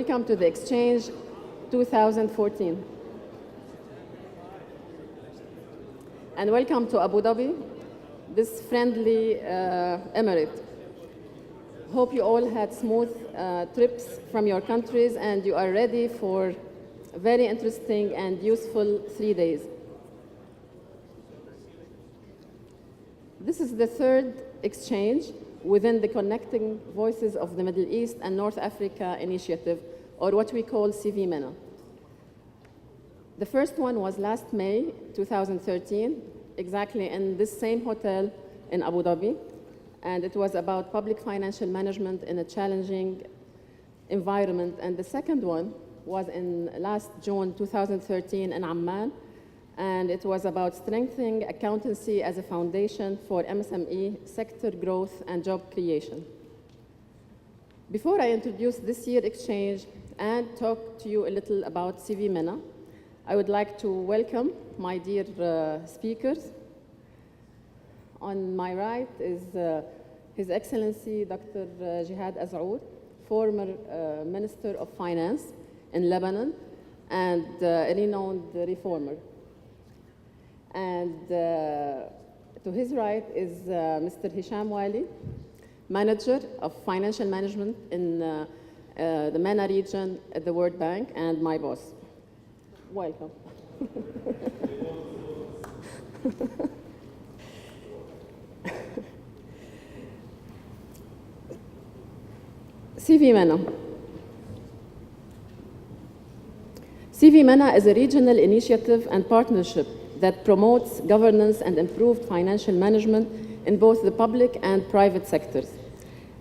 welcome to the Exchange 2014. And welcome to Abu Dhabi, this friendly emirate. Hope you all had smooth trips from your countries and you are ready for very interesting and useful 3 days. This is the third exchange within the Connecting Voices of the Middle East and North Africa initiative, or what we call CV MENA. The first one was last May 2013, exactly in this same hotel in Abu Dhabi, and it was about public financial management in a challenging environment. And the second one was in last June 2013 in Amman, and it was about strengthening accountancy as a foundation for MSME sector growth and job creation. Before I introduce this year's exchange and talk to you a little about CV MENA, I would like to welcome my dear speakers. On my right is His Excellency Dr. Jihad Azzour, former Minister of Finance in Lebanon and a renowned reformer. And to his right is Mr. Hisham Wali, Manager of Financial Management in the MENA region at the World Bank, and my boss. Welcome. CV MENA. CV MENA is a regional initiative and partnership that promotes governance and improved financial management in both the public and private sectors.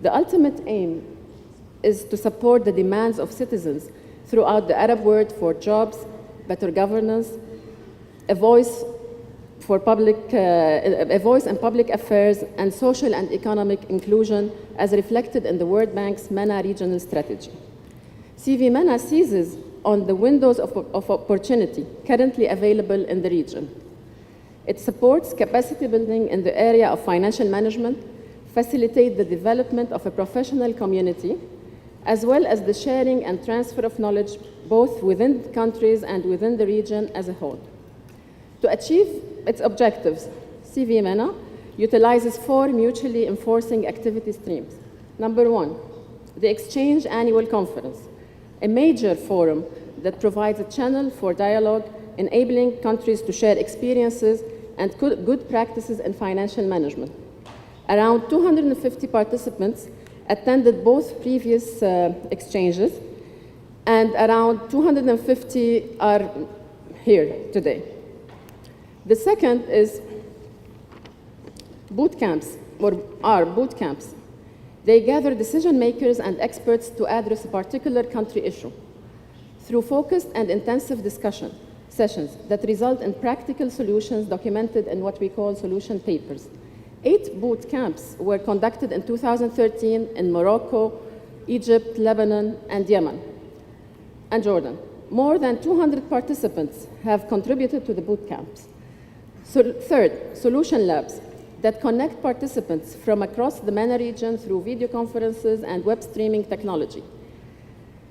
The ultimate aim is to support the demands of citizens throughout the Arab world for jobs, better governance, a voice in public affairs, and social and economic inclusion as reflected in the World Bank's MENA regional strategy. CV MENA seizes on the windows of opportunity currently available in the region. It supports capacity building in the area of financial management, facilitates the development of a professional community, as well as the sharing and transfer of knowledge both within countries and within the region as a whole. To achieve its objectives, CV MENA utilizes 4 mutually enforcing activity streams. Number 1, the Exchange Annual Conference, a major forum that provides a channel for dialogue, enabling countries to share experiences and good practices in financial management. Around 250 participants attended both previous exchanges, and around 250 are here today. The second is boot camps, or are boot camps. They gather decision makers and experts to address a particular country issue through focused and intensive discussion sessions that result in practical solutions documented in what we call solution papers. 8 boot camps were conducted in 2013 in Morocco, Egypt, Lebanon, and Yemen, and Jordan. More than 200 participants have contributed to the boot camps. So, third, solution labs that connect participants from across the MENA region through video conferences and web streaming technology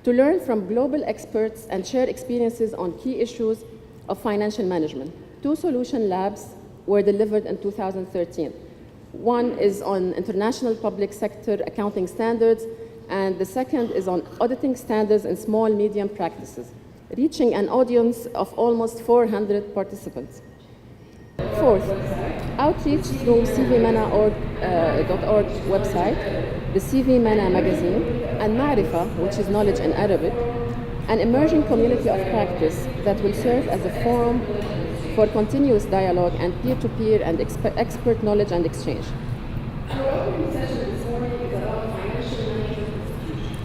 to learn from global experts and share experiences on key issues of financial management. 2 solution labs were delivered in 2013. One is on international public sector accounting standards, and the second is on auditing standards in small medium practices, reaching an audience of almost 400 participants. Fourth, outreach through cvmena.org website, the CV MENA magazine, and Ma'rifa, which is knowledge in Arabic, an emerging community of practice that will serve as a forum for continuous dialogue and peer-to-peer and expert knowledge and exchange.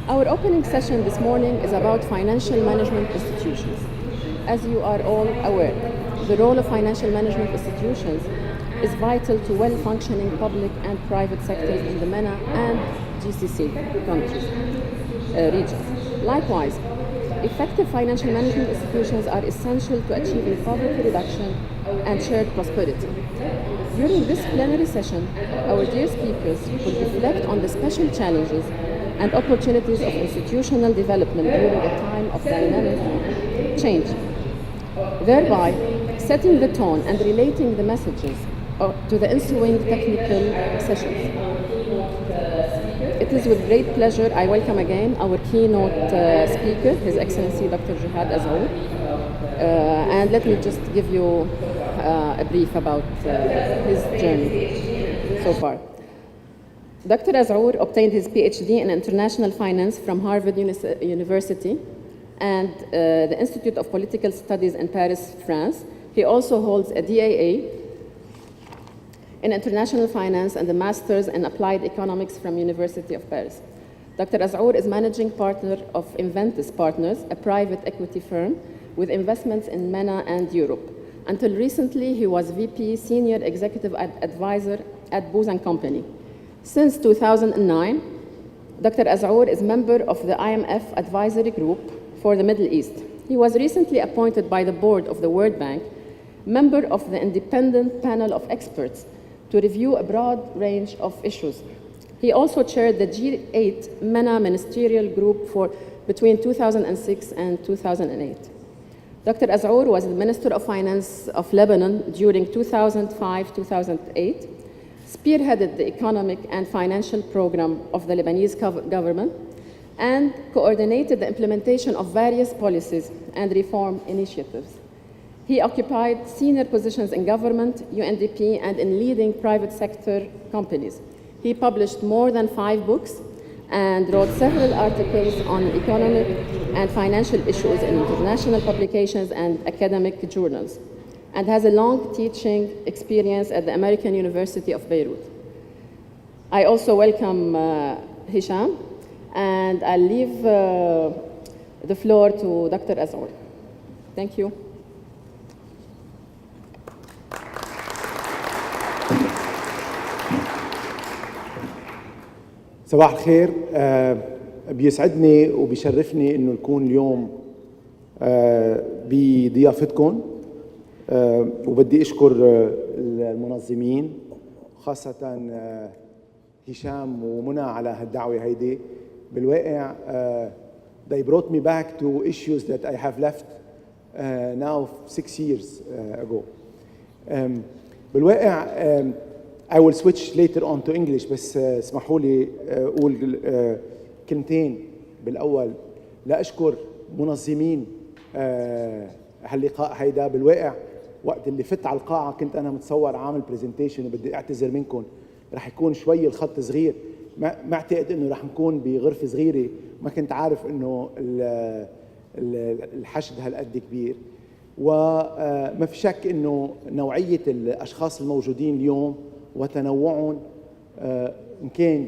Our opening session this morning is about financial management institutions. As you are all aware, the role of financial management institutions is vital to well-functioning public and private sectors in the MENA and GCC countries, regions. Likewise, effective financial management institutions are essential to achieving poverty reduction and shared prosperity. During this plenary session, our dear speakers will reflect on the special challenges and opportunities of institutional development during a time of dynamic change, thereby setting the tone and relating the messages to the ensuing technical sessions. It is with great pleasure I welcome again our keynote speaker, His Excellency Dr. Jihad Azhour. And let me just give you a brief about his journey so far. Dr. Azhour obtained his PhD in International Finance from Harvard University and the Institute of Political Studies in Paris, France. He also holds a DAA in International Finance and a Master's in Applied Economics from University of Paris. Dr. Azhour is managing partner of Inventus Partners, a private equity firm with investments in MENA and Europe. Until recently, he was VP Senior Executive Advisor at Booz & Company. Since 2009, Dr. Azhour is member of the IMF Advisory Group for the Middle East. He was recently appointed by the board of the World Bank, member of the independent panel of experts to review a broad range of issues. He also chaired the G8 MENA Ministerial Group for between 2006 and 2008. Dr. Azhour was the Minister of Finance of Lebanon during 2005-2008, spearheaded the economic and financial program of the Lebanese government, and coordinated the implementation of various policies and reform initiatives. He occupied senior positions in government, UNDP, and in leading private sector companies. He published more than 5 books and wrote several articles on economic and financial issues in international publications and academic journals, and has a long teaching experience at the American University of Beirut. I also welcome Hisham, and I'll leave the floor to Dr. Azhour. Thank you. صباح الخير. بيسعدني وبيشرفني انه نكون اليوم بضيافتكم، وبدي اشكر المنظمين خاصة هشام ومنى على هالدعوة هيدي. بالواقع they brought me back to issues that I have left now 6 years ago. بالواقع I will switch later on to English، بس اسمحوا لي اقول كلمتين بالاول لاشكر منظمين هاللقاء هيدا. بالواقع وقت اللي فت على القاعه كنت انا متصور عامل برزنتيشن وبدي اعتذر منكم، رح يكون شوي الخط صغير، ما اعتقد انه رح نكون بغرفه صغيره، ما كنت عارف انه الحشد هالقد كبير. وما في شك انه نوعيه الاشخاص الموجودين اليوم وتنوعهم ان كان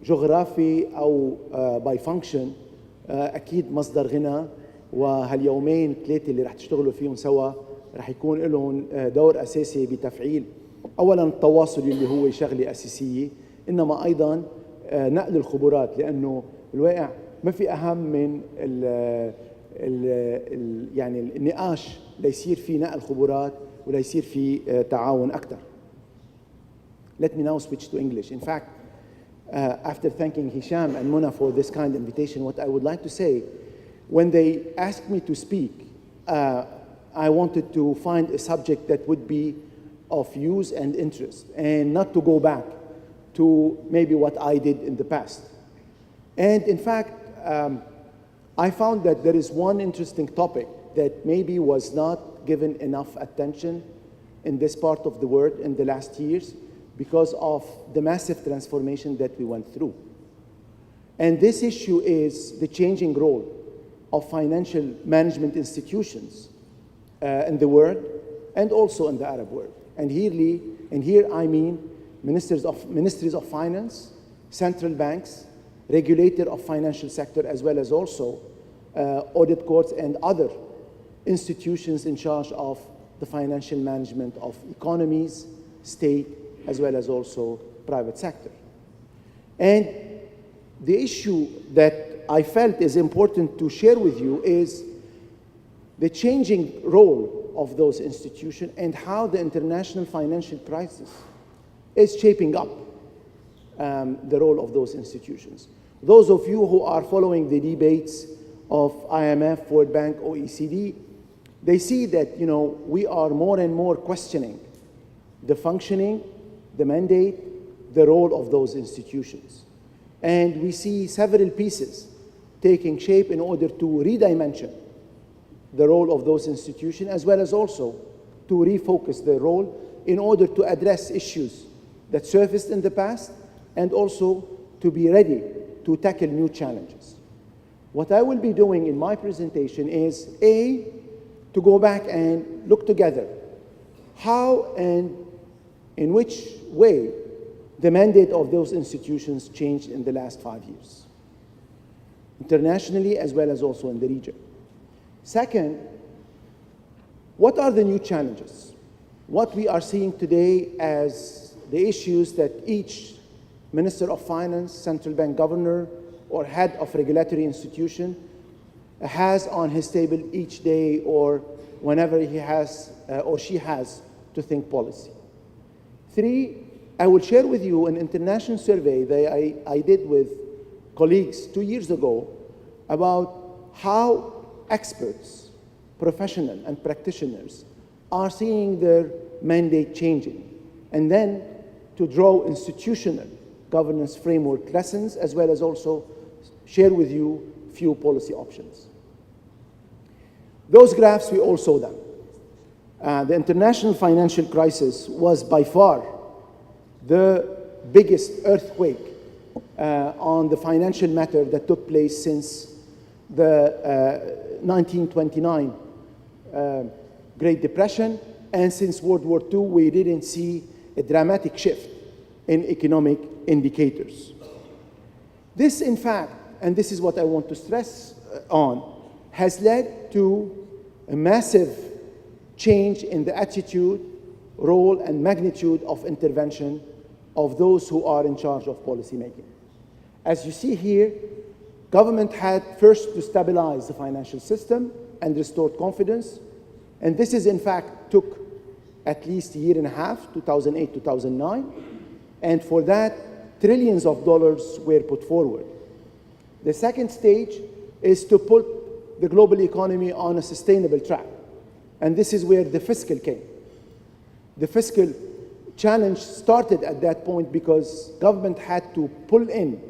جغرافي او باي فانكشن اكيد مصدر غنى، وهاليومين 3 اللي رح تشتغلوا فيهم سوا رح يكون لهم دور اساسي بتفعيل اولا التواصل اللي هو شغله اساسيه، انما ايضا نقل الخبرات، لانه بالواقع ما في اهم من يعني النقاش ليصير في نقل خبرات وليصير في تعاون اكثر. Let me now switch to English. In fact, after thanking Hisham and Muna for this kind invitation, what I would like to say, when they asked me to speak, I wanted to find a subject that would be of use and interest, and not to go back to maybe what I did in the past. And in fact, I found that there is one interesting topic that maybe was not given enough attention in this part of the world in the last years, because of the massive transformation that we went through. And this issue is the changing role of financial management institutions in the world and also in the Arab world. And here I mean ministries of finance, central banks, regulator of financial sector, as well as also audit courts and other institutions in charge of the financial management of economies, state, as well as also private sector. And the issue that I felt is important to share with you is the changing role of those institutions and how the international financial crisis is shaping up the role of those institutions. Those of you who are following the debates of IMF, World Bank, OECD, they see that, we are more and more questioning the functioning, the mandate, the role of those institutions. And we see several pieces taking shape in order to redimension the role of those institutions, as well as also to refocus their role in order to address issues that surfaced in the past and also to be ready to tackle new challenges. What I will be doing in my presentation is, A, to go back and look together how and in which way the mandate of those institutions changed in the last 5 years, internationally as well as also in the region. Second, what are the new challenges? What we are seeing today as the issues that each Minister of Finance, central bank governor, or head of regulatory institution has on his table each day or whenever he has or she has to think policy. Three, I will share with you an international survey that I did with colleagues 2 years ago about how experts, professionals, and practitioners are seeing their mandate changing, and then to draw institutional governance framework lessons, as well as also share with you few policy options. Those graphs, we all saw them. The international financial crisis was by far the biggest earthquake on the financial matter that took place since the 1929 Great Depression, and since World War II, we didn't see a dramatic shift in economic indicators. This, in fact, and this is what I want to stress on, has led to a massive change in the attitude, role, and magnitude of intervention of those who are in charge of policy making. As you see here, government had first to stabilize the financial system and restore confidence, and this is in fact took at least a year and a half, 2008, 2009, and for that, trillions of dollars were put forward. The second stage is to put the global economy on a sustainable track, and this is where the fiscal came. The fiscal challenge started at that point because government had to pull in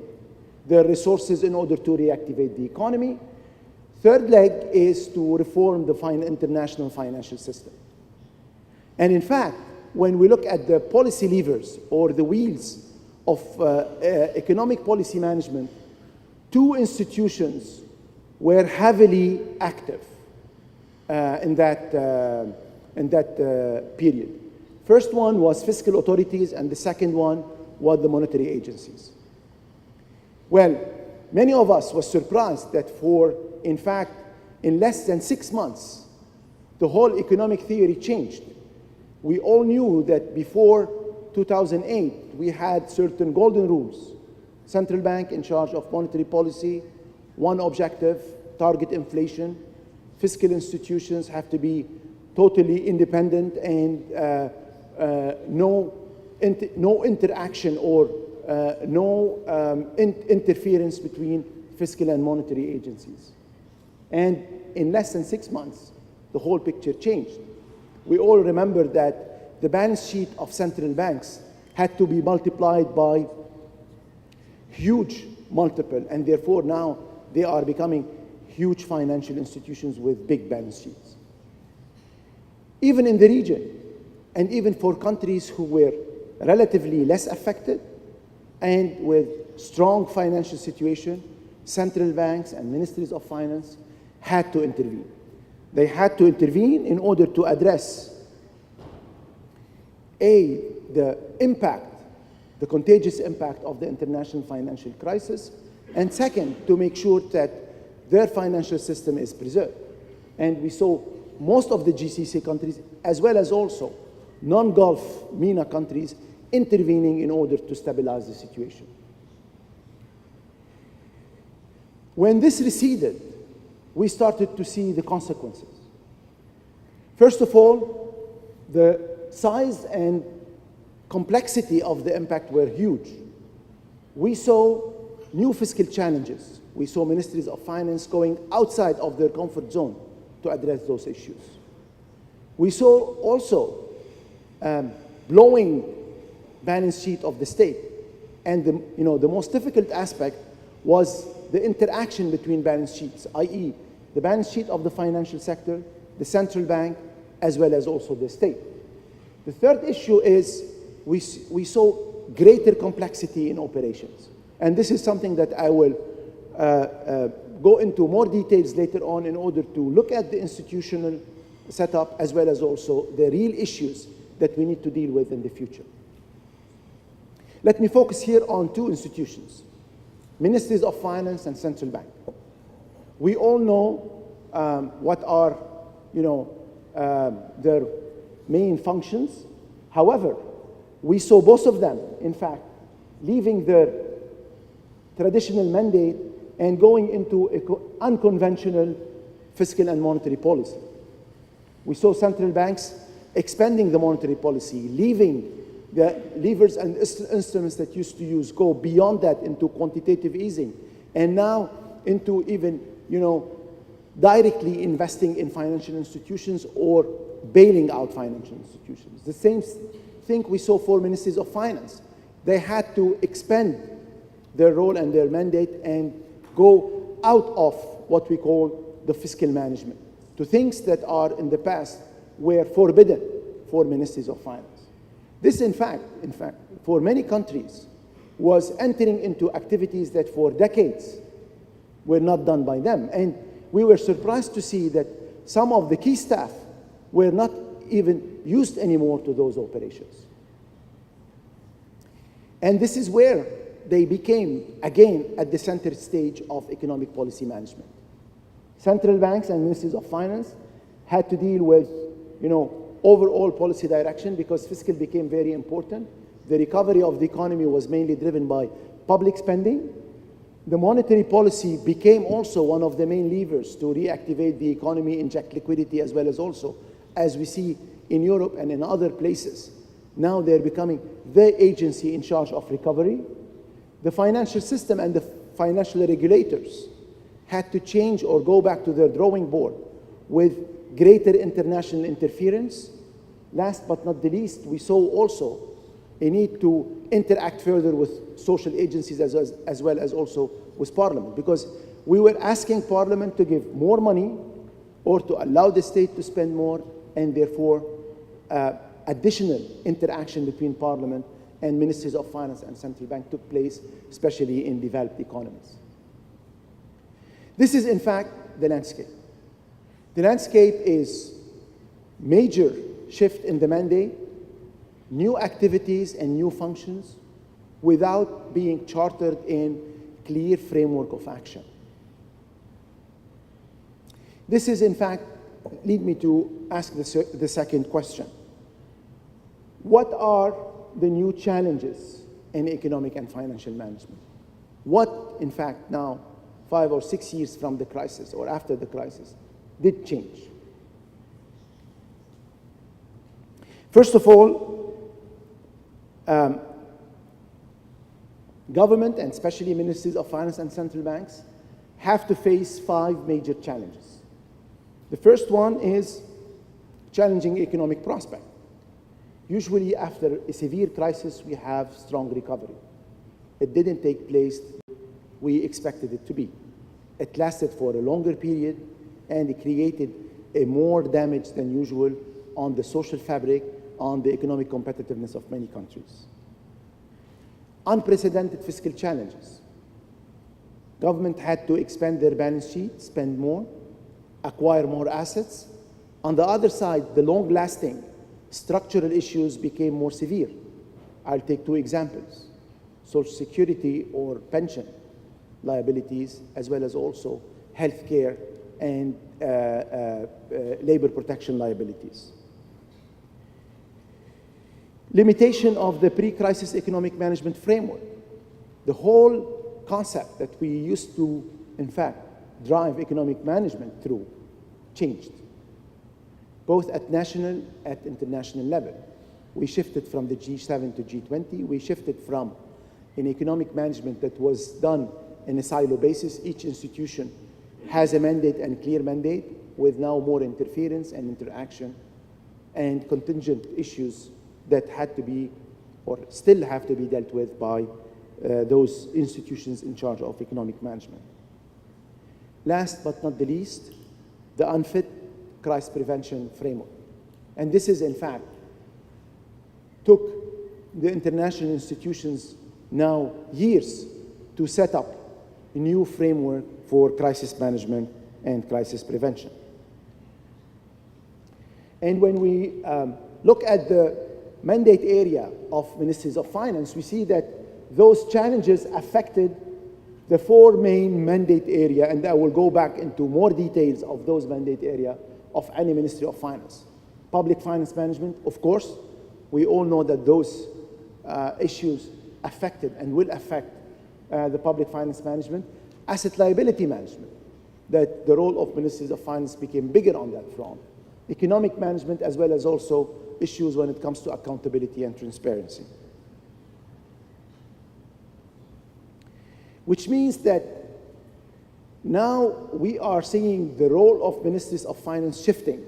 their resources in order to reactivate the economy. Third leg is to reform the international financial system. And in fact, when we look at the policy levers or the wheels of economic policy management, two institutions were heavily active in that period. First one was fiscal authorities, and the second one was the monetary agencies. Well, many of us were surprised that in fact, in less than 6 months, the whole economic theory changed. We all knew that before 2008, we had certain golden rules. Central bank in charge of monetary policy, one objective, target inflation. Fiscal institutions have to be totally independent and no interaction or interference between fiscal and monetary agencies. And in less than 6 months, the whole picture changed. We all remember that the balance sheet of central banks had to be multiplied by huge multiple, and therefore now they are becoming huge financial institutions with big balance sheets. Even in the region, and even for countries who were relatively less affected and with strong financial situation, central banks and ministries of finance had to intervene. They had to intervene in order to address the impact, the contagious impact of the international financial crisis, and second, to make sure that their financial system is preserved. And we saw most of the GCC countries, as well as also non-Gulf MENA countries, intervening in order to stabilize the situation. When this receded, we started to see the consequences. First of all, the size and complexity of the impact were huge. We saw new fiscal challenges. We saw ministries of finance going outside of their comfort zone to address those issues. We saw also blowing balance sheet of the state. And the most difficult aspect was the interaction between balance sheets, i.e. the balance sheet of the financial sector, the central bank, as well as also the state. The third issue is we saw greater complexity in operations. And this is something that I will go into more details later on in order to look at the institutional setup as well as also the real issues that we need to deal with in the future. Let me focus here on two institutions, ministries of finance and central bank. We all know what are their main functions. However, we saw both of them, in fact, leaving their traditional mandate and going into unconventional fiscal and monetary policy. We saw central banks expanding the monetary policy, leaving the levers and instruments that used to use go beyond that into quantitative easing, and now into even, directly investing in financial institutions or bailing out financial institutions. The same thing we saw for ministries of finance. They had to expand their role and their mandate and go out of what we call the fiscal management to things that are in the past were forbidden for ministries of finance. This, in fact, for many countries, was entering into activities that for decades were not done by them. And we were surprised to see that some of the key staff were not even used anymore to those operations. And this is where they became, again, at the center stage of economic policy management. Central banks and ministries of finance had to deal with, overall policy direction because fiscal became very important. The recovery of the economy was mainly driven by public spending. The monetary policy became also one of the main levers to reactivate the economy, inject liquidity, as well as also, as we see in Europe and in other places. Now they're becoming the agency in charge of recovery. The financial system and the financial regulators had to change or go back to their drawing board with greater international interference. Last but not the least, we saw also a need to interact further with social agencies as well as also with Parliament, because we were asking Parliament to give more money or to allow the state to spend more, and therefore additional interaction between Parliament and ministries of finance and central bank took place, especially in developed economies. This is, in fact, the landscape. The landscape is major shift in the mandate, new activities and new functions without being chartered in clear framework of action. This is, in fact, lead me to ask the second question. What are the new challenges in economic and financial management? What, in fact, now, 5 or 6 years from the crisis or after the crisis, did change? First of all, government and especially ministries of finance and central banks have to face 5 major challenges. The first one is challenging economic prospect. Usually after a severe crisis, we have strong recovery. It didn't take place we expected it to be. It lasted for a longer period and it created a more damage than usual on the social fabric, on the economic competitiveness of many countries. Unprecedented fiscal challenges. Government had to expand their balance sheet, spend more, acquire more assets. On the other side, the long-lasting structural issues became more severe. I'll take 2 examples. Social Security or pension liabilities, as well as also healthcare and labor protection liabilities. Limitation of the pre-crisis economic management framework. The whole concept that we used to, in fact, drive economic management through changed, both at national and international level. We shifted from the G7 to G20. We shifted from an economic management that was done in a silo basis. Each institution has a mandate and clear mandate with now more interference and interaction and contingent issues that had to be or still have to be dealt with by those institutions in charge of economic management. Last but not the least, the unfit crisis prevention framework. And this is, in fact, took the international institutions now years to set up a new framework for crisis management and crisis prevention. And when we look at the mandate area of ministries of finance, we see that those challenges affected the four main mandate area, and I will go back into more details of those mandate area of any Ministry of Finance. Public finance management, of course, we all know that those issues affected and will affect the public finance management. Asset liability management, that the role of ministries of finance became bigger on that front. Economic management, as well as also issues when it comes to accountability and transparency. Which means that now we are seeing the role of ministries of finance shifting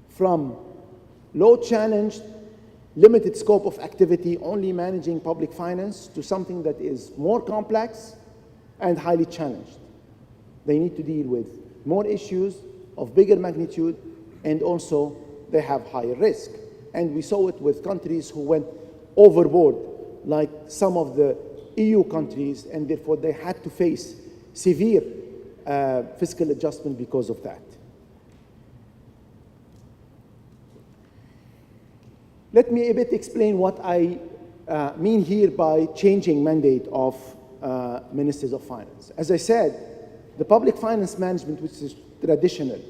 from low challenged, limited scope of activity, only managing public finance, to something that is more complex and highly challenged. They need to deal with more issues of bigger magnitude, and also they have higher risk. And we saw it with countries who went overboard, like some of the EU countries, and therefore they had to face severe fiscal adjustment because of that. Let me a bit explain what I mean here by changing mandate of ministries of finance. As I said, the public finance management, which is traditional,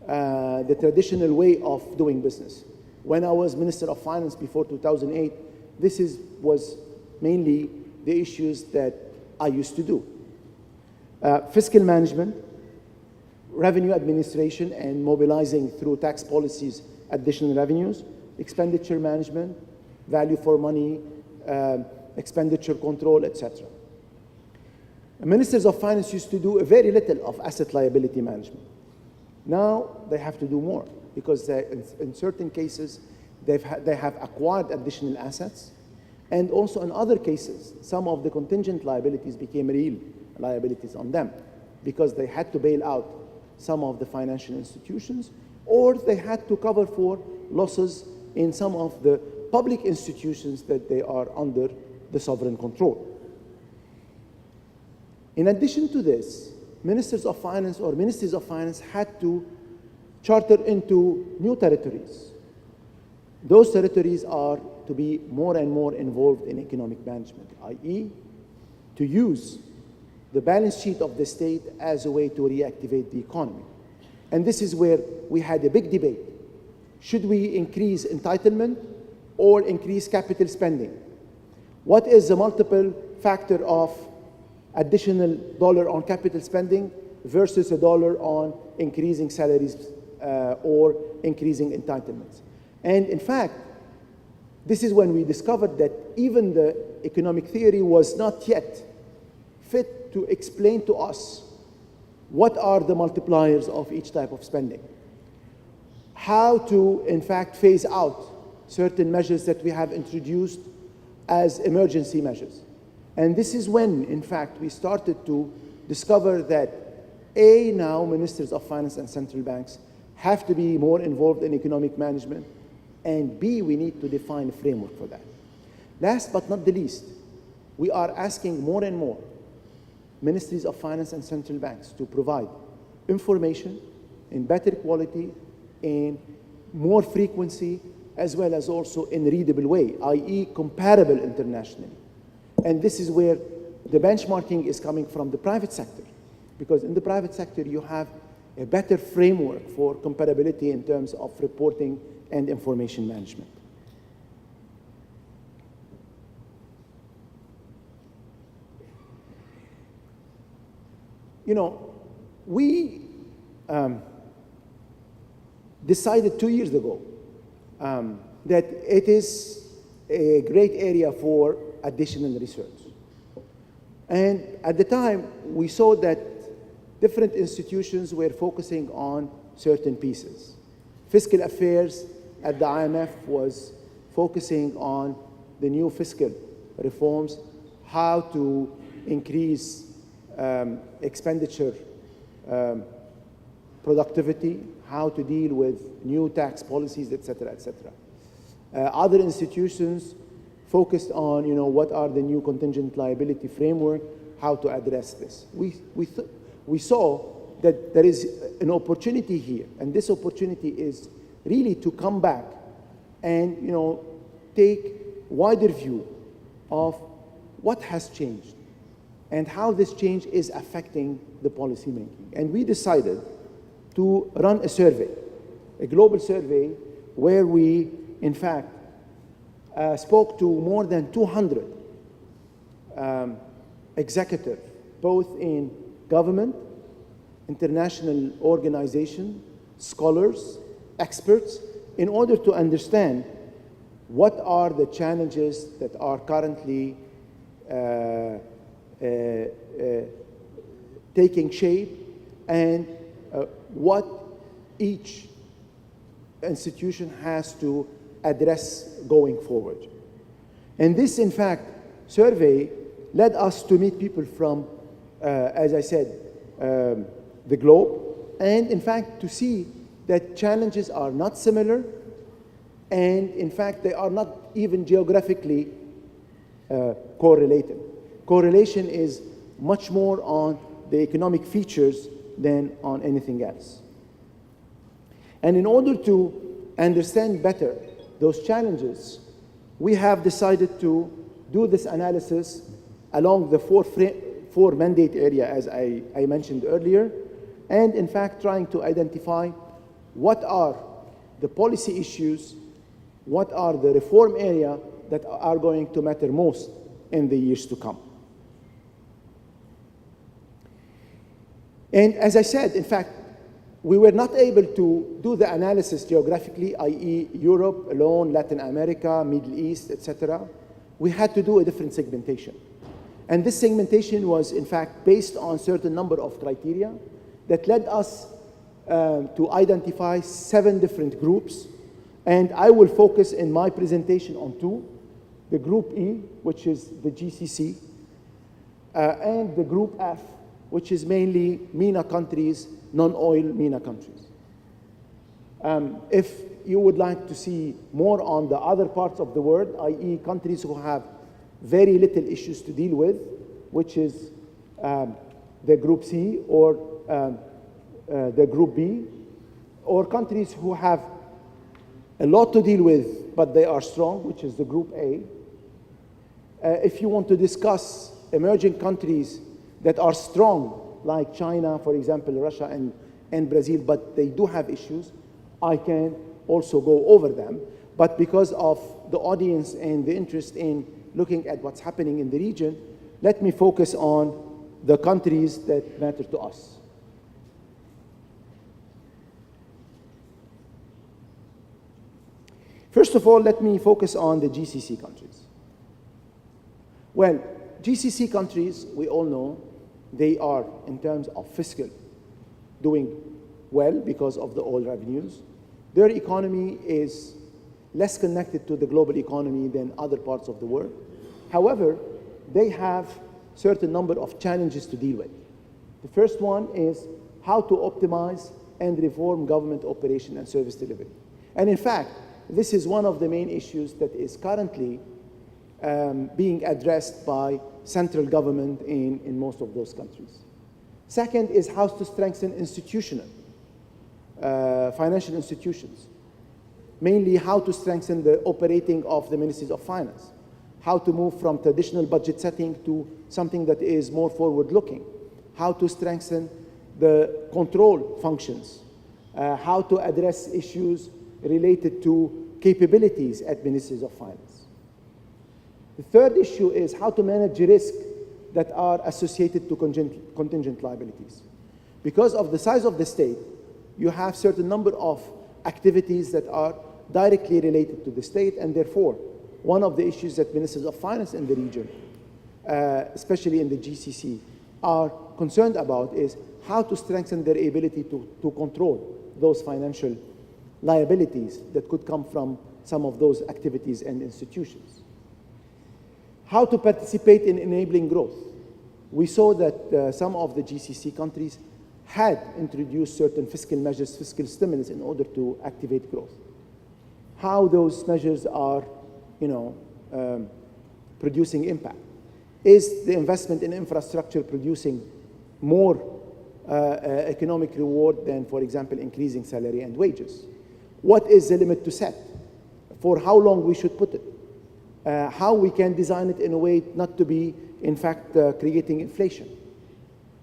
the traditional way of doing business. When I was Minister of Finance before 2008, this was mainly the issues that I used to do. Fiscal management, revenue administration and mobilizing through tax policies additional revenues, expenditure management, value for money, expenditure control, etc. Ministers of Finance used to do very little of asset liability management. Now they have to do more because in certain cases they have acquired additional assets, and also in other cases some of the contingent liabilities became real liabilities on them because they had to bail out some of the financial institutions, or they had to cover for losses in some of the public institutions that they are under the sovereign control. In addition to this, ministers of finance or ministries of finance had to charter into new territories. Those territories are to be more and more involved in economic management, i.e., to use the balance sheet of the state as a way to reactivate the economy. And this is where we had a big debate. Should we increase entitlement or increase capital spending? What is the multiple factor of additional dollar on capital spending versus $1 on increasing salaries or increasing entitlements? And in fact, this is when we discovered that even the economic theory was not yet fit to explain to us what are the multipliers of each type of spending, how to, in fact, phase out certain measures that we have introduced as emergency measures. And this is when, in fact, we started to discover that A, now ministers of finance and central banks have to be more involved in economic management, and B, we need to define a framework for that. Last but not the least, we are asking more and more ministries of finance and central banks to provide information in better quality, in more frequency, as well as also in a readable way, i.e. comparable internationally. And this is where the benchmarking is coming from the private sector, because in the private sector you have a better framework for comparability in terms of reporting and information management. You know, we decided 2 years ago that it is a great area for additional research. And at the time, we saw that different institutions were focusing on certain pieces. Fiscal affairs at the IMF was focusing on the new fiscal reforms, how to increase expenditure productivity, how to deal with new tax policies, et cetera, et cetera. Other institutions focused on, what are the new contingent liability framework, how to address this. We saw that there is an opportunity here, and this opportunity is really to come back and, take wider view of what has changed and how this change is affecting the policy making. And we decided to run a survey, a global survey, where we, in fact, spoke to more than 200 executives, both in government, international organizations, scholars, experts, in order to understand what are the challenges that are currently taking shape, and what each institution has to address going forward. And this, in fact, survey led us to meet people from, as I said, the globe, and in fact to see that challenges are not similar, and in fact they are not even geographically correlated. Correlation is much more on the economic features than on anything else. And in order to understand better those challenges, we have decided to do this analysis along the four mandate area, as I mentioned earlier, and in fact trying to identify what are the policy issues, what are the reform area that are going to matter most in the years to come. And as I said, in fact, we were not able to do the analysis geographically, i.e. Europe alone, Latin America, Middle East, etc. We had to do a different segmentation. And this segmentation was, in fact, based on certain number of criteria that led us to identify 7 different groups. And I will focus in my presentation on 2, the Group E, which is the GCC, and the Group F, which is mainly MENA countries, non-oil MENA countries. If you would like to see more on the other parts of the world, i.e. countries who have very little issues to deal with, which is the Group C or the Group B, or countries who have a lot to deal with, but they are strong, which is the Group A. If you want to discuss emerging countries that are strong, like China, for example, Russia and Brazil, but they do have issues, I can also go over them. But because of the audience and the interest in looking at what's happening in the region, let me focus on the countries that matter to us. First of all, let me focus on the GCC countries. Well, GCC countries, we all know, they are, in terms of fiscal, doing well because of the oil revenues. Their economy is less connected to the global economy than other parts of the world. However, they have certain number of challenges to deal with. The first one is how to optimize and reform government operation and service delivery. And in fact, this is one of the main issues that is currently being addressed by central government in most of those countries. Second is how to strengthen institutional, financial institutions. Mainly how to strengthen the operating of the ministries of finance. How to move from traditional budget setting to something that is more forward-looking. How to strengthen the control functions. How to address issues related to capabilities at ministries of finance. The third issue is how to manage risk that are associated to contingent liabilities. Because of the size of the state, you have certain number of activities that are directly related to the state, and therefore, one of the issues that ministers of finance in the region especially in the GCC, are concerned about is how to strengthen their ability to control those financial liabilities that could come from some of those activities and institutions. How to participate in enabling growth. We saw that some of the GCC countries had introduced certain fiscal measures, fiscal stimulus in order to activate growth. How those measures are, producing impact. Is the investment in infrastructure producing more economic reward than, for example, increasing salary and wages? What is the limit to set? For how long we should put it? How we can design it in a way not to be, in fact, creating inflation.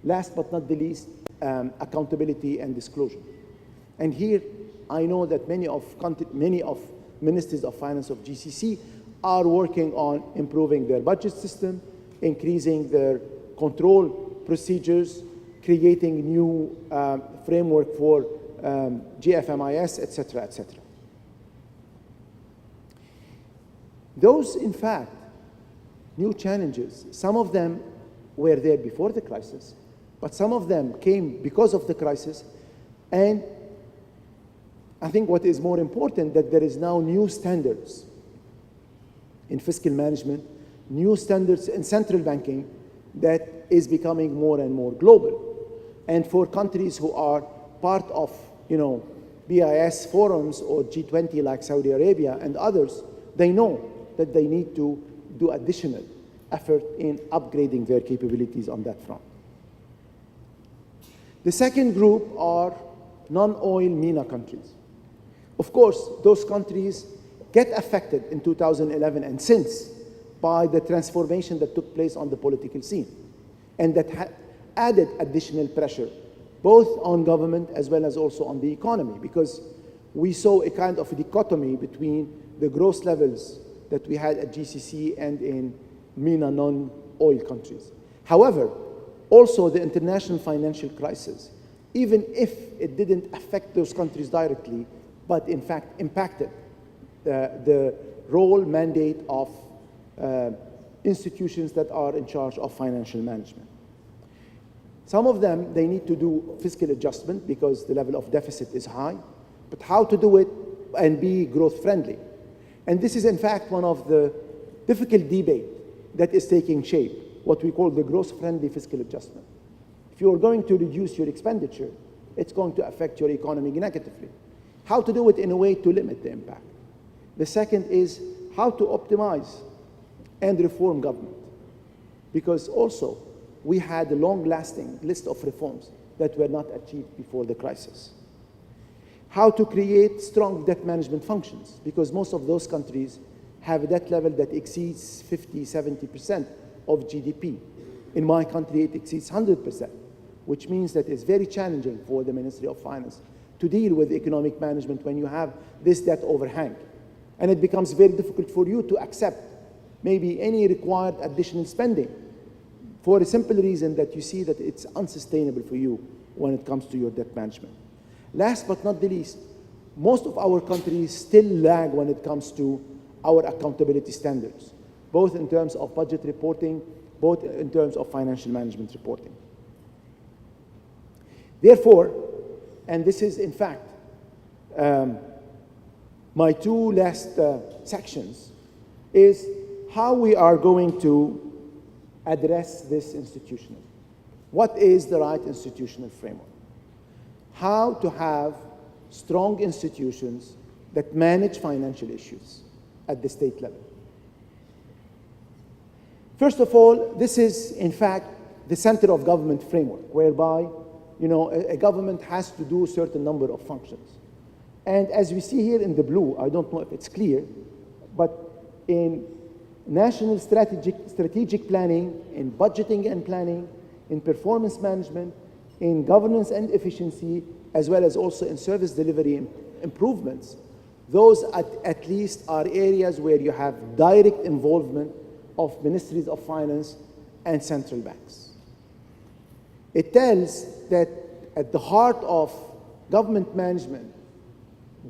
Last but not the least, accountability and disclosure. And here, I know that many of ministers of finance of GCC are working on improving their budget system, increasing their control procedures, creating new framework for GFMIS, et cetera, et cetera. Those, in fact, new challenges, some of them were there before the crisis, but some of them came because of the crisis. And I think what is more important, that there is now new standards in fiscal management, new standards in central banking that is becoming more and more global. And for countries who are part of, BIS forums or G20 like Saudi Arabia and others, they know that they need to do additional effort in upgrading their capabilities on that front. The second group are non-oil MENA countries. Of course, those countries get affected in 2011 and since by the transformation that took place on the political scene, and that added additional pressure, both on government as well as also on the economy, because we saw a kind of a dichotomy between the growth levels that we had at GCC and in MENA non-oil countries. However, also the international financial crisis, even if it didn't affect those countries directly, but in fact impacted the role mandate of institutions that are in charge of financial management. Some of them, they need to do fiscal adjustment because the level of deficit is high, but how to do it and be growth friendly. And this is in fact one of the difficult debate that is taking shape, what we call the growth friendly fiscal adjustment. If you are going to reduce your expenditure, it's going to affect your economy negatively. How to do it in a way to limit the impact. The second is how to optimize and reform government, because also we had a long-lasting list of reforms that were not achieved before the crisis. How to create strong debt management functions, because most of those countries have a debt level that exceeds 50, 70% of GDP. In my country, it exceeds 100%, which means that it's very challenging for the Ministry of Finance to deal with economic management when you have this debt overhang. And it becomes very difficult for you to accept maybe any required additional spending for a simple reason that you see that it's unsustainable for you when it comes to your debt management. Last but not the least, most of our countries still lag when it comes to our accountability standards, both in terms of budget reporting, both in terms of financial management reporting. Therefore, and this is in fact my two last sections, is how we are going to address this institutionally. What is the right institutional framework? How to have strong institutions that manage financial issues at the state level. First of all, this is in fact the center of government framework, whereby a government has to do a certain number of functions. And as we see here in the blue, I don't know if it's clear, but in national strategic planning, in budgeting and planning, in performance management, in governance and efficiency, as well as also in service delivery improvements, those at least are areas where you have direct involvement of ministries of finance and central banks. It tells that at the heart of government management,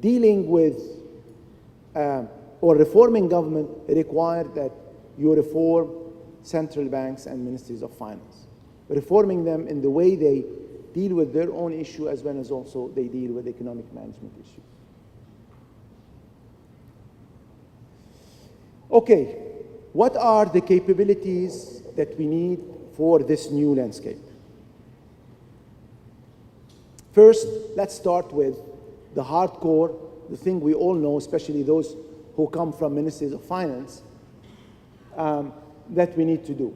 dealing with or reforming government require that you reform central banks and ministries of finance, reforming them in the way they deal with their own issue as well as also they deal with economic management issues. Okay, what are the capabilities that we need for this new landscape? First, let's start with the hardcore, the thing we all know, especially those who come from ministries of finance, that we need to do.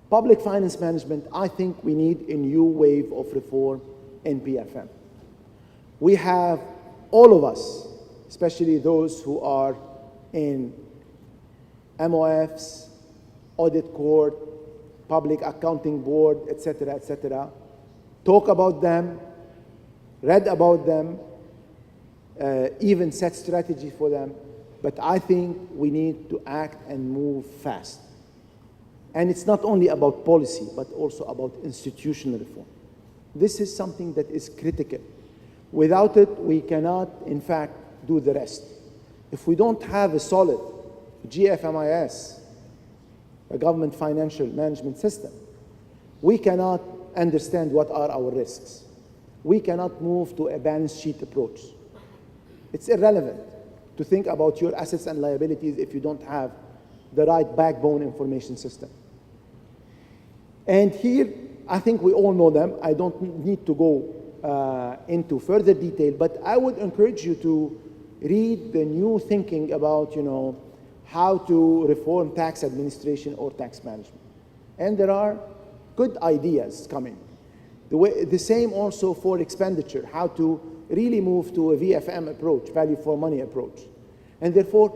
Public finance management, I think we need a new wave of reform in PFM. We have, all of us, especially those who are in MOFs, audit court, public accounting board, etc., talk about them, read about them, even set strategy for them. But I think we need to act and move fast. And it's not only about policy, but also about institutional reform. This is something that is critical. Without it, we cannot, in fact, do the rest. If we don't have a solid GFMIS, a government financial management system, we cannot understand what are our risks. We cannot move to a balance sheet approach. It's irrelevant to think about your assets and liabilities if you don't have the right backbone information system. And here, I think we all know them. I don't need to go into further detail, but I would encourage you to read the new thinking about, how to reform tax administration or tax management. And there are good ideas coming. The same also for expenditure, how to really move to a VFM approach, value for money approach. And therefore,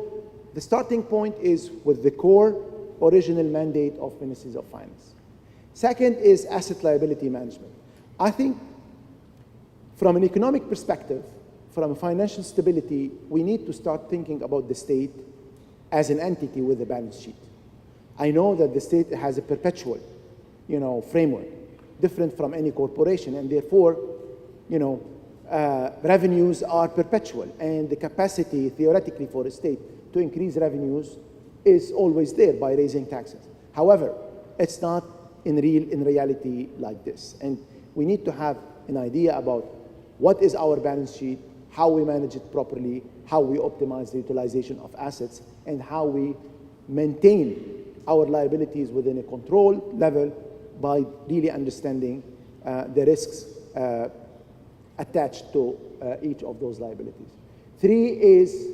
the starting point is with the core original mandate of ministries of finance. Second is asset liability management. I think from an economic perspective, from financial stability, we need to start thinking about the state as an entity with a balance sheet. I know that the state has a perpetual, framework, different from any corporation, and therefore, revenues are perpetual, and the capacity, theoretically, for a state to increase revenues is always there by raising taxes. However, it's not in reality like this, and we need to have an idea about what is our balance sheet, how we manage it properly, how we optimize the utilization of assets, and how we maintain our liabilities within a control level by really understanding the risks attached to each of those liabilities. Three is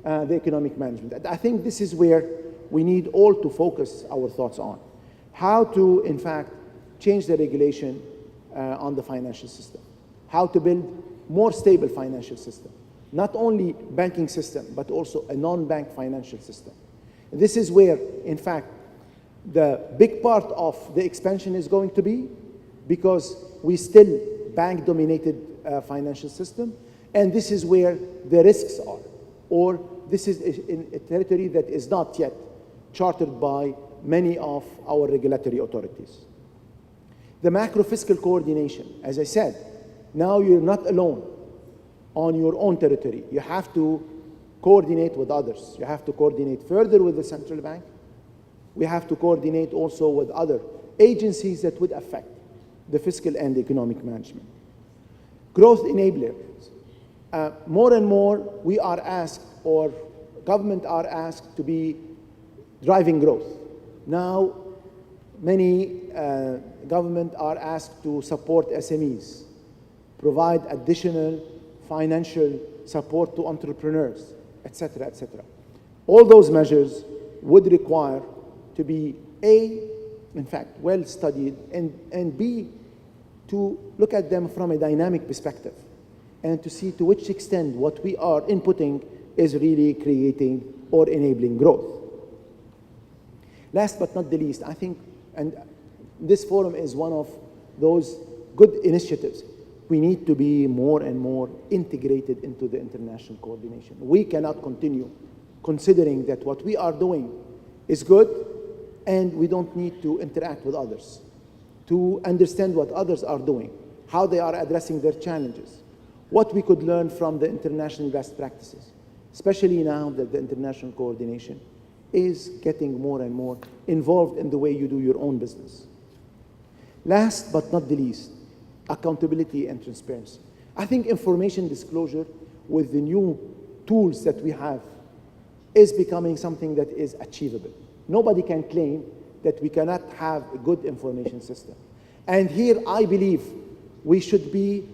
the economic management. I think this is where we need all to focus our thoughts on. How to, in fact, change the regulation on the financial system. How to build more stable financial system. Not only banking system, but also a non-bank financial system. This is where, in fact, the big part of the expansion is going to be, because we still bank-dominated financial system, and this is where the risks are, or this is in a territory that is not yet chartered by many of our regulatory authorities. The macro-fiscal coordination, as I said, now you're not alone on your own territory. You have to coordinate with others. You have to coordinate further with the central bank. We have to coordinate also with other agencies that would affect the fiscal and economic management. Growth enablers. More and more we are asked, or government are asked, to be driving growth. Now many government are asked to support SMEs, provide additional financial support to entrepreneurs, etc., etc. All those measures would require to be A, in fact, well studied, and B, to look at them from a dynamic perspective and to see to which extent what we are inputting is really creating or enabling growth. Last but not the least, I think, and this forum is one of those good initiatives, we need to be more and more integrated into the international coordination. We cannot continue considering that what we are doing is good and we don't need to interact with others to understand what others are doing, how they are addressing their challenges, what we could learn from the international best practices, especially now that the international coordination is getting more and more involved in the way you do your own business. Last but not the least, accountability and transparency. I think information disclosure with the new tools that we have is becoming something that is achievable. Nobody can claim that we cannot have a good information system. And here I believe we should be,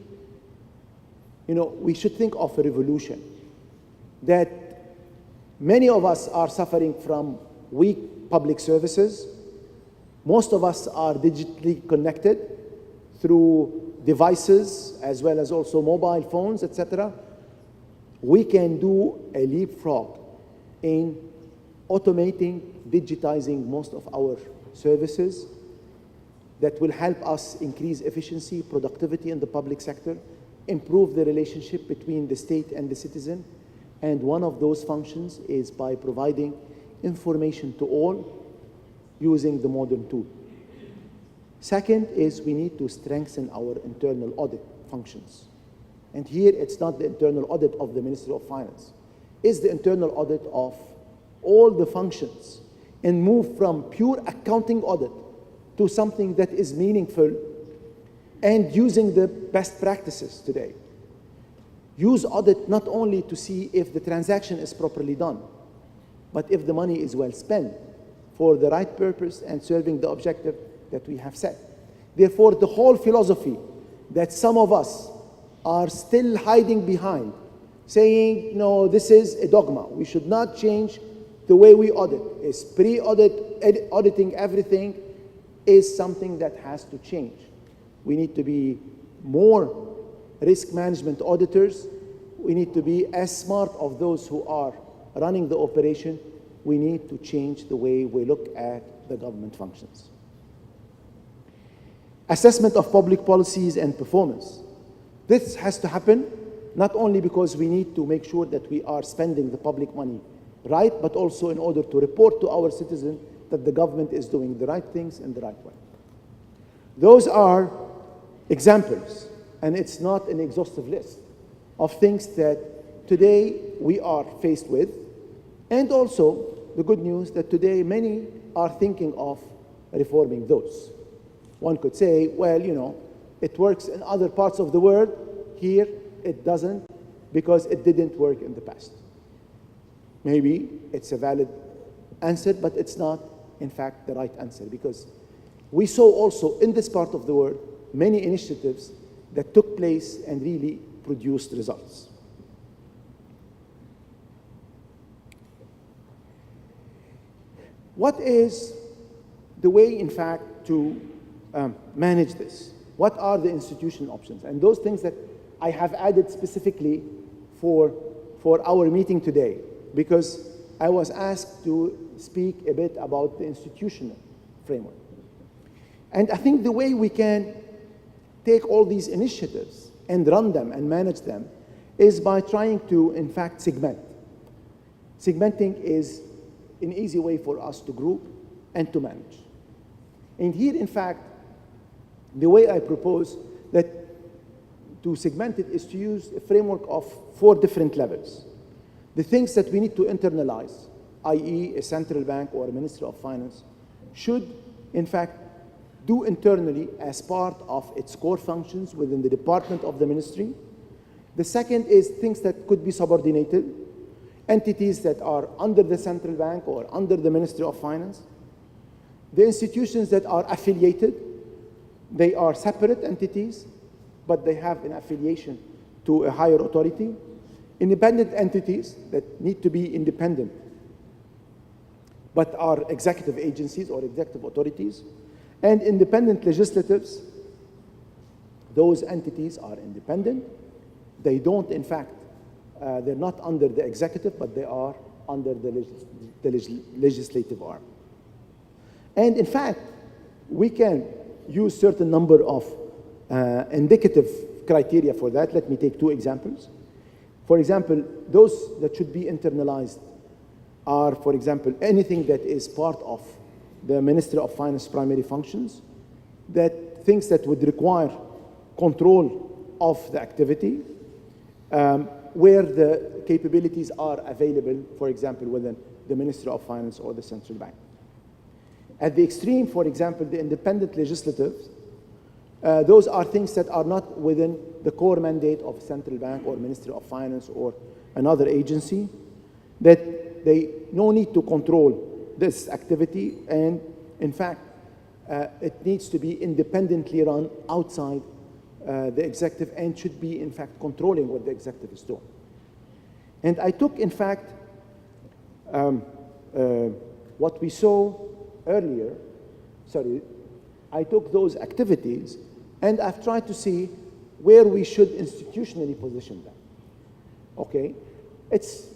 we should think of a revolution, that many of us are suffering from weak public services. Most of us are digitally connected through devices as well as also mobile phones, etc. We can do a leapfrog in automating, digitizing most of our services that will help us increase efficiency, productivity in the public sector, improve the relationship between the state and the citizen. And one of those functions is by providing information to all using the modern tool. Second is we need to strengthen our internal audit functions. And here it's not the internal audit of the Ministry of Finance. It's the internal audit of all the functions and move from pure accounting audit to something that is meaningful and using the best practices today. Use audit not only to see if the transaction is properly done, but if the money is well spent for the right purpose and serving the objective that we have set. Therefore, the whole philosophy that some of us are still hiding behind, saying, no, this is a dogma, we should not change the way we audit, is pre-audit, auditing everything, is something that has to change. We need to be more risk management auditors. We need to be as smart of those who are running the operation. We need to change the way we look at the government functions. Assessment of public policies and performance. This has to happen not only because we need to make sure that we are spending the public money right, but also in order to report to our citizens that the government is doing the right things in the right way. Those are examples, and it's not an exhaustive list of things that today we are faced with, and also the good news that today many are thinking of reforming those. One could say, well, it works in other parts of the world. Here, it doesn't because it didn't work in the past. Maybe it's a valid answer, but it's not, in fact, the right answer, because we saw also in this part of the world many initiatives that took place and really produced results. What is the way, in fact, to manage this? What are the institutional options? And those things that I have added specifically for our meeting today, because I was asked to speak a bit about the institutional framework. And I think the way we can take all these initiatives and run them and manage them is by trying to, in fact, segment. Segmenting is an easy way for us to group and to manage. And here, in fact, the way I propose that to segment it is to use a framework of 4 different levels. The things that we need to internalize, i.e. a central bank or a Ministry of Finance, should, in fact, do internally as part of its core functions within the department of the ministry. The second is things that could be subordinated, entities that are under the central bank or under the Ministry of Finance. The institutions that are affiliated, they are separate entities, but they have an affiliation to a higher authority. Independent entities that need to be independent, but are executive agencies or executive authorities. And independent legislatives, those entities are independent. They don't, in fact, they're not under the executive, but they are under the legislative arm. And in fact, we can use certain number of indicative criteria for that. Let me take 2 examples. For example, those that should be internalized are, for example, anything that is part of the Ministry of Finance primary functions, that things that would require control of the activity, where the capabilities are available, for example, within the Ministry of Finance or the central bank. At the extreme, for example, the independent legislatives, those are things that are not within the core mandate of central bank or Ministry of Finance or another agency, that they no need to control this activity, and in fact, it needs to be independently run outside the executive and should be, in fact, controlling what the executive is doing. And I took, in fact, what we saw earlier, I took those activities and I've tried to see where we should institutionally position them. Okay? It's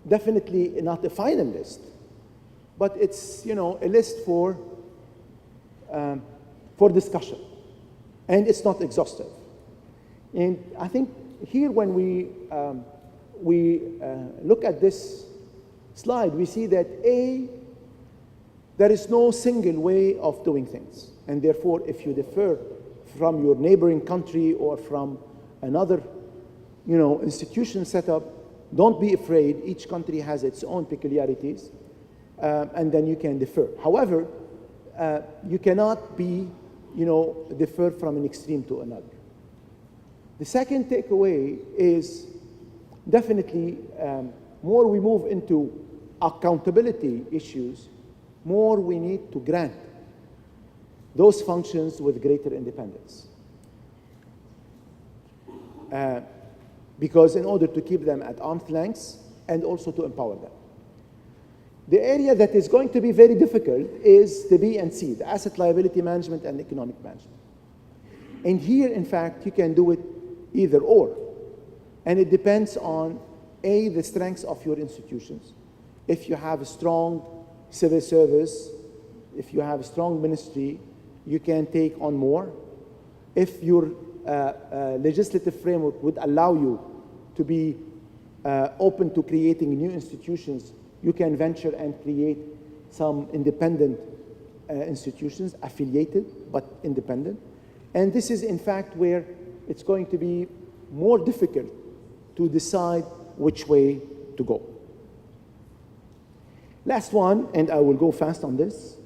definitely not a final list, but it's, you know, a list for discussion, and it's not exhaustive. And I think here when we look at this slide, we see that there is no single way of doing things, and therefore if you differ from your neighboring country or from another, you know, institution setup, don't be afraid. Each country has its own peculiarities, and then you can differ. However, you cannot be, you know, differ from an extreme to another. The second takeaway is definitely more we move into accountability issues, more we need to grant those functions with greater independence. Because in order to keep them at arm's length and also to empower them. The area that is going to be very difficult is the B and C, the asset liability management and economic management. And here, in fact, you can do it either or. And it depends on, A, the strengths of your institutions. If you have a strong civil service, if you have a strong ministry, you can take on more. If your legislative framework would allow you to be open to creating new institutions, you can venture and create some independent institutions, affiliated but independent. And this is, in fact, where it's going to be more difficult to decide which way to go. Last one, and I will go fast on this,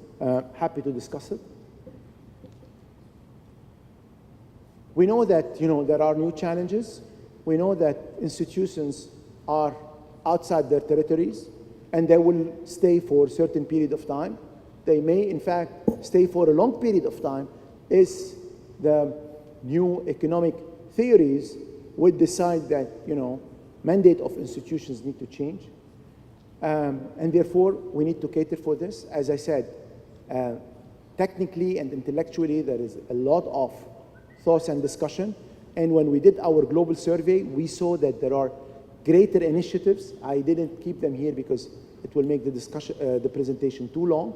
happy to discuss it. We know that, you know, there are new challenges. We know that institutions are outside their territories, and they will stay for a certain period of time. They may, in fact, stay for a long period of time as the new economic theories would decide that, you know, mandate of institutions need to change. And therefore, we need to cater for this. As I said, technically and intellectually, there is a lot of thoughts and discussion. And when we did our global survey, we saw that there are greater initiatives. I didn't keep them here because it will make the discussion, the presentation too long.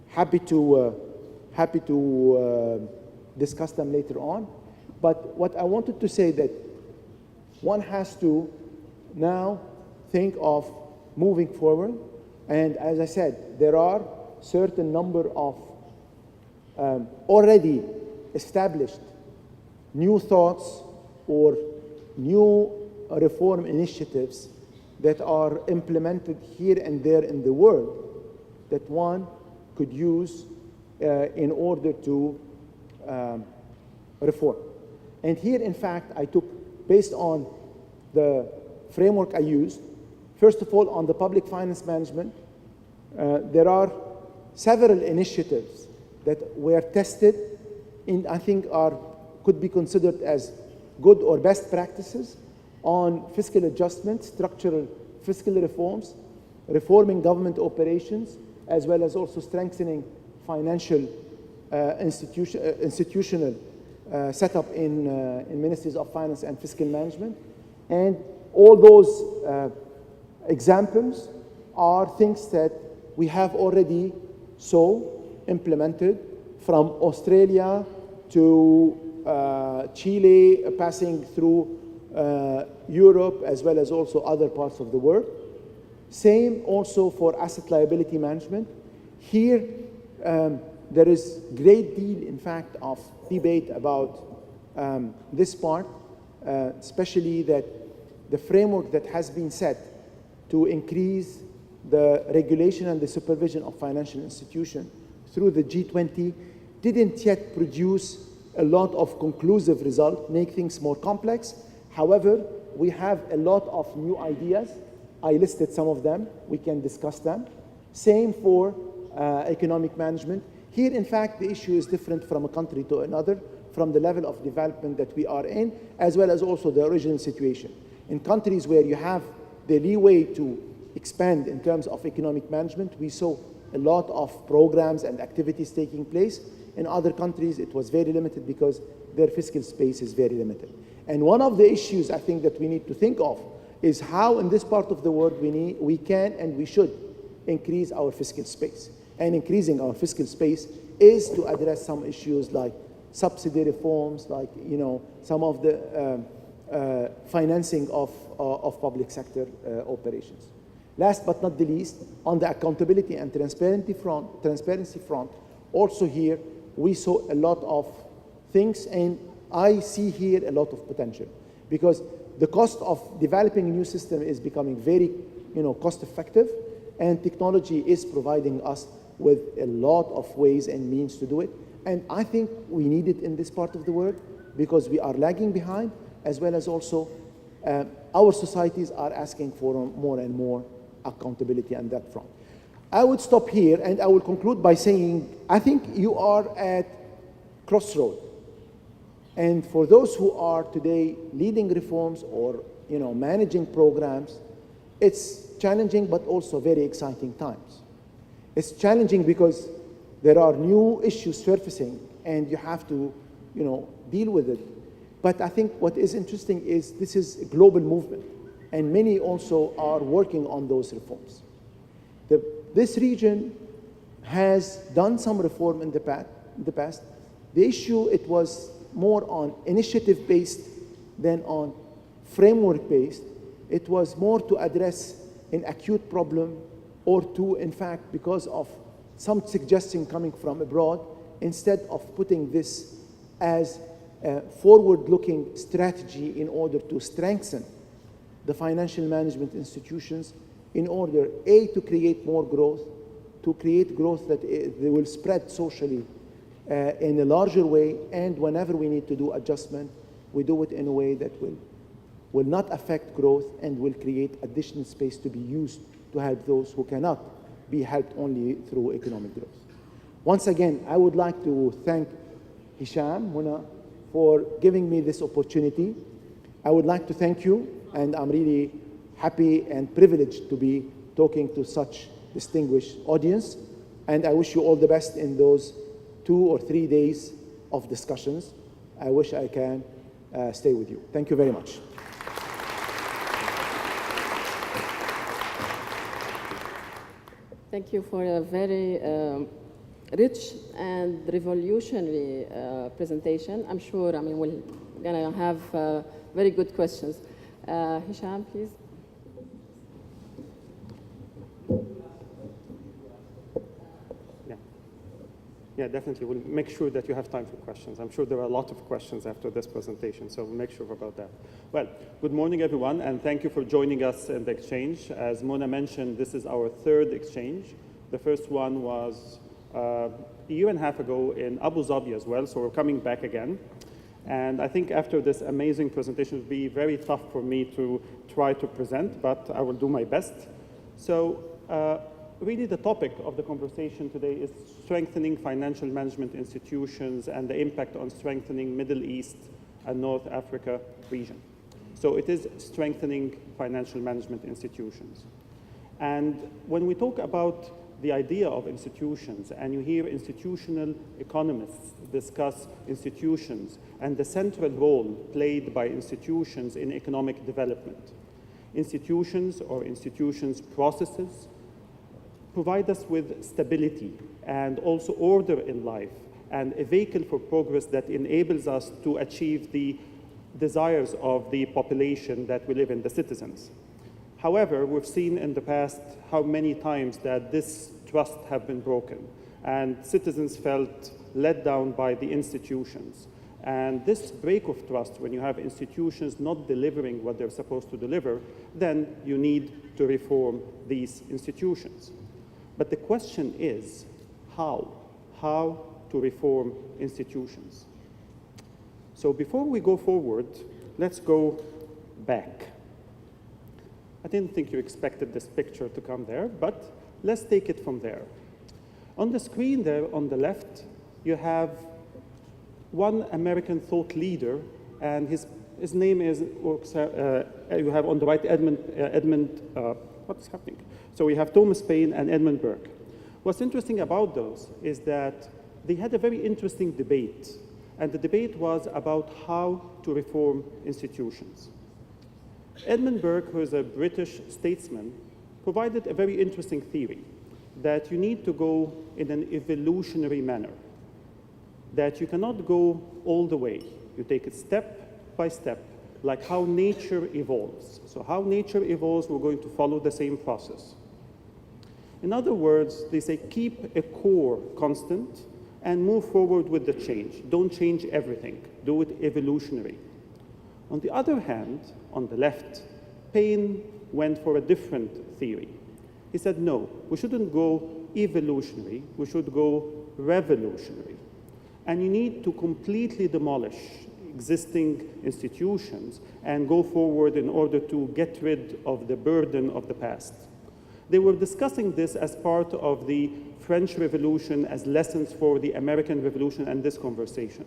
Happy to discuss them later on. But what I wanted to say that one has to now think of moving forward. And as I said, there are certain number of already established new thoughts or new reform initiatives that are implemented here and there in the world that one could use in order to reform. And here, in fact, I took, based on the framework I used, first of all, on the public finance management, there are several initiatives that were tested and I think could be considered as good or best practices on fiscal adjustment, structural fiscal reforms, reforming government operations, as well as also strengthening financial institutional setup in ministries of finance and fiscal management. And all those examples are things that we have already implemented, from Australia to Chile, passing through Europe, as well as also other parts of the world. Same also for asset liability management. Here, there is great deal, in fact, of debate about this part, especially that the framework that has been set to increase the regulation and the supervision of financial institutions through the G20 didn't yet produce a lot of conclusive results, make things more complex. However, we have a lot of new ideas. I listed some of them. We can discuss them. Same for economic management. Here, in fact, the issue is different from a country to another, from the level of development that we are in, as well as also the original situation. In countries where you have the leeway to expand in terms of economic management, we saw a lot of programs and activities taking place. In other countries, it was very limited because their fiscal space is very limited. And one of the issues I think that we need to think of is how in this part of the world we can and we should increase our fiscal space. And increasing our fiscal space is to address some issues like subsidy reforms, like some of the financing of public sector operations. Last but not the least, on the accountability and transparency front, also here we saw a lot of things, and I see here a lot of potential because the cost of developing a new system is becoming very cost effective, and technology is providing us with a lot of ways and means to do it. And I think we need it in this part of the world because we are lagging behind, as well as also our societies are asking for more and more accountability on that front. I would stop here and I will conclude by saying, I think you are at crossroad. And for those who are today leading reforms or managing programs, it's challenging but also very exciting times. It's challenging because there are new issues surfacing and you have to deal with it. But I think what is interesting is this is a global movement, and many also are working on those reforms. This region has done some reform in the past. The issue, it was more on initiative-based than on framework-based. It was more to address an acute problem or to, in fact, because of some suggestion coming from abroad, instead of putting this as a forward-looking strategy in order to strengthen the financial management institutions in order, A, to create more growth, to create growth that they will spread socially in a larger way, and whenever we need to do adjustment, we do it in a way that will not affect growth and will create additional space to be used to help those who cannot be helped only through economic growth. Once again, I would like to thank Hisham, Muna, for giving me this opportunity. I would like to thank you, and I'm really happy and privileged to be talking to such distinguished audience. And I wish you all the best in those 2 or 3 days of discussions. I wish I can stay with you. Thank you very much. Thank you for a very rich and revolutionary presentation. I'm sure, we're gonna have very good questions. Hisham, please. Yeah, definitely. We'll make sure that you have time for questions. I'm sure there are a lot of questions after this presentation, so we'll make sure about that. Well, good morning, everyone, and thank you for joining us in the exchange. As Mona mentioned, this is our 3rd exchange. The first one was a year and a half ago in Abu Dhabi as well, so we're coming back again. And I think after this amazing presentation, it will be very tough for me to try to present, but I will do my best. So really the topic of the conversation today is strengthening financial management institutions and the impact on strengthening Middle East and North Africa region. So it is strengthening financial management institutions. And when we talk about the idea of institutions, and you hear institutional economists discuss institutions and the central role played by institutions in economic development. Institutions or institutions' processes provide us with stability and also order in life and a vehicle for progress that enables us to achieve the desires of the population that we live in, the citizens. However, we've seen in the past how many times that this trust have been broken and citizens felt let down by the institutions. And this break of trust, when you have institutions not delivering what they're supposed to deliver, then you need to reform these institutions. But the question is, how? How to reform institutions? So before we go forward, let's go back. I didn't think you expected this picture to come there, but let's take it from there. On the screen there on the left, you have one American thought leader, and his name is, you have on the right what's happening? So we have Thomas Paine and Edmund Burke. What's interesting about those is that they had a very interesting debate, and the debate was about how to reform institutions. Edmund Burke, who is a British statesman, provided a very interesting theory that you need to go in an evolutionary manner, that you cannot go all the way. You take it step by step, like how nature evolves. So how nature evolves, we're going to follow the same process. In other words, they say keep a core constant and move forward with the change. Don't change everything. Do it evolutionary. On the other hand, on the left, Paine went for a different theory. He said, no, we shouldn't go evolutionary, we should go revolutionary. And you need to completely demolish existing institutions and go forward in order to get rid of the burden of the past. They were discussing this as part of the French Revolution as lessons for the American Revolution and this conversation.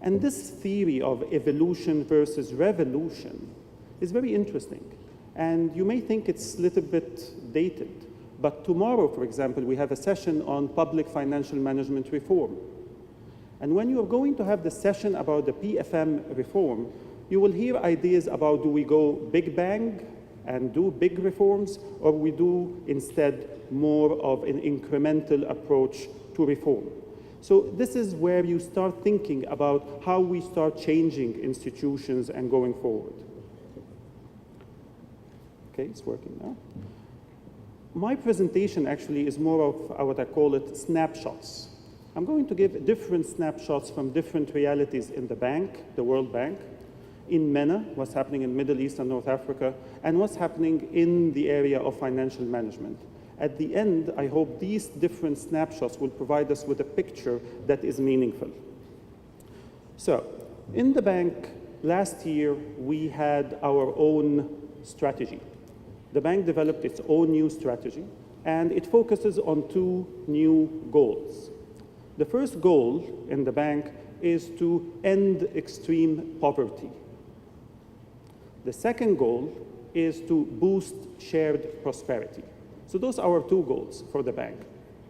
And this theory of evolution versus revolution is very interesting. And you may think it's a little bit dated, but tomorrow, for example, we have a session on public financial management reform. And when you're going to have the session about the PFM reform, you will hear ideas about do we go big bang and do big reforms, or we do instead more of an incremental approach to reform. So this is where you start thinking about how we start changing institutions and going forward. Okay, it's working now. My presentation actually is more of what I call it snapshots. I'm going to give different snapshots from different realities in the bank, the World Bank, in MENA, what's happening in Middle East and North Africa, and what's happening in the area of financial management. At the end, I hope these different snapshots will provide us with a picture that is meaningful. So, in the bank, last year, we had our own strategy. The bank developed its own new strategy, and it focuses on two new goals. The first goal in the bank is to end extreme poverty. The second goal is to boost shared prosperity. So those are our two goals for the bank.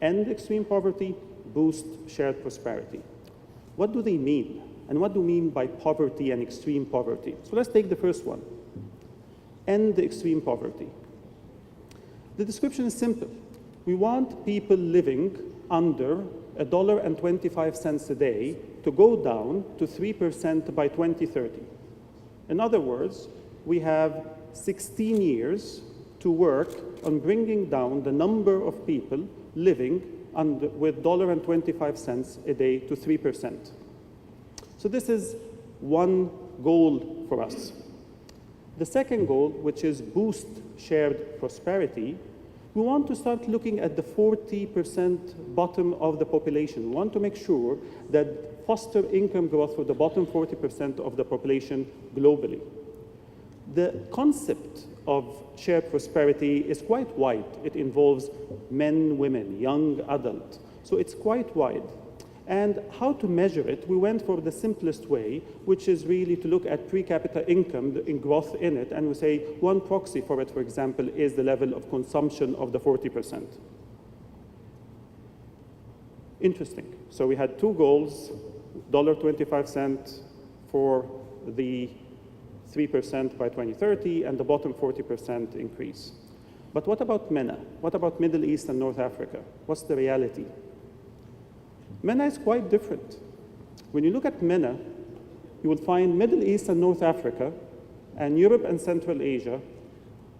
End extreme poverty, boost shared prosperity. What do they mean? And what do we mean by poverty and extreme poverty? So let's take the first one. End extreme poverty. The description is simple. We want people living under $1.25 a day to go down to 3% by 2030. In other words, we have 16 years to work on bringing down the number of people living with $1.25 a day to 3%. So this is one goal for us. The second goal, which is boost shared prosperity, we want to start looking at the 40% bottom of the population. We want to make sure that foster income growth for the bottom 40% of the population globally. The concept of shared prosperity is quite wide. It involves men, women, young, adult. So it's quite wide. And how to measure it, we went for the simplest way, which is really to look at per capita income in growth in it, and we say one proxy for it, for example, is the level of consumption of the 40%. Interesting. So we had two goals, $1.25 for the 3% by 2030 and the bottom 40% increase. But what about MENA? What about Middle East and North Africa? What's the reality? MENA is quite different. When you look at MENA, you will find Middle East and North Africa and Europe and Central Asia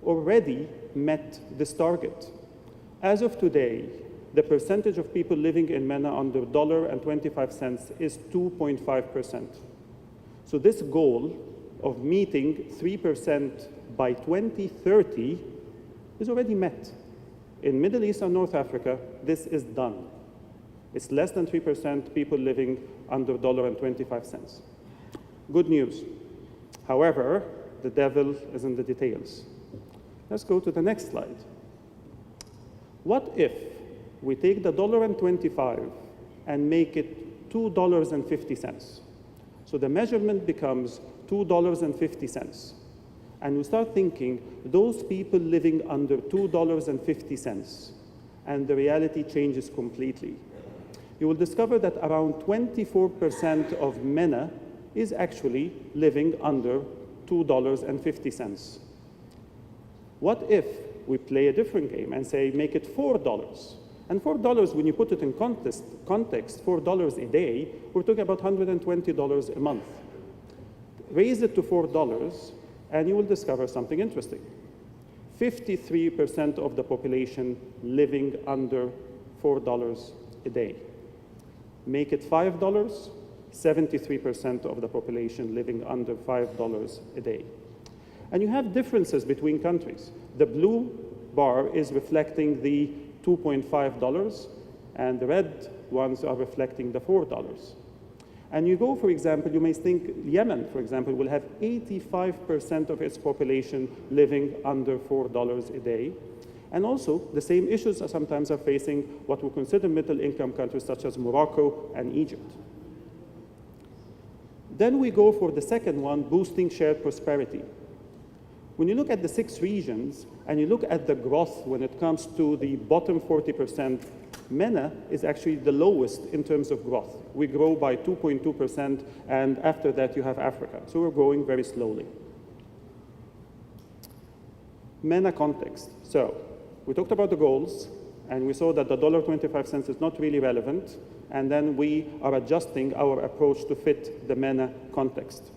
already met this target. As of today, the percentage of people living in MENA under $1.25 is 2.5%. So this goal of meeting 3% by 2030 is already met. In Middle East and North Africa, this is done. It's less than 3% people living under $1.25. Good news. However, the devil is in the details. Let's go to the next slide. What if we take the $1.25 and make it $2.50? So the measurement becomes $2.50. And we start thinking, those people living under $2.50, and the reality changes completely. You will discover that around 24% of MENA is actually living under $2.50. What if we play a different game and say, make it $4? And $4, when you put it in context, $4 a day, we're talking about $120 a month. Raise it to $4, and you will discover something interesting. 53% of the population living under $4 a day. Make it $5, 73% of the population living under $5 a day. And you have differences between countries. The blue bar is reflecting the $2.5, and the red ones are reflecting the $4. And you go, for example, you may think Yemen, for example, will have 85% of its population living under $4 a day. And also, the same issues sometimes are facing what we consider middle-income countries such as Morocco and Egypt. Then we go for the second one, boosting shared prosperity. When you look at the 6 regions and you look at the growth when it comes to the bottom 40%, MENA is actually the lowest in terms of growth. We grow by 2.2%, and after that you have Africa. So we're growing very slowly. MENA context. So we talked about the goals, and we saw that the $1.25 is not really relevant, and then we are adjusting our approach to fit the MENA context.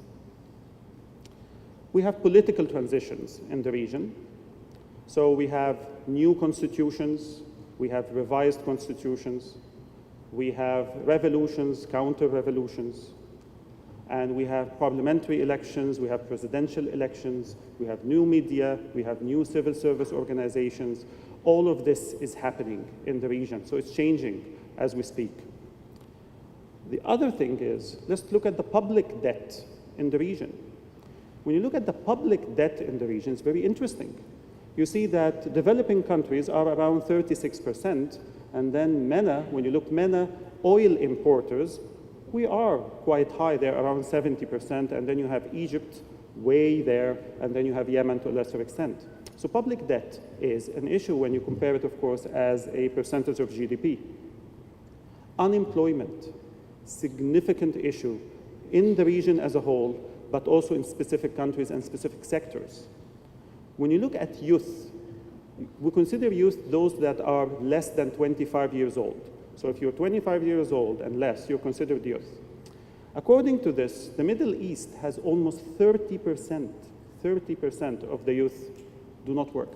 We have political transitions in the region. So we have new constitutions, we have revised constitutions, we have revolutions, counter-revolutions, and we have parliamentary elections, we have presidential elections, we have new media, we have new civil service organizations. All of this is happening in the region, so it's changing as we speak. The other thing is, let's look at the public debt in the region. When you look at the public debt in the region, it's very interesting. You see that developing countries are around 36%, and then MENA, when you look MENA, oil importers, we are quite high there, around 70%, and then you have Egypt way there, and then you have Yemen to a lesser extent. So public debt is an issue when you compare it, of course, as a percentage of GDP. Unemployment, significant issue in the region as a whole, but also in specific countries and specific sectors. When you look at youth, we consider youth those that are less than 25 years old. So if you're 25 years old and less, you're considered youth. According to this, the Middle East has almost 30% of the youth do not work.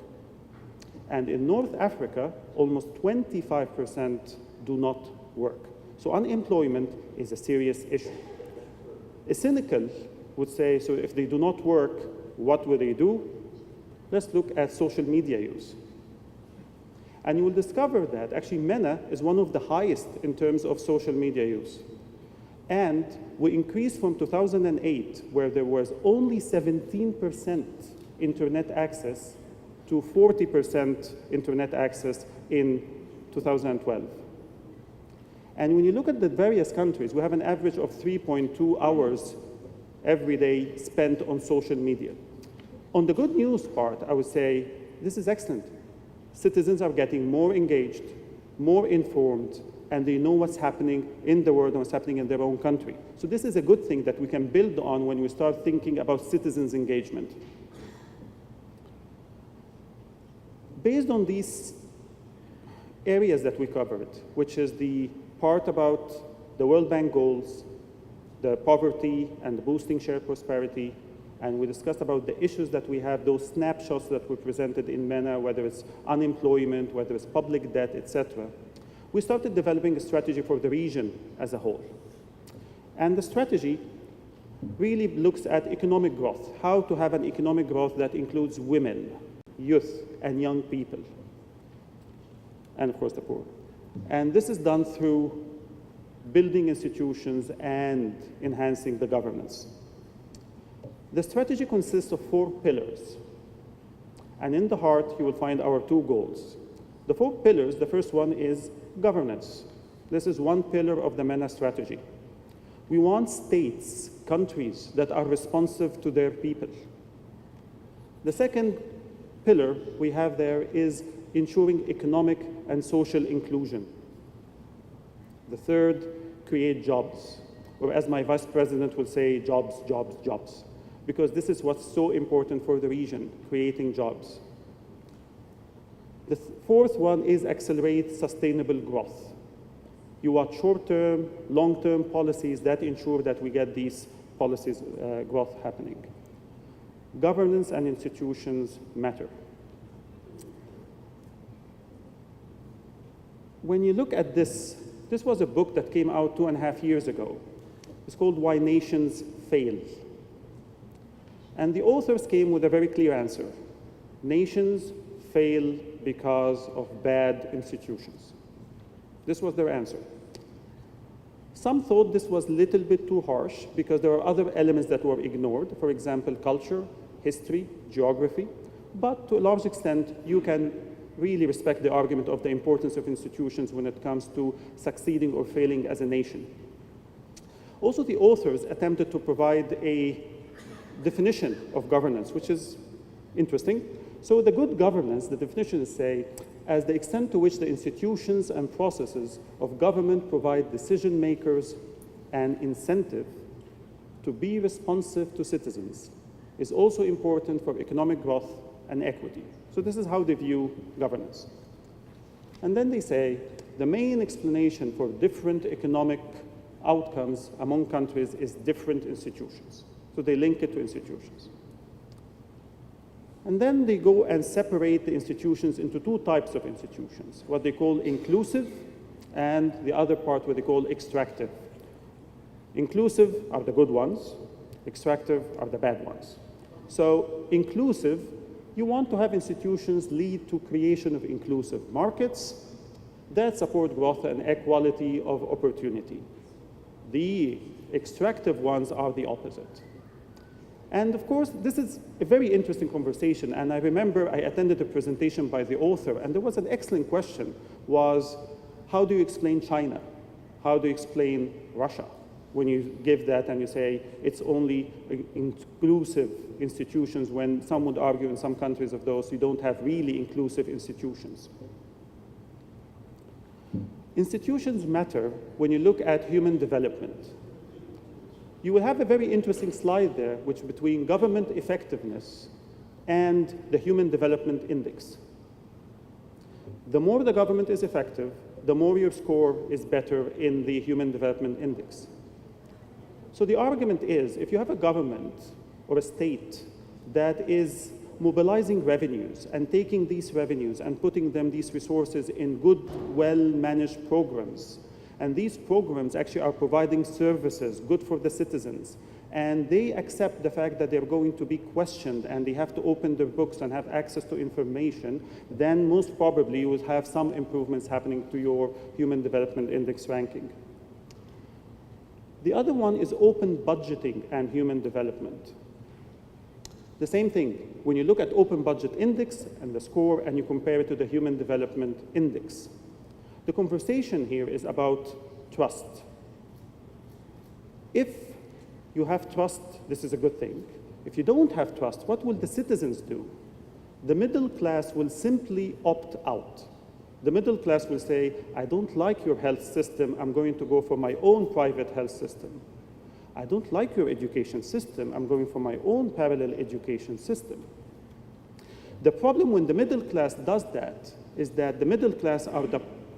And in North Africa, almost 25% do not work. So unemployment is a serious issue. A cynical would say, so if they do not work, what will they do? Let's look at social media use. And you will discover that actually MENA is one of the highest in terms of social media use. And we increased from 2008, where there was only 17% internet access, to 40% internet access in 2012. And when you look at the various countries, we have an average of 3.2 hours every day spent on social media. On the good news part, I would say this is excellent. Citizens are getting more engaged, more informed, and they know what's happening in the world and what's happening in their own country. So this is a good thing that we can build on when we start thinking about citizens' engagement. Based on these areas that we covered, which is the part about the World Bank goals, the poverty and the boosting shared prosperity, and we discussed about the issues that we have, those snapshots that were presented in MENA, whether it's unemployment, whether it's public debt, etc. we started developing a strategy for the region as a whole. And the strategy really looks at economic growth, how to have an economic growth that includes women, youth, and young people, and of course the poor. And this is done through building institutions and enhancing the governance. The strategy consists of 4 pillars. And in the heart, you will find our 2 goals. The 4 pillars, the first one is governance. This is one pillar of the MENA strategy. We want states, countries that are responsive to their people. The second pillar we have there is ensuring economic and social inclusion. The third, create jobs, or as my vice president will say, jobs, jobs, jobs, because this is what's so important for the region, creating jobs. The fourth one is accelerate sustainable growth. You want short-term, long-term policies that ensure that we get these policies growth happening. Governance and institutions matter. When you look at this, this was a book that came out 2.5 years ago. It's called Why Nations Fail. And the authors came with a very clear answer. Nations fail because of bad institutions. This was their answer. Some thought this was a little bit too harsh because there are other elements that were ignored, for example, culture, history, geography. But to a large extent, you can really respect the argument of the importance of institutions when it comes to succeeding or failing as a nation. Also, the authors attempted to provide a definition of governance, which is interesting. So the good governance, the definitions say, as the extent to which the institutions and processes of government provide decision makers an incentive to be responsive to citizens is also important for economic growth and equity. So this is how they view governance. And then they say the main explanation for different economic outcomes among countries is different institutions. So they link it to institutions. And then they go and separate the institutions into 2 types of institutions, what they call inclusive and the other part what they call extractive. Inclusive are the good ones, extractive are the bad ones. So inclusive, you want to have institutions lead to creation of inclusive markets that support growth and equality of opportunity. The extractive ones are the opposite. And of course, this is a very interesting conversation. And I remember I attended a presentation by the author, and there was an excellent question, was how do you explain China? How do you explain Russia? When you give that and you say it's only inclusive institutions, when some would argue in some countries of those, you don't have really inclusive institutions. Institutions matter when you look at human development. You will have a very interesting slide there, which between government effectiveness and the Human Development Index. The more the government is effective, the more your score is better in the Human Development Index. So the argument is, if you have a government or a state that is mobilizing revenues and taking these revenues and putting them, these resources, in good, well-managed programs, and these programs actually are providing services good for the citizens, and they accept the fact that they're going to be questioned and they have to open their books and have access to information, then most probably you will have some improvements happening to your Human Development Index ranking. The other one is open budgeting and human development. The same thing, when you look at Open Budget Index and the score and you compare it to the Human Development Index, the conversation here is about trust. If you have trust, this is a good thing. If you don't have trust, what will the citizens do? The middle class will simply opt out. The middle class will say, I don't like your health system, I'm going to go for my own private health system. I don't like your education system, I'm going for my own parallel education system. The problem when the middle class does that is that the middle class are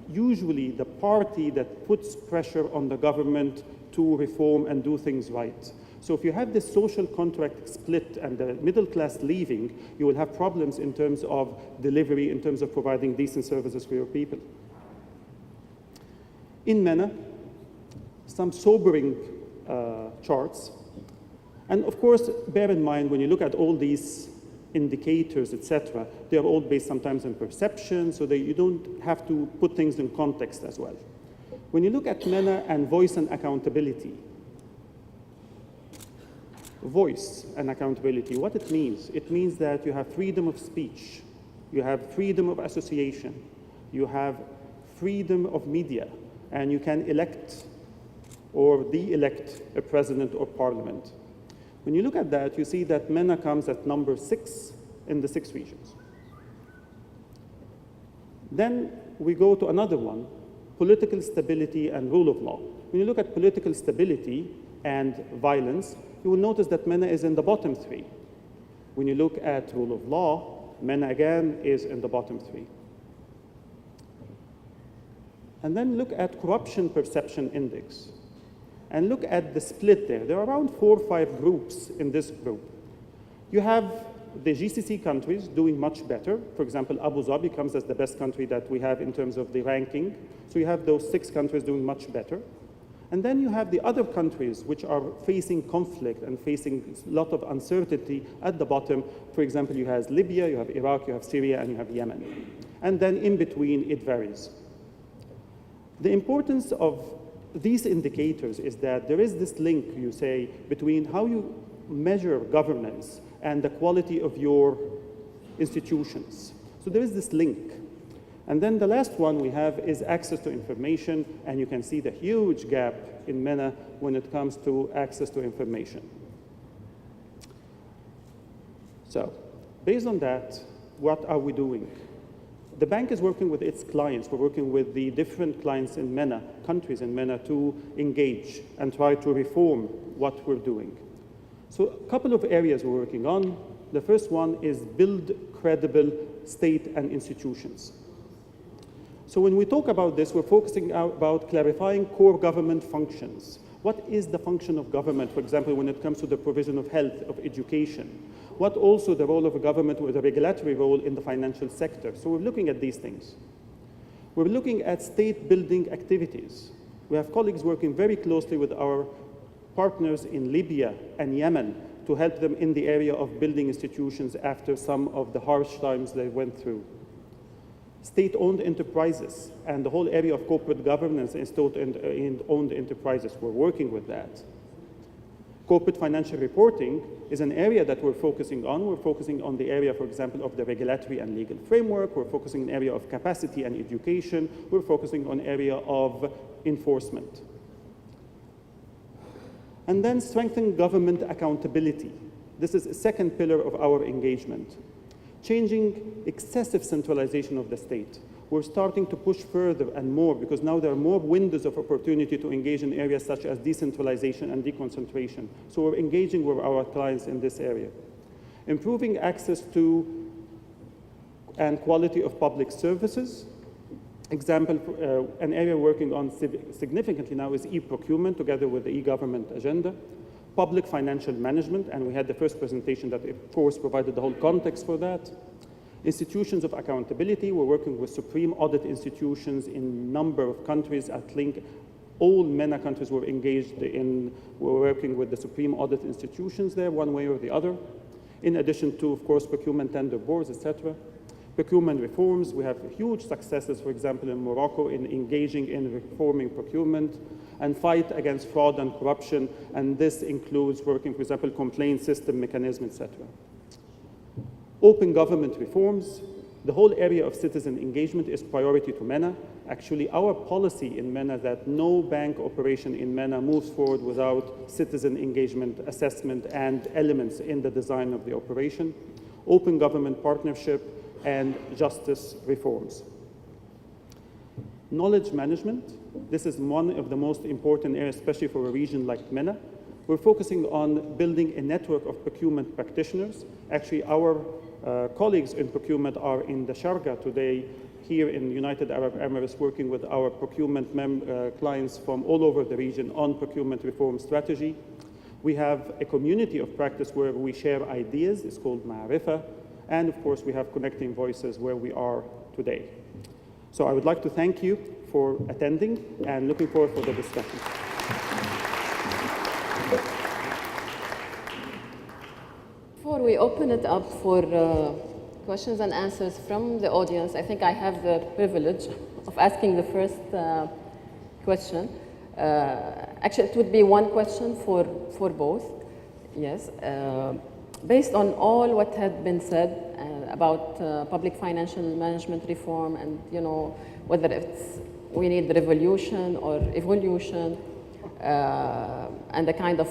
usually the party that puts pressure on the government to reform and do things right. So if you have this social contract split and the middle class leaving, you will have problems in terms of delivery, in terms of providing decent services for your people. In MENA, some sobering charts. And of course, bear in mind, when you look at all these indicators, etc., they are all based sometimes on perception, so that you don't have to put things in context as well. When you look at MENA and voice and accountability, voice and accountability, what it means that you have freedom of speech, you have freedom of association, you have freedom of media, and you can elect or de-elect a president or parliament. When you look at that, you see that MENA comes at number 6 in the 6 regions. Then we go to another one, political stability and rule of law. When you look at political stability and violence, you will notice that MENA is in the bottom 3. When you look at rule of law, MENA again is in the bottom 3. And then look at corruption perception index. And look at the split there. There are around 4 or 5 groups in this group. You have the GCC countries doing much better. For example, Abu Dhabi comes as the best country that we have in terms of the ranking. So you have those 6 countries doing much better. And then you have the other countries which are facing conflict and facing a lot of uncertainty at the bottom. For example, you have Libya, you have Iraq, you have Syria, and you have Yemen. And then in between, it varies. The importance of these indicators is that there is this link, you say, between how you measure governance and the quality of your institutions. So there is this link. And then the last one we have is access to information, and you can see the huge gap in MENA when it comes to access to information. So based on that, what are we doing? The bank is working with its clients. We're working with the different clients in MENA, countries in MENA, to engage and try to reform what we're doing. So a couple of areas we're working on. The first one is build credible state and institutions. So when we talk about this, we're focusing about clarifying core government functions. What is the function of government, for example, when it comes to the provision of health, of education? What also the role of a government with a regulatory role in the financial sector? So we're looking at these things. We're looking at state building activities. We have colleagues working very closely with our partners in Libya and Yemen to help them in the area of building institutions after some of the harsh times they went through. State-owned enterprises and the whole area of corporate governance and state-owned enterprises, we're working with that. Corporate financial reporting is an area that we're focusing on. We're focusing on the area, for example, of the regulatory and legal framework. We're focusing on the area of capacity and education. We're focusing on area of enforcement. And then strengthen government accountability. This is a second pillar of our engagement. Changing excessive centralization of the state. We're starting to push further and more because now there are more windows of opportunity to engage in areas such as decentralization and deconcentration. So we're engaging with our clients in this area. Improving access to and quality of public services. Example, an area we're working on significantly now is e-procurement together with the e-government agenda. Public financial management, and we had the first presentation that, of course, provided the whole context for that. Institutions of accountability, we're working with supreme audit institutions in a number of countries. I think all MENA countries were engaged in, we're working with the supreme audit institutions there, one way or the other. In addition to, of course, procurement tender boards, etc. Procurement reforms, we have huge successes, for example, in Morocco in engaging in reforming procurement and fight against fraud and corruption, and this includes working, for example, complaint system mechanism, etc. Open government reforms, the whole area of citizen engagement is priority to MENA. Actually, our policy in MENA that no bank operation in MENA moves forward without citizen engagement assessment and elements in the design of the operation. Open government partnership and justice reforms. Knowledge management, this is one of the most important areas, especially for a region like MENA. We're focusing on building a network of procurement practitioners. Actually, our colleagues in procurement are in the Sharjah today, here in the United Arab Emirates, working with our procurement clients from all over the region on procurement reform strategy. We have a community of practice where we share ideas. It's called Ma'arifa. And of course, we have connecting voices where we are today. So I would like to thank you for attending and looking forward for the discussion. Before we open it up for questions and answers from the audience, I think I have the privilege of asking the first question. Actually, it would be one question for both. Yes. Based on all what had been said about public financial management reform, and whether we need revolution or evolution, and the kind of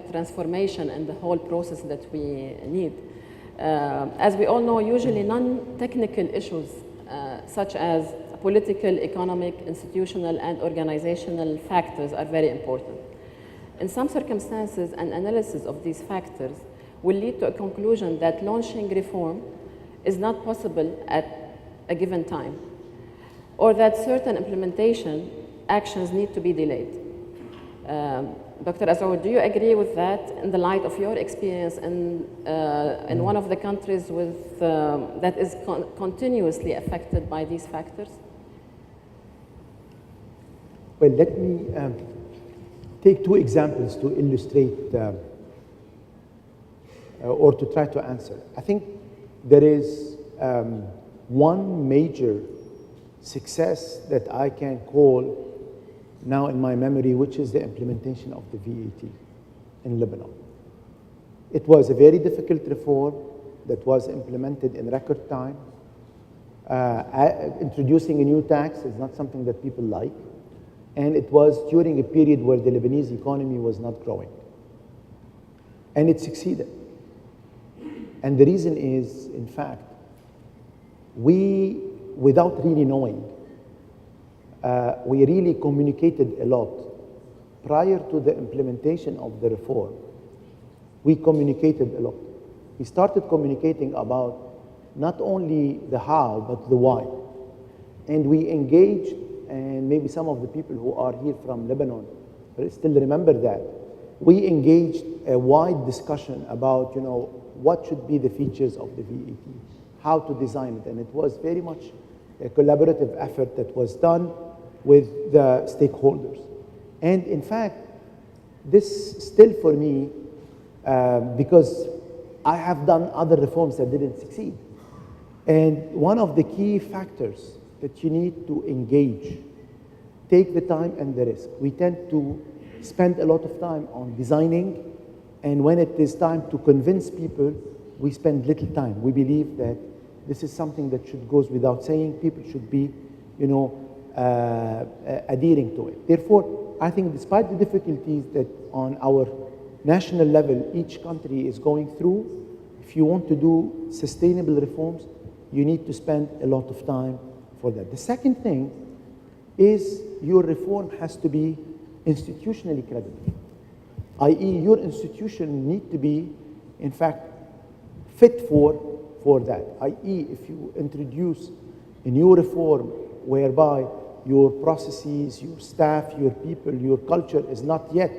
transformation in the whole process that we need. As we all know, usually non-technical issues such as political, economic, institutional, and organizational factors are very important. In some circumstances, an analysis of these factors will lead to a conclusion that launching reform is not possible at a given time, or that certain implementation actions need to be delayed. Dr. Azor, do you agree with that in the light of your experience in one of the countries that is continuously affected by these factors? Well, let me take two examples to illustrate or to try to answer. I think there is one major success that I can call now in my memory, which is the implementation of the VAT in Lebanon. It was a very difficult reform that was implemented in record time. Introducing a new tax is not something that people like, and it was during a period where the Lebanese economy was not growing. And it succeeded. And the reason is, in fact, we, without really knowing, we really communicated a lot. Prior to the implementation of the reform, we communicated a lot. We started communicating about not only the how, but the why. And we engaged, and maybe some of the people who are here from Lebanon still remember that. We engaged a wide discussion about, what should be the features of the VAT, how to design it. And it was very much a collaborative effort that was done with the stakeholders. And in fact, this still for me, because I have done other reforms that didn't succeed. And one of the key factors that you need to engage, take the time and the risk. We tend to spend a lot of time on designing, and when it is time to convince people, we spend little time. We believe that this is something that goes without saying. People should be, adhering to it. Therefore, I think despite the difficulties that on our national level each country is going through, if you want to do sustainable reforms, you need to spend a lot of time for that. The second thing is your reform has to be institutionally credible, i.e. your institution need to be, in fact, fit for that, i.e. if you introduce a new reform whereby your processes, your staff, your people, your culture is not yet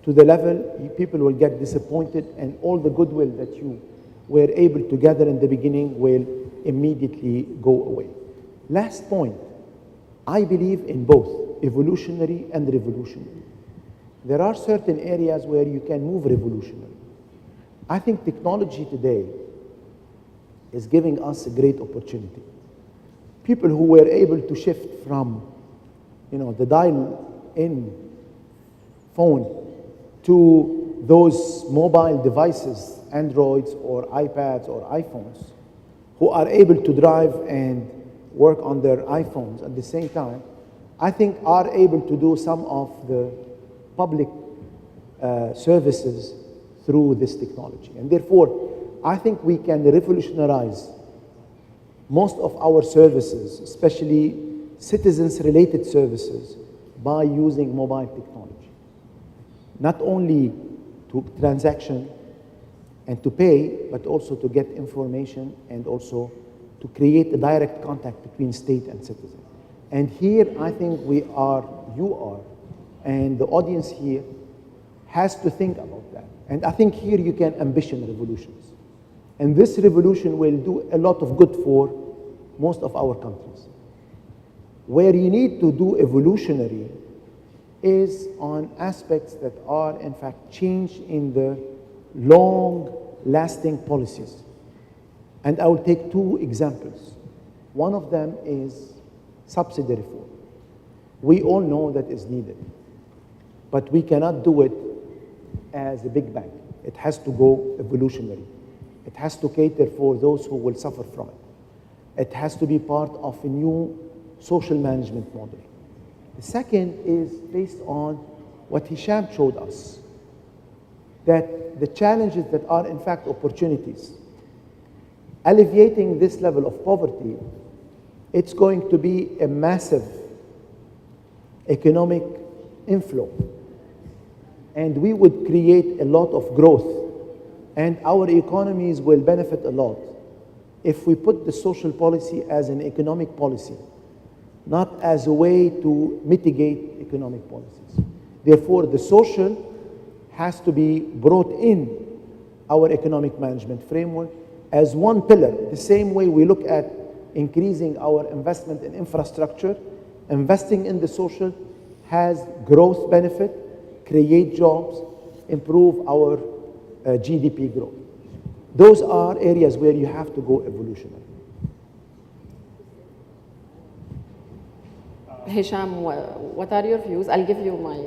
to the level, people will get disappointed, and all the goodwill that you were able to gather in the beginning will immediately go away. Last point, I believe in both evolutionary and revolutionary. There are certain areas where you can move revolutionary. I think technology today is giving us a great opportunity. People who were able to shift from, the dial-in phone to those mobile devices, Androids or iPads or iPhones, who are able to drive and work on their iPhones at the same time, I think are able to do some of the public services through this technology. And therefore, I think we can revolutionize most of our services, especially citizens-related services, by using mobile technology. Not only to transaction and to pay, but also to get information and also to create a direct contact between state and citizen. And here, I think you are, and the audience here has to think about that. And I think here you can ambition revolutions. And this revolution will do a lot of good for most of our countries. Where you need to do evolutionary is on aspects that are, in fact, change in the long-lasting policies. And I will take two examples. One of them is subsidy reform. We all know that is needed, but we cannot do it as a big bang. It has to go evolutionary. It has to cater for those who will suffer from it. It has to be part of a new social management model. The second is based on what Hisham showed us, that the challenges that are in fact opportunities, alleviating this level of poverty, it's going to be a massive economic inflow. And we would create a lot of growth. And our economies will benefit a lot if we put the social policy as an economic policy, not as a way to mitigate economic policies. Therefore, the social has to be brought in our economic management framework as one pillar, the same way we look at increasing our investment in infrastructure. Investing in the social has growth benefit, create jobs, improve our GDP growth. Those are areas where you have to go evolutionary. Hisham, what are your views? I'll give you my...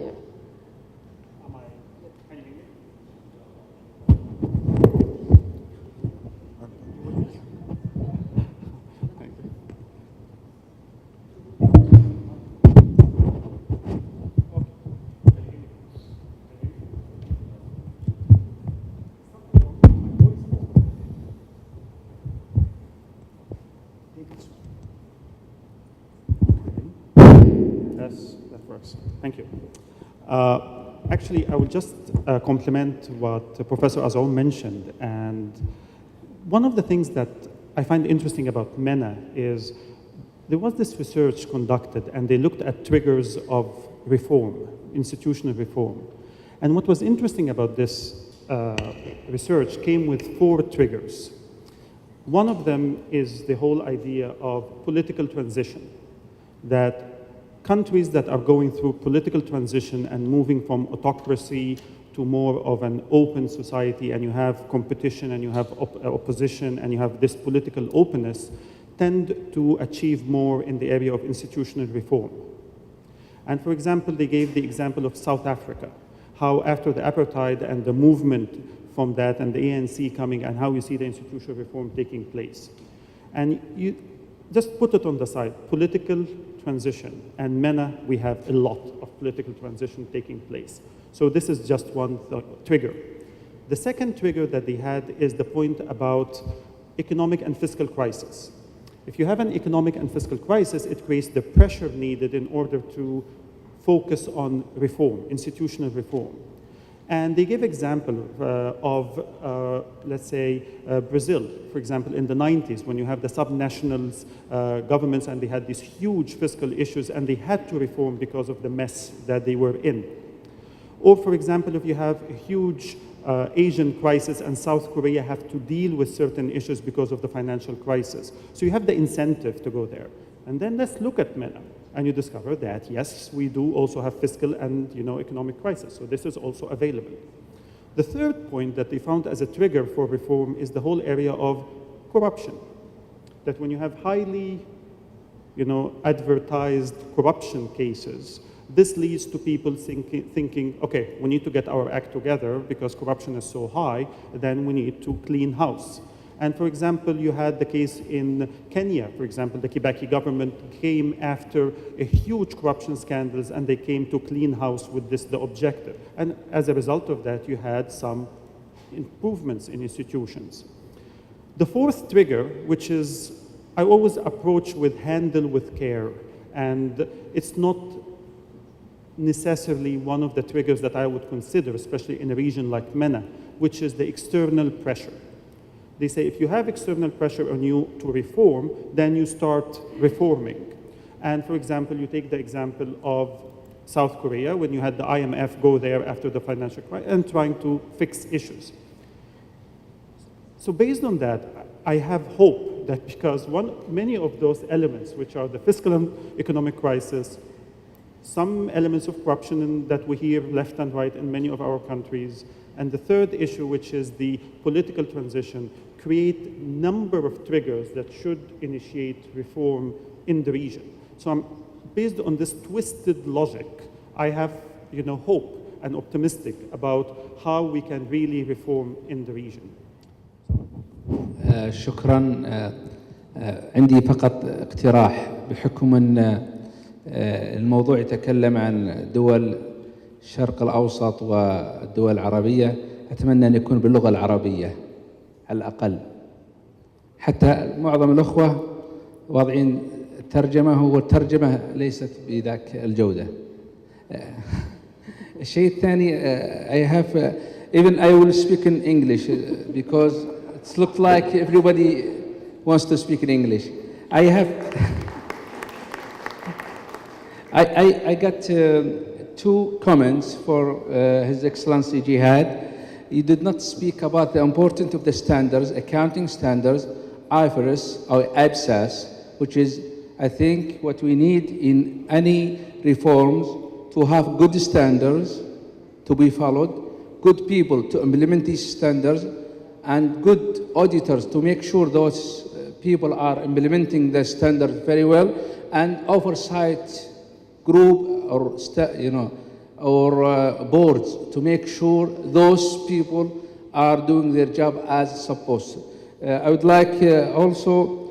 Thank you. Actually, I will just complement what Professor Azor mentioned. And one of the things that I find interesting about MENA is there was this research conducted, and they looked at triggers of reform, institutional reform. And what was interesting about this research came with 4 triggers. One of them is the whole idea of political transition, that countries that are going through political transition and moving from autocracy to more of an open society, and you have competition and you have opposition and you have this political openness, tend to achieve more in the area of institutional reform. And for example, they gave the example of South Africa, how after the apartheid and the movement from that and the ANC coming, and how you see the institutional reform taking place. And you just put it on the side, political transition. And MENA, we have a lot of political transition taking place. So this is just one trigger. The second trigger that they had is the point about economic and fiscal crisis. If you have an economic and fiscal crisis, it creates the pressure needed in order to focus on reform, institutional reform. And they give example of, let's say, Brazil, for example, in the 90s, when you have the subnationals governments and they had these huge fiscal issues and they had to reform because of the mess that they were in. Or, for example, if you have a huge Asian crisis and South Korea have to deal with certain issues because of the financial crisis. So you have the incentive to go there. And then let's look at MENA. And you discover that, yes, we do also have fiscal and economic crisis. So this is also available. The third point that they found as a trigger for reform is the whole area of corruption. That when you have highly advertised corruption cases, this leads to people thinking, okay, we need to get our act together because corruption is so high, then we need to clean house. And for example, you had the case in Kenya, for example, the Kibaki government came after a huge corruption scandals and they came to clean house with the objective. And as a result of that, you had some improvements in institutions. The fourth trigger, which is, I always approach with handle with care, and it's not necessarily one of the triggers that I would consider, especially in a region like MENA, which is the external pressure. They say if you have external pressure on you to reform, then you start reforming. And for example, you take the example of South Korea, when you had the IMF go there after the financial crisis and trying to fix issues. So based on that, I have hope that because many of those elements, which are the fiscal and economic crisis, some elements of corruption that we hear left and right in many of our countries, and the third issue, which is the political transition, create a number of triggers that should initiate reform in the region. So based on this twisted logic, I have hope and optimistic about how we can really reform in the region. شكرا. عندي فقط اقتراح بحكم أن الموضوع يتكلم عن دول الشرق الأوسط والدول العربية. أتمنى أن يكون باللغة العربية على الأقل، حتى معظم الأخوة واضعين ترجمة والترجمة ليست بذاك الجودة. الشيء الثاني even I will speak in English because it looks like everybody wants to speak in English. I got two comments for His Excellency Jihad. He did not speak about the importance of the standards, accounting standards, IFRS or IBSAS, which is, I think, what we need in any reforms, to have good standards to be followed, good people to implement these standards, and good auditors to make sure those people are implementing the standards very well, and oversight group or boards to make sure those people are doing their job as supposed. I would like also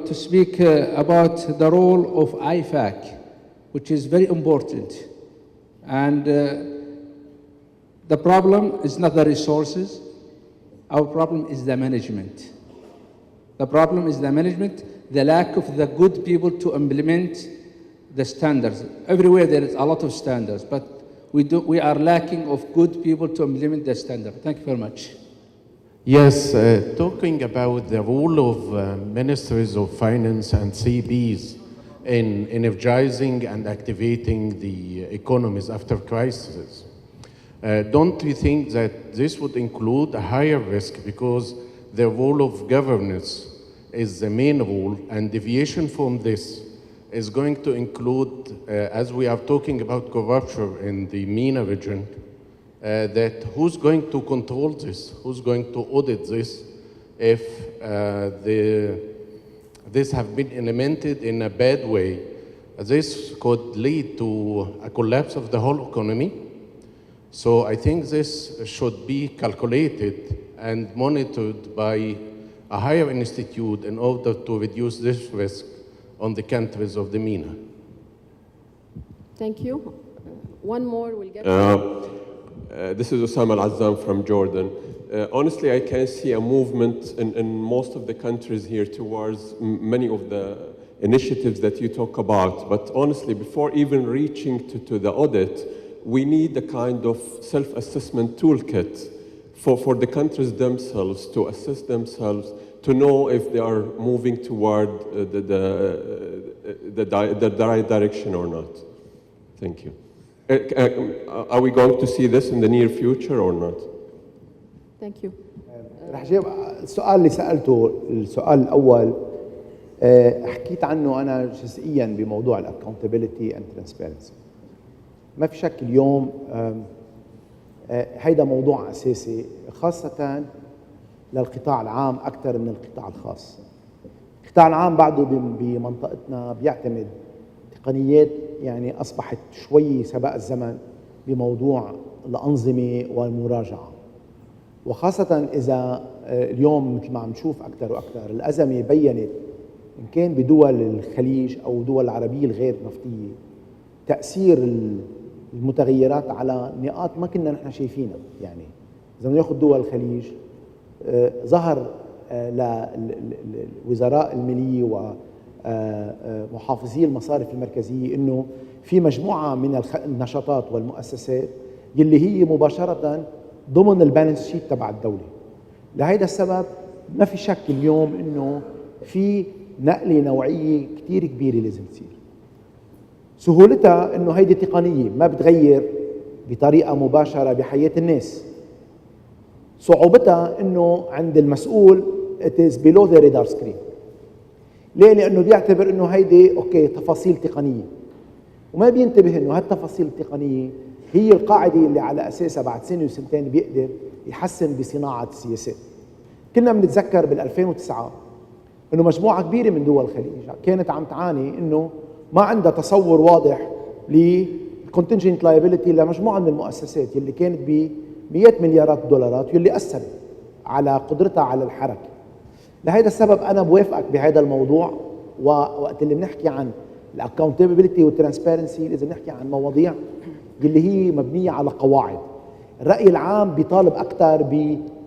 to speak about the role of IFAC, which is very important. And the problem is not the resources. Our problem is the management. The problem is the management, the lack of the good people to implement the standards. Everywhere there is a lot of standards, but we are lacking of good people to implement the standard. Thank you very much. Yes, talking about the role of ministries of finance and CBs in energizing and activating the economies after crises, don't you think that this would include a higher risk, because the role of governance is the main role, and deviation from this is going to include, as we are talking about corruption in the MENA region, that who's going to control this? Who's going to audit this if this have been implemented in a bad way? This could lead to a collapse of the whole economy. So I think this should be calculated and monitored by a higher institute in order to reduce this risk on the countries of the MENA. Thank you. One more will get. This is Osama Al-Azzam from Jordan. Honestly, I can see a movement in most of the countries here towards many of the initiatives that you talk about. But honestly, before even reaching to the audit, we need a kind of self-assessment toolkit for the countries themselves to assess themselves, to know if they are moving toward the right direction or not. Thank you. Are we going to see this in the near future or not? Thank you. رح جاوب السؤال اللي سألته. السؤال الأول حكيت عنه أنا جزئياً بموضوع الاكونتابيلتي اند ترانسبيرنسي. ما في شك اليوم هيدا موضوع أساسي، خاصة للقطاع العام أكثر من القطاع الخاص. القطاع العام بعده بمنطقتنا بيعتمد تقنيات، يعني أصبحت شوي سبق الزمن بموضوع الأنظمة والمراجعة، وخاصة إذا اليوم مثل ما عم نشوف أكثر وأكثر الأزمة بيّنت إن كان بدول الخليج أو دول العربية الغير نفطية تأثير المتغيرات على نقاط ما كنا نحن شايفينها. يعني إذا بدنا ناخذ دول الخليج، ظهر لوزراء المالية ومحافظي المصارف المركزية إنه في مجموعة من النشاطات والمؤسسات يلي هي مباشرة ضمن البالانس شيت تبع الدولة. لهذا السبب ما في شك اليوم إنه في نقلة نوعية كتير كبيرة لازم تصير. سهولتها إنه هيدي تقنية ما بتغير بطريقة مباشرة بحياة الناس. صعوبتها انه عند المسؤول it is below the radar screen. ليه؟ لانه بيعتبر انه هيدي اوكي تفاصيل تقنيه، وما بينتبه انه هالتفاصيل التقنيه هي القاعده اللي على اساسها بعد سنه وسنتين بيقدر يحسن بصناعه السياسات. كنا بنتذكر بال 2009 انه مجموعه كبيره من دول الخليج كانت عم تعاني انه ما عندها تصور واضح للكونتنجنت لايبيليتي لمجموعه من المؤسسات اللي كانت بمئات مليارات الدولارات واللي اثرت على قدرتها على الحركه. لهذا السبب انا بوافقك بهذا الموضوع، ووقت اللي بنحكي عن الاكونتابيلتي والترانسبيرنسي لازم نحكي عن مواضيع اللي هي مبنيه على قواعد. الراي العام بيطالب اكثر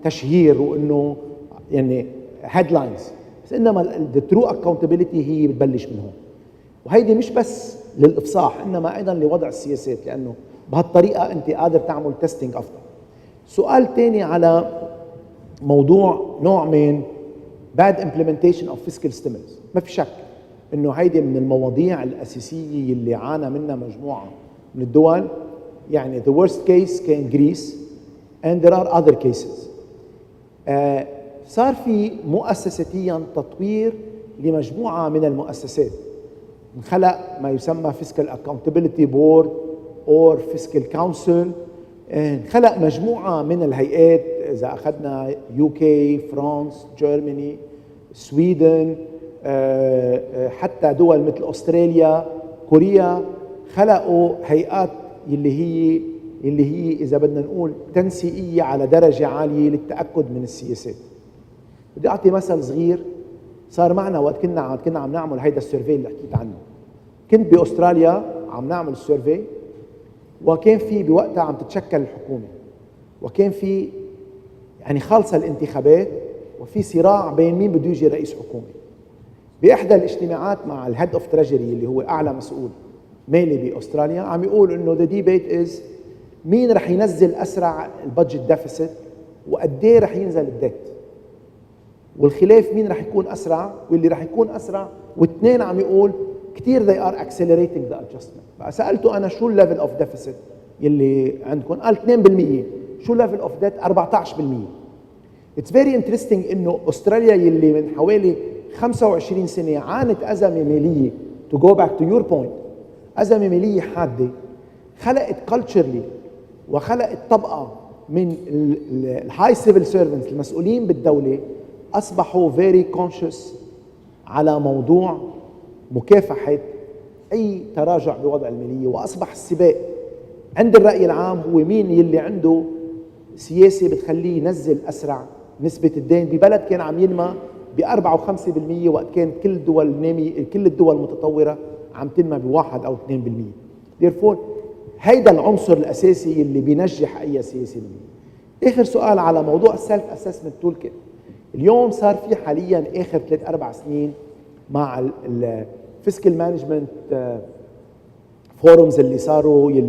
بتشهير وانه يعني هيدلاينز، بس انما الترو اكونتابيلتي هي بتبلش من هون. وهيدي مش بس للافصاح انما ايضا لوضع السياسات، لانه بهالطريقه انت قادر تعمل تيستينج افضل. سؤال ثاني على موضوع نوع من bad implementation of fiscal stimulus. ما في شك انه هيدي من المواضيع الاساسيه اللي عانى منها مجموعه من الدول. يعني the worst case كان Greece and there are other cases. صار في مؤسساتيا تطوير لمجموعه من المؤسسات، انخلق ما يسمى fiscal accountability board or fiscal council، انخلق مجموعه من الهيئات، اذا اخذنا UK، فرانس، جيرماني، سويدن، حتى دول مثل استراليا، كوريا، خلقوا هيئات اللي هي اذا بدنا نقول تنسيقيه على درجه عاليه للتاكد من السياسات. بدي اعطي مثل صغير صار معنا وقت كنا عم نعمل هيدا السيرفي اللي حكيت عنه. كنت باستراليا عم نعمل السيرفي، وكان في بوقتها عم تتشكل الحكومه، وكان في يعني خالصه الانتخابات، وفي صراع بين مين بده يجي رئيس حكومه. باحدى الاجتماعات مع الهيد اوف تريجري اللي هو اعلى مسؤول مالي باستراليا، عم يقول انه ذا ديبيت از مين رح ينزل اسرع البادجت ديفيسيت وقد ايه رح ينزل الديت، والخلاف مين رح يكون اسرع، واللي رح يكون اسرع واثنين عم يقول كثير they are accelerating the adjustment. بقى سالته انا شو الليفل اوف ديفيسيت اللي عندكم؟ قال 2%. شو الليفل اوف ديت؟ 14%. اتس فيري انترستينج انه استراليا يلي من حوالي 25 سنه عانت ازمه ماليه، تو جو باك تو يور بوينت، ازمه ماليه حاده، خلقت كلتشرلي وخلقت طبقه من الهاي سيفل سيرفنتس المسؤولين بالدوله اصبحوا فيري كونشس على موضوع مكافحه اي تراجع بوضع الماليه، واصبح السباق عند الراي العام هو مين يلي عنده سياسه بتخليه ينزل اسرع نسبه الدين ببلد كان عم ينمى ب 4 و5%، وقت كانت كل الدول المتطوره عم تنمى ب1 أو 2%. therefore هيدا العنصر الاساسي اللي بينجح اي سياسه ماليه. اخر سؤال على موضوع السيلف اسسمنت تول كيت. اليوم صار في حاليا اخر 3-4 سنين مع الفيسكال مانجمنت فورمز اللي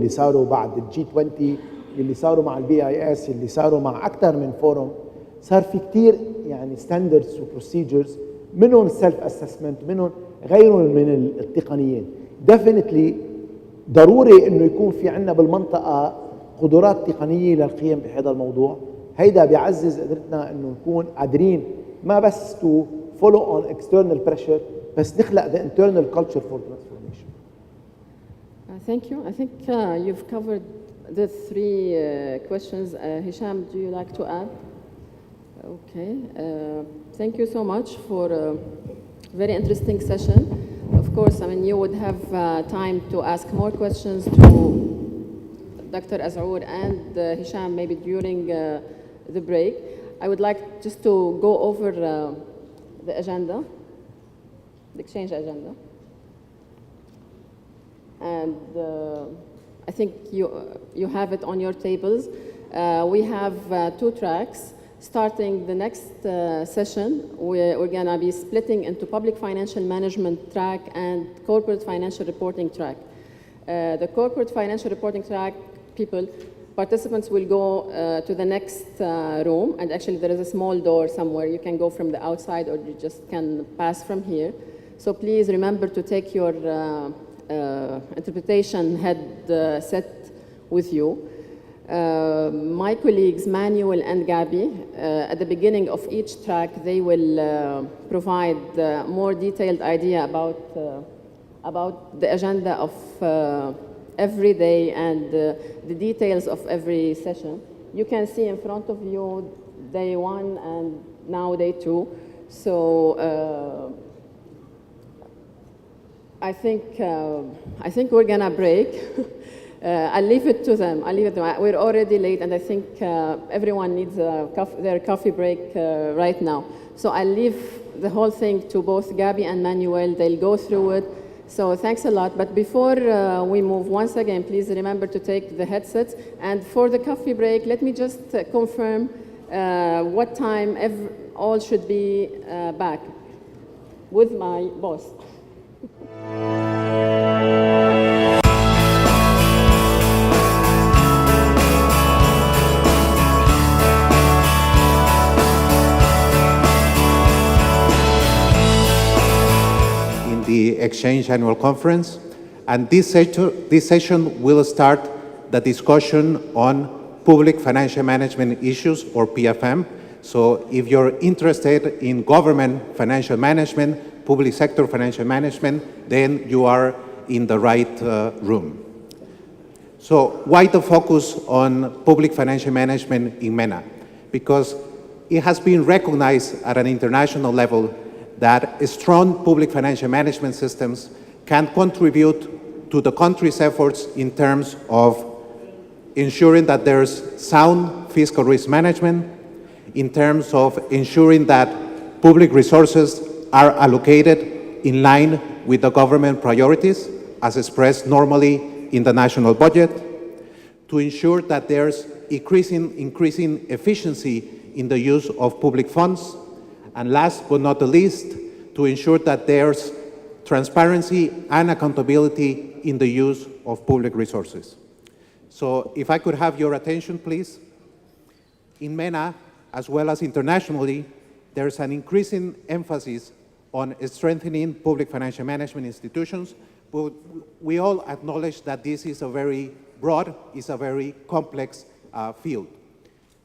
صاروا بعد الجي 20، اللي صاروا مع البي اي اس، اللي صاروا مع اكثر من فورم، صار في كثير يعني ستاندردز وبروسيجرز، منهم السيلف اسسمنت، منهم غيرهم من التقنيين. ديفينتلي ضروري انه يكون في عندنا بالمنطقه قدرات تقنيه للقيام بهذا الموضوع. هيدا بيعزز قدرتنا انه نكون قادرين ما بس to follow on external pressure، بس نخلق the internal culture for transformation. Thank you. I think you've covered the three questions. Hisham, do you like to add? Okay. Thank you so much for a very interesting session. Of course, I mean, you would have time to ask more questions to Dr. Azzour and Hisham maybe during the break. I would like just to go over the agenda, the exchange agenda. And I think you have it on your tables. We have 2 tracks. Starting the next session, we're going to be splitting into public financial management track and corporate financial reporting track. The corporate financial reporting track, participants will go to the next room, and actually there is a small door somewhere. You can go from the outside or you just can pass from here. So please remember to take your interpretation headset with you. My colleagues, Manuel and Gabi, at the beginning of each track, they will provide more detailed idea about the agenda of every day and the details of every session. You can see in front of you day 1 and now day 2. So I think we're gonna break. I'll leave it to them. We're already late, and I think everyone needs their coffee break right now. So I'll leave the whole thing to both Gabi and Manuel. They'll go through it. So thanks a lot. But before we move, once again, please remember to take the headsets. And for the coffee break, let me just confirm what time all should be back with my boss. The Exchange Annual Conference, and this session will start the discussion on public financial management issues, or PFM. So if you're interested in government financial management, public sector financial management, then you are in the right room. So why the focus on public financial management in MENA? Because it has been recognized at an international level that strong public financial management systems can contribute to the country's efforts in terms of ensuring that there's sound fiscal risk management, in terms of ensuring that public resources are allocated in line with the government priorities, as expressed normally in the national budget, to ensure that there's increasing efficiency in the use of public funds, and last but not the least, to ensure that there's transparency and accountability in the use of public resources. So if I could have your attention, please. In MENA, as well as internationally, there's an increasing emphasis on strengthening public financial management institutions, but we all acknowledge that this is a very broad, it's a very complex field.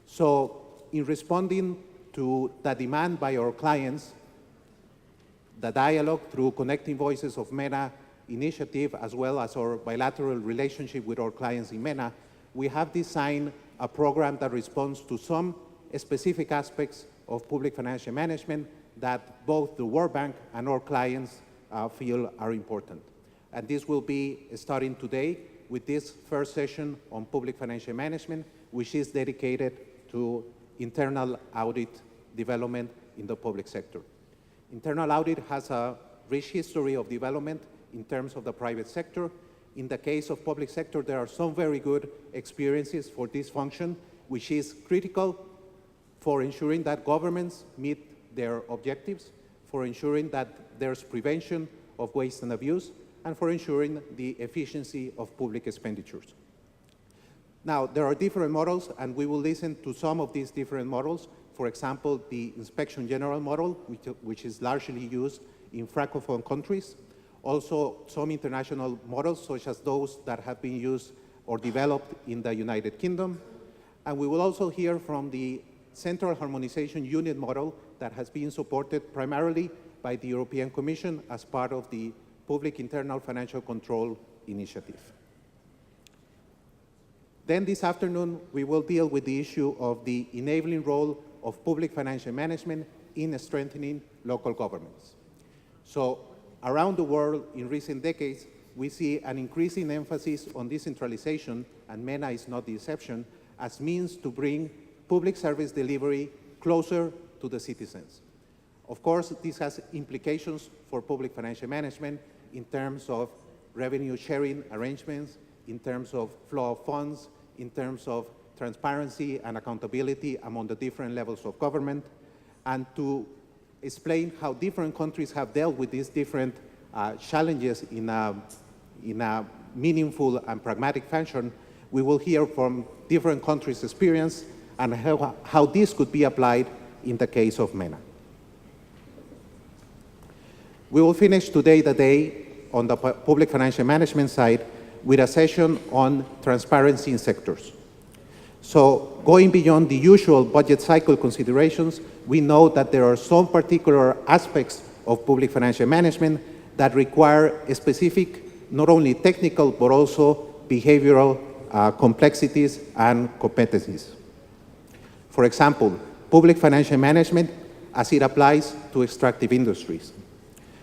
So in responding to the demand by our clients, the dialogue through Connecting Voices of MENA initiative, as well as our bilateral relationship with our clients in MENA, we have designed a program that responds to some specific aspects of public financial management that both the World Bank and our clients feel are important. And this will be starting today with this first session on public financial management, which is dedicated to internal audit development in the public sector. Internal audit has a rich history of development in terms of the private sector. In the case of public sector, there are some very good experiences for this function, which is critical for ensuring that governments meet their objectives, for ensuring that there's prevention of waste and abuse, and for ensuring the efficiency of public expenditures. Now, there are different models, and we will listen to some of these different models. For example, the Inspection General model, which is largely used in Francophone countries. Also, some international models, such as those that have been used or developed in the United Kingdom. And we will also hear from the Central Harmonization Unit model that has been supported primarily by the European Commission as part of the Public Internal Financial Control Initiative. Then this afternoon, we will deal with the issue of the enabling role of public financial management in strengthening local governments. So around the world in recent decades, we see an increasing emphasis on decentralization, and MENA is not the exception, as means to bring public service delivery closer to the citizens. Of course, this has implications for public financial management in terms of revenue sharing arrangements, in terms of flow of funds, in terms of transparency and accountability among the different levels of government, and to explain how different countries have dealt with these different challenges in a meaningful and pragmatic fashion. We will hear from different countries' experience and how this could be applied in the case of MENA. We will finish today the day on the public financial management side with a session on transparency in sectors. So going beyond the usual budget cycle considerations, we know that there are some particular aspects of public financial management that require a specific, not only technical, but also behavioral complexities and competencies. For example, public financial management as it applies to extractive industries.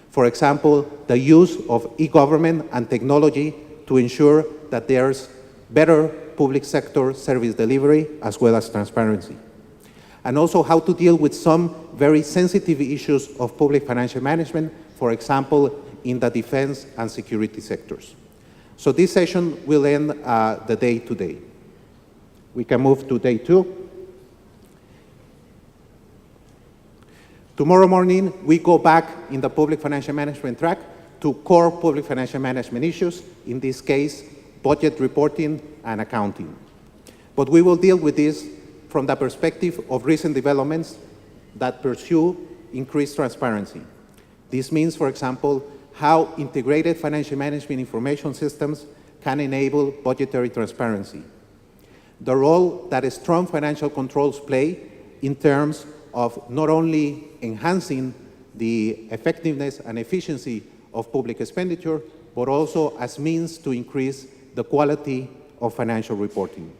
For example, the use of e-government and technology to ensure that there's better public sector service delivery as well as transparency. And also how to deal with some very sensitive issues of public financial management, for example, in the defense and security sectors. So this session will end the day today. We can move to day 2. Tomorrow morning, we go back in the public financial management track to core public financial management issues, in this case, budget reporting and accounting. But we will deal with this from the perspective of recent developments that pursue increased transparency. This means, for example, how integrated financial management information systems can enable budgetary transparency. The role that strong financial controls play in terms of not only enhancing the effectiveness and efficiency of public expenditure, but also as means to increase the quality of financial reporting.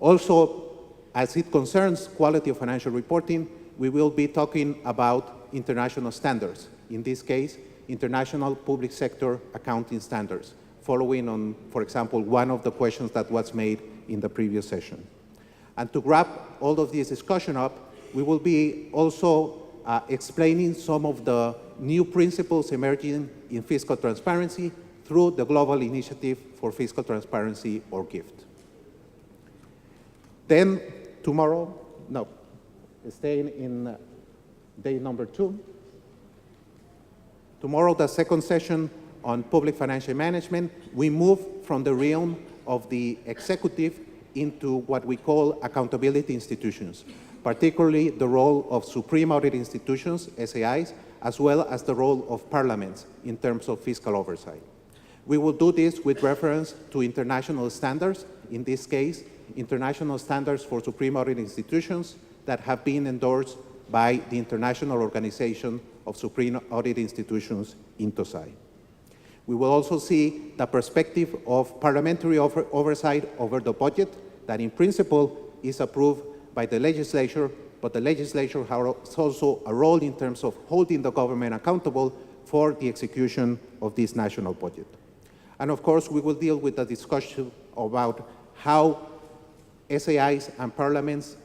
Also, as it concerns quality of financial reporting, we will be talking about international standards. In this case, international public sector accounting standards, following on, for example, one of the questions that was made in the previous session. And to wrap all of this discussion up, we will be also explaining some of the new principles emerging in fiscal transparency through the Global Initiative for Fiscal Transparency, or GIFT. Then tomorrow, staying in day number 2. Tomorrow, the second session on public financial management, we move from the realm of the executive into what we call accountability institutions, particularly the role of supreme audit institutions, SAIs, as well as the role of parliaments in terms of fiscal oversight. We will do this with reference to international standards, in this case, international standards for supreme audit institutions that have been endorsed by the International Organization of Supreme Audit Institutions, INTOSAI. We will also see the perspective of parliamentary oversight over the budget that in principle is approved by the legislature, but the legislature has also a role in terms of holding the government accountable for the execution of this national budget. And of course, we will deal with the discussion about how SAIs and parliaments,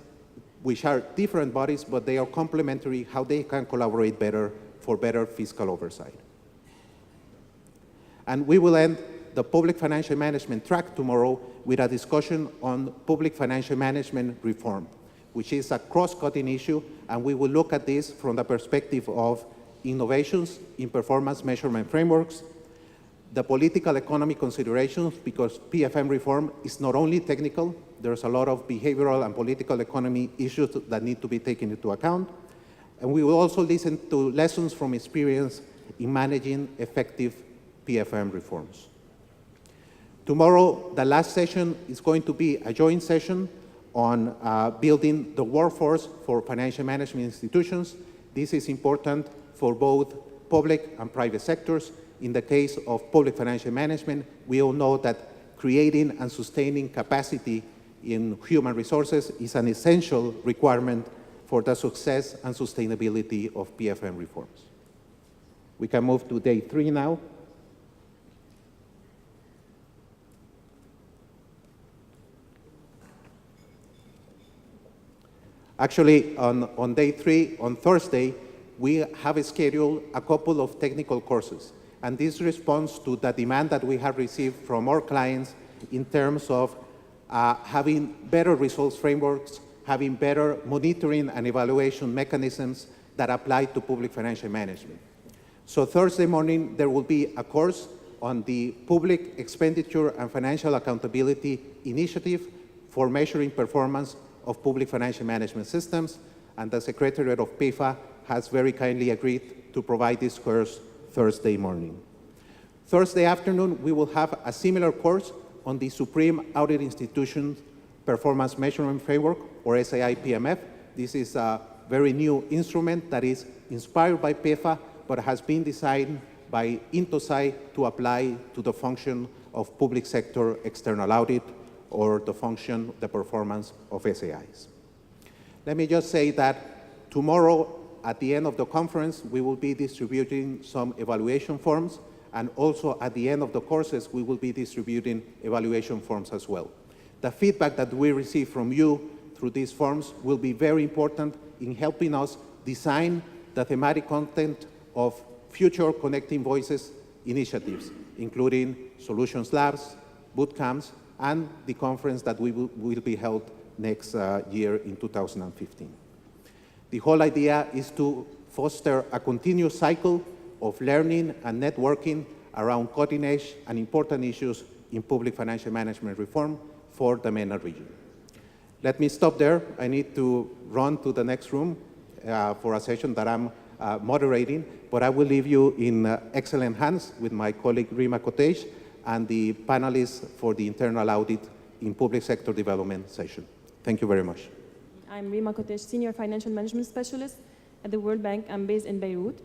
which are different bodies, but they are complementary, how they can collaborate better for better fiscal oversight. And we will end the public financial management track tomorrow with a discussion on public financial management reform, which is a cross-cutting issue, and we will look at this from the perspective of innovations in performance measurement frameworks, the political economy considerations, because PFM reform is not only technical, there's a lot of behavioral and political economy issues that need to be taken into account, and we will also listen to lessons from experience in managing effective PFM reforms. Tomorrow, the last session is going to be a joint session on building the workforce for financial management institutions. This is important for both public and private sectors. In the case of public financial management, we all know that creating and sustaining capacity in human resources is an essential requirement for the success and sustainability of PFM reforms. We can move to day 3 now. Actually, on day 3, on Thursday, we have scheduled a couple of technical courses. And this responds to the demand that we have received from our clients in terms of having better results frameworks, having better monitoring and evaluation mechanisms that apply to public financial management. So Thursday morning, there will be a course on the Public Expenditure and Financial Accountability Initiative for measuring performance of public financial management systems, and the Secretariat of PIFA has very kindly agreed to provide this course Thursday morning. Thursday afternoon, we will have a similar course on the Supreme Audit Institutions Performance Measurement Framework, or SAI PMF. This is a very new instrument that is inspired by PEFA, but has been designed by Intosai to apply to the function of public sector external audit or the function, the performance of SAIs. Let me just say that tomorrow, at the end of the conference, we will be distributing some evaluation forms, and also at the end of the courses, we will be distributing evaluation forms as well. The feedback that we receive from you through these forms will be very important in helping us design the thematic content of future Connecting Voices initiatives, including Solutions Labs, boot camps, and the conference that will be held next year in 2015. The whole idea is to foster a continuous cycle of learning and networking around cutting-edge and important issues in public financial management reform for the MENA region. Let me stop there. I need to run to the next room for a session that I'm moderating, but I will leave you in excellent hands with my colleague Rima Kotej and the panelists for the internal audit in public sector development session. Thank you very much. I'm Rima Kotej, Senior Financial Management Specialist at the World Bank. I'm based in Beirut.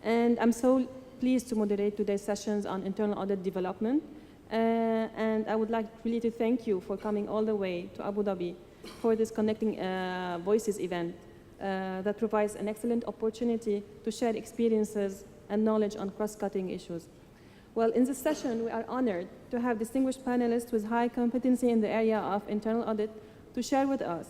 And I'm so pleased to moderate today's sessions on internal audit development. And I would like really to thank you for coming all the way to Abu Dhabi for this Connecting Voices event that provides an excellent opportunity to share experiences and knowledge on cross-cutting issues. Well, in this session, we are honored to have distinguished panelists with high competency in the area of internal audit to share with us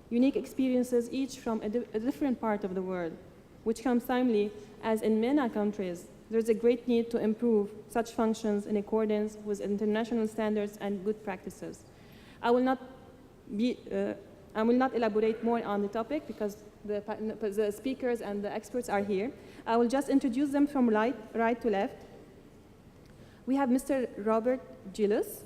unique experiences, each from a different part of the world, which comes timely as in MENA countries, there's a great need to improve such functions in accordance with international standards and good practices. I will not elaborate more on the topic because the speakers and the experts are here. I will just introduce them from right to left. We have Mr. Robert Gillis,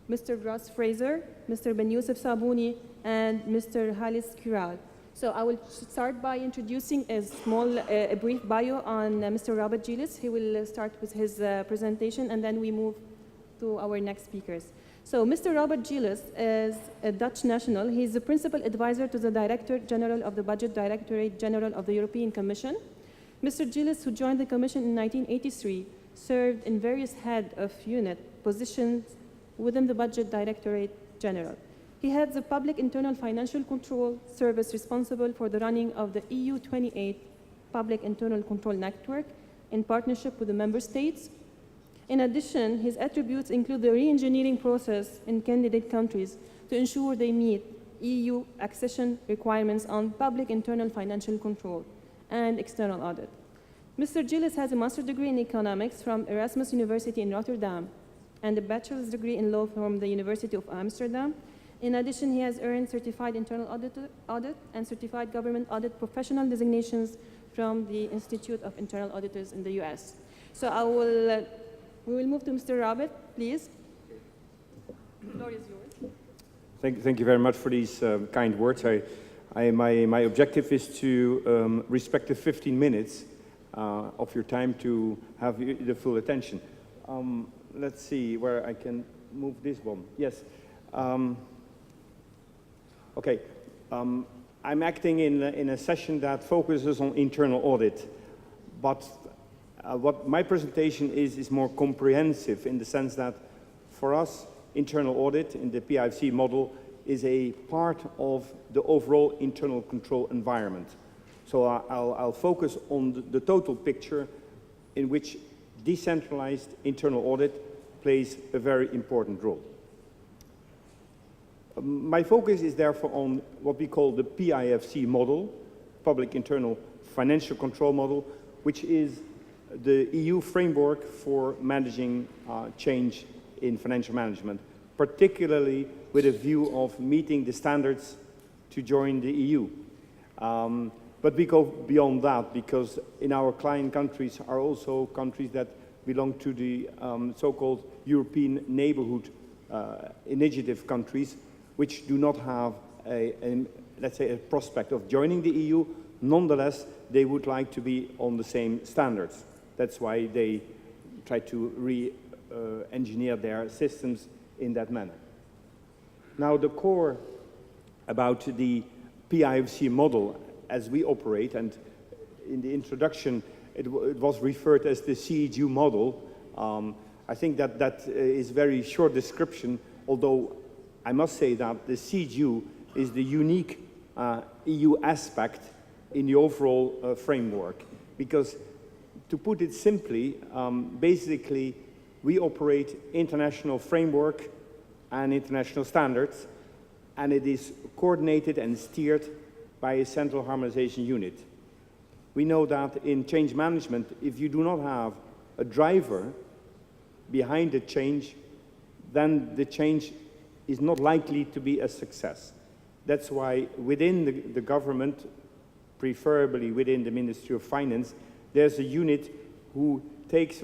Mr. Ross Fraser, Mr. Ben Youssef Sabuni, and Mr. Halis Kural. So I will start by introducing a brief bio on Mr. Robert Gillis. He will start with his presentation, and then we move to our next speakers. So Mr. Robert Gillis is a Dutch national. He's the principal advisor to the Director General of the Budget Directorate General of the European Commission. Mr. Gillis, who joined the Commission in 1983, served in various head of unit positions within the Budget Directorate General. He heads the Public Internal Financial Control Service responsible for the running of the EU 28 Public Internal Control Network in partnership with the member states. In addition, his attributes include the re-engineering process in candidate countries to ensure they meet EU accession requirements on public internal financial control and external audit. Mr. Gillis has a master's degree in economics from Erasmus University in Rotterdam and a bachelor's degree in law from the University of Amsterdam. In addition, he has earned certified internal audit and certified government audit professional designations from the Institute of Internal Auditors in the US. So we will move to Mr. Robert, please. The floor is yours. Thank you very much for these kind words. My objective is to respect the 15 minutes of your time to have the full attention. Let's see where I can move this one. Yes. Okay. I'm acting in a session that focuses on internal audit, but what my presentation is more comprehensive in the sense that for us, internal audit in the PIFC model is a part of the overall internal control environment. So I'll focus on the total picture in which decentralized internal audit plays a very important role. My focus is therefore on what we call the PIFC model, Public Internal Financial Control Model, which is the EU framework for managing change in financial management, particularly with a view of meeting the standards to join the EU. But we go beyond that because in our client countries are also countries that belong to the so-called European Neighborhood Initiative countries, which do not have let's say, a prospect of joining the EU. Nonetheless, they would like to be on the same standards. That's why they try to re-engineer their systems in that manner. Now, the core about the PIFC model as we operate, and in the introduction, it was referred as the CEGU model. I think that is very short description, although I must say that the CEGU is the unique EU aspect in the overall framework. Because to put it simply, basically, we operate international framework and international standards, and it is coordinated and steered by a central harmonization unit. We know that in change management, if you do not have a driver behind the change, then the change is not likely to be a success. That's why within the government, preferably within the Ministry of Finance, there's a unit who takes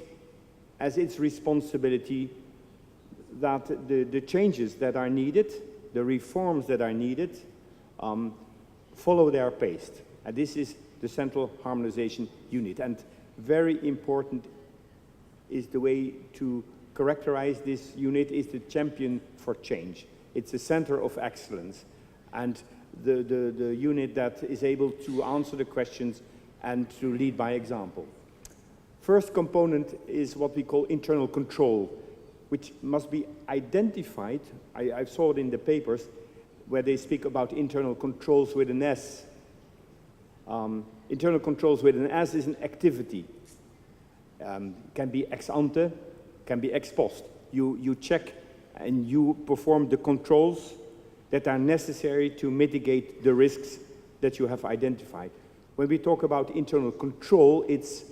as its responsibility that the changes that are needed, the reforms that are needed, follow their pace. And this is the Central Harmonization Unit. And very important is the way to characterize this unit is the champion for change. It's a center of excellence, and the unit that is able to answer the questions and to lead by example. First component is what we call internal control, which must be identified. I saw it in the papers where they speak about internal controls with an S. Internal controls with an S is an activity. Can be ex ante, can be ex post. You check and you perform the controls that are necessary to mitigate the risks that you have identified. When we talk about internal control, it's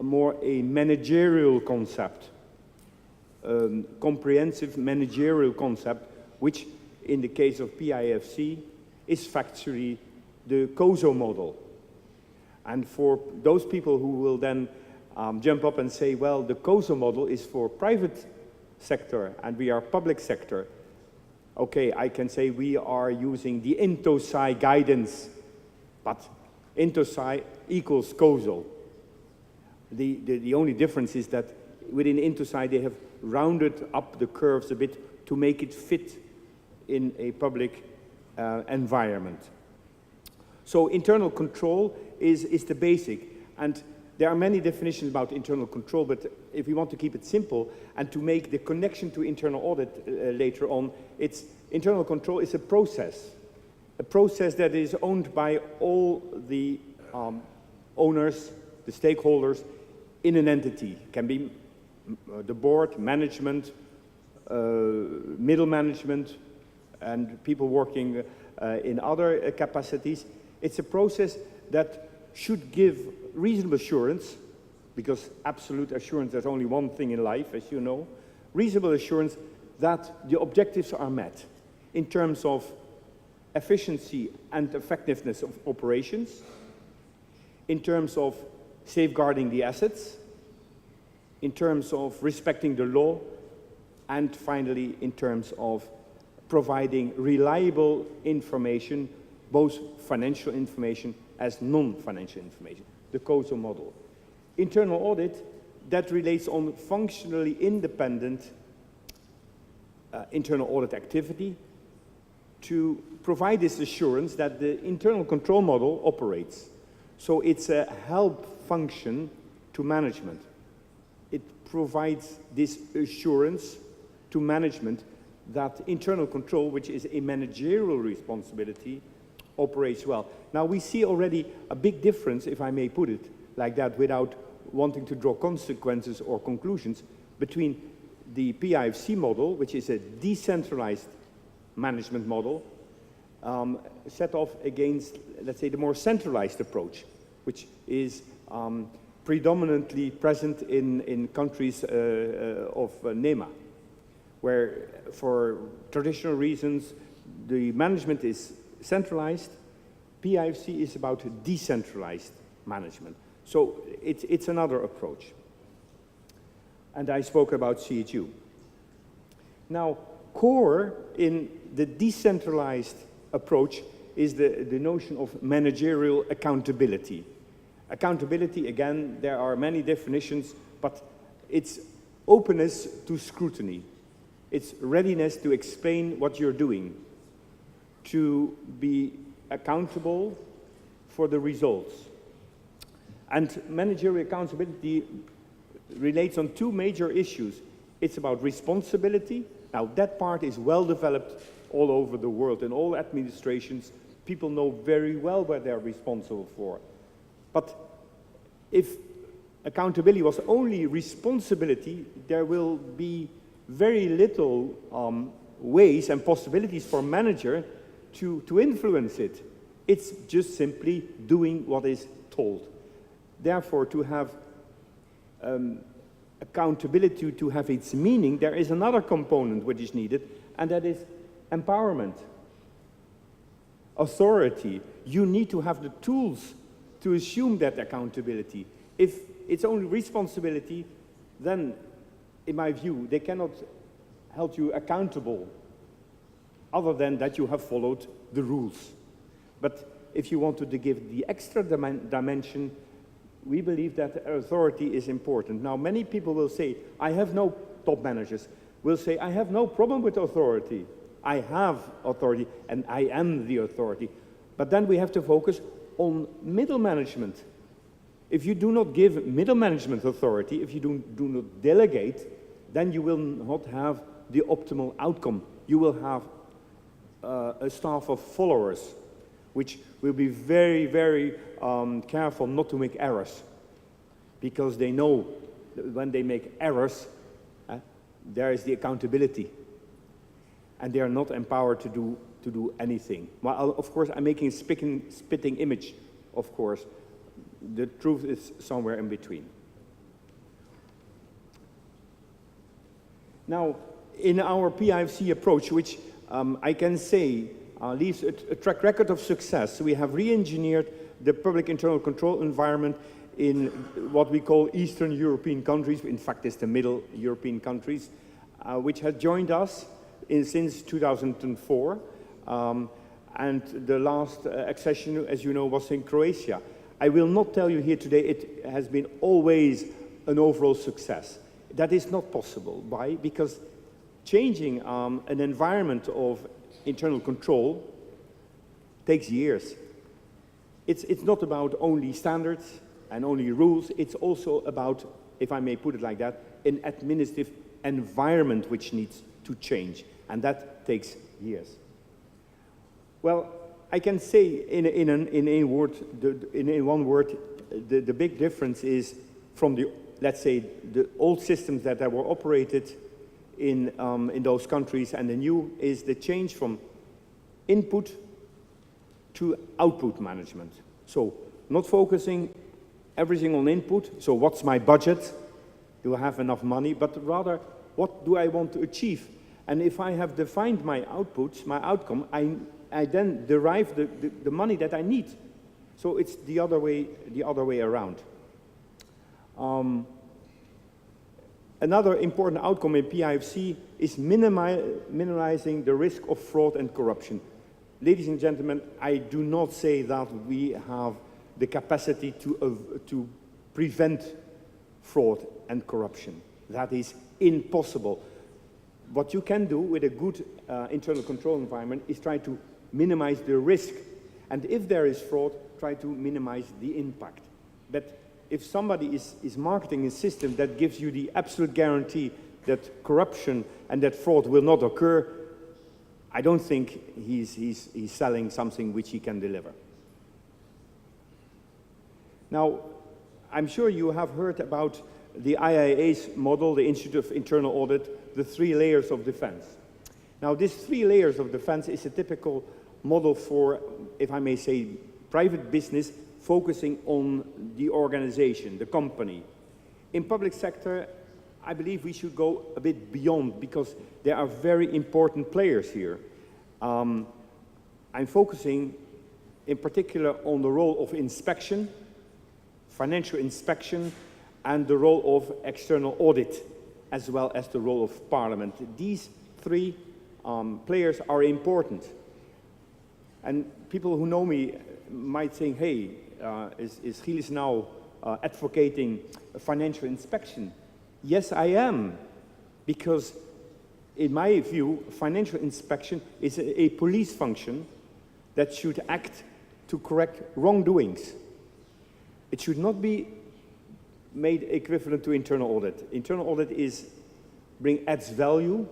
more a managerial concept, comprehensive managerial concept, which in the case of PIFC is factually the COSO model. And for those people who will then jump up and say, well, the COSO model is for private sector and we are public sector. Okay, I can say we are using the INTOSAI guidance, but INTOSAI equals COSO. The only difference is that within INTOSAI they have rounded up the curves a bit to make it fit in a public environment. So internal control is the basic, and there are many definitions about internal control, but if we want to keep it simple and to make the connection to internal audit later on, internal control is a process that is owned by all the owners, the stakeholders in an entity. It can be the board, management, middle management, and people working in other capacities. It's a process that should give reasonable assurance, because absolute assurance, there's only one thing in life, as you know, reasonable assurance that the objectives are met in terms of efficiency and effectiveness of operations, in terms of safeguarding the assets, in terms of respecting the law, and finally in terms of providing reliable information, both financial information as non-financial information, the COSO model. Internal audit, that relates on functionally independent internal audit activity to provide this assurance that the internal control model operates. So it's a help function to management. It provides this assurance to management that internal control, which is a managerial responsibility, operates well. Now we see already a big difference, if I may put it like that, without wanting to draw consequences or conclusions, between the PIFC model, which is a decentralized management model, set off against, let's say, the more centralized approach, which is predominantly present in countries of NEMA, where for traditional reasons the management is centralized. PIFC is about decentralized management. So it's another approach. And I spoke about CEGU. Now, core in the decentralized approach is the notion of managerial accountability. Accountability, again, there are many definitions, but it's openness to scrutiny. It's readiness to explain what you're doing. to be accountable for the results. And managerial accountability relates on two major issues. It's about responsibility. Now, that part is well developed all over the world. In all administrations, people know very well what they're responsible for. But if accountability was only responsibility, there will be very little ways and possibilities for a manager to influence it. It's just simply doing what is told. Therefore, to have accountability to have its meaning, there is another component which is needed, and that is empowerment. Authority. You need to have the tools to assume that accountability. If it's only responsibility, then, in my view, they cannot hold you accountable other than that you have followed the rules. But if you wanted to give the extra dimension, we believe that authority is important. Now, many people will say, I have no, top managers will say, I have no problem with authority. I have authority, and I am the authority. But then we have to focus on middle management. If you do not give middle management authority, if you do not delegate, then you will not have the optimal outcome. You will have a staff of followers, which will be very, very careful not to make errors, because they know that when they make errors, there is the accountability, and they are not empowered to do anything. Well, of course, I'm making a spitting image, of course. The truth is somewhere in between. Now, in our PIFC approach, which I can say leaves a track record of success, we have re-engineered the public internal control environment in what we call Eastern European countries. In fact, it's the Middle European countries, which have joined us since 2004. And the last accession, as you know, was in Croatia. I will not tell you here today it has been always an overall success. That is not possible. Why? Because changing an environment of internal control takes years. It's not about only standards and only rules. It's also about, if I may put it like that, an administrative environment which needs to change. And that takes years. Well, I can say in one word, the big difference is from the, let's say, the old systems that were operated in those countries, and the new is the change from input to output management. So not focusing everything on input, so what's my budget? Do I have enough money? But rather, what do I want to achieve? And if I have defined my outputs, my outcome, I then derive the money that I need. So it's the other way around. Another important outcome in PIFC is minimizing the risk of fraud and corruption. Ladies and gentlemen, I do not say that we have the capacity to prevent fraud and corruption. That is impossible. What you can do with a good internal control environment is try to minimize the risk. And if there is fraud, try to minimize the impact. But if somebody is marketing a system that gives you the absolute guarantee that corruption and that fraud will not occur, I don't think he's selling something which he can deliver. Now, I'm sure you have heard about the IIA's model, the Institute of Internal Audit, the 3 layers of defense. Now, these 3 layers of defense is a typical model for, if I may say, private business focusing on the organization, the company. In public sector, I believe we should go a bit beyond, because there are very important players here. I'm focusing in particular on the role of inspection, financial inspection, and the role of external audit, as well as the role of parliament. These 3 players are important. And people who know me might think, hey, is Gilles now advocating financial inspection? Yes, I am, because in my view, financial inspection is a police function that should act to correct wrongdoings. It should not be made equivalent to internal audit. Internal audit adds value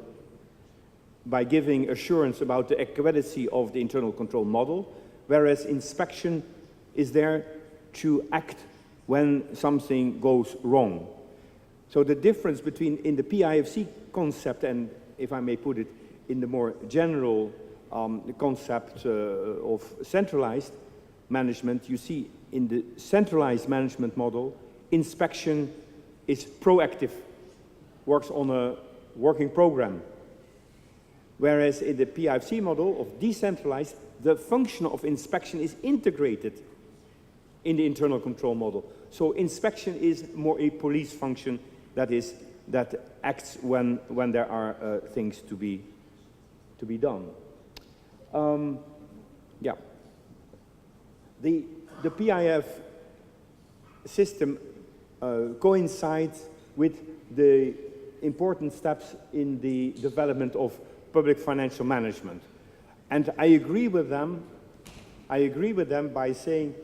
by giving assurance about the accuracy of the internal control model, whereas inspection is there to act when something goes wrong. So the difference between in the PIFC concept and, if I may put it, in the more general concept of centralized management, you see in the centralized management model, inspection is proactive, works on a working program. Whereas in the PIFC model of decentralized, the function of inspection is integrated in the internal control model. So inspection is more a police function that acts when there are things to be done. Yeah. The PIF system coincides with the important steps in the development of public financial management. And I agree with them by saying,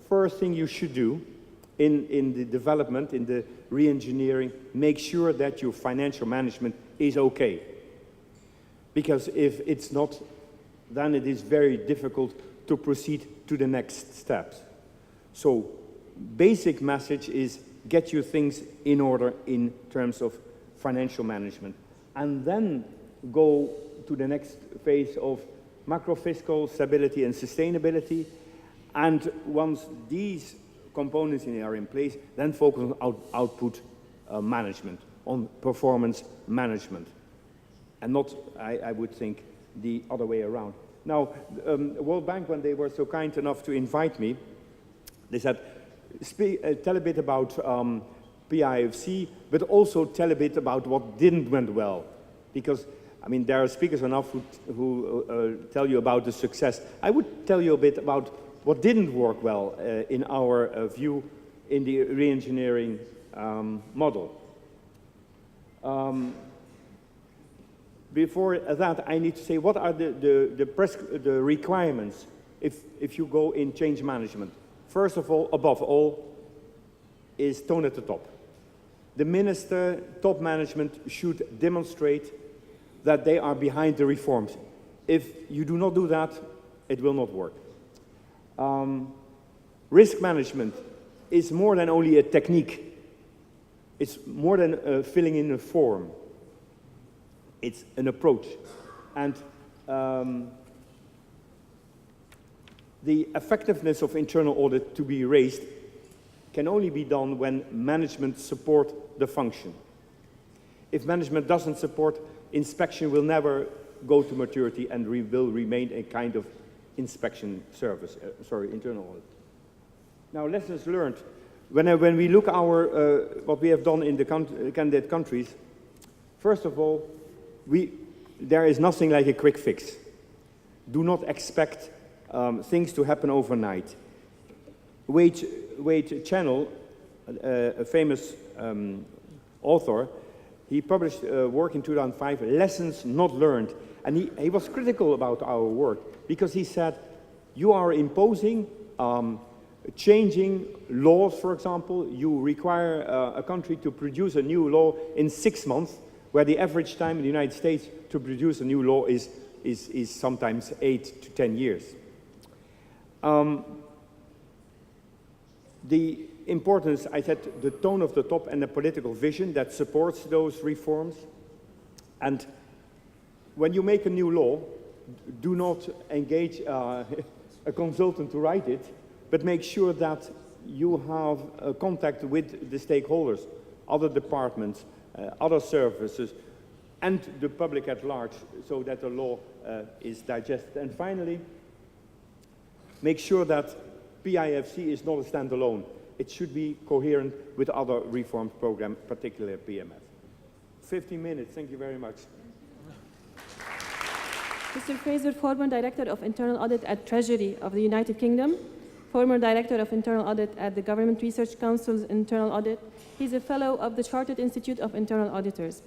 first thing you should do in the development, in the re-engineering, make sure that your financial management is okay. Because if it's not, then it is very difficult to proceed to the next steps. So, basic message is get your things in order in terms of financial management. And then go to the next phase of macro-fiscal stability and sustainability. And once these components are in place, then focus on output management, on performance management. And not, I would think, the other way around. Now, World Bank, when they were so kind enough to invite me, they said, tell a bit about PIFC, but also tell a bit about what didn't went well. Because, I mean, there are speakers enough who tell you about the success. I would tell you a bit about what didn't work well in our view in the re-engineering model. Before that, I need to say, what are the requirements if you go in change management? First of all, above all, is tone at the top. The minister, top management should demonstrate that they are behind the reforms. If you do not do that, it will not work. Risk management is more than only a technique. It's more than filling in a form. It's an approach. And the effectiveness of internal audit to be raised can only be done when management support the function. If management doesn't support, inspection will never go to maturity and will remain a kind of inspection service, internal audit. Now, lessons learned. When we look what we have done in the candidate countries, first of all, there is nothing like a quick fix. Do not expect things to happen overnight. Wade Channel, a famous author, he published a work in 2005, Lessons Not Learned. And he was critical about our work because he said, you are imposing, changing laws, for example. You require a country to produce a new law in 6 months, where the average time in the United States to produce a new law is sometimes 8 to 10 years. The importance, I said, the tone of the top and the political vision that supports those reforms. And when you make a new law, do not engage a consultant to write it, but make sure that you have contact with the stakeholders, other departments, other services, and the public at large, so that the law is digested. And finally, make sure that PIFC is not a standalone. It should be coherent with other reform programs, particularly PMF. 15 minutes, thank you very much. Mr. Fraser, former Director of Internal Audit at Treasury of the United Kingdom, former Director of Internal Audit at the Government Research Council's Internal Audit. He's a Fellow of the Chartered Institute of Internal Auditors.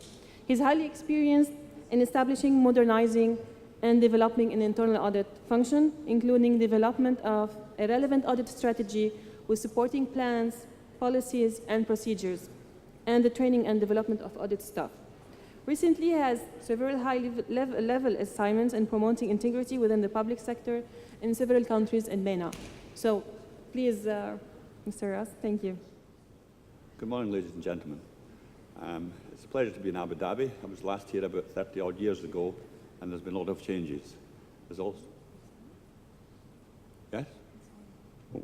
He's highly experienced in establishing, modernizing, and developing an internal audit function, including development of a relevant audit strategy with supporting plans, policies, and procedures, and the training and development of audit staff. Recently, he has several high-level assignments in promoting integrity within the public sector in several countries in MENA. So, please, Mr. Ross, thank you. Good morning, ladies and gentlemen. It's a pleasure to be in Abu Dhabi. I was last here about 30-odd years ago, and there's been a lot of changes. There's also... Yes? Oh.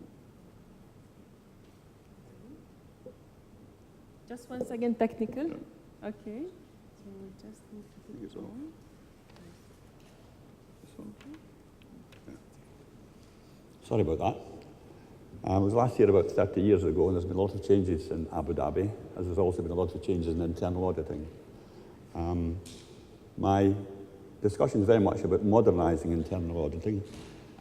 Just 1 second, technical. Okay. So we just need to put it on. Sorry about that. I was last here about 30 years ago, and there's been a lot of changes in Abu Dhabi, as there's also been a lot of changes in internal auditing. My discussion is very much about modernizing internal auditing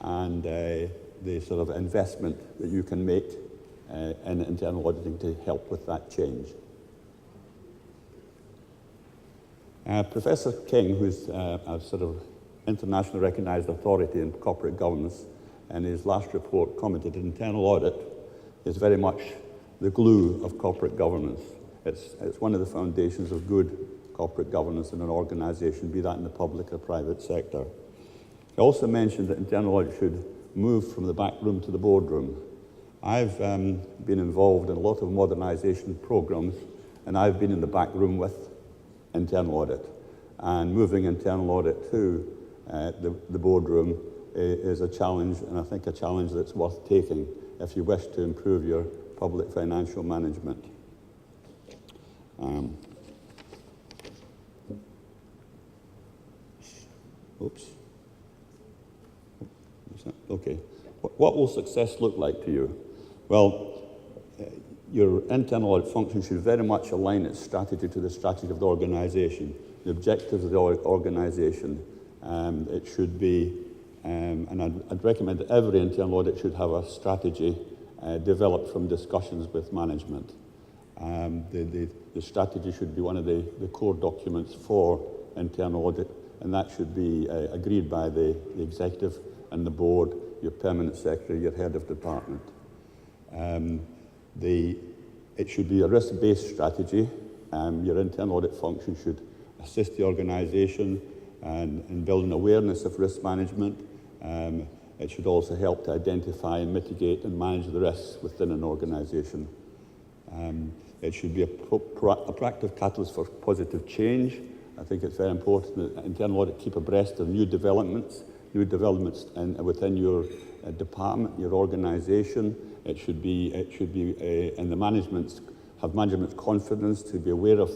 and the sort of investment that you can make in internal auditing to help with that change. Professor King, who's a sort of internationally recognized authority in corporate governance, in his last report commented that internal audit is very much the glue of corporate governance. It's one of the foundations of good corporate governance in an organization, be that in the public or private sector. He also mentioned that internal audit should move from the back room to the boardroom. I've been involved in a lot of modernization programs, and I've been in the back room with internal audit. And moving internal audit to the boardroom is a challenge, and I think a challenge that's worth taking if you wish to improve your public financial management. Oops. Okay. What will success look like to you? Well, your internal audit function should very much align its strategy to the strategy of the organization, the objectives of the organization. It should be, and I'd recommend that every internal audit should have a strategy developed from discussions with management. The strategy should be one of the core documents for internal audit, and that should be agreed by the executive and the board, your permanent secretary, your head of department. It should be a risk-based strategy. Your internal audit function should assist the organization in building awareness of risk management. It should also help to identify and mitigate and manage the risks within an organization. It should be a proactive catalyst for positive change. I think it's very important that internal audit keep abreast of new developments within your department, your organization. It should be and the have management's confidence to be aware of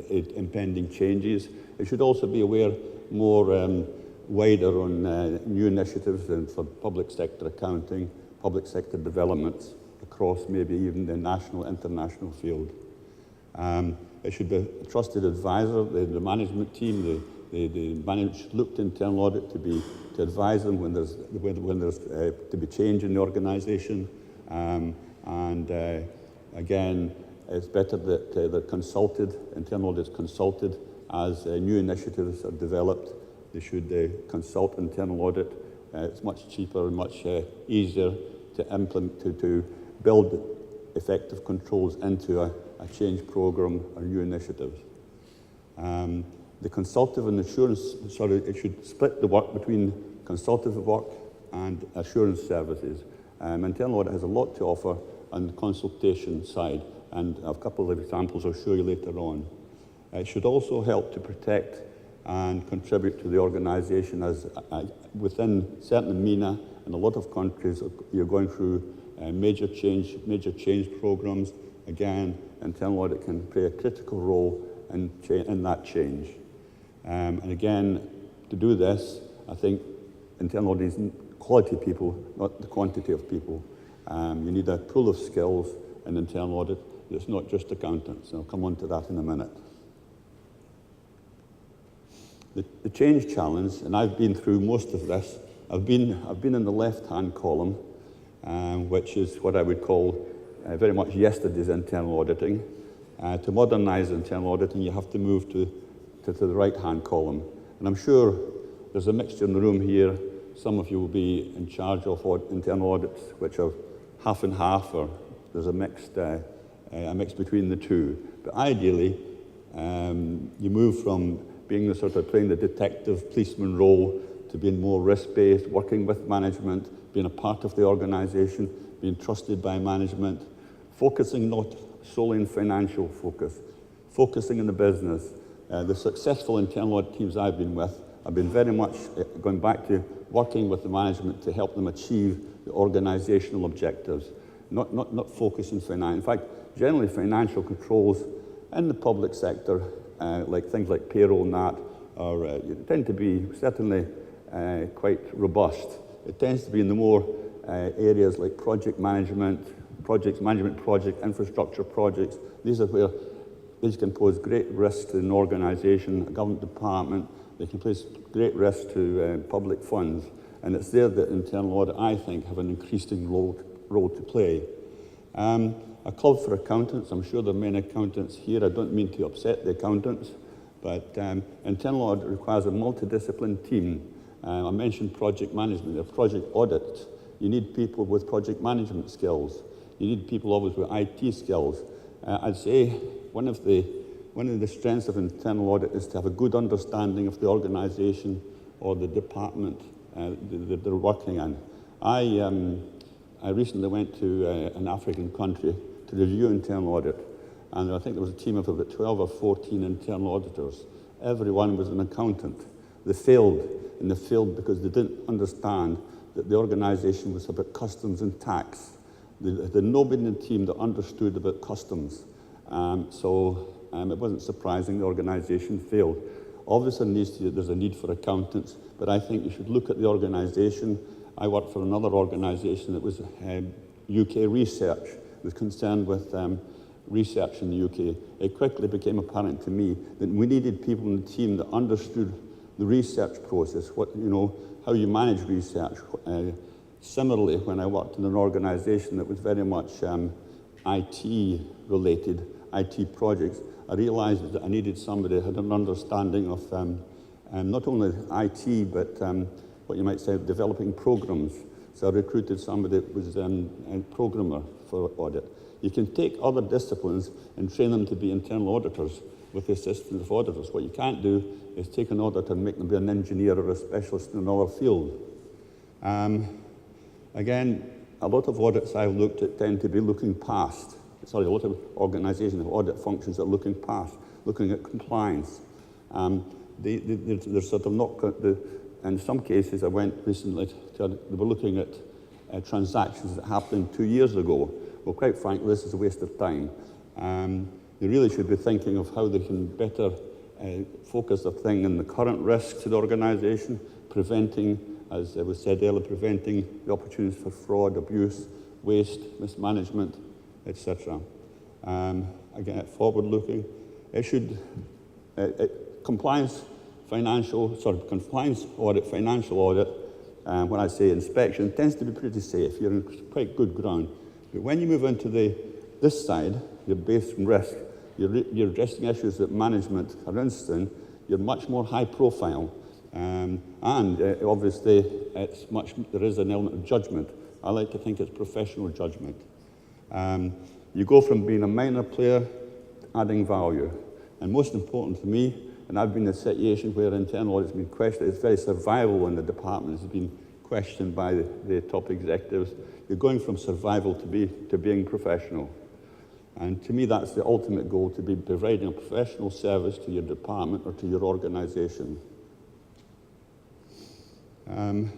impending changes. It should also be aware more wider on new initiatives and for public sector accounting, public sector developments across maybe even the national, international field. It should be a trusted advisor. The management team, the management should look to internal audit to advise them when there's to be change in the organisation. Again, it's better that they're consulted. Internal audit is consulted as new initiatives are developed. They should consult internal audit. It's much cheaper and much easier to implement, to build effective controls into a change program or new initiatives. The consultative and assurance, it should split the work between consultative work and assurance services. Internal audit has a lot to offer on the consultation side, and a couple of examples I'll show you later on. It should also help to protect and contribute to the organisation as within certainly MENA and a lot of countries you're going through major change programs. Again, internal audit can play a critical role in that change. And again, to do this, I think internal audit is quality people, not the quantity of people. You need a pool of skills in internal audit. It's not just accountants, and I'll come on to that in a minute. The change challenge, and I've been through most of this. I've been in the left-hand column, which is what I would call very much yesterday's internal auditing. To modernise internal auditing, you have to move to to the right-hand column. And I'm sure there's a mixture in the room here. Some of you will be in charge of internal audits, which are half and half, or there's a mix between the two. But ideally, you move from being the sort of playing the detective policeman role to being more risk-based, working with management, being a part of the organization, being trusted by management, focusing not solely on financial focus, focusing on the business. The successful internal audit teams I've been with have been very much going back to working with the management to help them achieve the organizational objectives, not focus on finance. In fact, generally financial controls in the public sector, like things like payroll and that, tend to be certainly quite robust. It tends to be in the more areas like project management, project infrastructure projects. These are where these can pose great risk to an organization, a government department. They can pose great risk to public funds. And it's there that internal audit, I think, have an increasing role to play. A club for accountants. I'm sure there are many accountants here. I don't mean to upset the accountants, but internal audit requires a multidisciplinary team. I mentioned project management, a project audit. You need people with project management skills. You need people always with IT skills. I'd say one of the strengths of internal audit is to have a good understanding of the organization or the department that they're working in. I recently went to an African country to review internal audit, and I think there was a team of about 12 or 14 internal auditors. Everyone was an accountant. They failed, and they failed because they didn't understand that the organization was about customs and tax. There's nobody in the team that understood about customs. So it wasn't surprising the organization failed. Obviously, there's a need for accountants, but I think you should look at the organization. I worked for another organization that was UK research, was concerned with research in the UK. It quickly became apparent to me that we needed people in the team that understood the research process, how you manage research. Similarly, when I worked in an organization that was very much IT-related, IT projects, I realized that I needed somebody who had an understanding of not only IT, but what you might say, developing programs. So I recruited somebody that was a programmer for audit. You can take other disciplines and train them to be internal auditors with the assistance of auditors. What you can't do is take an auditor and make them be an engineer or a specialist in another field. Again, a lot of audits I've looked at tend to be looking past. Sorry, a lot of organizations have audit functions that are looking past, looking at compliance. They're sort of not, in some cases I went recently, they were looking at transactions that happened 2 years ago. Well, quite frankly, this is a waste of time. They really should be thinking of how they can better focus their thing on the current risks to the organization, preventing, as was said earlier, preventing the opportunities for fraud, abuse, waste, mismanagement, etc. Again, forward-looking. It should, compliance audit, financial audit, when I say inspection, tends to be pretty safe. You're in quite good ground. But when you move into this side, you're based on risk, you're addressing issues that management are interested in, you're much more high profile. Obviously, there is an element of judgment. I like to think it's professional judgment. You go from being a minor player to adding value. And most important to me, and I've been in a situation where internal audit has been questioned, it's very survival in the department has been questioned by the top executives. You're going from survival to being professional. And to me, that's the ultimate goal, to be providing a professional service to your department or to your organization. The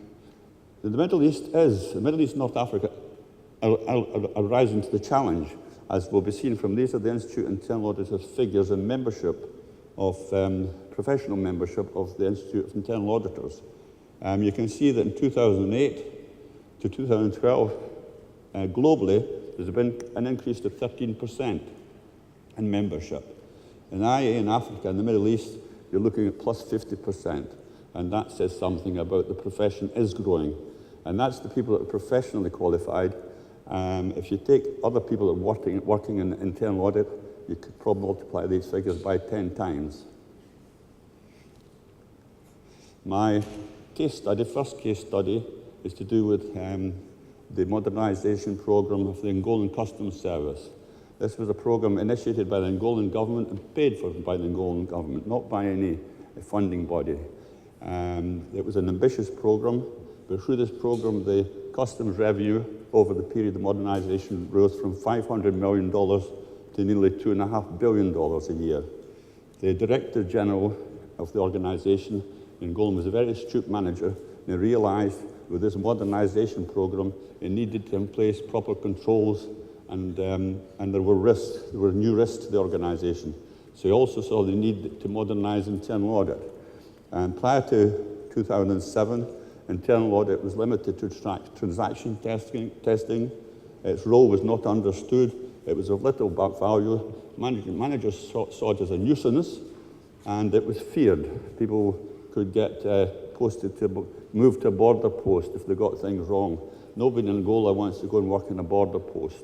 Middle East and North Africa are rising to the challenge, as will be seen from these are the Institute Internal Auditors figures and membership of professional membership of the Institute of Internal Auditors. You can see that in 2008 to 2012, globally, there's been an increase to 13% in membership. In IA in Africa and the Middle East, you're looking at plus 50%. And that says something about the profession is growing. And that's the people that are professionally qualified. If you take other people that are working in internal audit, you could probably multiply these figures by 10 times. My first case study, is to do with the modernisation programme of the Angolan Customs Service. This was a programme initiated by the Angolan government and paid for by the Angolan government, not by any funding body. It was an ambitious programme, but through this programme, the customs revenue over the period of modernisation rose from $500 million to nearly $2.5 billion a year. The Director General of the organisation in Angola was a very astute manager, and he realised with this modernisation programme, it needed to in place proper controls, and there were risks, there were new risks to the organisation. So he also saw the need to modernise internal audit. And prior to 2007, internal audit was limited to transaction testing. Its role was not understood. It was of little value. Managers saw it as a nuisance, and it was feared. People could get moved to a border post if they got things wrong. Nobody in Angola wants to go and work in a border post.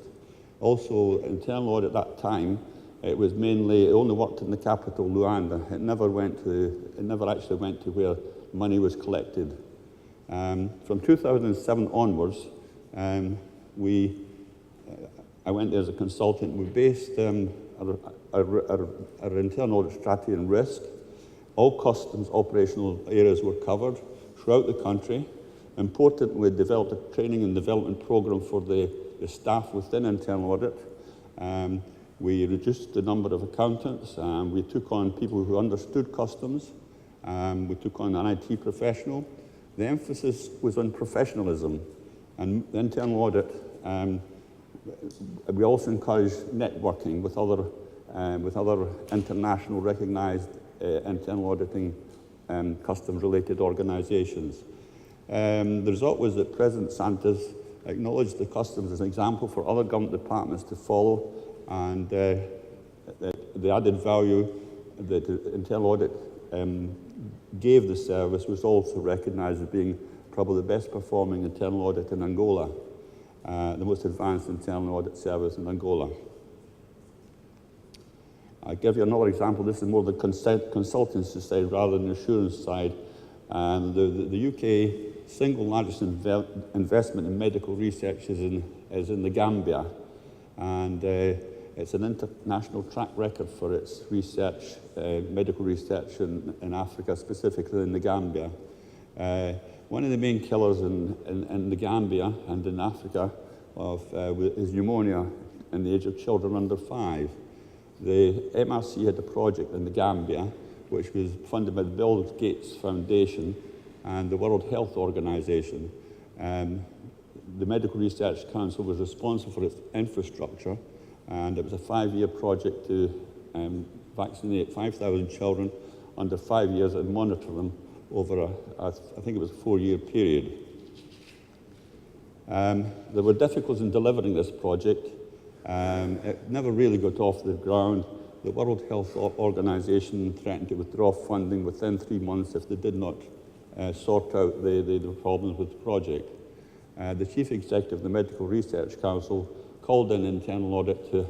Also, internal audit at that time, it only worked in the capital, Luanda. It never actually went to where money was collected. From 2007 onwards, I went there as a consultant. We based our internal audit strategy and risk. All customs operational areas were covered throughout the country. Importantly, we developed a training and development program for the staff within internal audit. We reduced the number of accountants. We took on people who understood customs. We took on an IT professional. The emphasis was on professionalism. And the internal audit, we also encouraged networking with other international recognized internal auditing customs-related organizations. The result was that President Santos acknowledged the customs as an example for other government departments to follow, and the added value that internal audit gave the service was also recognized as being probably the best performing internal audit in Angola, the most advanced internal audit service in Angola. I'll give you another example. This is more the consultancy side rather than the assurance side. The UK single largest investment in medical research is in the Gambia, and it's an international track record for its research, medical research in Africa, specifically in the Gambia. One of the main killers in the Gambia and in Africa is pneumonia in the age of children under 5. The MRC had a project in the Gambia which was funded by the Bill Gates Foundation and the World Health Organization. The Medical Research Council was responsible for its infrastructure, and it was a 5-year project to vaccinate 5,000 children under 5 years and monitor them over I think it was a 4-year period. There were difficulties in delivering this project. It never really got off the ground. The World Health Organization threatened to withdraw funding within 3 months if they did not sort out the problems with the project. The Chief Executive of the Medical Research Council called in internal audit to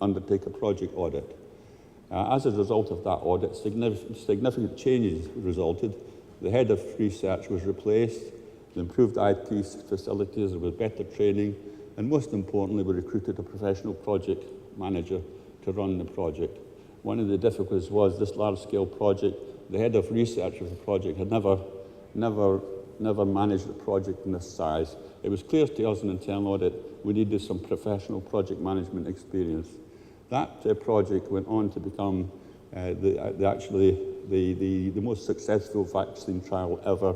undertake a project audit. As a result of that audit, significant changes resulted. The head of research was replaced, the improved IT facilities, there was better training, and most importantly, we recruited a professional project manager to run the project. One of the difficulties was this large-scale project, the head of research of the project had never managed a project in this size. It was clear to us in internal audit we needed some professional project management experience. That project went on to become the most successful vaccine trial ever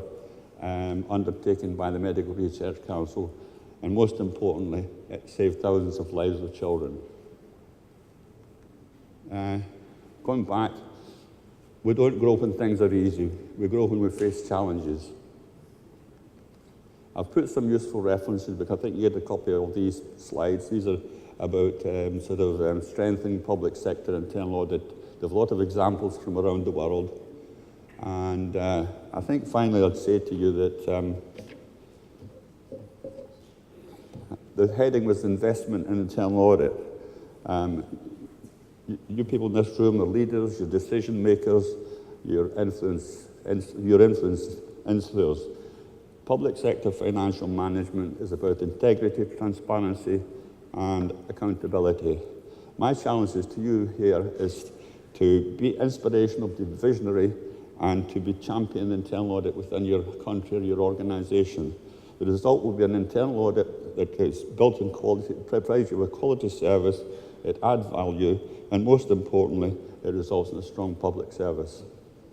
undertaken by the Medical Research Council, and most importantly, it saved thousands of lives of children. Going back, we don't grow when things are easy. We grow when we face challenges. I've put some useful references because I think you get a copy of these slides. These are about strengthening public sector internal audit. There's a lot of examples from around the world. And I think finally I'd say to you that the heading was investment in internal audit. You people in this room are leaders, you're decision makers, you influence your influence. Public sector financial management is about integrity, transparency, and accountability. My challenge to you here is to be inspirational, to be visionary, and to be champion internal audit within your country or your organisation. The result will be an internal audit that is built in quality, provides you with quality service, it adds value, and most importantly, it results in a strong public service.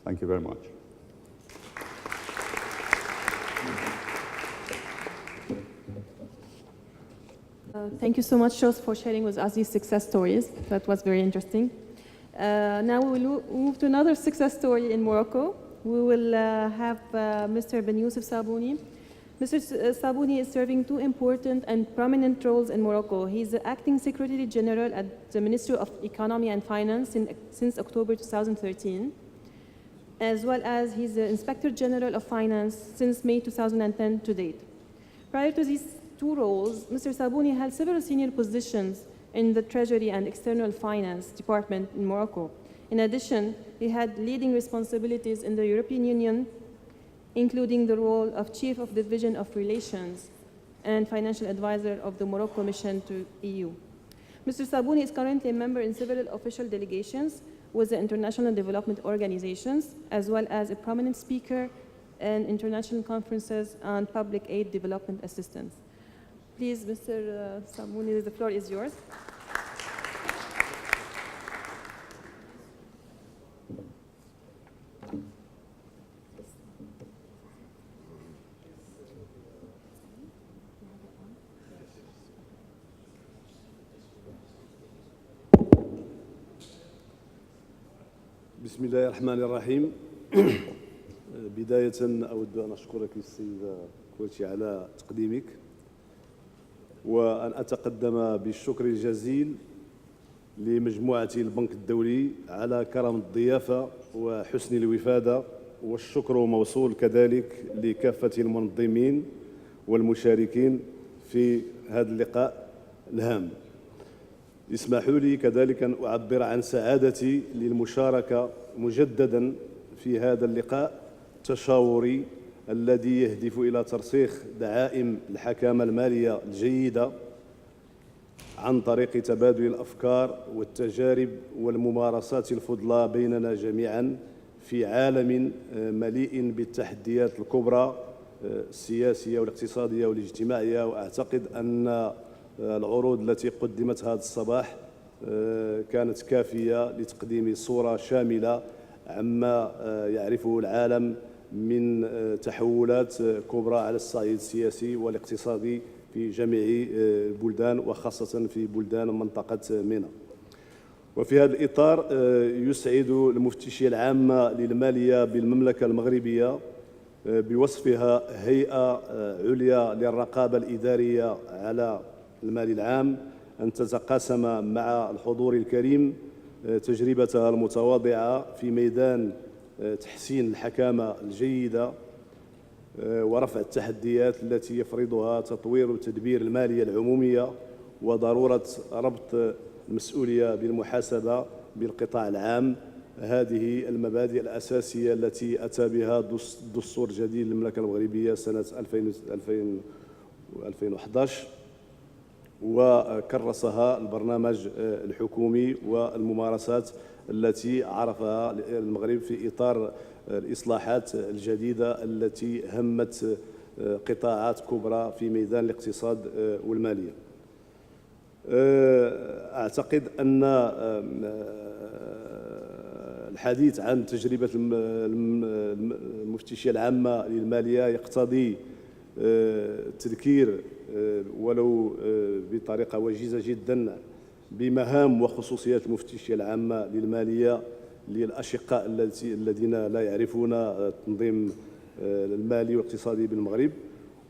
Thank you very much. Thank you so much, Jos, for sharing with us these success stories. That was very interesting. Now we will move to another success story in Morocco. We will have Mr. Ben Youssef Sabouni. Mr. Sabouni is serving two important and prominent roles in Morocco. He is the Acting Secretary General at the Ministry of Economy and Finance since October 2013, as well as he's the Inspector General of Finance since May 2010 to date. Prior to these two roles, Mr. Sabouni held several senior positions in the Treasury and External Finance Department in Morocco. In addition, he had leading responsibilities in the European Union, including the role of Chief of Division of Relations and Financial Advisor of the Morocco Mission to EU. Mr. Sabouni is currently a member in several official delegations with the international development organizations, as well as a prominent speaker in international conferences on public aid development assistance. Please, Mr. Sabouni, the floor is yours. بسم الله الرحمن الرحيم. بداية أود أن أشكرك السيد كوتشي على تقديمك، وأن أتقدم بالشكر الجزيل لمجموعة البنك الدولي على كرم الضيافة وحسن الوفادة، والشكر موصول كذلك لكافة المنظمين والمشاركين في هذا اللقاء الهام. اسمحوا لي كذلك أن أعبر عن سعادتي للمشاركة مجددا في هذا اللقاء التشاوري الذي يهدف إلى ترسيخ دعائم الحكامة المالية الجيدة عن طريق تبادل الأفكار والتجارب والممارسات الفضلى بيننا جميعا في عالم مليء بالتحديات الكبرى السياسية والاقتصادية والاجتماعية. وأعتقد أن العروض التي قدمت هذا الصباح كانت كافية لتقديم صورة شاملة عما يعرفه العالم من تحولات كبرى على الصعيد السياسي والاقتصادي في جميع البلدان وخاصة في بلدان منطقة مينا. وفي هذا الإطار يسعد المفتشية العامة للمالية بالمملكة المغربية بوصفها هيئة عليا للرقابة الإدارية على المال العام أن تتقاسم مع الحضور الكريم تجربتها المتواضعة في ميدان تحسين الحكامة الجيدة ورفع التحديات التي يفرضها تطوير وتدبير المالية العمومية وضرورة ربط المسؤولية بالمحاسبة بالقطاع العام. هذه المبادئ الأساسية التي أتى بها دستور جديد للمملكة المغربية سنة 2011 وكرسها البرنامج الحكومي والممارسات التي عرفها المغرب في إطار الإصلاحات الجديدة التي همت قطاعات كبرى في ميدان الاقتصاد والمالية. أعتقد أن الحديث عن تجربة المفتشية العامة للمالية يقتضي التذكير ولو بطريقة وجيزة جدا بمهام وخصوصيات المفتشية العامة للمالية للأشقاء الذين لا يعرفون التنظيم المالي والاقتصادي بالمغرب.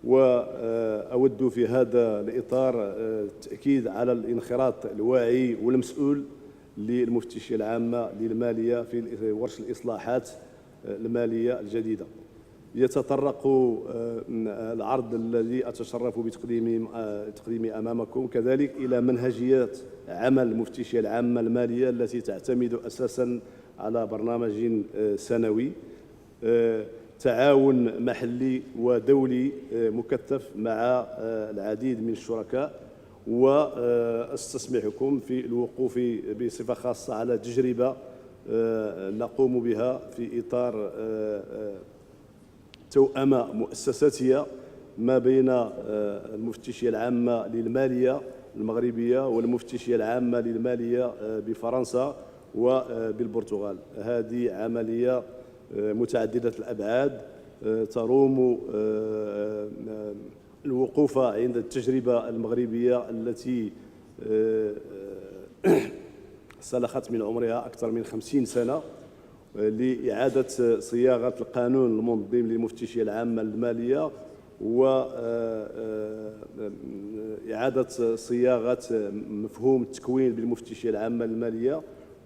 وأود في هذا الإطار التأكيد على الانخراط الواعي والمسؤول للمفتشية العامة للمالية في ورش الإصلاحات المالية الجديدة. يتطرق العرض الذي أتشرف بتقديمه أمامكم كذلك إلى منهجيات عمل المفتشية العامة المالية التي تعتمد أساسا على برنامج سنوي تعاون محلي ودولي مكثف مع العديد من الشركاء، واستسمحكم في الوقوف بصفة خاصة على تجربة نقوم بها في إطار توأمة مؤسساتية ما بين المفتشية العامة للمالية المغربية والمفتشية العامة للمالية بفرنسا وبالبرتغال. هذه عملية متعددة الأبعاد تروم الوقوف عند التجربة المغربية التي سلخت من عمرها أكثر من 50 سنة لإعادة صياغة القانون المنظم للمفتشية العامة للمالية وإعادة صياغة مفهوم التكوين بالمفتشية العامة للمالية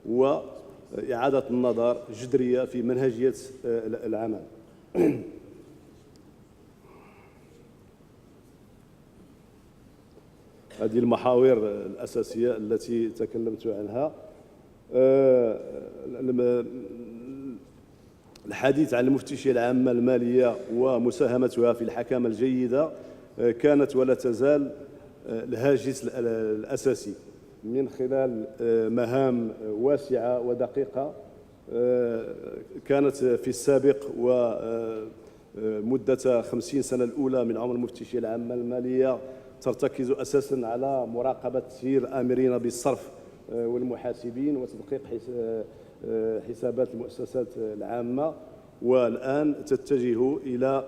وإعادة النظر جذرية في منهجية العمل. هذه المحاور الأساسية التي تكلمت عنها. الحديث عن المفتشية العامة المالية ومساهمتها في الحكامة الجيدة كانت ولا تزال الهاجس الأساسي من خلال مهام واسعة ودقيقة كانت في السابق ومدة 50 سنة الأولى من عمر المفتشية العامة المالية ترتكز أساسا على مراقبة تسيير الآمرين بالصرف والمحاسبين وتدقيق حسابات المؤسسات العامة، والآن تتجه إلى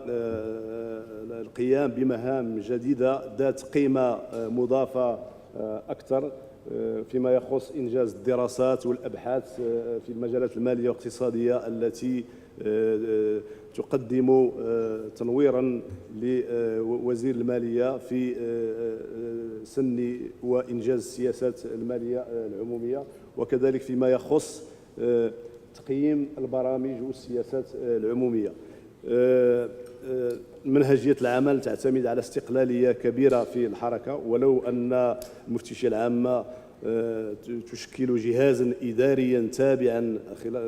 القيام بمهام جديدة ذات قيمة مضافة أكثر فيما يخص إنجاز الدراسات والأبحاث في المجالات المالية والاقتصادية التي تقدم تنويرا لوزير المالية في سن وإنجاز السياسات المالية العمومية، وكذلك فيما يخص تقييم البرامج والسياسات العمومية. منهجية العمل تعتمد على استقلالية كبيرة في الحركة، ولو أن المفتشية العامة تشكل جهازا إداريا تابعا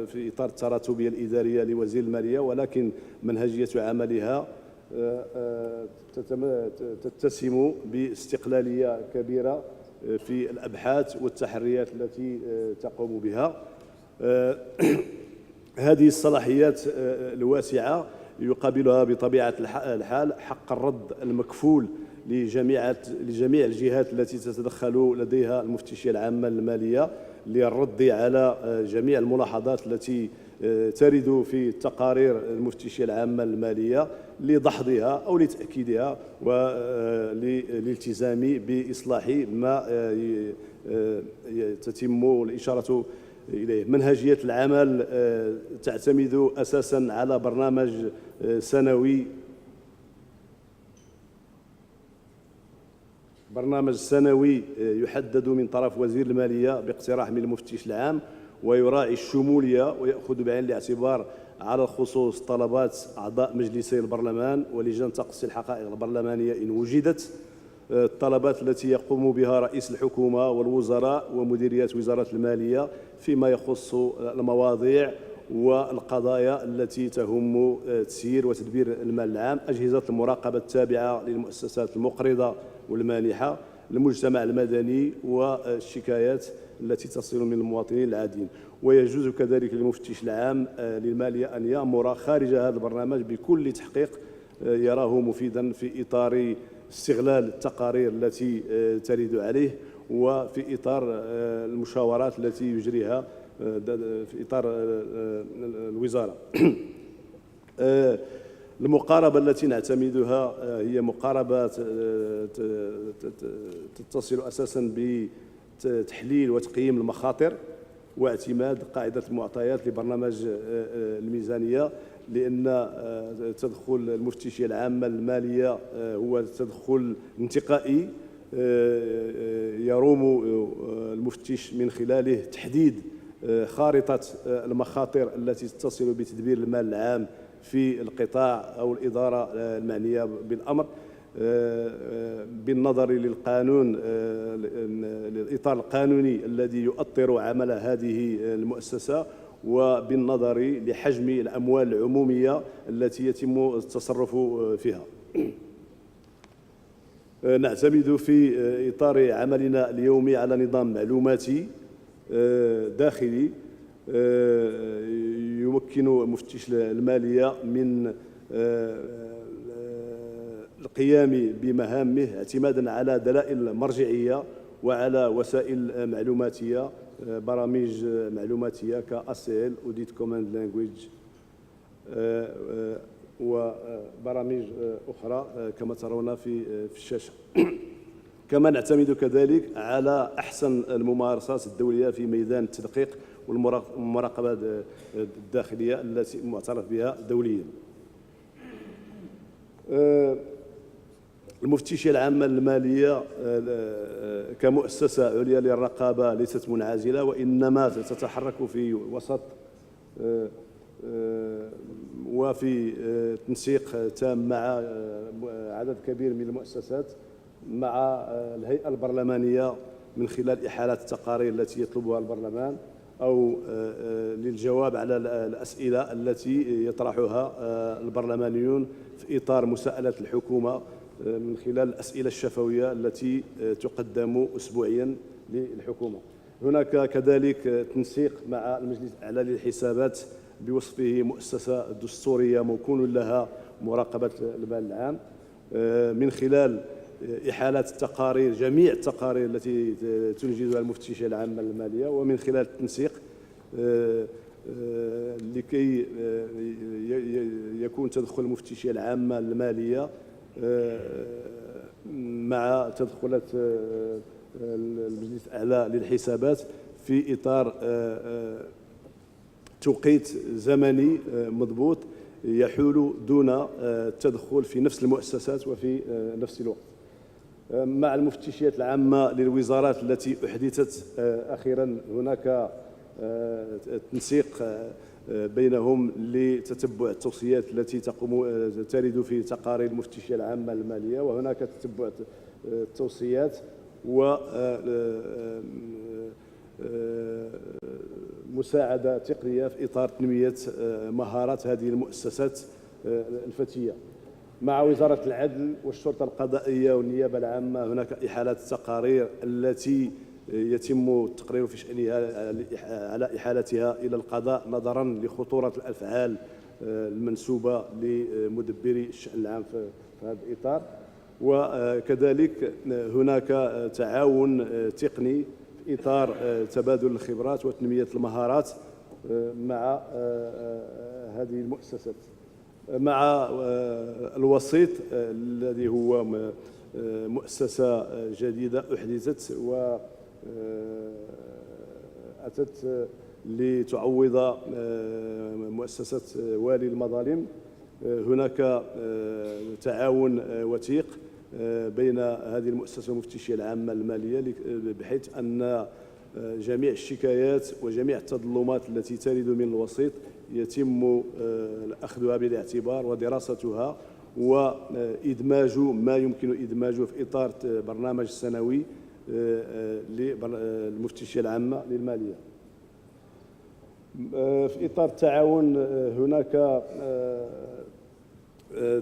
في إطار التراتبية الإدارية لوزير المالية، ولكن منهجية عملها تتسم باستقلالية كبيرة في الأبحاث والتحريات التي تقوم بها. هذه الصلاحيات الواسعة يقابلها بطبيعة الحال حق الرد المكفول لجميع الجهات التي تتدخل لديها المفتشية العامة للمالية للرد على جميع الملاحظات التي ترد في تقارير المفتشية العامة للمالية لدحضها أو لتأكيدها وللالتزام بإصلاح ما تتم الإشارة إليه. منهجية العمل تعتمد أساسا على برنامج سنوي يحدد من طرف وزير المالية باقتراح من المفتش العام، ويراعي الشمولية ويأخذ بعين الاعتبار على الخصوص طلبات أعضاء مجلسي البرلمان ولجان تقصي الحقائق البرلمانية إن وجدت، الطلبات التي يقوم بها رئيس الحكومة والوزراء ومديريات وزارة المالية فيما يخص المواضيع والقضايا التي تهم تسيير وتدبير المال العام، أجهزة المراقبة التابعة للمؤسسات المقرضة والمانحة، المجتمع المدني والشكايات التي تصل من المواطنين العاديين. ويجوز كذلك للمفتش العام للمالية أن يأمر خارج هذا البرنامج بكل تحقيق يراه مفيدا في إطار استغلال التقارير التي ترد عليه وفي إطار المشاورات التي يجريها في إطار الوزارة. المقاربة التي نعتمدها هي مقاربة تتصل أساسا بتحليل وتقييم المخاطر واعتماد قاعدة المعطيات لبرنامج الميزانية، لأن تدخل المفتشية العامة المالية هو تدخل انتقائي يروم المفتش من خلاله تحديد خارطة المخاطر التي تتصل بتدبير المال العام في القطاع أو الإدارة المعنية بالأمر بالنظر للقانون الإطار القانوني الذي يؤطر عمل هذه المؤسسة، وبالنظر لحجم الأموال العمومية التي يتم التصرف فيها. نعتمد في إطار عملنا اليومي على نظام معلوماتي داخلي يمكن مفتش المالية من القيام بمهامه اعتمادا على دلائل مرجعية وعلى وسائل معلوماتية، برامج معلوماتية كACL Audit Command Language وبرامج أخرى كما ترون في الشاشة. كما نعتمد كذلك على أحسن الممارسات الدولية في ميدان التدقيق والمراقبة الداخلية التي معترف بها دوليا. المفتشية العامة للمالية كمؤسسة عليا للرقابة ليست منعزلة، وإنما تتحرك في وسط وفي تنسيق تام مع عدد كبير من المؤسسات، مع الهيئة البرلمانية من خلال إحالة التقارير التي يطلبها البرلمان، أو للجواب على الأسئلة التي يطرحها البرلمانيون في إطار مساءلة الحكومة من خلال الأسئلة الشفوية التي تقدم أسبوعيا للحكومة. هناك كذلك تنسيق مع المجلس الأعلى للحسابات بوصفه مؤسسة دستورية موكول لها مراقبة المال العام، من خلال إحالة التقارير، جميع التقارير التي تنجزها المفتشية العامة للمالية، ومن خلال التنسيق لكي يكون تدخل المفتشية العامة للمالية مع تدخلات المجلس الأعلى للحسابات في إطار توقيت زمني مضبوط يحول دون التدخل في نفس المؤسسات وفي نفس الوقت. مع المفتشيات العامة للوزارات التي أحدثت أخيرا، هناك تنسيق بينهم لتتبع التوصيات التي ترد في تقارير المفتشية العامة للمالية، وهناك تتبع التوصيات ومساعدة تقنية في إطار تنمية مهارات هذه المؤسسات الفتية. مع وزارة العدل والشرطة القضائية والنيابة العامة، هناك إحالات التقارير التي يتم التقرير في شأنها على إحالتها إلى القضاء نظرا لخطورة الأفعال المنسوبة لمدبري الشأن العام في هذا الإطار. وكذلك هناك تعاون تقني في إطار تبادل الخبرات وتنمية المهارات مع هذه المؤسسات. مع الوسيط الذي هو مؤسسة جديدة أحدثت وأتت لتعوض مؤسسة والي المظالم، هناك تعاون وثيق بين هذه المؤسسة والمفتشية العامة للمالية، بحيث أن جميع الشكايات وجميع التظلمات التي ترد من الوسيط يتم أخذها بالاعتبار ودراستها وإدماج ما يمكن إدماجه في إطار برنامج سنوي للمفتشية العامة للمالية. في إطار التعاون هناك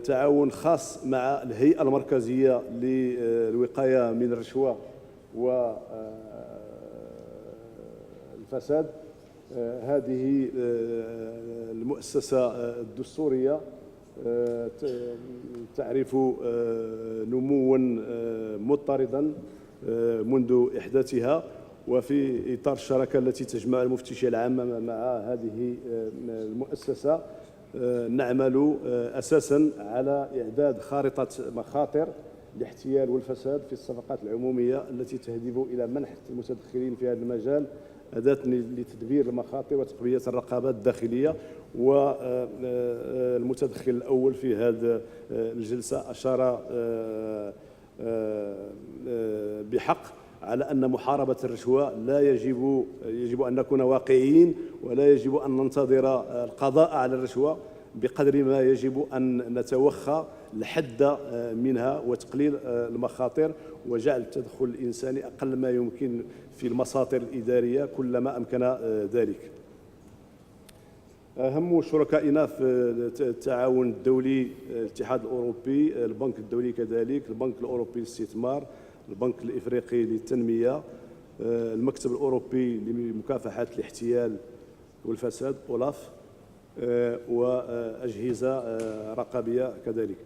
تعاون خاص مع الهيئة المركزية للوقاية من الرشوة والفساد. هذه المؤسسة الدستورية تعرف نموا مضطردا منذ إحداثها، وفي إطار الشراكة التي تجمع المفتشية العامة مع هذه المؤسسة نعمل أساسا على إعداد خارطة مخاطر الاحتيال والفساد في الصفقات العمومية التي تهدف إلى منح المتدخلين في هذا المجال أداة لتدبير المخاطر وتقوية الرقابات الداخلية. والمتدخل الأول في هذه الجلسة أشار بحق على أن محاربة الرشوة لا يجب أن نكون واقعيين، ولا يجب أن ننتظر القضاء على الرشوة بقدر ما يجب أن نتوخى الحد منها وتقليل المخاطر وجعل التدخل الإنساني أقل ما يمكن في المساطر الإدارية كلما أمكن ذلك. أهم شركائنا في التعاون الدولي الاتحاد الأوروبي، البنك الدولي كذلك، البنك الأوروبي للاستثمار، البنك الإفريقي للتنمية، المكتب الأوروبي لمكافحة الاحتيال والفساد أولاف، وأجهزة رقابية كذلك.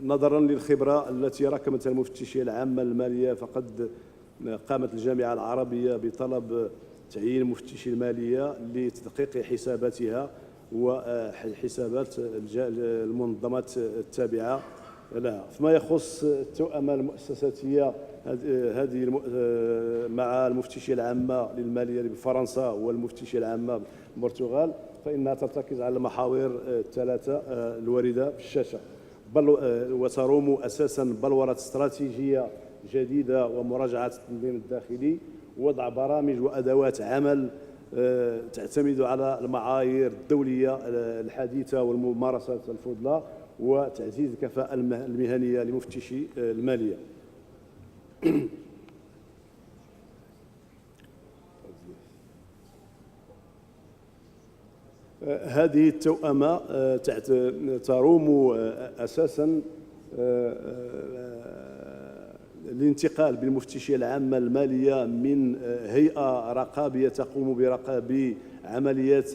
نظرا للخبرة التي ركمتها المفتشية العامة للمالية، فقد قامت الجامعة العربية بطلب تعيين مفتشي المالية لتدقيق حساباتها وحسابات المنظمات التابعة لها. فيما يخص التوأمة المؤسساتية هذه مع المفتشية العامة للمالية بفرنسا والمفتشية العامة بالبرتغال، فإنها ترتكز على المحاور الثلاثة الواردة في الشاشة، وتروم أساسا بلورة استراتيجية جديدة ومراجعة التنظيم الداخلي، ووضع برامج وأدوات عمل تعتمد على المعايير الدولية الحديثة والممارسات الفضلى، وتعزيز الكفاءة المهنية لمفتشي المالية. هذه التوأمة تروم أساسا الانتقال بالمفتشية العامة المالية من هيئة رقابية تقوم برقاب عمليات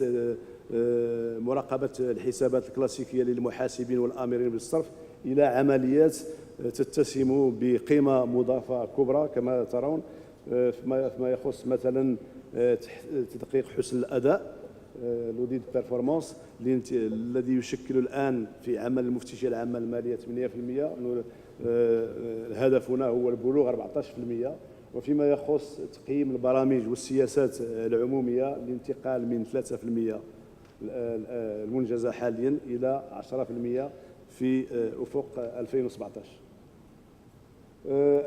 مراقبة الحسابات الكلاسيكية للمحاسبين والآمرين بالصرف إلى عمليات تتسم بقيمة مضافة كبرى كما ترون، فيما يخص مثلا تدقيق حسن الأداء، لوديت بيرفورمانس، الذي يشكل الآن في عمل المفتشية العامة المالية 8%. هدفنا هو البلوغ 14%. وفيما يخص تقييم البرامج والسياسات العمومية، الانتقال من 3% المنجزة حاليا إلى 10% في أفق 2017.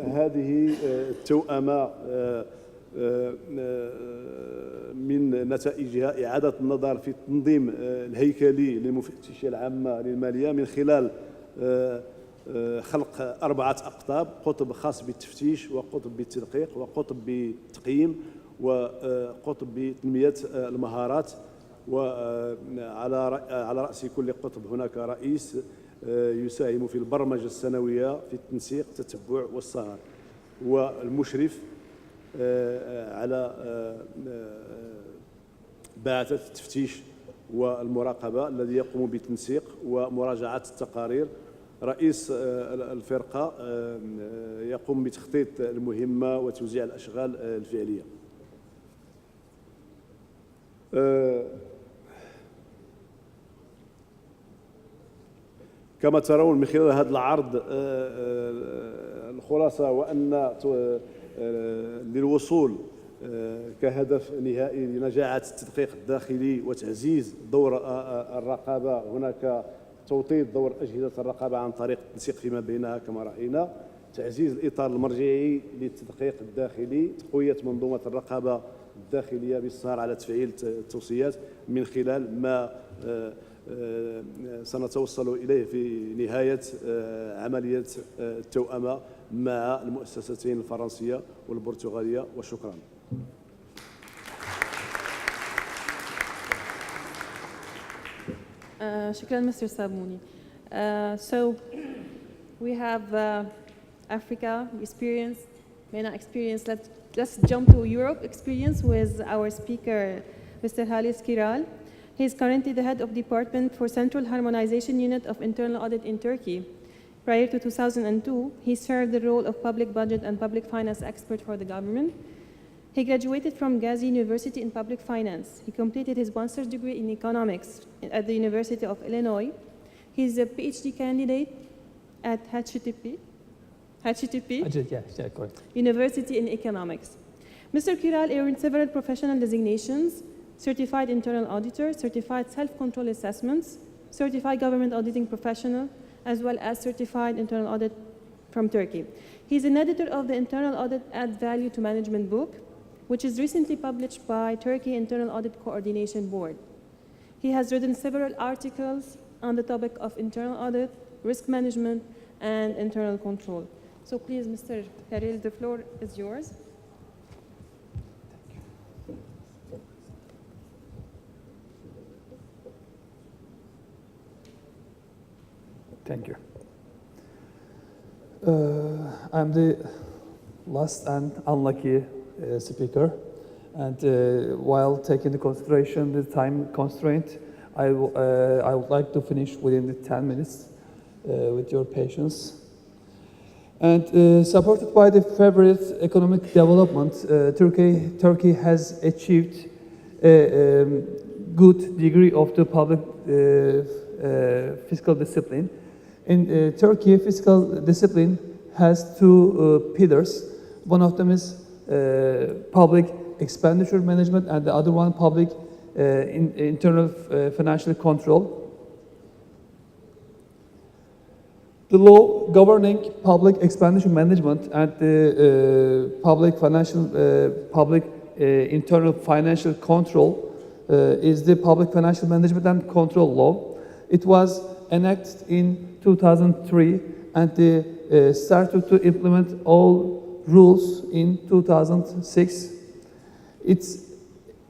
هذه التوأمة من نتائجها إعادة النظر في التنظيم الهيكلي للمفتشية العامة للمالية من خلال خلق 4 أقطاب: قطب خاص بالتفتيش، وقطب بالتدقيق، وقطب بالتقييم، وقطب بتنمية المهارات. وعلى رأس كل قطب هناك رئيس يساهم في البرمجة السنوية في التنسيق، التتبع والسهر، والمشرف على بعثة التفتيش والمراقبة الذي يقوم بتنسيق ومراجعة التقارير. رئيس الفرقة يقوم بتخطيط المهمة وتوزيع الأشغال الفعلية. كما ترون من خلال هذا العرض الخلاصة، وأن للوصول كهدف نهائي لنجاعة التدقيق الداخلي وتعزيز دور الرقابة، هناك توطيد دور أجهزة الرقابة عن طريق التنسيق فيما بينها كما رأينا، تعزيز الإطار المرجعي للتدقيق الداخلي، تقوية منظومة الرقابة الداخلية بالسهر على تفعيل التوصيات من خلال ما سنتوصل إليه في نهاية عملية التوأمة مع المؤسستين الفرنسية والبرتغالية. وشكرا. شكرا Mr. Sabuni. So we have Africa experience, MENA experience. Let's jump to Europe experience with our speaker, Mr. Halis Kiral. He is currently the head of Department for Central Harmonization Unit of Internal Audit in Turkey. Prior to 2002, he served the role of public budget and public finance expert for the government. He graduated from Gazi University in public finance. He completed his master's degree in economics at the University of Illinois. He is a PhD candidate at HTTP University in Economics. Mr. Kiral earned several professional designations: Certified Internal Auditor, Certified Self-Control Assessments, Certified Government Auditing Professional, as well as Certified Internal Audit from Turkey. He's an editor of the Internal Audit Add Value to Management book, which is recently published by Turkey Internal Audit Coordination Board. He has written several articles on the topic of internal audit, risk management, and internal control. So please, Mr. Karil, the floor is yours. I'm the last and unlucky speaker, and while taking into consideration the time constraint, I would like to finish within the 10 minutes with your patience. And supported by the favorite economic development, Turkey has achieved a good degree of the public fiscal discipline. In Turkey, fiscal discipline has two pillars. One of them is public expenditure management, and the other one public internal financial control. The law governing public expenditure management and the public internal financial control is the Public Financial Management and Control Law. It was enacted in 2003 and started to implement all rules in 2006. It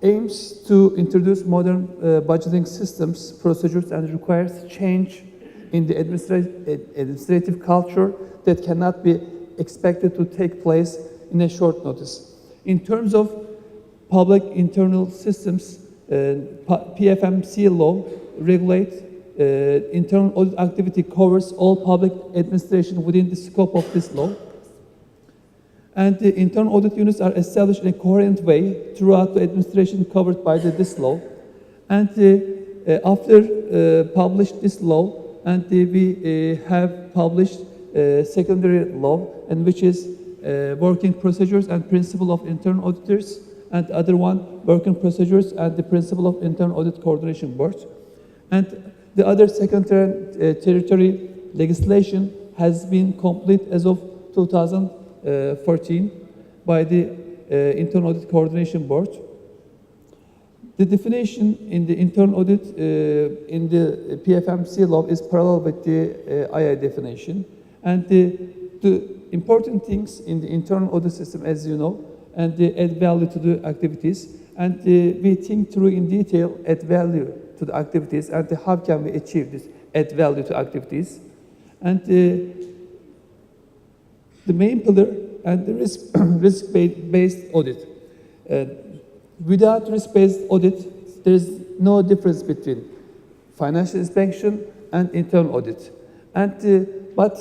aims to introduce modern budgeting systems, procedures, and requires change in the administrative culture that cannot be expected to take place in a short notice. In terms of public internal systems, PFMC law regulates internal audit activity, covers all public administration within the scope of this law. And the internal audit units are established in a coherent way throughout the administration covered by this law. And after published this law, and we have published secondary law, and which is working procedures and principle of internal auditors, and the other one working procedures and the principle of internal audit coordination board. And the other secondary territory legislation has been complete as of 2014 by the internal audit coordination board. The definition in the internal audit in the PFMC law is parallel with the II definition. And the important things in the internal audit system, as you know, and they add value to the activities. And we think through in detail add value to the activities and how can we achieve this add value to activities. And the main pillar and the risk-based audit. Without risk-based audit, there is no difference between financial inspection and internal audit. And, but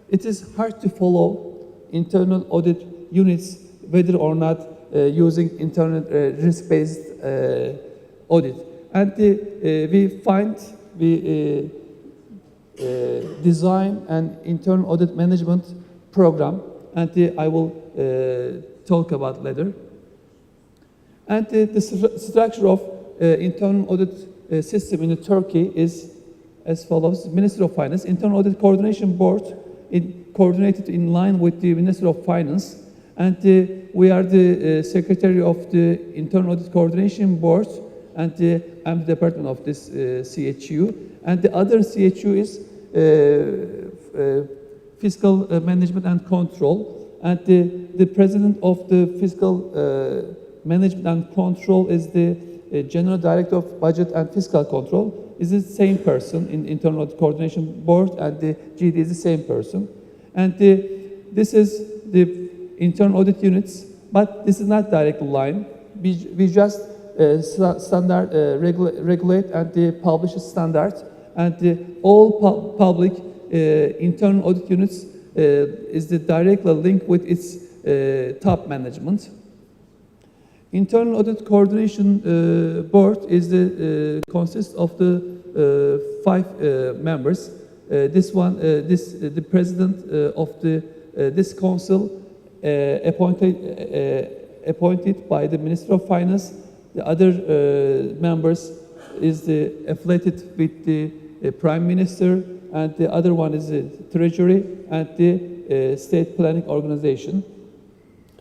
it is hard to follow internal audit units whether or not using internal risk-based audit. And we design an internal audit management program, and I will talk about later. And the structure of internal audit system in Turkey is as follows. Ministry of Finance, Internal Audit Coordination Board, coordinated in line with the Ministry of Finance. And we are the secretary of the Internal Audit Coordination Board, and I'm the department of this CHU. And the other CHU is Fiscal Management and Control. And the president of the Fiscal Management and Control is the General Director of Budget and Fiscal Control. Is the same person in Internal Audit Coordination Board, and the GD is the same person. And this is the internal audit units, but this is not direct line. We just standard regulate and publish standards, and all public internal audit units is the direct link with its top management. Internal Audit Coordination Board is consists of the 5 members. The president of this council appointed by the Minister of Finance. The other members is affiliated with the Prime Minister, and the other one is the Treasury and the State Planning Organization.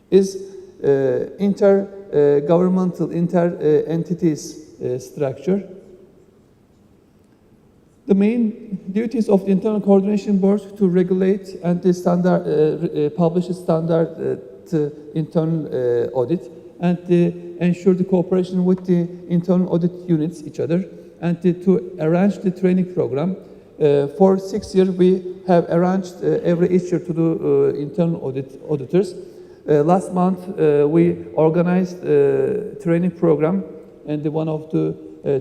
Is intergovernmental entities structure. The main duties of the Internal Coordination Board to regulate and the standard, publish a standard internal audit, and ensure the cooperation with the internal audit units, each other, and to arrange the training program, For 6 years, we have arranged each year to do internal auditors. Last month, we organized a training program and one of the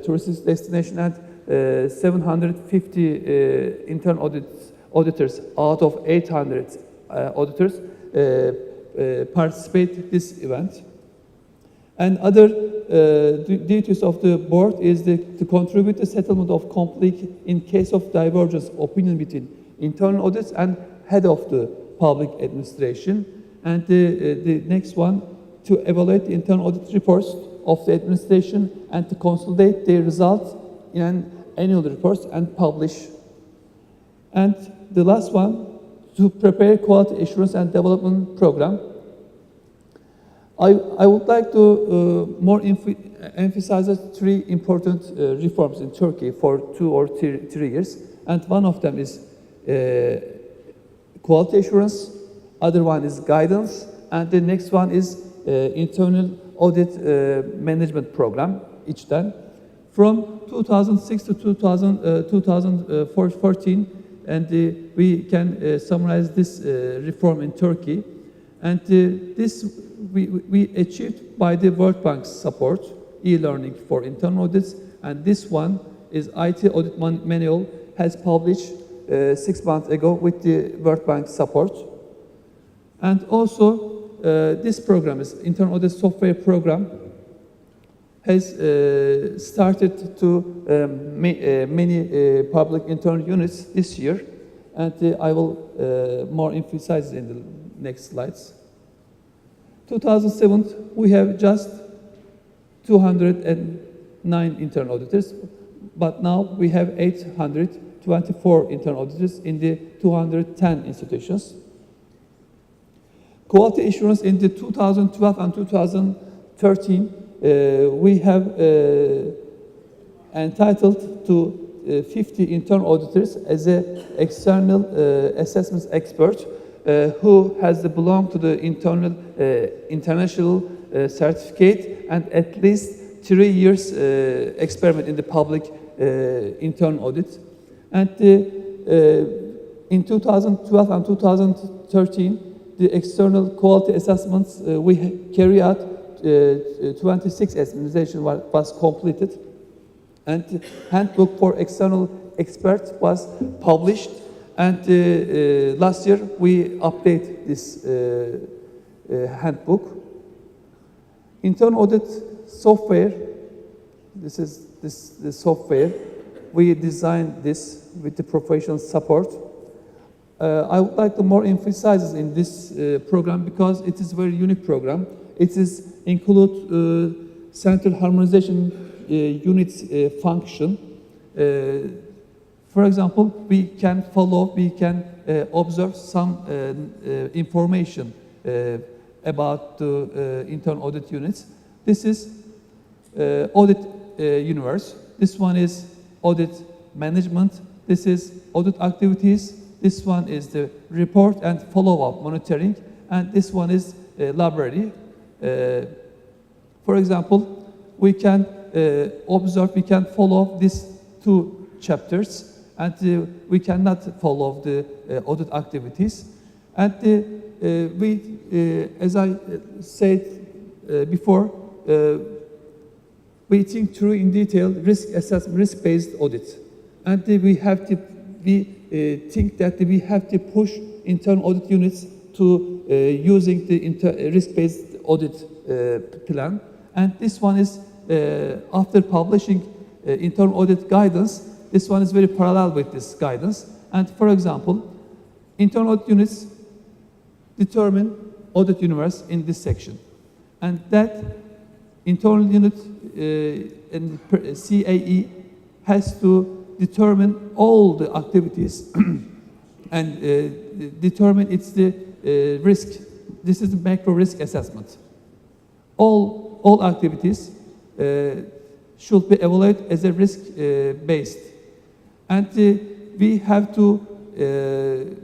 tourist destination, and 750 internal auditors out of 800 auditors participate this event. And other duties of the board is to contribute the settlement of conflict in case of divergence opinion between internal audits and head of the public administration. And the next one, to evaluate the internal audit reports of the administration and to consolidate their results in an annual reports and publish. And the last one, to prepare quality assurance and development program. I would like to emphasize three important reforms in Turkey for 2 or 3 years. And one of them is quality assurance, other one is guidance, and the next one is internal audit management program, each time. From 2006 to 2014, and we can summarize this reform in Turkey. And this we achieved by the World Bank's support, e-learning for internal audits, and this one is IT audit manual, has published 6 months ago with the World Bank support. And also this program is internal audit software program, has started to many public internal units this year, and I will more emphasize in the next slides. 2007, we have just 209 internal auditors, but now we have 824 internal auditors in the 210 institutions. Quality assurance in the 2012 and 2013, we have entitled to 50 internal auditors as an external assessments expert who has belonged to the international certificate and at least 3 years experiment in the public internal audit. And in 2012 and 2013, the external quality assessments we carry out 26 examination was completed, and handbook for external experts was published, and last year we update this handbook. Internal audit software, this is the software, we designed this with the professional support. I would like to more emphasize in this program because it is a very unique program. It is include central harmonization units function. For example, we can follow, we can observe some information about the internal audit units. This is audit universe. This one is audit management. This is audit activities. This one is the report and follow-up monitoring. And this one is library. For example, we can observe, we can follow these 2 chapters, and we cannot follow the audit activities. And we, as I said before, we think through in detail risk assessment, risk-based audit. And we have to, think that we have to push internal audit units to using the risk-based audit plan. And this one is, after publishing internal audit guidance, this one is very parallel with this guidance. And for example, internal audit units determine audit universe in this section. And that internal unit in CAE has to determine all the activities and determine it's the risk. This is the macro risk assessment. All activities should be evaluated as a risk based. And we have to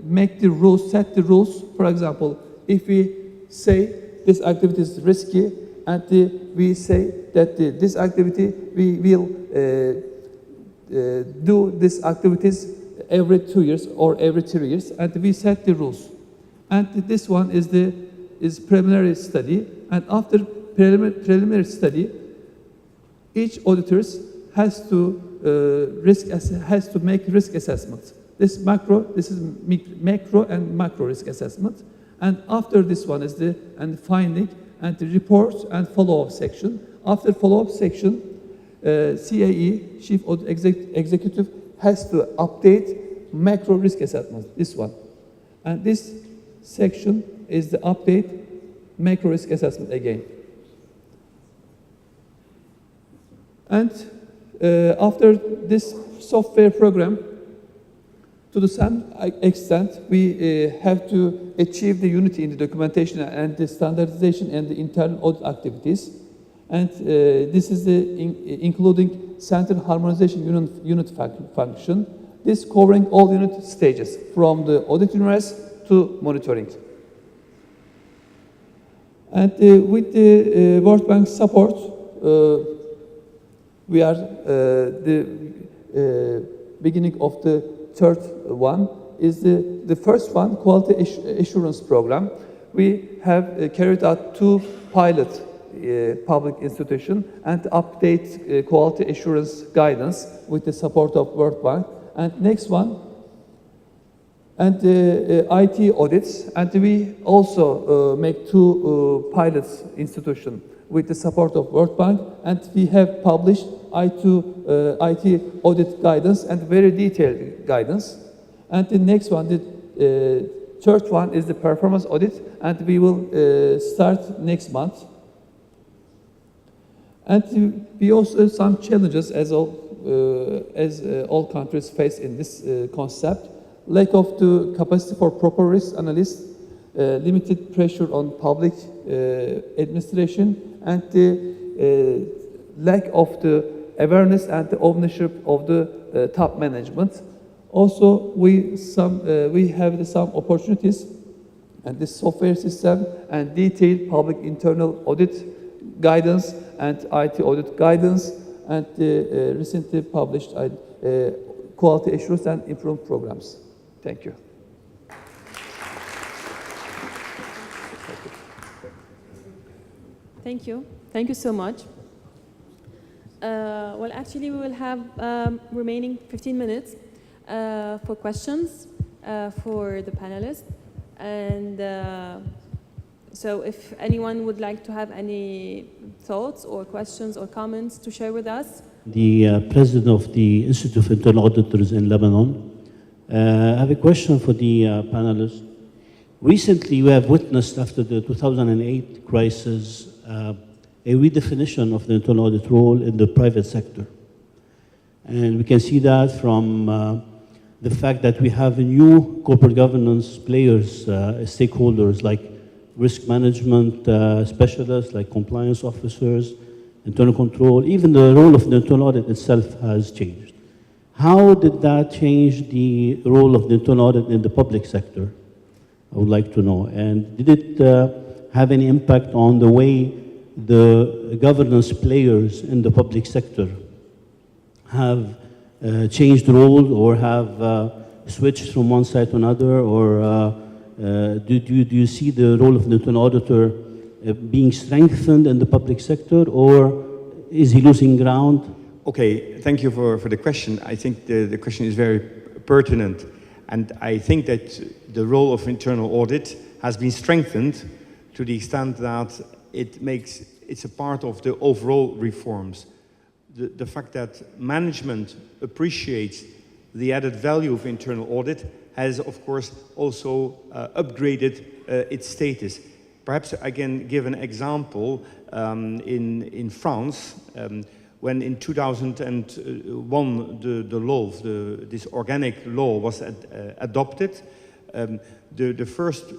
make the rules, set the rules. For example, if we say this activity is risky, and we say that this activity, we will do these activities every 2 years or every 3 years, and we set the rules. And this one is preliminary study, and after preliminary study, each auditor has to make risk assessments. This is macro and macro risk assessment, and after this one is the finding and the report and follow-up section. After follow-up section, CAE, Chief Audit Executive, has to update macro risk assessment, this one. And this section is the update macro risk assessment again. And after this software program, to the same extent, we have to achieve the unity in the documentation and the standardization and the internal audit activities. And this is including central harmonization unit function. This covering all unit stages, from the audit universe to monitoring. And with the World Bank support, we are the beginning of the third one is the first one, quality assurance program. We have carried out 2 pilot public institutions and update quality assurance guidance with the support of World Bank. And next one, and IT audits, and we also make 2 pilots institutions with the support of World Bank, and we have published IT audit guidance and very detailed guidance. And the next one, the third one is the performance audit, and we will start next month. And we also have some challenges as all countries face in this concept: lack of the capacity for proper risk analysis, limited pressure on public administration, and the lack of the awareness and the ownership of the top management. Also, we have some opportunities, and this software system and detailed public internal audit guidance and IT audit guidance, and the recently published quality assurance and improvement programs. Thank you. Thank you. Thank you so much. Well, actually, we will have remaining 15 minutes for questions for the panelists. And so if anyone would like to have any thoughts or questions or comments to share with us. The president of the Institute of Internal Auditors in Lebanon. I have a question for the panelists. Recently, we have witnessed, after the 2008 crisis, a redefinition of the internal audit role in the private sector. And we can see that from the fact that we have new corporate governance players, stakeholders like risk management specialists, like compliance officers, internal control. Even the role of the internal audit itself has changed. How did that change the role of the internal audit in the public sector? I would like to know. And did it have any impact on the way the governance players in the public sector have changed role, or have switched from one side to another, or do you see the role of the internal auditor being strengthened in the public sector, or is he losing ground? Okay, thank you for the question. I think the question is very pertinent, and I think that the role of internal audit has been strengthened to the extent that it's a part of the overall reforms. The fact that management appreciates the added value of internal audit has, of course, also upgraded its status. Perhaps I can give an example in France, when in 2001 the law, this organic law was adopted. The first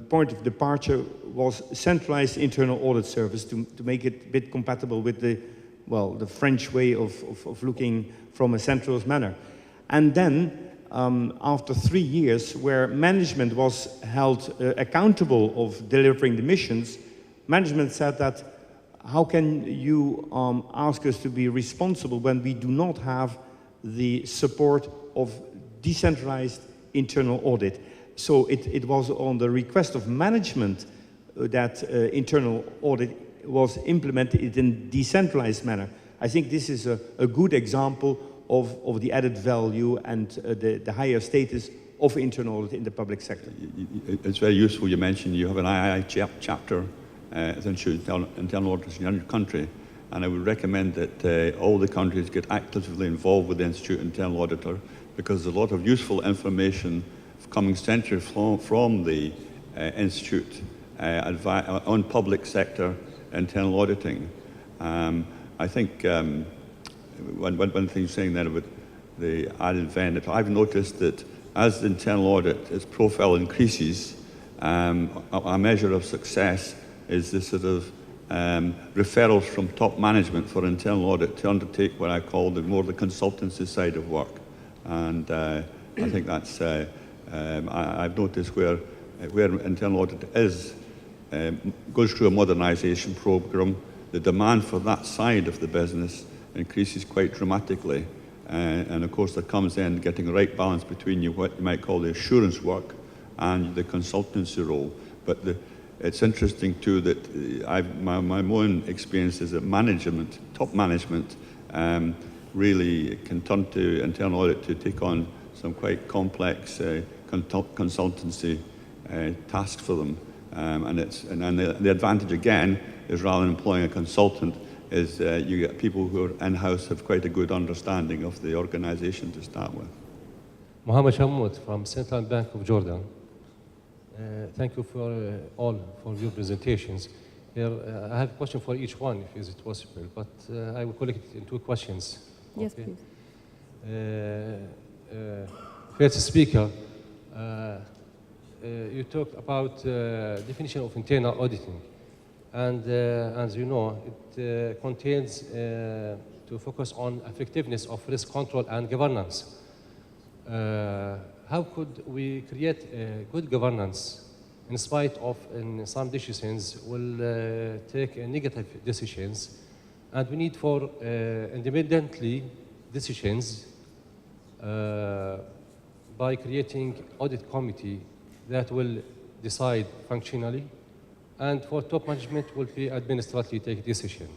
point of departure was centralized internal audit service to make it a bit compatible with the French way of looking from a centralized manner. And then, after 3 years, where management was held accountable of delivering the missions, management said that, how can you ask us to be responsible when we do not have the support of decentralized internal audit. So it was on the request of management that internal audit was implemented in a decentralized manner. I think this is a good example of the added value and the higher status of internal audit in the public sector. It's very useful you mentioned you have an II chapter as internal auditors in your country, and I would recommend that all the countries get actively involved with the Institute Internal Auditor, because there's a lot of useful information coming centrally from the Institute on public sector internal auditing. I think one thing you're saying there about the added value, I've noticed that as the internal audit, its profile increases, a measure of success is the sort of referrals from top management for internal audit to undertake what I call the consultancy side of work. And I think that's, I've noticed where internal audit goes through a modernization program, the demand for that side of the business increases quite dramatically. And of course, there comes in getting the right balance between what you might call the assurance work and the consultancy role. But it's interesting too that my own experience is that management, top management, really can turn to internal audit to take on some quite complex consultancy tasks for them. And the advantage again is, rather than employing a consultant, is you get people who are in-house, have quite a good understanding of the organization to start with. Mohammed Shammoud from Central Bank of Jordan. Thank you for all for your presentations. Here, I have a question for each one, if is it possible, but I will collect it in two questions. Yes, okay? Please. First speaker, you talked about definition of internal auditing. And as you know, it contains to focus on effectiveness of risk control and governance. How could we create good governance in spite of, in some decisions, will take negative decisions, and we need for independently decisions by creating audit committee that will decide functionally, and for top management will be administratively take decision.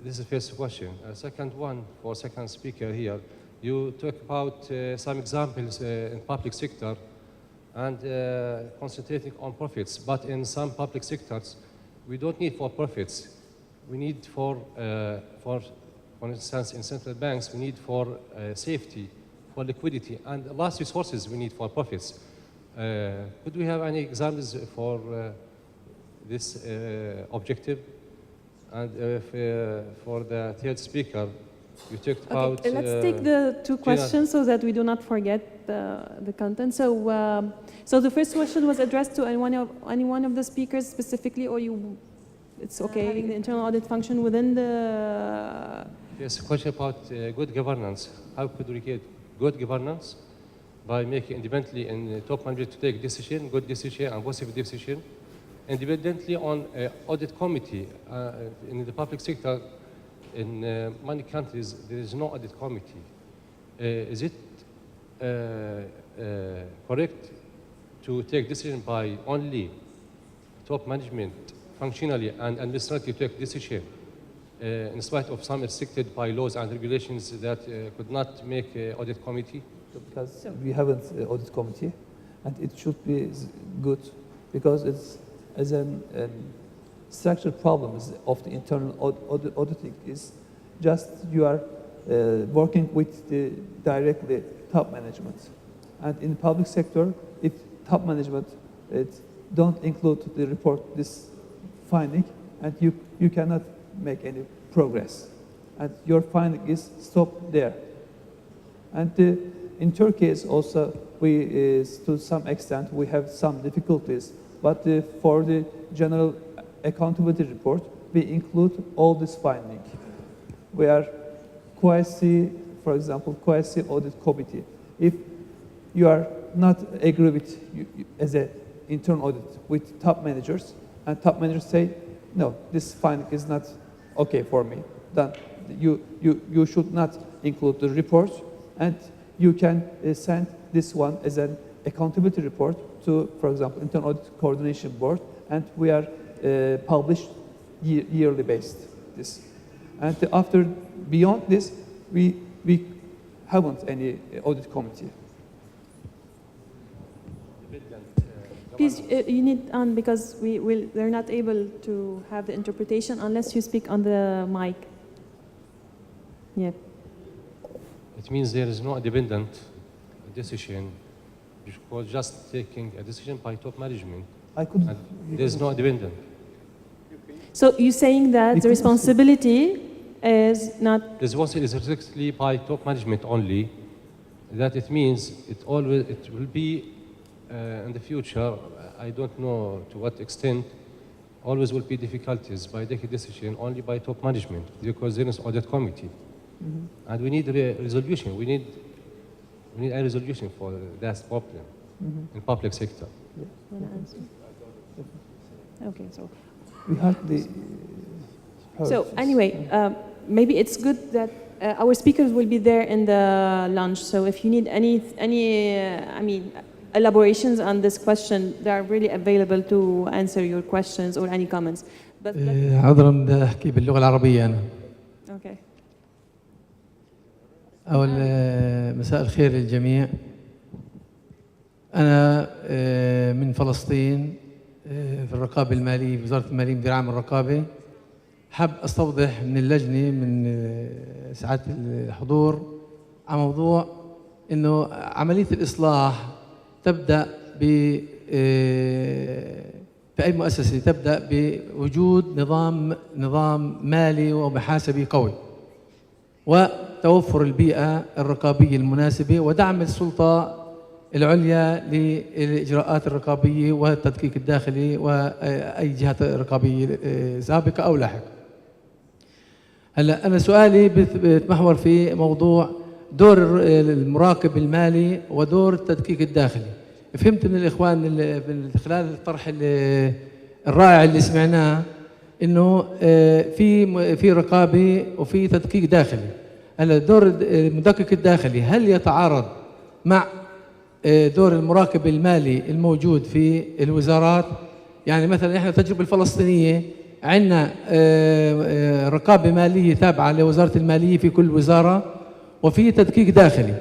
This is the first question. Second one, for second speaker here, you talk about some examples in public sector and concentrating on profits, but in some public sectors, we don't need for profits. We need for instance, in central banks, we need for safety, for liquidity, and last resources we need for profits. Could we have any examples for this objective? And for the third speaker, you talked about... Okay, let's take the two questions so that we do not forget the content. So, so the first question was addressed to any one of the speakers specifically, or it's okay, having the internal audit function within the... Yes, question about good governance. How could we get good governance by making independently in top management to take decision, good decision and positive decision, independently on audit committee. In the public sector, in many countries, there is no audit committee. Is it correct to take decision by only top management functionally and administratively take decision in spite of some restricted by laws and regulations that could not make audit committee? Because we haven't audit committee, and it should be good, because it's as a structural problem of the internal auditing is just you are working with the directly top management, and in the public sector, if top management don't include the report this finding, and you cannot make any progress, and your finding is stopped there. And in Turkey, also, to some extent, we have some difficulties. But for the general accountability report, we include all this finding. We are for example, quasi audit committee. If you are not agree with as an internal audit with top managers, and top managers say, no, this finding is not okay for me, then you should not include the report, and you can send this one as an accountability report to, for example, Internal Audit Coordination Board, and we are published yearly based this. And after, beyond this, we haven't any audit committee. Please, you need on because they're not able to have the interpretation unless you speak on the mic. Yeah. It means there is no independent decision because just taking a decision by top management. There is no independent. So you're saying that the responsibility is not... The responsibility is strictly by top management only. That it means it will be in the future, I don't know to what extent, always will be difficulties by taking decision only by top management because there is audit committee. Mm-hmm. And we need a resolution. We need a resolution for that problem in public sector. You want to answer? Okay, so... We hardly... So anyway, maybe it's good that our speakers will be there in the lunch. So if you need any elaborations on this question, they are really available to answer your questions or any comments. But عذرا بدي احكي باللغه العربيه انا. Okay. أول مساء الخير للجميع. أنا من فلسطين في الرقابة المالية في وزارة المالية مدير عام الرقابة. حاب أستوضح من اللجنة من سعادة الحضور على موضوع إنه عملية الإصلاح تبدأ في أي مؤسسة تبدأ بوجود نظام مالي ومحاسبي قوي وتوفر البيئة الرقابية المناسبة ودعم السلطة العليا للإجراءات الرقابية والتدقيق الداخلي وأي جهات رقابية سابقة أو لاحقة. هلا أنا سؤالي بيتمحور في موضوع دور المراقب المالي ودور التدقيق الداخلي. فهمت من الإخوان من خلال الطرح الرائع اللي سمعناه إنه في رقابة وفي تدقيق داخلي. هلا دور المدقق الداخلي هل يتعارض مع دور المراقب المالي الموجود في الوزارات؟ يعني مثلا احنا التجربة الفلسطينية عندنا رقابة مالية تابعة لوزارة المالية في كل وزارة وفي تدقيق داخلي.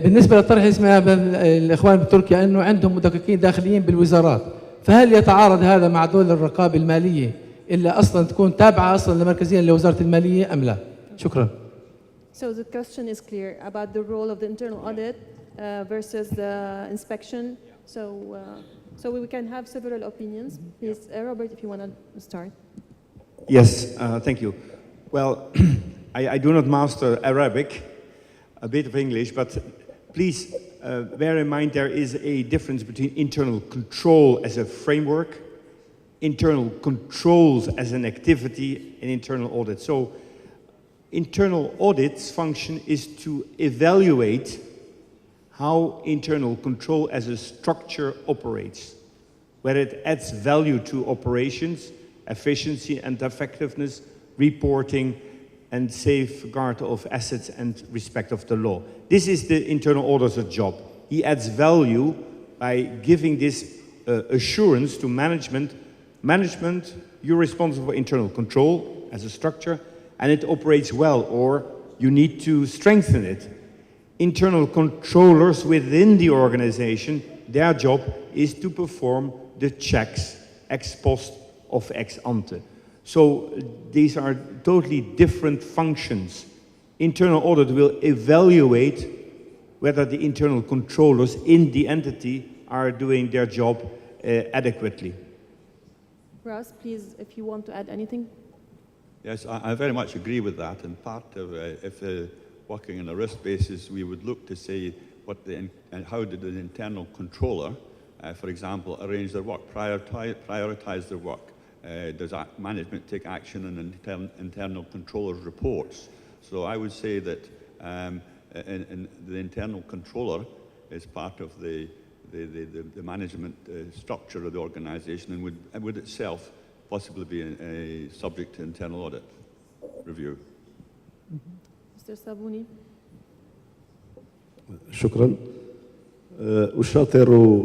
بالنسبة للطرح اللي سمعناه الإخوان بتركيا إنه عندهم مدققين داخليين بالوزارات، فهل يتعارض هذا مع دور الرقابة المالية إلا أصلا تكون تابعة أصلا مركزيا لوزارة المالية أم لا؟ شكرا. So the question is clear about the role of the internal audit versus the inspection. So we can have several opinions. Please, Robert, if you want to start. Yes, thank you. Well, I do not master Arabic, a bit of English, but please bear in mind there is a difference between internal control as a framework, internal controls as an activity, and internal audit. So internal audit's function is to evaluate how internal control as a structure operates, whether it adds value to operations, efficiency and effectiveness, reporting, and safeguard of assets and respect of the law. This is the internal auditor's job. He adds value by giving this assurance to management. Management, you're responsible for internal control as a structure, and it operates well, or you need to strengthen it. Internal controllers within the organization, their job is to perform the checks ex post of ex ante. So these are totally different functions. Internal audit will evaluate whether the internal controllers in the entity are doing their job adequately. Ross, please, if you want to add anything. Yes, I very much agree with that. And part of, if working on a risk basis, we would look to say how did the internal controller, for example, arrange their work, prioritize their work. Does management take action on internal controller's reports? So I would say that the internal controller is part of the management structure of the organization and would itself possibly be a subject to internal audit review. Mr. Sabuni. شكرا. أشاطر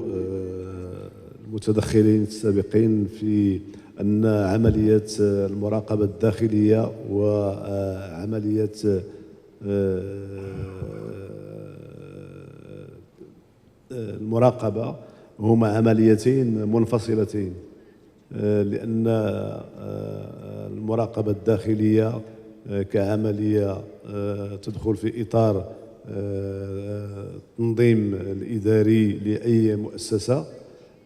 المتدخلين السابقين في أن عملية المراقبة الداخلية وعملية المراقبة هما عمليتين منفصلتين، لأن المراقبة الداخلية كعملية تدخل في إطار التنظيم الإداري لأي مؤسسة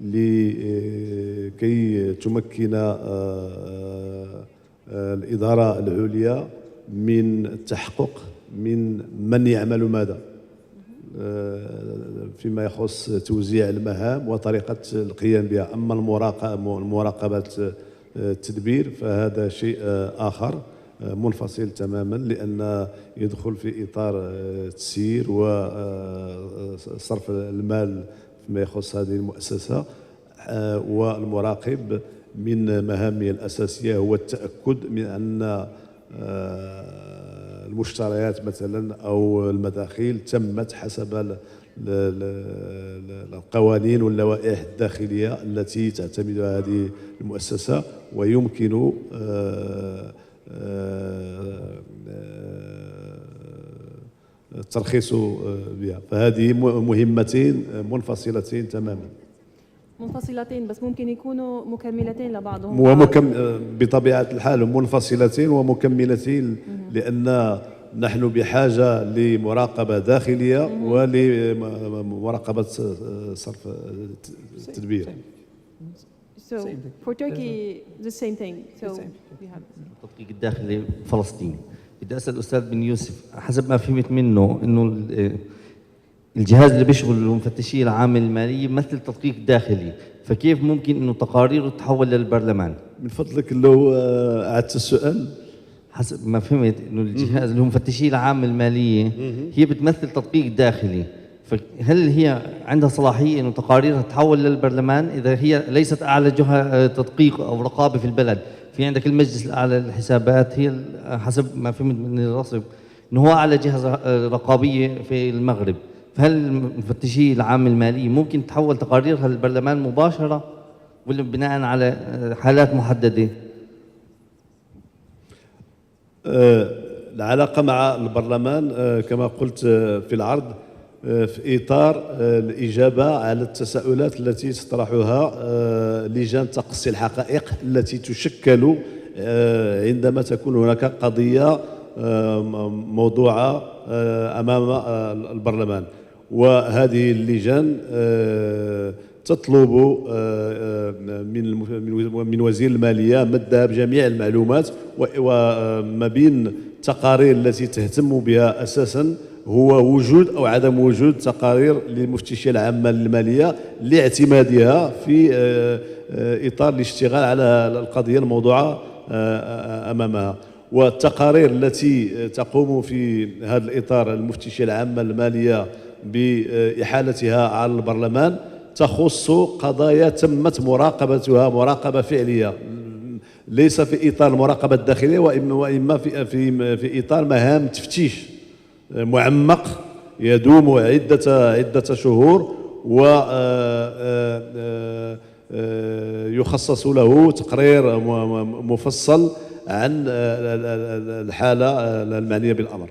لكي تمكن الإدارة العليا من التحقق من يعمل ماذا فيما يخص توزيع المهام وطريقة القيام بها. أما المراقبة التدبير فهذا شيء آخر منفصل تماما، لأن يدخل في إطار تسيير وصرف المال فيما يخص هذه المؤسسة. والمراقب من مهامه الأساسية هو التأكد من أن المشتريات مثلا أو المداخيل تمت حسب القوانين واللوائح الداخلية التي تعتمدها هذه المؤسسة، ويمكن الترخيص بها. فهذه مهمتين منفصلتين تماما. منفصلتين بس ممكن يكونوا مكملتين لبعضهم. بطبيعة الحال منفصلتين ومكملتين، لأن نحن بحاجة لمراقبة داخلية ولمراقبة صرف التدبير. So for Turkey the same thing. So we have التدقيق الداخلي فلسطين. بدي أسأل الأستاذ بن يوسف، حسب ما فهمت منه إنه الجهاز اللي بيشغل المفتشية العامة المالية مثل تدقيق داخلي، فكيف ممكن إنه تقاريره تتحول للبرلمان؟ من فضلك لو أعدت السؤال. حسب ما فهمت إنه الجهاز اللي هو المفتشية العامة المالية هي بتمثل تدقيق داخلي، فهل هي عندها صلاحية إنه تقاريرها تتحول للبرلمان إذا هي ليست أعلى جهة تدقيق أو رقابة في البلد؟ في عندك المجلس الأعلى للحسابات، هي حسب ما فهمت من الرصد إنه هو أعلى جهة رقابية في المغرب، فهل المفتشية العامة المالية ممكن تحول تقاريرها للبرلمان مباشرة ولا بناء على حالات محددة؟ العلاقة مع البرلمان كما قلت في العرض في إطار الإجابة على التساؤلات التي تطرحها لجان تقصي الحقائق التي تشكل عندما تكون هناك قضية موضوعة أمام البرلمان. وهذه اللجان تطلب من وزير المالية مدها بجميع المعلومات، وما بين التقارير التي تهتم بها أساسا هو وجود أو عدم وجود تقارير للمفتشية العامة للمالية لاعتمادها في إطار الاشتغال على القضية الموضوعة أمامها. والتقارير التي تقوم في هذا الإطار المفتشية العامة المالية بإحالتها على البرلمان تخص قضايا تمت مراقبتها مراقبة فعلية، ليس في إطار المراقبة الداخلية وإما في إطار مهام تفتيش معمق يدوم عدة شهور ويخصص له تقرير مفصل عن الحالة المعنية بالأمر.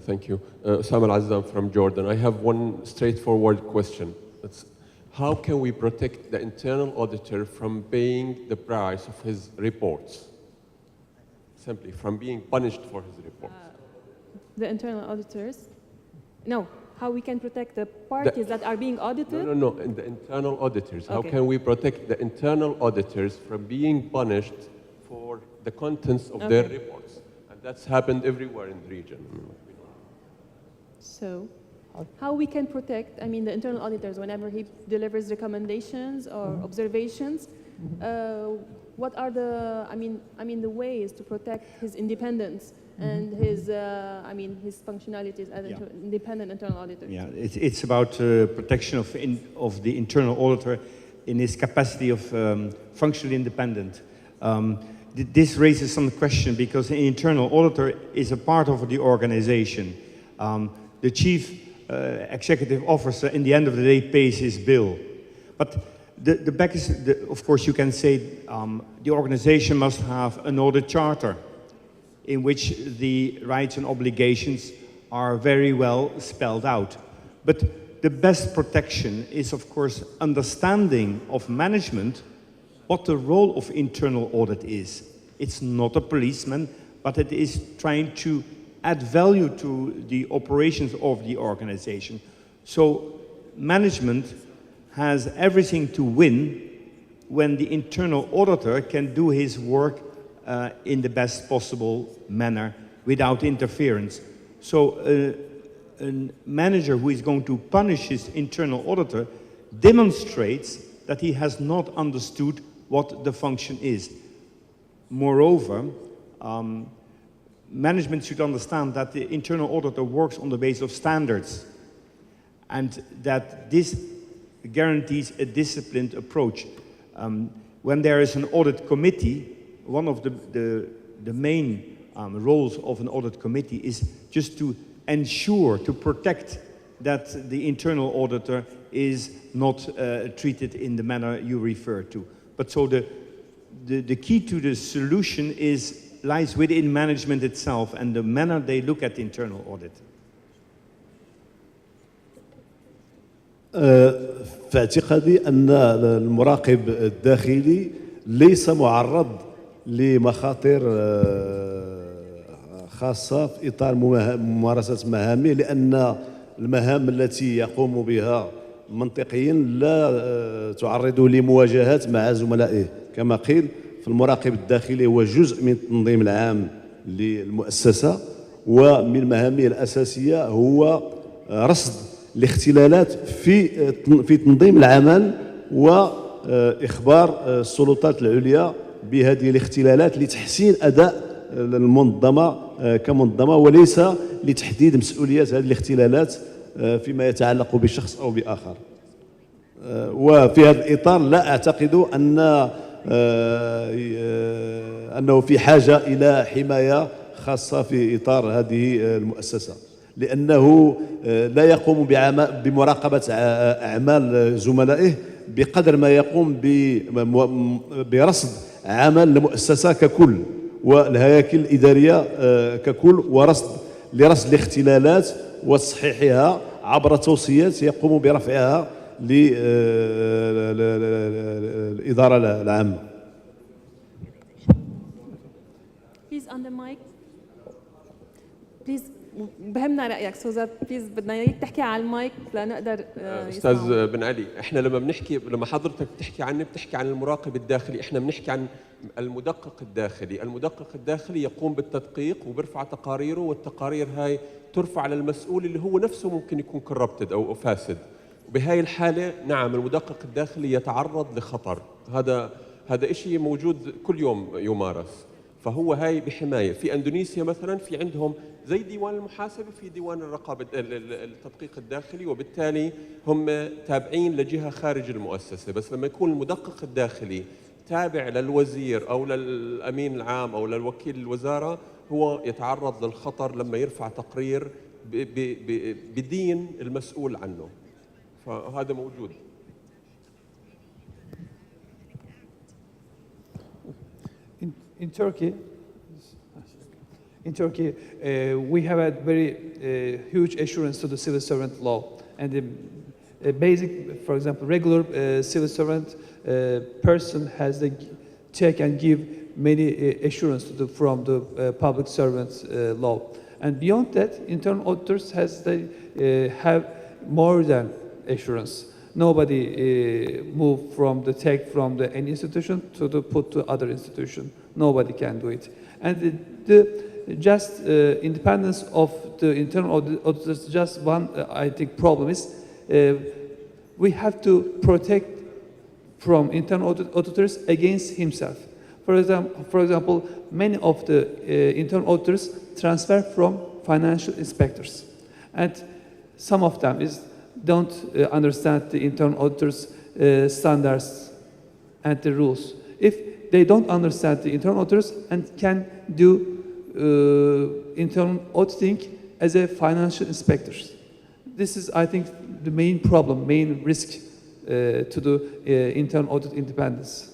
Thank you. Osama Al-Azzam from Jordan. I have one straightforward question. It's, how can we protect the internal auditor from paying the price of his reports? Simply, from being punished for his reports. The internal auditors? No. How we can protect the parties that are being audited? No. In the internal auditors. How Okay. can we protect the internal auditors from being punished for the contents of their reports? And that's happened everywhere in the region. So, how we can protect, I mean, the internal auditors, whenever he delivers recommendations or observations, what are the, I mean, the ways to protect his independence and his, his functionalities as independent internal auditors? Yeah, it's about protection of the internal auditor in his capacity of functionally independent. This raises some question because the internal auditor is a part of the organization. The chief executive officer in the end of the day pays his bill. But the back is, of course, you can say the organization must have an audit charter in which the rights and obligations are very well spelled out. But the best protection is, of course, understanding of management what the role of internal audit is. It's not a policeman, but it is trying to add value to the operations of the organization. So management has everything to win when the internal auditor can do his work in the best possible manner without interference. So a manager who is going to punish his internal auditor demonstrates that he has not understood what the function is. Moreover, management should understand that the internal auditor works on the basis of standards and that this guarantees a disciplined approach. When there is an audit committee, one of the main roles of an audit committee is just to ensure, to protect that the internal auditor is not treated in the manner you refer to. But so the key to the solution lies within management itself and the manner they look at the internal audit. في اعتقادي أن المراقب الداخلي ليس معرض لمخاطر خاصة في إطار ممارسة مهامه، لأن المهام التي يقوم بها منطقيا لا تعرضه لمواجهات مع زملائه. كما قيل، فالمراقب الداخلي هو جزء من التنظيم العام للمؤسسة، ومن مهامه الأساسية هو رصد الاختلالات في تنظيم العمل وإخبار السلطات العليا بهذه الاختلالات لتحسين أداء المنظمة كمنظمة، وليس لتحديد مسؤوليات هذه الاختلالات فيما يتعلق بشخص أو بآخر. وفي هذا الإطار لا أعتقد أنه في حاجة إلى حماية خاصة في إطار هذه المؤسسة، لأنه لا يقوم بمراقبة أعمال زملائه بقدر ما يقوم برصد عمل المؤسسة ككل والهياكل الإدارية ككل، لرصد الاختلالات وتصحيحها عبر توصيات يقوم برفعها للإدارة العامة. Please on the mic. Please بهمنا رأيك سوزا. بليز بدنا اياك تحكي على المايك لنقدر أستاذ بن علي، احنا لما حضرتك بتحكي عن المراقب الداخلي، احنا بنحكي عن المدقق الداخلي. المدقق الداخلي يقوم بالتدقيق وبرفع تقاريره، والتقارير هاي ترفع للمسؤول اللي هو نفسه ممكن يكون كوربتد أو فاسد. وبهاي الحالة نعم المدقق الداخلي يتعرض لخطر. هذا إشي موجود كل يوم يمارس، فهو هاي بحماية. في أندونيسيا مثلا في عندهم زي ديوان المحاسبة، في ديوان الرقابة التدقيق الداخلي، وبالتالي هم تابعين لجهة خارج المؤسسة. بس لما يكون المدقق الداخلي تابع للوزير أو للأمين العام أو للوكيل الوزارة، هو يتعرض للخطر لما يرفع تقرير بدين المسؤول عنه. فهذا موجود. In Turkey, we have a very huge assurance to the civil servant law, and the basic, for example, regular civil servant person has the check and give many assurance from the public servants law, and beyond that, internal auditors have more than assurance. Nobody move from the take from the any institution to the put to other institution. Nobody can do it, and the just independence of the internal auditors. Just one, I think, problem is we have to protect from internal auditors against himself. For example, many of the internal auditors transfer from financial inspectors, and some of them don't understand the internal auditors' standards and the rules. If they don't understand the internal auditors and can do internal auditing as a financial inspectors, This is, I think, the main problem, main risk to the internal audit independence.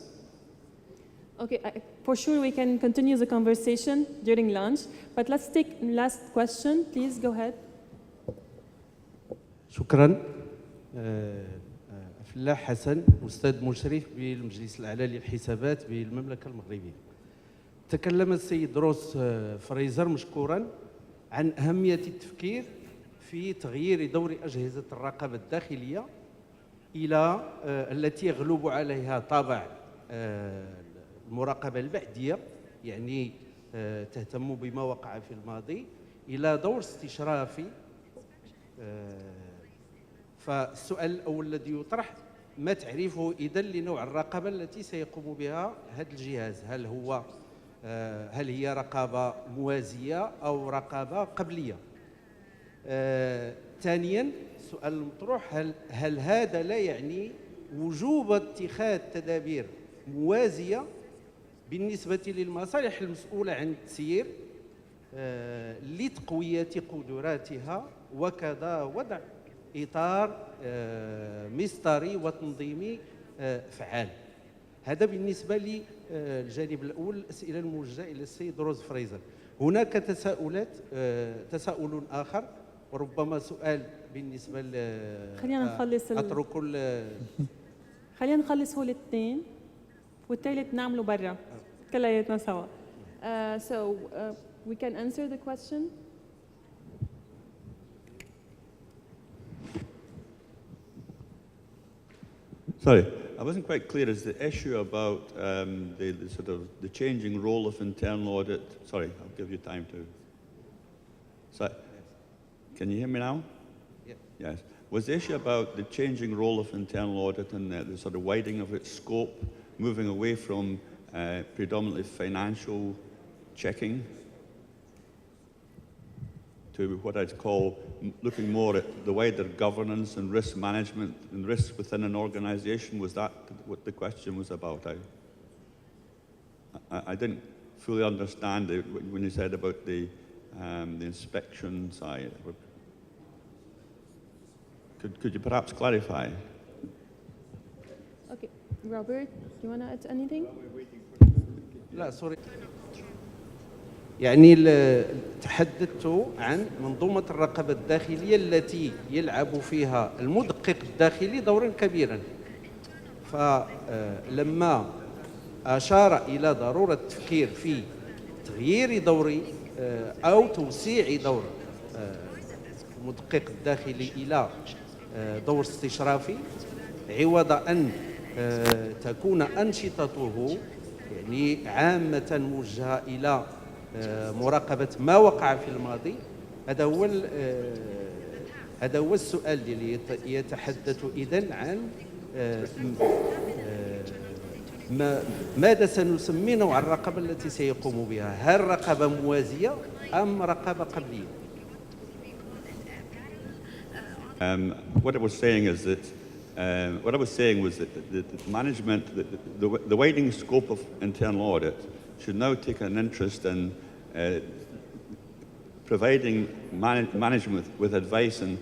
Okay, for sure we can continue the conversation during lunch, but let's take last question. Please go ahead. شكرا. فلاح حسن، أستاذ مشرف بالمجلس الأعلى للحسابات بالمملكة المغربية. تكلم السيد روس فريزر مشكورا عن أهمية التفكير في تغيير دور أجهزة الرقابة الداخلية إلى التي يغلب عليها طابع المراقبة البعدية، يعني تهتم بما وقع في الماضي، إلى دور استشرافي. فالسؤال الأول الذي يطرح: ما تعريفه إذن لنوع الرقابة التي سيقوم بها هذا الجهاز؟ هل هي رقابة موازية أو رقابة قبلية؟ ثانيا، السؤال المطروح: هل هذا لا يعني وجوب اتخاذ تدابير موازية بالنسبة للمصالح المسؤولة عن التسيير لتقوية قدراتها، وكذا وضع إطار مصدري وتنظيمي فعال؟ هذا بالنسبة للجانب الأول، الأسئلة الموجهة إلى السيد روز فريزر. هناك تساؤل آخر، وربما سؤال بالنسبة خلينا نخلص أترك خلينا نخلص هول الاثنين والثالث نعمله برا كلياتنا سوا. So we can answer the question. Sorry, I wasn't quite clear. Is the issue about the sort of the changing role of internal audit? Sorry, I'll give you time to. So, can you hear me now? Yeah. Yes. Was the issue about the changing role of internal audit and the sort of widening of its scope, moving away from predominantly financial checking to what I'd call looking more at the wider governance and risk management and risks within an organization? Was that what the question was about? I didn't fully understand it when you said about the inspection side. Could you perhaps clarify? Okay, Robert, do you want to add anything? لا سوري. يعني تحدثت عن منظومة الرقابة الداخلية التي يلعب فيها المدقق الداخلي دورا كبيرا. فلما أشار إلى ضرورة التفكير في تغيير دور أو توسيع دور المدقق الداخلي إلى دور استشرافي، عوض أن تكون أنشطته يعني عامة موجهة إلى مراقبة ما وقع في الماضي، هذا هو السؤال اللي يتحدث إذن عن ماذا سنسمي نوع الرقابة التي سيقوم بها؟ هل رقابة موازية أم رقابة قبلية؟ What I was saying is that the management, the widening scope of internal audit should now take an interest in providing management with advice in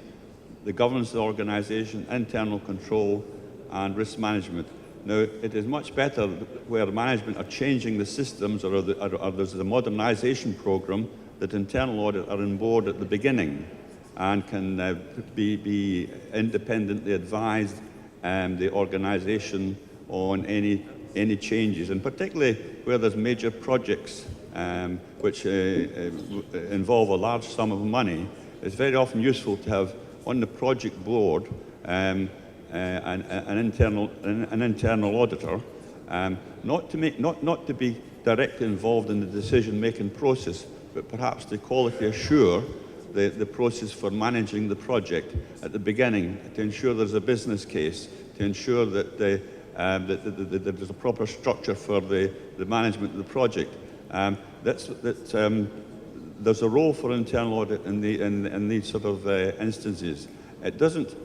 the governance of the organisation, internal control and risk management. Now, it is much better where management are changing the systems or there's a modernisation programme that internal audit are on board at the beginning and can be independently advised the organisation on any changes, and particularly where there's major projects which involve a large sum of money. It's very often useful to have on the project board an internal auditor, not to be directly involved in the decision-making process, but perhaps to quality assure the process for managing the project at the beginning, to ensure there's a business case, to ensure that there's a proper structure for the management of the project. There's a role for internal audit in these sort of instances. It doesn't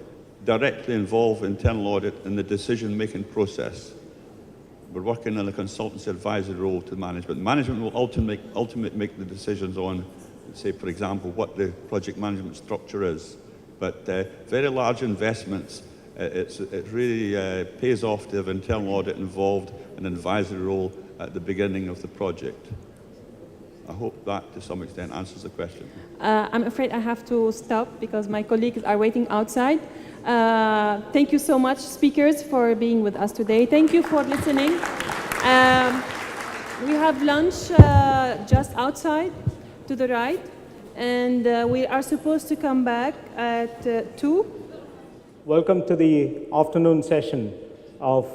directly involve internal audit in the decision-making process. We're working in a consultancy advisory role to management. Management will ultimately make the decisions on, say, for example, what the project management structure is. But very large investments, it really pays off to have internal audit involved, an advisory role at the beginning of the project. I hope that to some extent answers the question. I'm afraid I have to stop because my colleagues are waiting outside. Thank you so much, speakers, for being with us today. Thank you for listening. We have lunch just outside to the right, and we are supposed to come back at 2. Welcome to the afternoon session of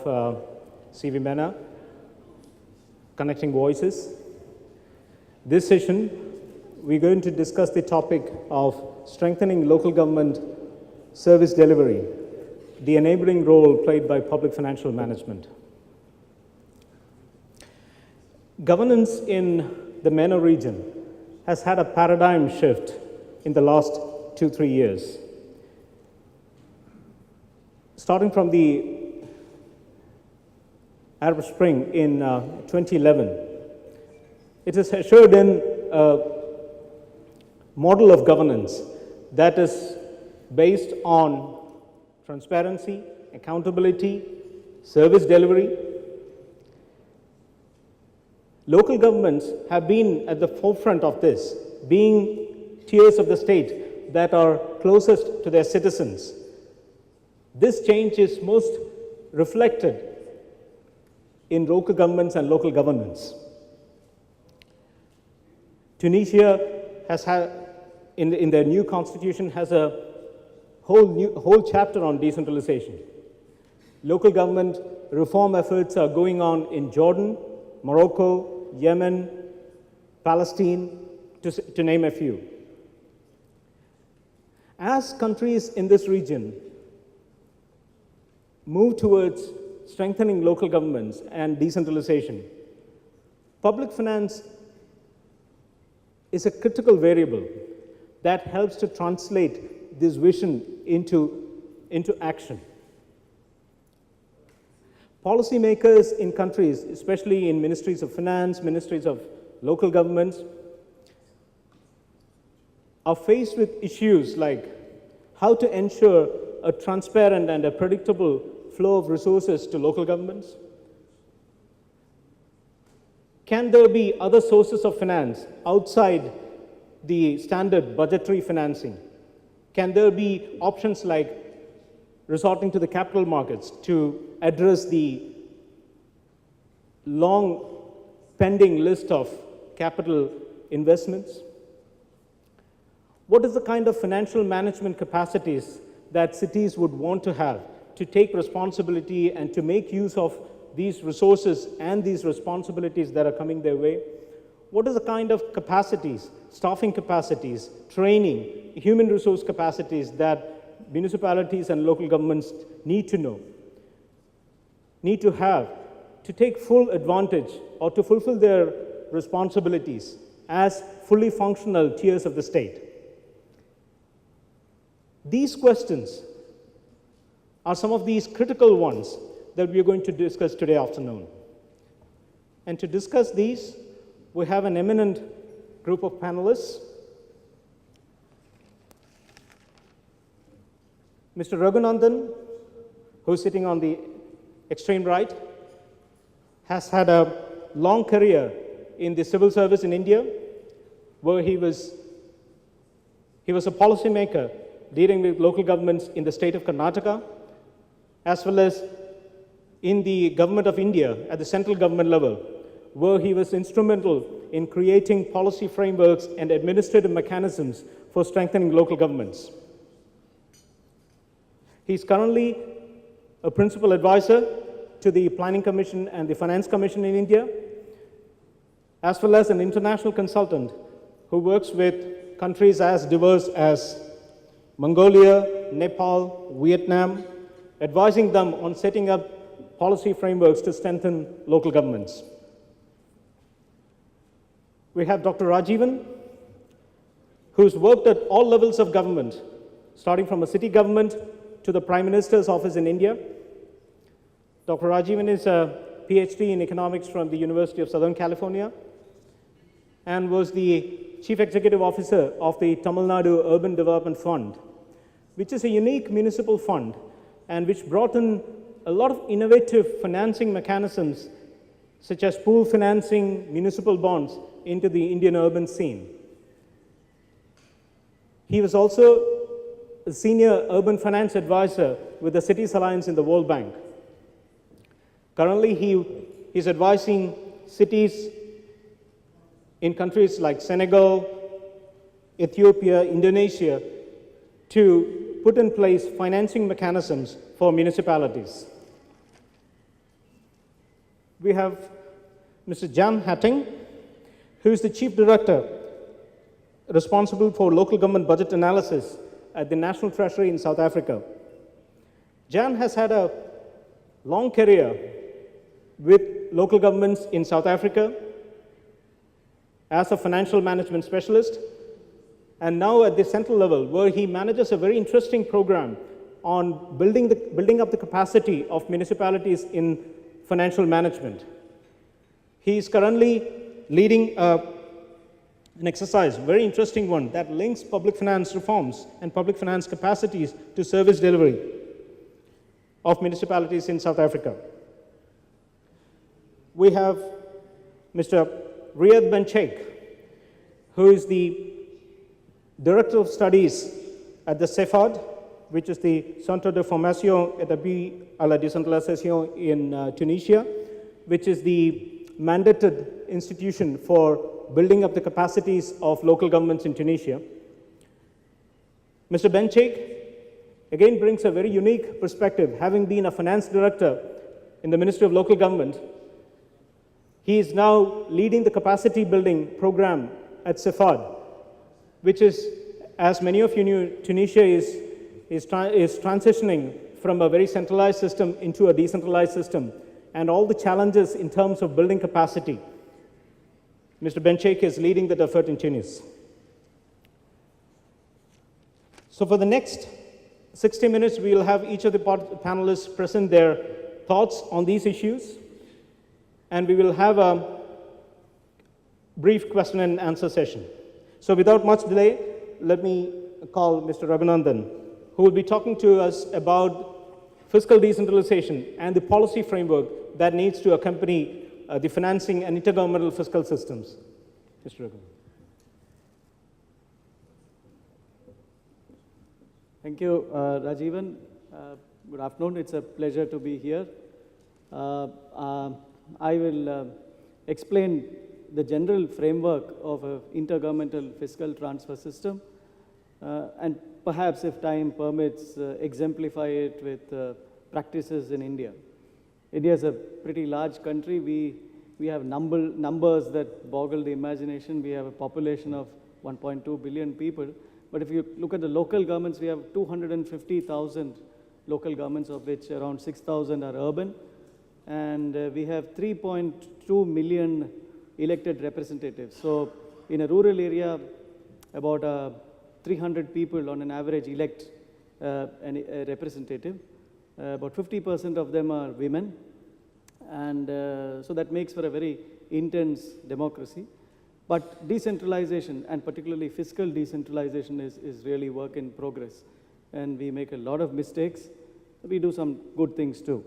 CV MENA, Connecting Voices. This session, we're going to discuss the topic of strengthening local government service delivery, the enabling role played by public financial management. Governance in the MENA region has had a paradigm shift in the last 2-3 years. Starting from the Arab Spring in 2011, it has ushered in a model of governance that is based on transparency, accountability, service delivery. Local governments have been at the forefront of this, being tiers of the state that are closest to their citizens. This change is most reflected in local governments and local governance. Tunisia has had, in their new constitution, has a whole chapter on decentralization. Local government reform efforts are going on in Jordan, Morocco, Yemen, Palestine, to name a few. As countries in this region move towards strengthening local governments and decentralization, public finance is a critical variable that helps to translate this vision into action. Policymakers in countries, especially in ministries of finance, ministries of local governments, are faced with issues like how to ensure a transparent and a predictable flow of resources to local governments. Can there be other sources of finance outside the standard budgetary financing? Can there be options like resorting to the capital markets to address the long pending list of capital investments? What is the kind of financial management capacities that cities would want to have to take responsibility and to make use of these resources and these responsibilities that are coming their way? What is the kind of capacities, staffing capacities, training, human resource capacities that municipalities and local governments need to know, need to have to take full advantage or to fulfill their responsibilities as fully functional tiers of the state? These questions are some of these critical ones that we are going to discuss today afternoon. And to discuss these, we have an eminent group of panelists. Mr. Raghunandan, who's sitting on the extreme right, has had a long career in the civil service in India, where he was a policymaker dealing with local governments in the state of Karnataka, as well as in the government of India at the central government level, where he was instrumental in creating policy frameworks and administrative mechanisms for strengthening local governments. He's currently a principal advisor to the Planning Commission and the Finance Commission in India, as well as an international consultant who works with countries as diverse as Mongolia, Nepal, Vietnam, advising them on setting up policy frameworks to strengthen local governments. We have Dr. Rajivan, who's worked at all levels of government, starting from a city government to the Prime Minister's office in India. Dr. Rajivan is a PhD in economics from the University of Southern California and was the Chief Executive Officer of the Tamil Nadu Urban Development Fund, which is a unique municipal fund and which brought in a lot of innovative financing mechanisms such as pool financing, municipal bonds into the Indian urban scene. He was also a senior urban finance advisor with the Cities Alliance in the World Bank. Currently, he is advising cities in countries like Senegal, Ethiopia, Indonesia, to put in place financing mechanisms for municipalities. We have Mr. Jan Hatting, who is the Chief Director responsible for local government budget analysis at the National Treasury in South Africa. Jan has had a long career with local governments in South Africa as a financial management specialist, and now at the central level, where he manages a very interesting program on building up the capacity of municipalities in financial management. He is currently leading an exercise, very interesting one, that links public finance reforms and public finance capacities to service delivery of municipalities in South Africa. We have Mr. Riyad Bencheikh, who is the Director of Studies at the CEFAD, which is the Centre de Formation et d'appui à la décentralisation in Tunisia, which is the mandated institution for building up the capacities of local governments in Tunisia. Mr. Bencheikh again brings a very unique perspective, having been a finance director in the Ministry of Local Government. He is now leading the capacity building program at CEFAD, which is, as many of you knew, Tunisia is transitioning from a very centralized system into a decentralized system, and all the challenges in terms of building capacity. Mr. Bencheikh is leading that effort in Tunis. So for the next 60 minutes, we will have each of the panelists present their thoughts on these issues, and we will have a brief question and answer session. So without much delay, let me call Mr. Raghunandan, who will be talking to us about fiscal decentralization and the policy framework that needs to accompany the financing and intergovernmental fiscal systems. Mr. Raghunandan. Thank you, Rajivan. Good afternoon. It's a pleasure to be here. I will explain the general framework of an intergovernmental fiscal transfer system, and perhaps, if time permits, exemplify it with practices in India. India is a pretty large country. We have numbers that boggle the imagination. We have a population of 1.2 billion people. But if you look at the local governments, we have 250,000 local governments, of which around 6,000 are urban. And we have 3.2 million elected representatives. So in a rural area, about 300 people on an average elect a representative. About 50% of them are women. And so that makes for a very intense democracy. But decentralization, and particularly fiscal decentralization, is really work in progress. And we make a lot of mistakes. We do some good things too.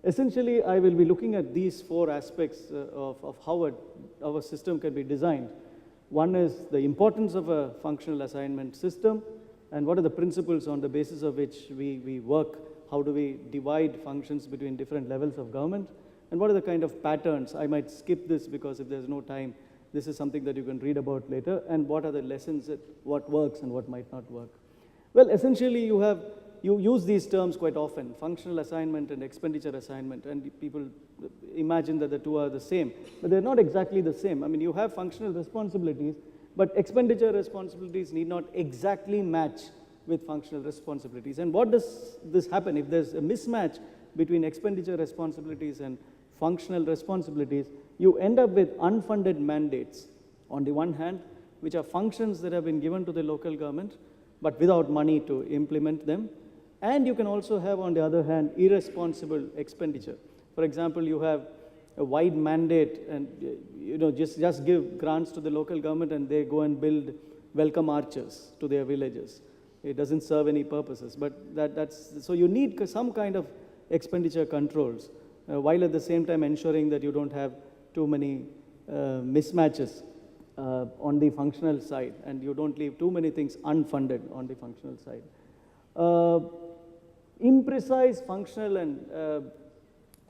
Essentially, I will be looking at these four aspects of how our system can be designed. One is the importance of a functional assignment system, and what are the principles on the basis of which we work. How do we divide functions between different levels of government? And what are the kind of patterns? I might skip this because if there's no time, this is something that you can read about later. And what are the lessons, what works and what might not work? Well, essentially, you use these terms quite often, functional assignment and expenditure assignment, and people imagine that the two are the same. But they're not exactly the same. I mean, you have functional responsibilities, but expenditure responsibilities need not exactly match with functional responsibilities. And what does this happen? If there's a mismatch between expenditure responsibilities and functional responsibilities, you end up with unfunded mandates on the one hand, which are functions that have been given to the local government, but without money to implement them. And you can also have, on the other hand, irresponsible expenditure. For example, you have a wide mandate and just give grants to the local government and they go and build welcome arches to their villages. It doesn't serve any purposes. But so you need some kind of expenditure controls, while at the same time ensuring that you don't have too many mismatches on the functional side, and you don't leave too many things unfunded on the functional side. Imprecise functional and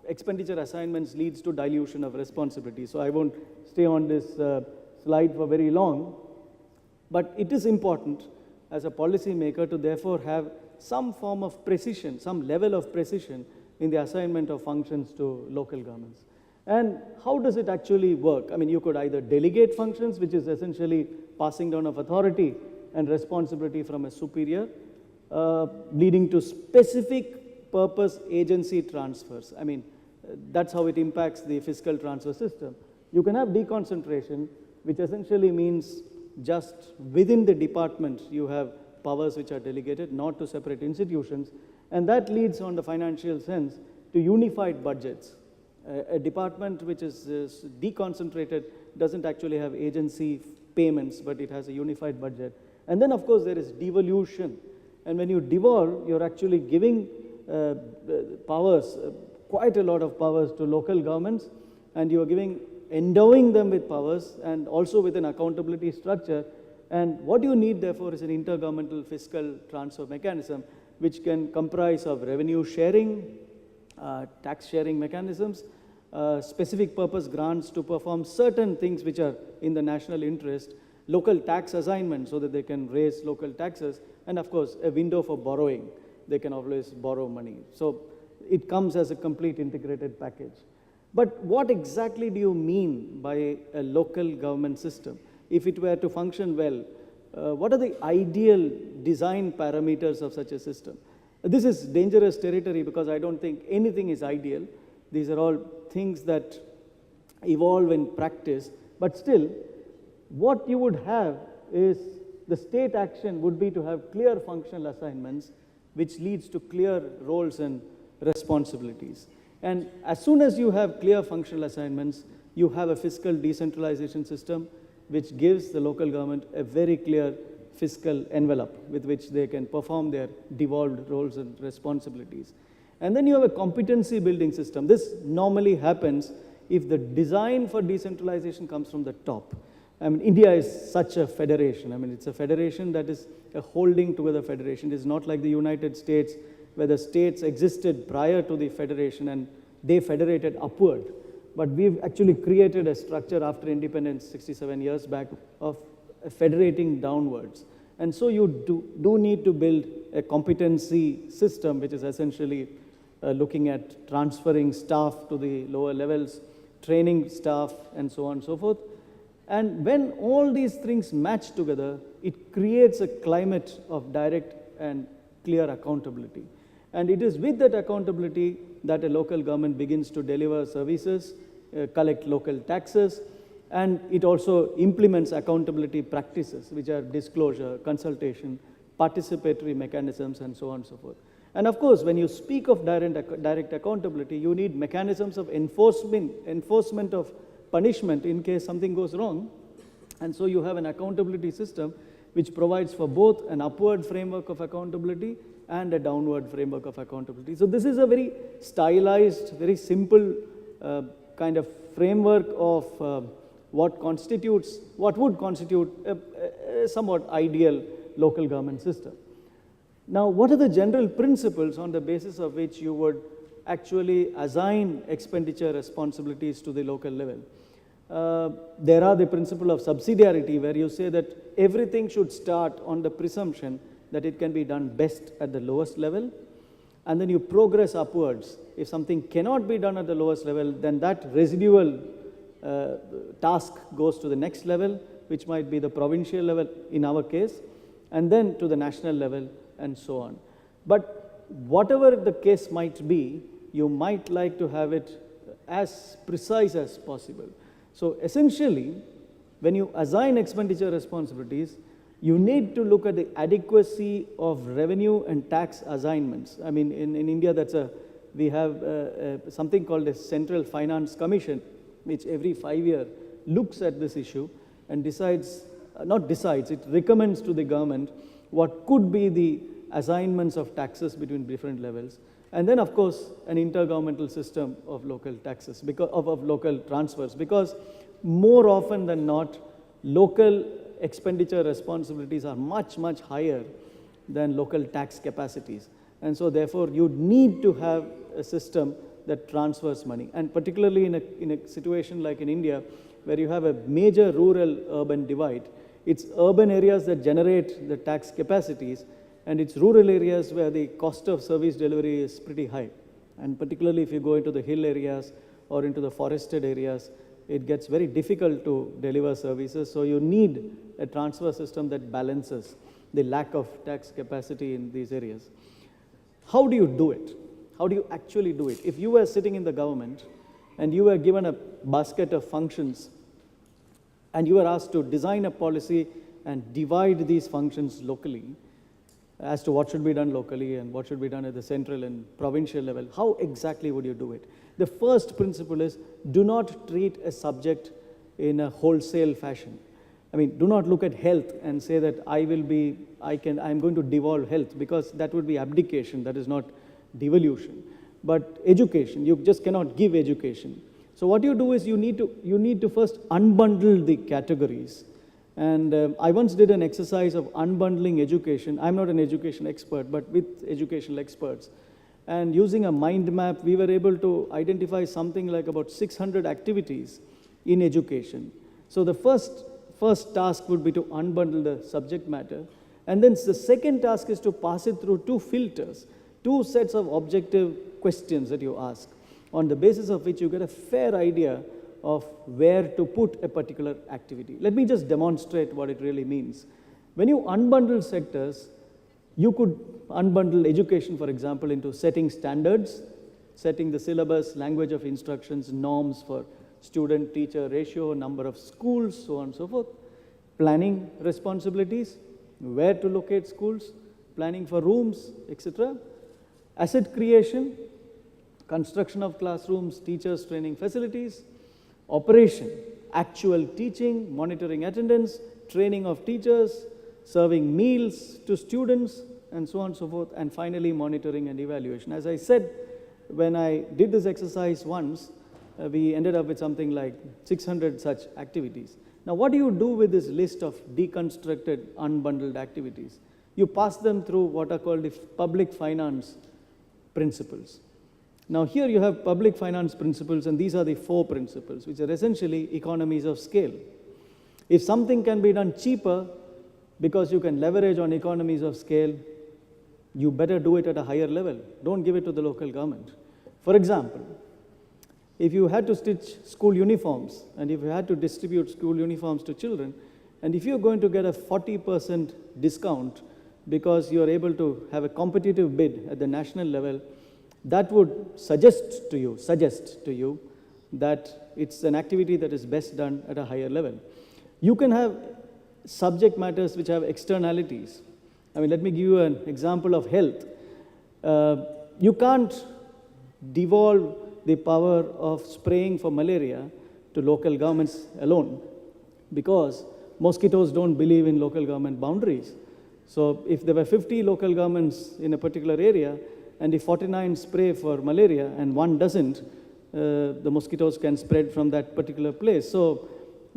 expenditure assignments leads to dilution of responsibility. So I won't stay on this slide for very long, but it is important as a policy maker to therefore have some form of precision, some level of precision in the assignment of functions to local governments. And how does it actually work? I mean, you could either delegate functions, which is essentially passing down of authority and responsibility from a superior, leading to specific purpose agency transfers. I mean, that's how it impacts the fiscal transfer system. You can have deconcentration, which essentially means just within the department you have powers which are delegated, not to separate institutions, and that leads on the financial sense to unified budgets. A department which is deconcentrated doesn't actually have agency payments, but it has a unified budget. And then, of course, there is devolution. And when you devolve, you're actually giving powers, quite a lot of powers to local governments, and you're endowing them with powers and also with an accountability structure. And what you need, therefore, is an intergovernmental fiscal transfer mechanism, which can comprise of revenue sharing, tax sharing mechanisms, specific purpose grants to perform certain things which are in the national interest, local tax assignment so that they can raise local taxes, and of course a window for borrowing. They can always borrow money. So it comes as a complete integrated package. But what exactly do you mean by a local government system? If it were to function well, what are the ideal design parameters of such a system? This is dangerous territory because I don't think anything is ideal. These are all things that evolve in practice. But still, what you would have is the state action would be to have clear functional assignments, which leads to clear roles and responsibilities. And as soon as you have clear functional assignments, you have a fiscal decentralization system, which gives the local government a very clear fiscal envelope with which they can perform their devolved roles and responsibilities. And then you have a competency building system. This normally happens if the design for decentralization comes from the top. I mean, India is such a federation. I mean, it's a federation that is a holding together federation. It is not like the United States, where the states existed prior to the federation and they federated upward. But we've actually created a structure after independence 67 years back of federating downwards. And so you do need to build a competency system, which is essentially looking at transferring staff to the lower levels, training staff, and so on and so forth. And when all these things match together, it creates a climate of direct and clear accountability. And it is with that accountability that a local government begins to deliver services, collect local taxes, and it also implements accountability practices, which are disclosure, consultation, participatory mechanisms, and so on and so forth. And of course, when you speak of direct accountability, you need mechanisms of enforcement of punishment in case something goes wrong. And so you have an accountability system which provides for both an upward framework of accountability and a downward framework of accountability. So this is a very stylized, very simple kind of framework of what would constitute a somewhat ideal local government system. Now, what are the general principles on the basis of which you would actually assign expenditure responsibilities to the local level? There are the principle of subsidiarity, where you say that everything should start on the presumption that it can be done best at the lowest level, and then you progress upwards. If something cannot be done at the lowest level, then that residual task goes to the next level, which might be the provincial level in our case, and then to the national level, and so on. But whatever the case might be, you might like to have it as precise as possible. So essentially, when you assign expenditure responsibilities, you need to look at the adequacy of revenue and tax assignments. I mean, in India, we have something called a Central Finance Commission, which every 5 years looks at this issue and it recommends to the government what could be the assignments of taxes between different levels, and then of course an intergovernmental system of local taxes, because of local transfers, because more often than not, local expenditure responsibilities are much, much higher than local tax capacities. And so therefore you need to have a system that transfers money. And particularly in a situation like in India, where you have a major rural-urban divide, it's urban areas that generate the tax capacities, and it's rural areas where the cost of service delivery is pretty high. And particularly if you go into the hill areas or into the forested areas, it gets very difficult to deliver services. So you need a transfer system that balances the lack of tax capacity in these areas. How do you do it? How do you actually do it? If you were sitting in the government and you were given a basket of functions and you were asked to design a policy and divide these functions locally as to what should be done locally and what should be done at the central and provincial level, how exactly would you do it? The first principle is, do not treat a subject in a wholesale fashion. I mean, do not look at health and say that I'm going to devolve health, because that would be abdication, that is not devolution. But education, you just cannot give education. So what you do is you need to first unbundle the categories. And I once did an exercise of unbundling education. I'm not an education expert, but with educational experts. And using a mind map, we were able to identify something like about 600 activities in education. So the first task would be to unbundle the subject matter. And then the second task is to pass it through two filters, two sets of objective questions that you ask, on the basis of which you get a fair idea of where to put a particular activity. Let me just demonstrate what it really means. When you unbundle sectors, you could unbundle education, for example, into setting standards, setting the syllabus, language of instructions, norms for student-teacher ratio, number of schools, so on and so forth, planning responsibilities, where to locate schools, planning for rooms, etc., asset creation, construction of classrooms, teachers' training facilities, operation, actual teaching, monitoring attendance, training of teachers, serving meals to students, and so on and so forth, and finally monitoring and evaluation. As I said, when I did this exercise once, we ended up with something like 600 such activities. Now, what do you do with this list of deconstructed, unbundled activities? You pass them through what are called the public finance principles. Now, here you have public finance principles, and these are the 4 principles, which are essentially economies of scale. If something can be done cheaper because you can leverage on economies of scale, you better do it at a higher level. Don't give it to the local government. For example, if you had to stitch school uniforms, and if you had to distribute school uniforms to children, and if you're going to get a 40% discount because you're able to have a competitive bid at the national level, that would suggest to you that it's an activity that is best done at a higher level. You can have subject matters which have externalities. I mean, let me give you an example of health. You can't devolve the power of spraying for malaria to local governments alone, because mosquitoes don't believe in local government boundaries. So if there were 50 local governments in a particular area, and if 49 spray for malaria and one doesn't, the mosquitoes can spread from that particular place. So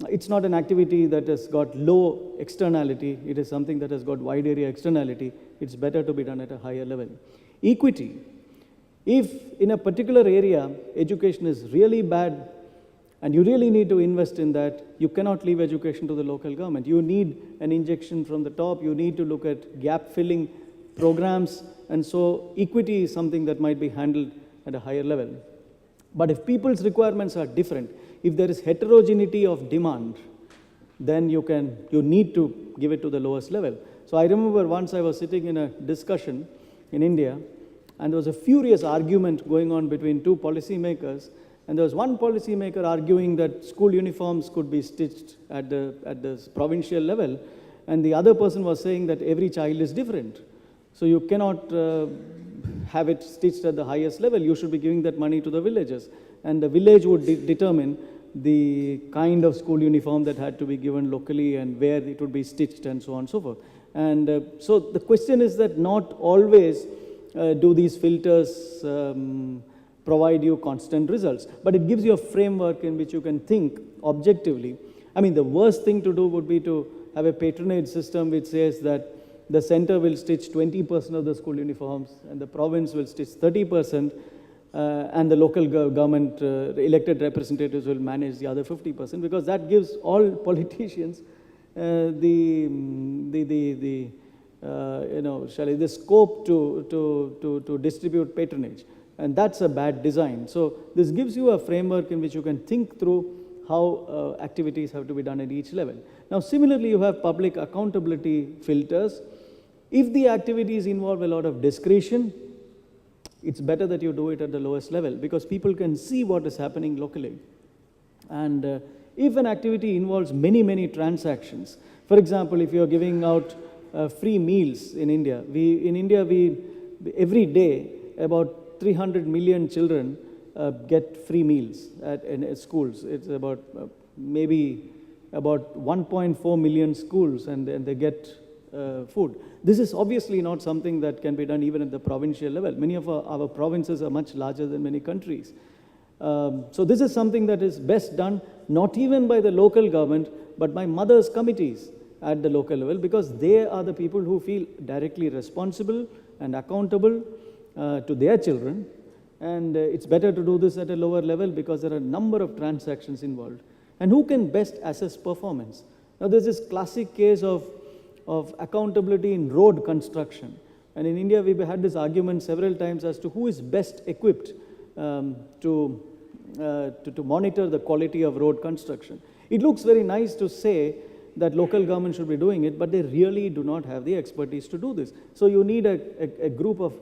it's not an activity that has got low externality. It is something that has got wide area externality. It's better to be done at a higher level. Equity. If in a particular area education is really bad and you really need to invest in that, you cannot leave education to the local government. You need an injection from the top. You need to look at gap-filling programs. And so equity is something that might be handled at a higher level. But if people's requirements are different, if there is heterogeneity of demand, then you need to give it to the lowest level. So I remember once I was sitting in a discussion in India, and there was a furious argument going on between two policymakers, and there was one policymaker arguing that school uniforms could be stitched at the provincial level, and the other person was saying that every child is different. So you cannot have it stitched at the highest level. You should be giving that money to the villages. And the village would determine the kind of school uniform that had to be given locally and where it would be stitched and so on and so forth. And so the question is that not always do these filters provide you constant results, but it gives you a framework in which you can think objectively. I mean, the worst thing to do would be to have a patronage system which says that the center will stitch 20% of the school uniforms and the province will stitch 30%, and the local government elected representatives will manage the other 50%, because that gives all politicians the scope to distribute patronage, and that's a bad design. So this gives you a framework in which you can think through how activities have to be done at each level. Now, similarly, you have public accountability filters. If the activities involve a lot of discretion, it's better that you do it at the lowest level, because people can see what is happening locally. And if an activity involves many, many transactions, for example, if you're giving out free meals in India, every day about 300 million children get free meals at schools. It's about maybe about 1.4 million schools, and they get food. This is obviously not something that can be done even at the provincial level. Many of our provinces are much larger than many countries. So this is something that is best done not even by the local government, but by mothers' committees at the local level, because they are the people who feel directly responsible and accountable to their children. And it's better to do this at a lower level because there are a number of transactions involved. And who can best assess performance? Now, there's this classic case of accountability in road construction. And in India, we've had this argument several times as to who is best equipped to monitor the quality of road construction. It looks very nice to say that local government should be doing it, but they really do not have the expertise to do this. So you need a group of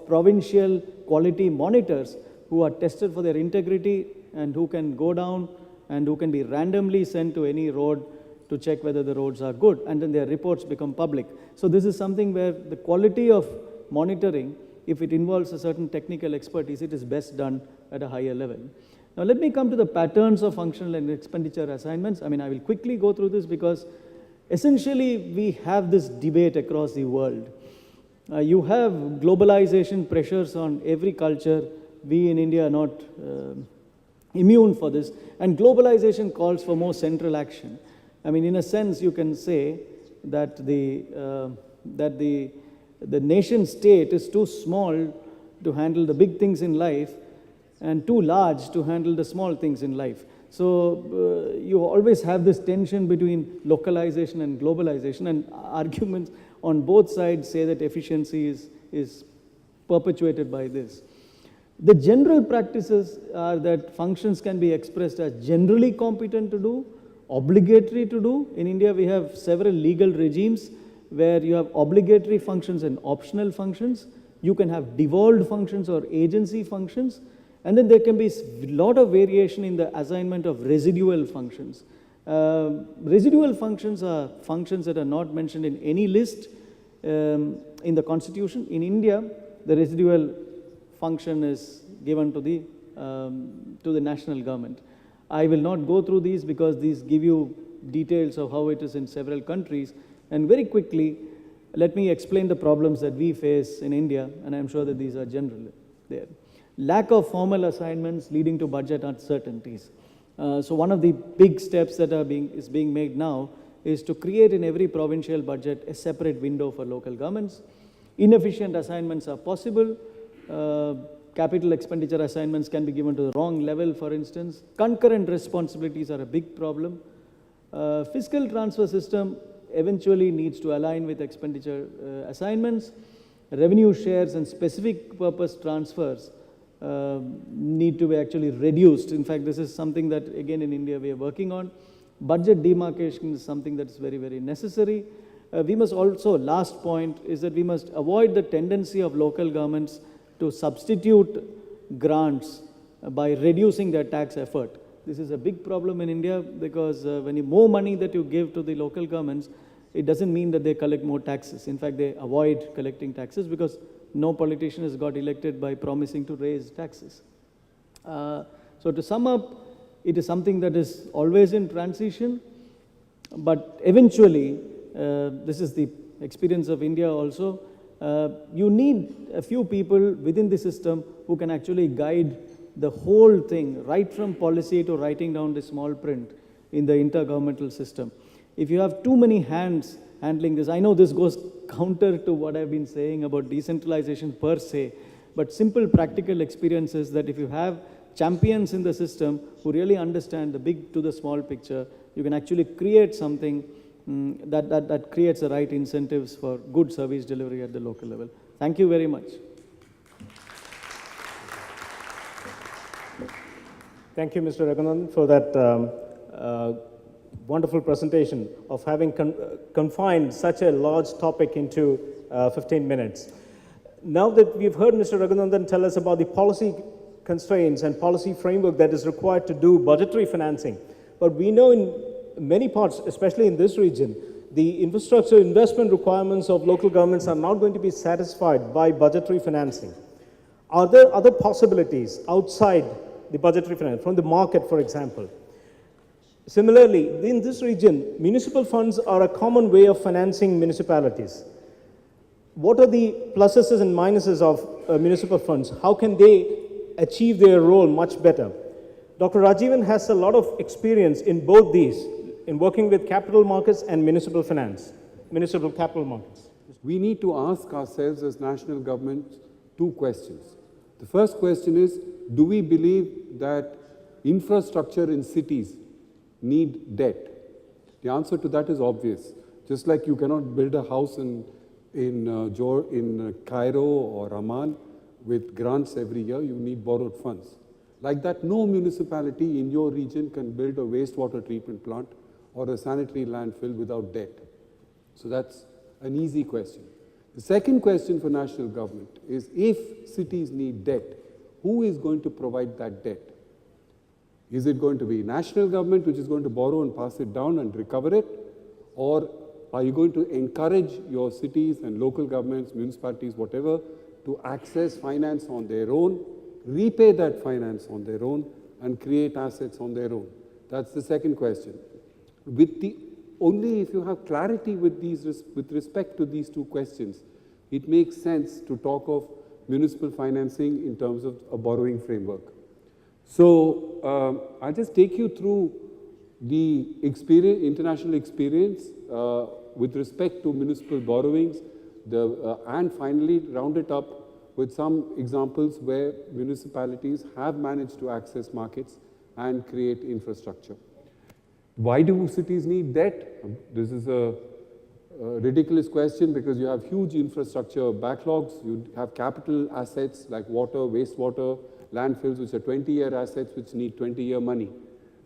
provincial quality monitors who are tested for their integrity and who can go down and who can be randomly sent to any road to check whether the roads are good, and then their reports become public. So this is something where the quality of monitoring, if it involves a certain technical expertise, it is best done at a higher level. Now let me come to the patterns of functional and expenditure assignments. I mean, I will quickly go through this because essentially we have this debate across the world. You have globalization pressures on every culture. We in India are not immune for this, and globalization calls for more central action. I mean, in a sense, you can say that the nation state is too small to handle the big things in life and too large to handle the small things in life. So you always have this tension between localization and globalization, and arguments on both sides say that efficiency is perpetuated by this. The general practices are that functions can be expressed as generally competent to do, obligatory to do. In India, we have several legal regimes where you have obligatory functions and optional functions. You can have devolved functions or agency functions. And then there can be a lot of variation in the assignment of residual functions. Residual functions are functions that are not mentioned in any list in the Constitution. In India, the residual function is given to the national government. I will not go through these because these give you details of how it is in several countries. And very quickly, let me explain the problems that we face in India, and I'm sure that these are general there. Lack of formal assignments leading to budget uncertainties. So one of the big steps that is being made now is to create in every provincial budget a separate window for local governments. Inefficient assignments are possible. Capital expenditure assignments can be given to the wrong level, for instance. Concurrent responsibilities are a big problem. Fiscal transfer system eventually needs to align with expenditure assignments. Revenue shares and specific purpose transfers need to be actually reduced. In fact, this is something that, again, in India we are working on. Budget demarcation is something that is very, very necessary. We must also, last point, is that we must avoid the tendency of local governments to substitute grants by reducing their tax effort. This is a big problem in India because when you more money that you give to the local governments, it doesn't mean that they collect more taxes. In fact, they avoid collecting taxes because no politician has got elected by promising to raise taxes. So to sum up, it is something that is always in transition, but eventually this is the experience of India also, you need a few people within the system who can actually guide the whole thing, right from policy to writing down the small print in the intergovernmental system. If you have too many hands handling this, I know this goes counter to what I've been saying about decentralization per se, but simple practical experiences that if you have champions in the system who really understand the big to the small picture, you can actually create something that creates the right incentives for good service delivery at the local level. Thank you very much. Thank you, Mr. Raghunan, for that wonderful presentation of having confined such a large topic into 15 minutes. Now that we've heard Mr. Raghunandan tell us about the policy constraints and policy framework that is required to do budgetary financing, but we know in many parts, especially in this region, the infrastructure investment requirements of local governments are not going to be satisfied by budgetary financing. Are there other possibilities outside the budgetary finance, from the market, for example? Similarly, in this region, municipal funds are a common way of financing municipalities. What are the pluses and minuses of municipal funds? How can they achieve their role much better? Dr. Rajivan has a lot of experience in both these, in working with capital markets and municipal finance, municipal capital markets. We need to ask ourselves as national government two questions. The first question is, do we believe that infrastructure in cities need debt? The answer to that is obvious. Just like you cannot build a house in Cairo or Amman with grants every year, you need borrowed funds. Like that, no municipality in your region can build a wastewater treatment plant or a sanitary landfill without debt. So that's an easy question. The second question for national government is, if cities need debt, who is going to provide that debt? Is it going to be national government which is going to borrow and pass it down and recover it? Or are you going to encourage your cities and local governments, municipalities, whatever, to access finance on their own, repay that finance on their own, and create assets on their own? That's the second question. Only if you have clarity with respect to these two questions, it makes sense to talk of municipal financing in terms of a borrowing framework. So I'll just take you through the international experience with respect to municipal borrowings, and finally round it up with some examples where municipalities have managed to access markets and create infrastructure. Why do cities need debt? This is a ridiculous question because you have huge infrastructure backlogs, you have capital assets like water, wastewater, landfills, which are 20-year assets which need 20-year money.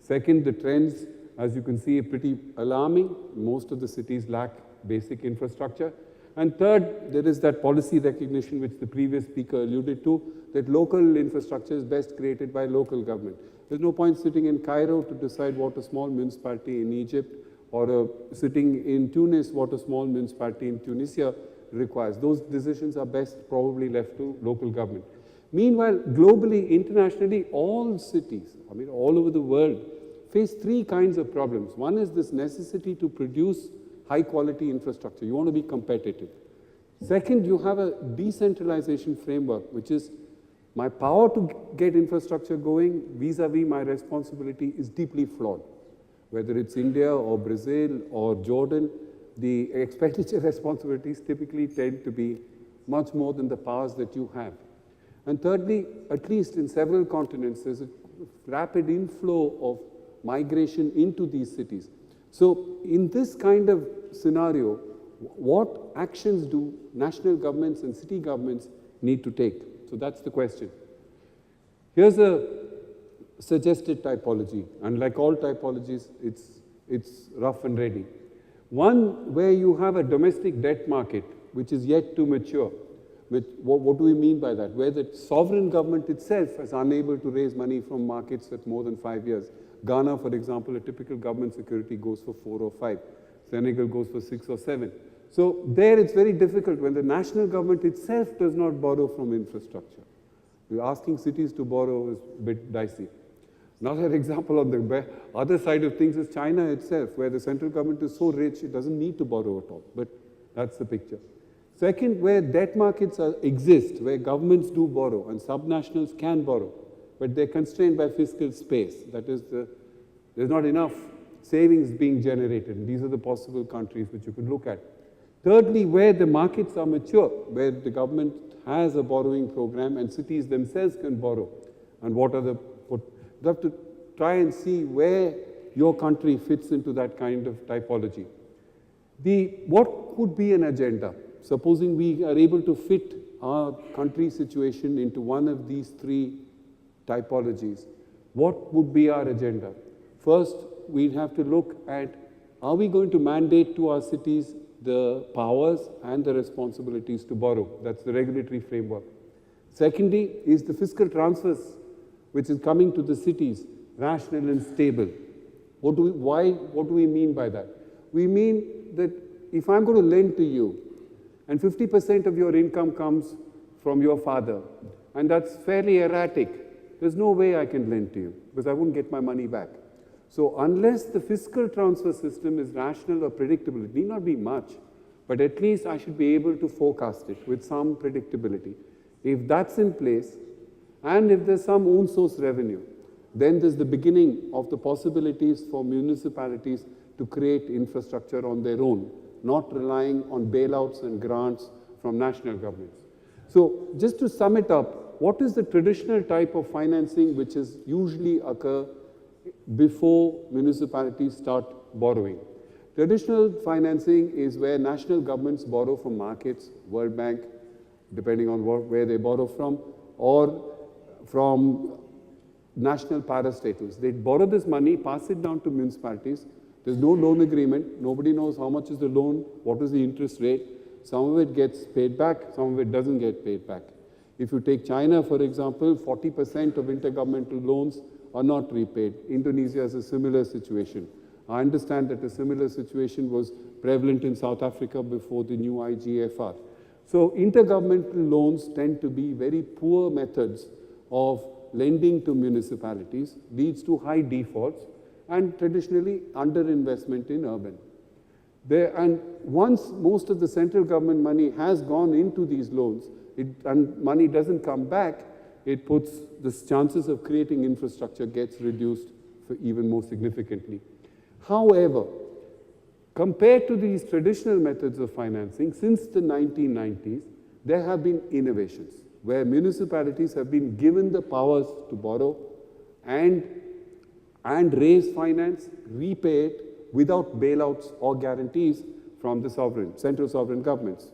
Second, the trends, as you can see, are pretty alarming. Most of the cities lack basic infrastructure. And third, there is that policy recognition which the previous speaker alluded to, that local infrastructure is best created by local government. There's no point sitting in Cairo to decide what a small municipality in Egypt or sitting in Tunis what a small municipality in Tunisia requires. Those decisions are best probably left to local government. Meanwhile, globally, internationally, all cities, all over the world, face three kinds of problems. One is this necessity to produce high-quality infrastructure. You want to be competitive. Second, you have a decentralization framework, which is my power to get infrastructure going vis-a-vis my responsibility is deeply flawed. Whether it's India or Brazil or Jordan, the expenditure responsibilities typically tend to be much more than the powers that you have. And thirdly, at least in several continents, there's a rapid inflow of migration into these cities. So in this kind of scenario, what actions do national governments and city governments need to take? So that's the question. Here's a suggested typology, and like all typologies, it's rough and ready. One where you have a domestic debt market which is yet to mature. What do we mean by that? Where the sovereign government itself is unable to raise money from markets at more than 5 years. Ghana, for example, a typical government security goes for 4 or 5. Senegal goes for 6 or 7. So there it's very difficult when the national government itself does not borrow from infrastructure. We're asking cities to borrow is a bit dicey. Another example on the other side of things is China itself, where the central government is so rich it doesn't need to borrow at all. But that's the picture. Second, where debt markets exist, where governments do borrow and subnationals can borrow, but they're constrained by fiscal space. That is, there's not enough savings being generated. And these are the possible countries which you could look at. Thirdly, where the markets are mature, where the government has a borrowing program and cities themselves can borrow. And what are the... You have to try and see where your country fits into that kind of typology. What could be an agenda? Supposing we are able to fit our country situation into one of these three typologies, what would be our agenda? First, we'd have to look at, are we going to mandate to our cities the powers and the responsibilities to borrow? That's the regulatory framework. Secondly, is the fiscal transfers which is coming to the cities rational and stable? What do we mean by that? We mean that if I'm going to lend to you and 50% of your income comes from your father, and that's fairly erratic, there's no way I can lend to you because I wouldn't get my money back. So unless the fiscal transfer system is rational or predictable, it need not be much, but at least I should be able to forecast it with some predictability. If that's in place, and if there's some own source revenue, then there's the beginning of the possibilities for municipalities to create infrastructure on their own, not relying on bailouts and grants from national governments. So just to sum it up, what is the traditional type of financing which is usually occur before municipalities start borrowing? Traditional financing is where national governments borrow from markets, World Bank, depending on where they borrow from, or from national parastatals. They borrow this money, pass it down to municipalities. There's no loan agreement. Nobody knows how much is the loan, what is the interest rate. Some of it gets paid back, some of it doesn't get paid back. If you take China, for example, 40% of intergovernmental loans are not repaid. Indonesia has a similar situation. I understand that a similar situation was prevalent in South Africa before the new IGFR. So intergovernmental loans tend to be very poor methods of lending to municipalities, leads to high defaults, and traditionally underinvestment in urban. And once most of the central government money has gone into these loans, and money doesn't come back, it puts the chances of creating infrastructure gets reduced even more significantly. However, compared to these traditional methods of financing, since the 1990s, there have been innovations where municipalities have been given the powers to borrow and raise finance, repay it without bailouts or guarantees from the central sovereign governments.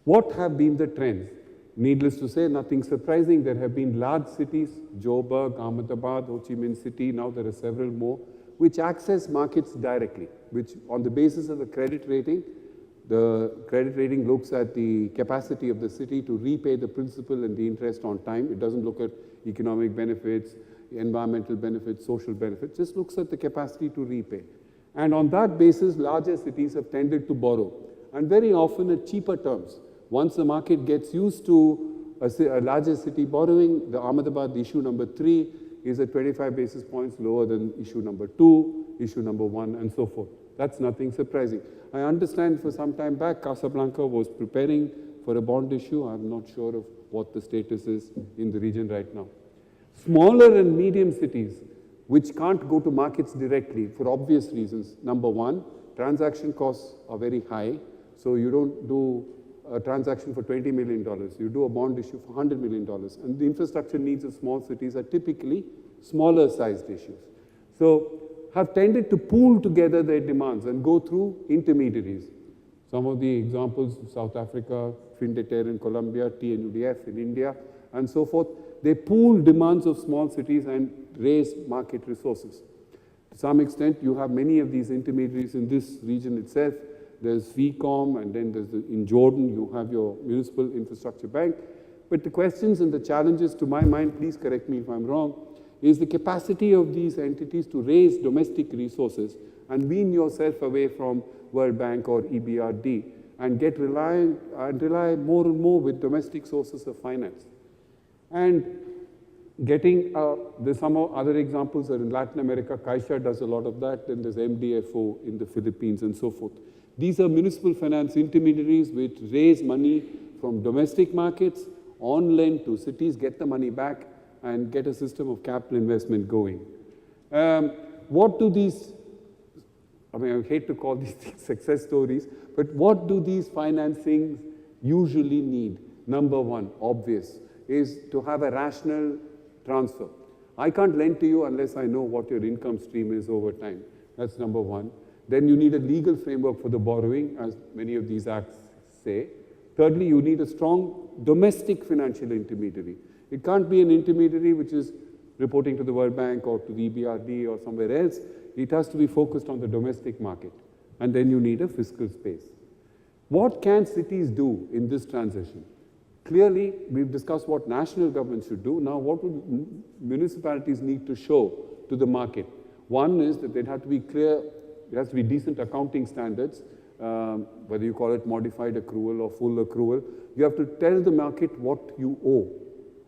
What have been the trends? Needless to say, nothing surprising. There have been large cities, Joburg, Ahmedabad, Ho Chi Minh City, now there are several more, which access markets directly, which on the basis of the credit rating looks at the capacity of the city to repay the principal and the interest on time. It doesn't look at economic benefits, environmental benefits, social benefits, just looks at the capacity to repay. And on that basis, larger cities have tended to borrow, and very often at cheaper terms. Once the market gets used to a larger city borrowing, the Ahmedabad issue number 3 is at 25 basis points lower than issue number 2, issue number 1, and so forth. That's nothing surprising. I understand for some time back, Casablanca was preparing for a bond issue. I'm not sure of what the status is in the region right now. Smaller and medium cities, which can't go to markets directly for obvious reasons. Number one, transaction costs are very high, so you don't do a transaction for $20 million. You do a bond issue for $100 million. And the infrastructure needs of small cities are typically smaller sized issues. So have tended to pool together their demands and go through intermediaries. Some of the examples, South Africa, Findeter in Colombia, TNUDF in India, and so forth, they pool demands of small cities and raise market resources. To some extent, you have many of these intermediaries in this region itself. There's VCOM, and then in Jordan, you have your Municipal Infrastructure Bank. But the questions and the challenges, to my mind, please correct me if I'm wrong, is the capacity of these entities to raise domestic resources and wean yourself away from World Bank or EBRD and rely more and more with domestic sources of finance. And There's some other examples are in Latin America. Caixa does a lot of that. Then there's MDFO in the Philippines and so forth. These are municipal finance intermediaries which raise money from domestic markets, on lend to cities, get the money back, and get a system of capital investment going. What do these, I hate to call these things success stories, but what do these financings usually need? Number one, obvious, is to have a rational transfer. I can't lend to you unless I know what your income stream is over time. That's number one. Then you need a legal framework for the borrowing, as many of these acts say. Thirdly, you need a strong domestic financial intermediary. It can't be an intermediary which is reporting to the World Bank or to the EBRD or somewhere else. It has to be focused on the domestic market. And then you need a fiscal space. What can cities do in this transition? Clearly, we've discussed what national governments should do. Now, what would municipalities need to show to the market? One is that they'd have to be clear, there has to be decent accounting standards, whether you call it modified accrual or full accrual. You have to tell the market what you owe,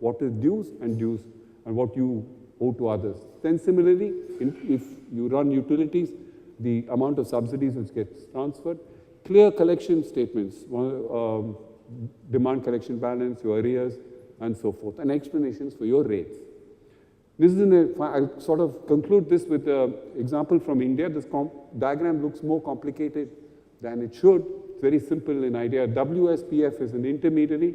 what is dues, and what you owe to others. Then similarly, if you run utilities, the amount of subsidies which gets transferred, clear collection statements, demand collection balance, your arrears, and so forth, and explanations for your rates. This is I'll sort of conclude this with an example from India. This diagram looks more complicated than it should. It's very simple in idea. WSPF is an intermediary.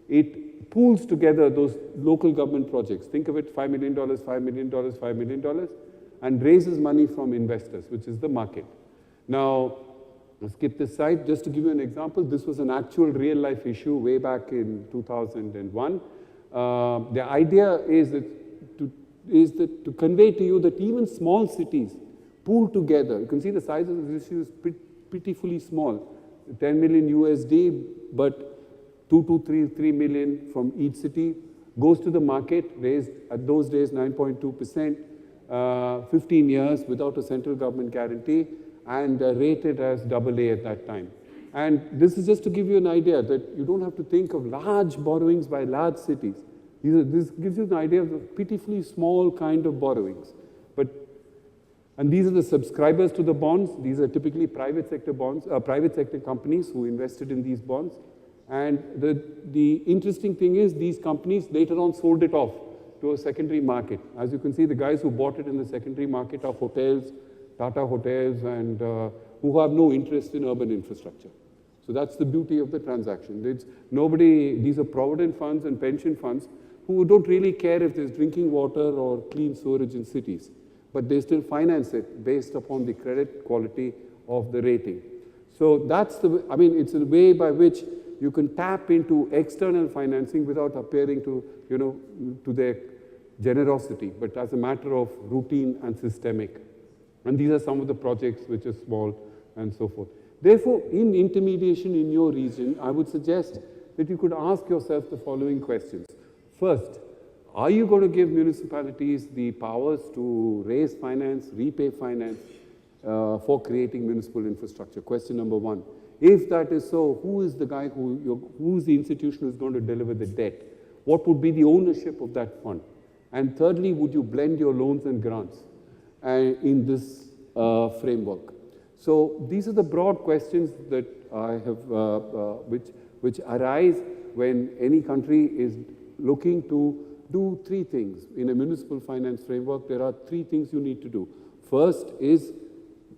It pools together those local government projects. Think of it, $5 million, $5 million, $5 million, and raises money from investors, which is the market. Now, I'll skip this slide. Just to give you an example, this was an actual real-life issue way back in 2001. The idea is that to convey to you that even small cities pool together. You can see the size of this issue is pitifully small, 10 million USD, but 3 million from each city goes to the market, raised at those days 9.2%, 15 years without a central government guarantee, and rated as AA at that time. And this is just to give you an idea that you don't have to think of large borrowings by large cities. This gives you an idea of the pitifully small kind of borrowings. And these are the subscribers to the bonds. These are typically private sector bonds, private sector companies who invested in these bonds. And the interesting thing is these companies later on sold it off to a secondary market. As you can see, the guys who bought it in the secondary market are hotels, Tata Hotels, and who have no interest in urban infrastructure. So that's the beauty of the transaction. These are provident funds and pension funds who don't really care if there's drinking water or clean sewerage in cities, but they still finance it based upon the credit quality of the rating. So that's it's a way by which you can tap into external financing without appearing to their generosity, but as a matter of routine and systemic. And these are some of the projects which are small and so forth. Therefore, in intermediation in your region, I would suggest that you could ask yourself the following questions. First, are you going to give municipalities the powers to raise finance, repay finance for creating municipal infrastructure? Question number one. If that is so, who is the guy who's the institution who's going to deliver the debt? What would be the ownership of that fund? And thirdly, would you blend your loans and grants in this framework? So these are the broad questions that I have, which arise when any country is looking to do three things. In a municipal finance framework, there are three things you need to do. First is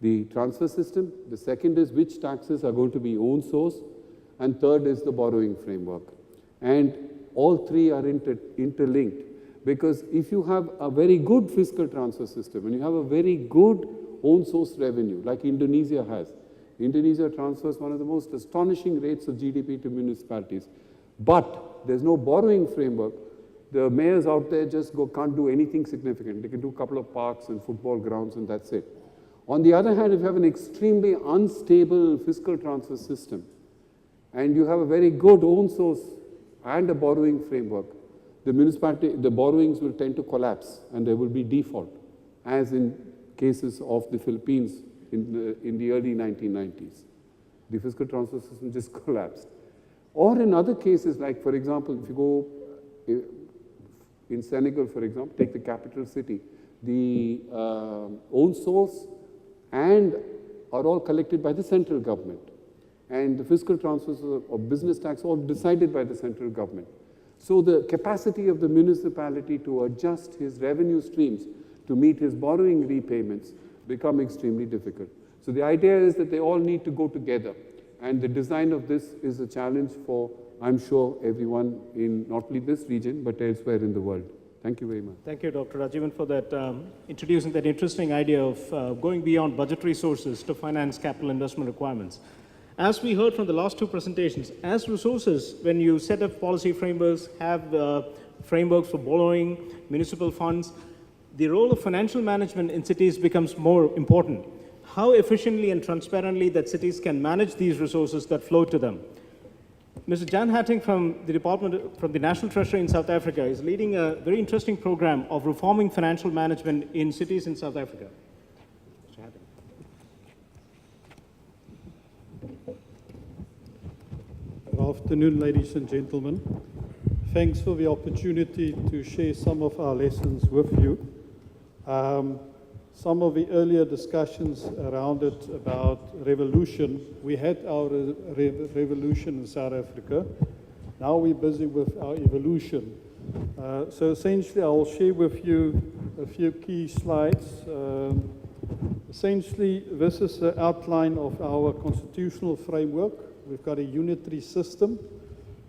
the transfer system. The second is which taxes are going to be own source. And third is the borrowing framework. And all three are interlinked. Because if you have a very good fiscal transfer system and you have a very good own source revenue, like Indonesia has, Indonesia transfers one of the most astonishing rates of GDP to municipalities. But there's no borrowing framework. The mayors out there just can't do anything significant. They can do a couple of parks and football grounds and that's it. On the other hand, if you have an extremely unstable fiscal transfer system and you have a very good own source and a borrowing framework, the borrowings will tend to collapse and there will be default, as in cases of the Philippines in the early 1990s. The fiscal transfer system just collapsed. Or in other cases, like for example, if you go In Senegal, for example, take the capital city. The own source and are all collected by the central government. And the fiscal transfers or business tax all decided by the central government. So the capacity of the municipality to adjust his revenue streams to meet his borrowing repayments become extremely difficult. So the idea is that they all need to go together. And the design of this is a challenge for, I'm sure, everyone in not only this region, but elsewhere in the world. Thank you very much. Thank you, Dr. Rajivan, for that, introducing that interesting idea of going beyond budgetary sources to finance capital investment requirements. As we heard from the last two presentations, as resources, when you set up policy frameworks, have frameworks for borrowing, municipal funds, the role of financial management in cities becomes more important. How efficiently and transparently that cities can manage these resources that flow to them. Mr. Jan Hatting from the National Treasury in South Africa is leading a very interesting program of reforming financial management in cities in South Africa. Mr. Hatting. Good afternoon, ladies and gentlemen. Thanks for the opportunity to share some of our lessons with you. Some of the earlier discussions around it about revolution, we had our revolution in South Africa. Now we're busy with our evolution. So essentially, I will share with you a few key slides. Essentially, this is the outline of our constitutional framework. We've got a unitary system,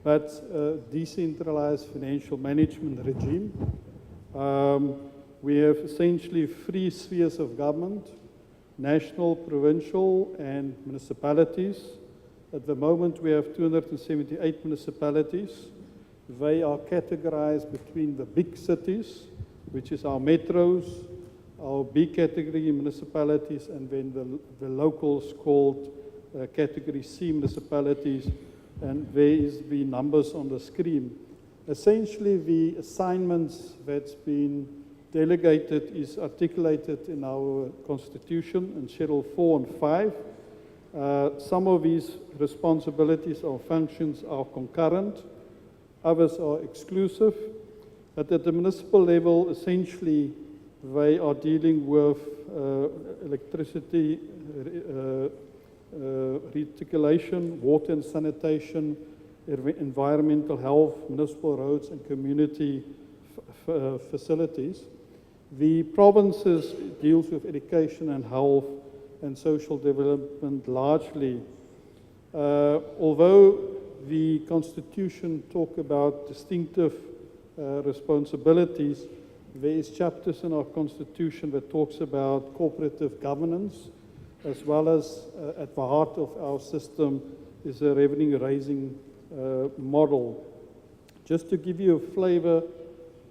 but a decentralized financial management regime. We have essentially three spheres of government: national, provincial, and municipalities. At the moment, we have 278 municipalities. They are categorized between the big cities, which is our metros, our B category municipalities, and then the locals called category C municipalities, and there is the numbers on the screen. Essentially, the assignments that's been delegated is articulated in our Constitution in Schedule 4 and 5. Some of these responsibilities or functions are concurrent, others are exclusive, but at the municipal level, essentially, they are dealing with electricity reticulation, water and sanitation, environmental health, municipal roads, and community facilities. The provinces deals with education and health and social development largely. Although the Constitution talk about distinctive responsibilities, there is chapters in our Constitution that talks about cooperative governance, as well as at the heart of our system is a revenue-raising model. Just to give you a flavor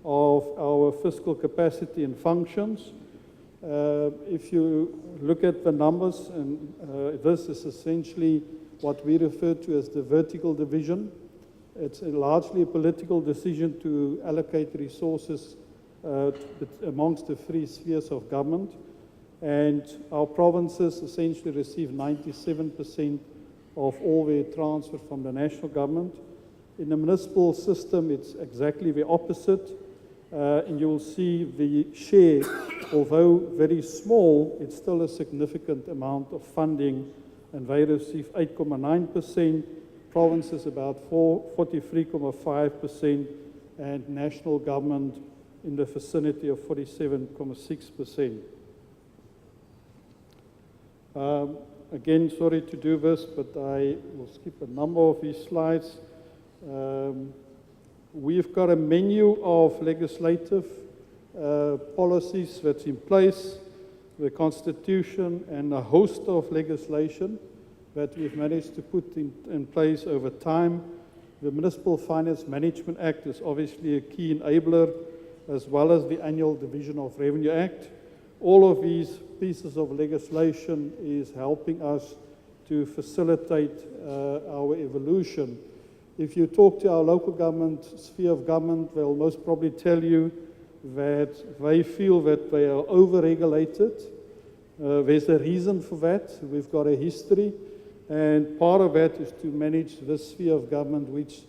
of our fiscal capacity and functions, if you look at the numbers, and this is essentially what we refer to as the vertical division. It's largely a political decision to allocate resources amongst the three spheres of government. And our provinces essentially receive 97% of all their transfer from the national government. In the municipal system, it's exactly the opposite. And you'll see the share, although very small, it's still a significant amount of funding, and they receive 8.9%, provinces about 43.5%, and national government in the vicinity of 47.6%. Again, sorry to do this, but I will skip a number of these slides. We've got a menu of legislative policies that's in place, the Constitution, and a host of legislation that we've managed to put in place over time. The Municipal Finance Management Act is obviously a key enabler, as well as the Annual Division of Revenue Act. All of these pieces of legislation is helping us to facilitate our evolution. If you talk to our local government, sphere of government, they'll most probably tell you that they feel that they are over-regulated. There's a reason for that. We've got a history, and part of that is to manage this sphere of government, which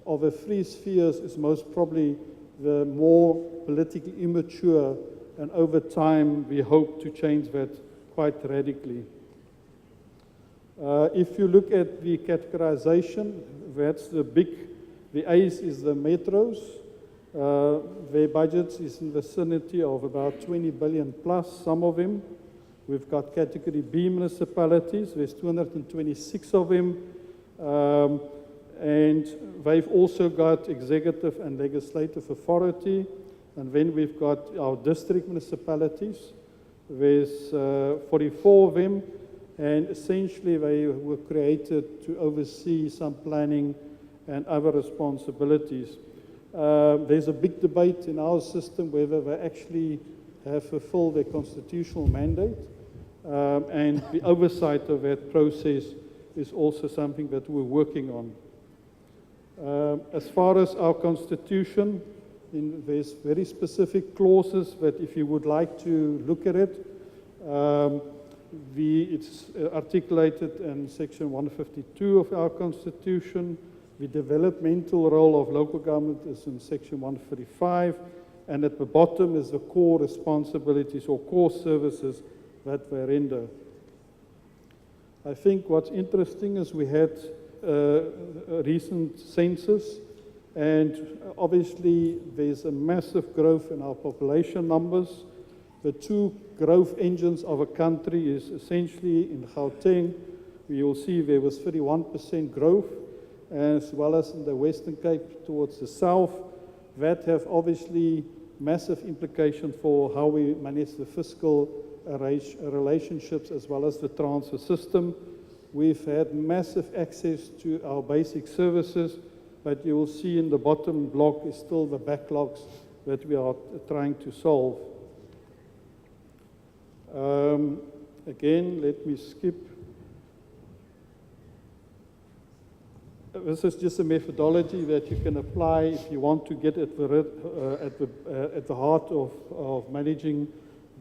of the three spheres is most probably the more politically immature, and over time we hope to change that quite radically. If you look at the categorization, that's the A's is the metros. Their budgets is in the vicinity of about 20 billion plus, some of them. We've got category B municipalities, there's 226 of them. And they've also got executive and legislative authority. And then we've got our district municipalities. There's 44 of them. And essentially they were created to oversee some planning and other responsibilities. There's a big debate in our system whether they actually have fulfilled their constitutional mandate. And the oversight of that process is also something that we're working on. As far as our constitution, there's very specific clauses that if you would like to look at it, it's articulated in section 152 of our constitution. The developmental role of local government is in section 135, and at the bottom is the core responsibilities or core services that they render. I think what's interesting is we had a recent census, and obviously there's a massive growth in our population numbers. The two growth engines of a country is essentially in Gauteng. You'll see there was 31% growth, as well as in the Western Cape towards the south. That have obviously massive implications for how we manage the fiscal relationships as well as the transfer system. We've had massive access to our basic services, but you will see in the bottom block is still the backlogs that we are trying to solve. Again, let me skip. This is just a methodology that you can apply if you want to get at the heart of managing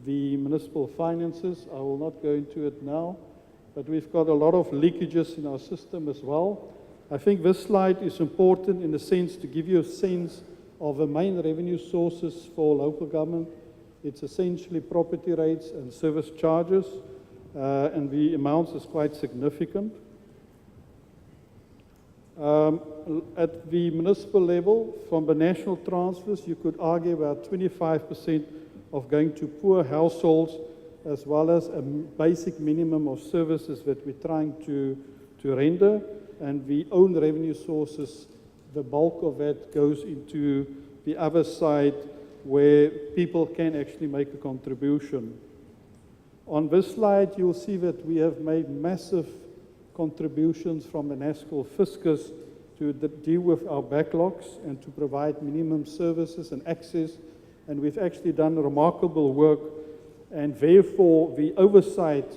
the municipal finances. I will not go into it now, but we've got a lot of leakages in our system as well. I think this slide is important in the sense to give you a sense of the main revenue sources for local government. It's essentially property rates and service charges, and the amounts is quite significant. At the municipal level, from the national transfers, you could argue about 25% of going to poor households, as well as a basic minimum of services that we're trying to render. And the own revenue sources, the bulk of that goes into the other side where people can actually make a contribution. On this slide, you'll see that we have made massive contributions from the national fiscus to deal with our backlogs and to provide minimum services and access. And we've actually done remarkable work, and therefore the oversight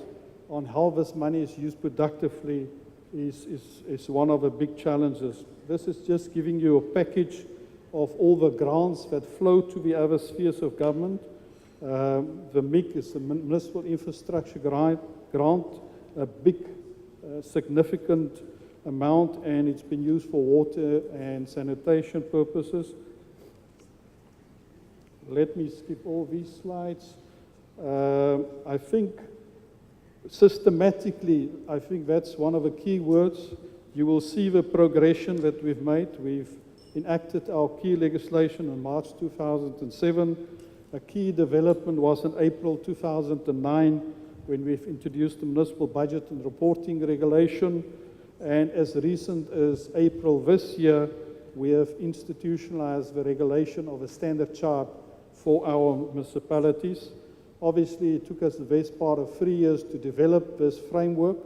on how this money is used productively is one of the big challenges. This is just giving you a package of all the grants that flow to the other spheres of government. The MIC is the Municipal Infrastructure Grant, a big significant amount, and it's been used for water and sanitation purposes. Let me skip all these slides. I think systematically, I think that's one of the key words. You will see the progression that we've made. We've enacted our key legislation in March 2007. A key development was in April 2009 when we've introduced the Municipal Budget and Reporting Regulation. And as recent as April this year, we have institutionalized the regulation of a standard chart for our municipalities. Obviously, it took us the best part of 3 years to develop this framework,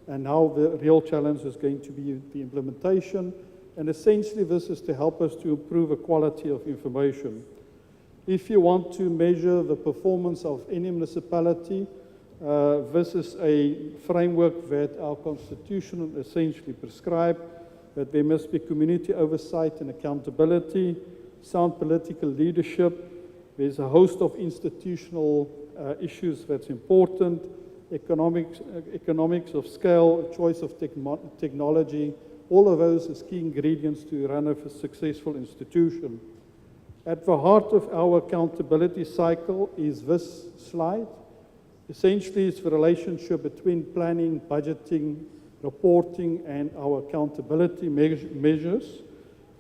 and now the real challenge is going to be the implementation. And essentially, this is to help us to improve the quality of information. If you want to measure the performance of any municipality, this is a framework that our constitution essentially prescribes, that there must be community oversight and accountability, sound political leadership. There's a host of institutional issues that's important, economics of scale, choice of technology. All of those is key ingredients to run a successful institution. At the heart of our accountability cycle is this slide. Essentially, it's the relationship between planning, budgeting, reporting, and our accountability measures.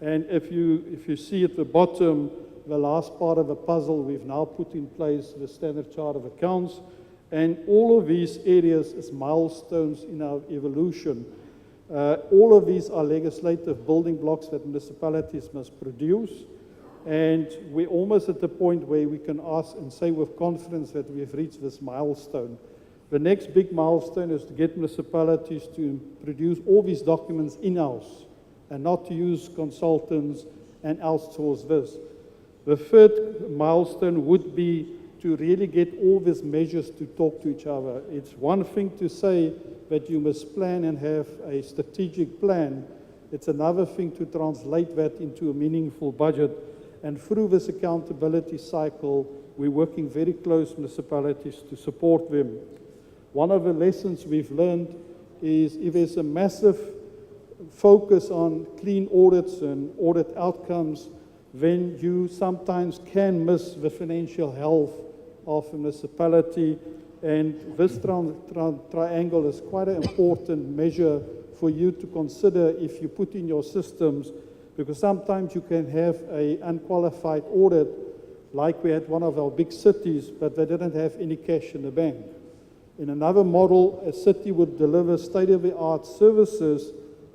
And if you see at the bottom, the last part of the puzzle, we've now put in place the standard chart of accounts. And all of these areas as milestones in our evolution. All of these are legislative building blocks that municipalities must produce. And we're almost at the point where we can ask and say with confidence that we've reached this milestone. The next big milestone is to get municipalities to produce all these documents in-house and not to use consultants and outsource this. The third milestone would be to really get all these measures to talk to each other. It's one thing to say that you must plan and have a strategic plan. It's another thing to translate that into a meaningful budget. And through this accountability cycle, we're working very close with municipalities to support them. One of the lessons we've learned is if there's a massive focus on clean audits and audit outcomes, then you sometimes can miss the financial health of a municipality. And this triangle is quite an important measure for you to consider if you put in your systems, because sometimes you can have an unqualified audit, like we had one of our big cities, but they didn't have any cash in the bank. In another model, a city would deliver state-of-the-art services,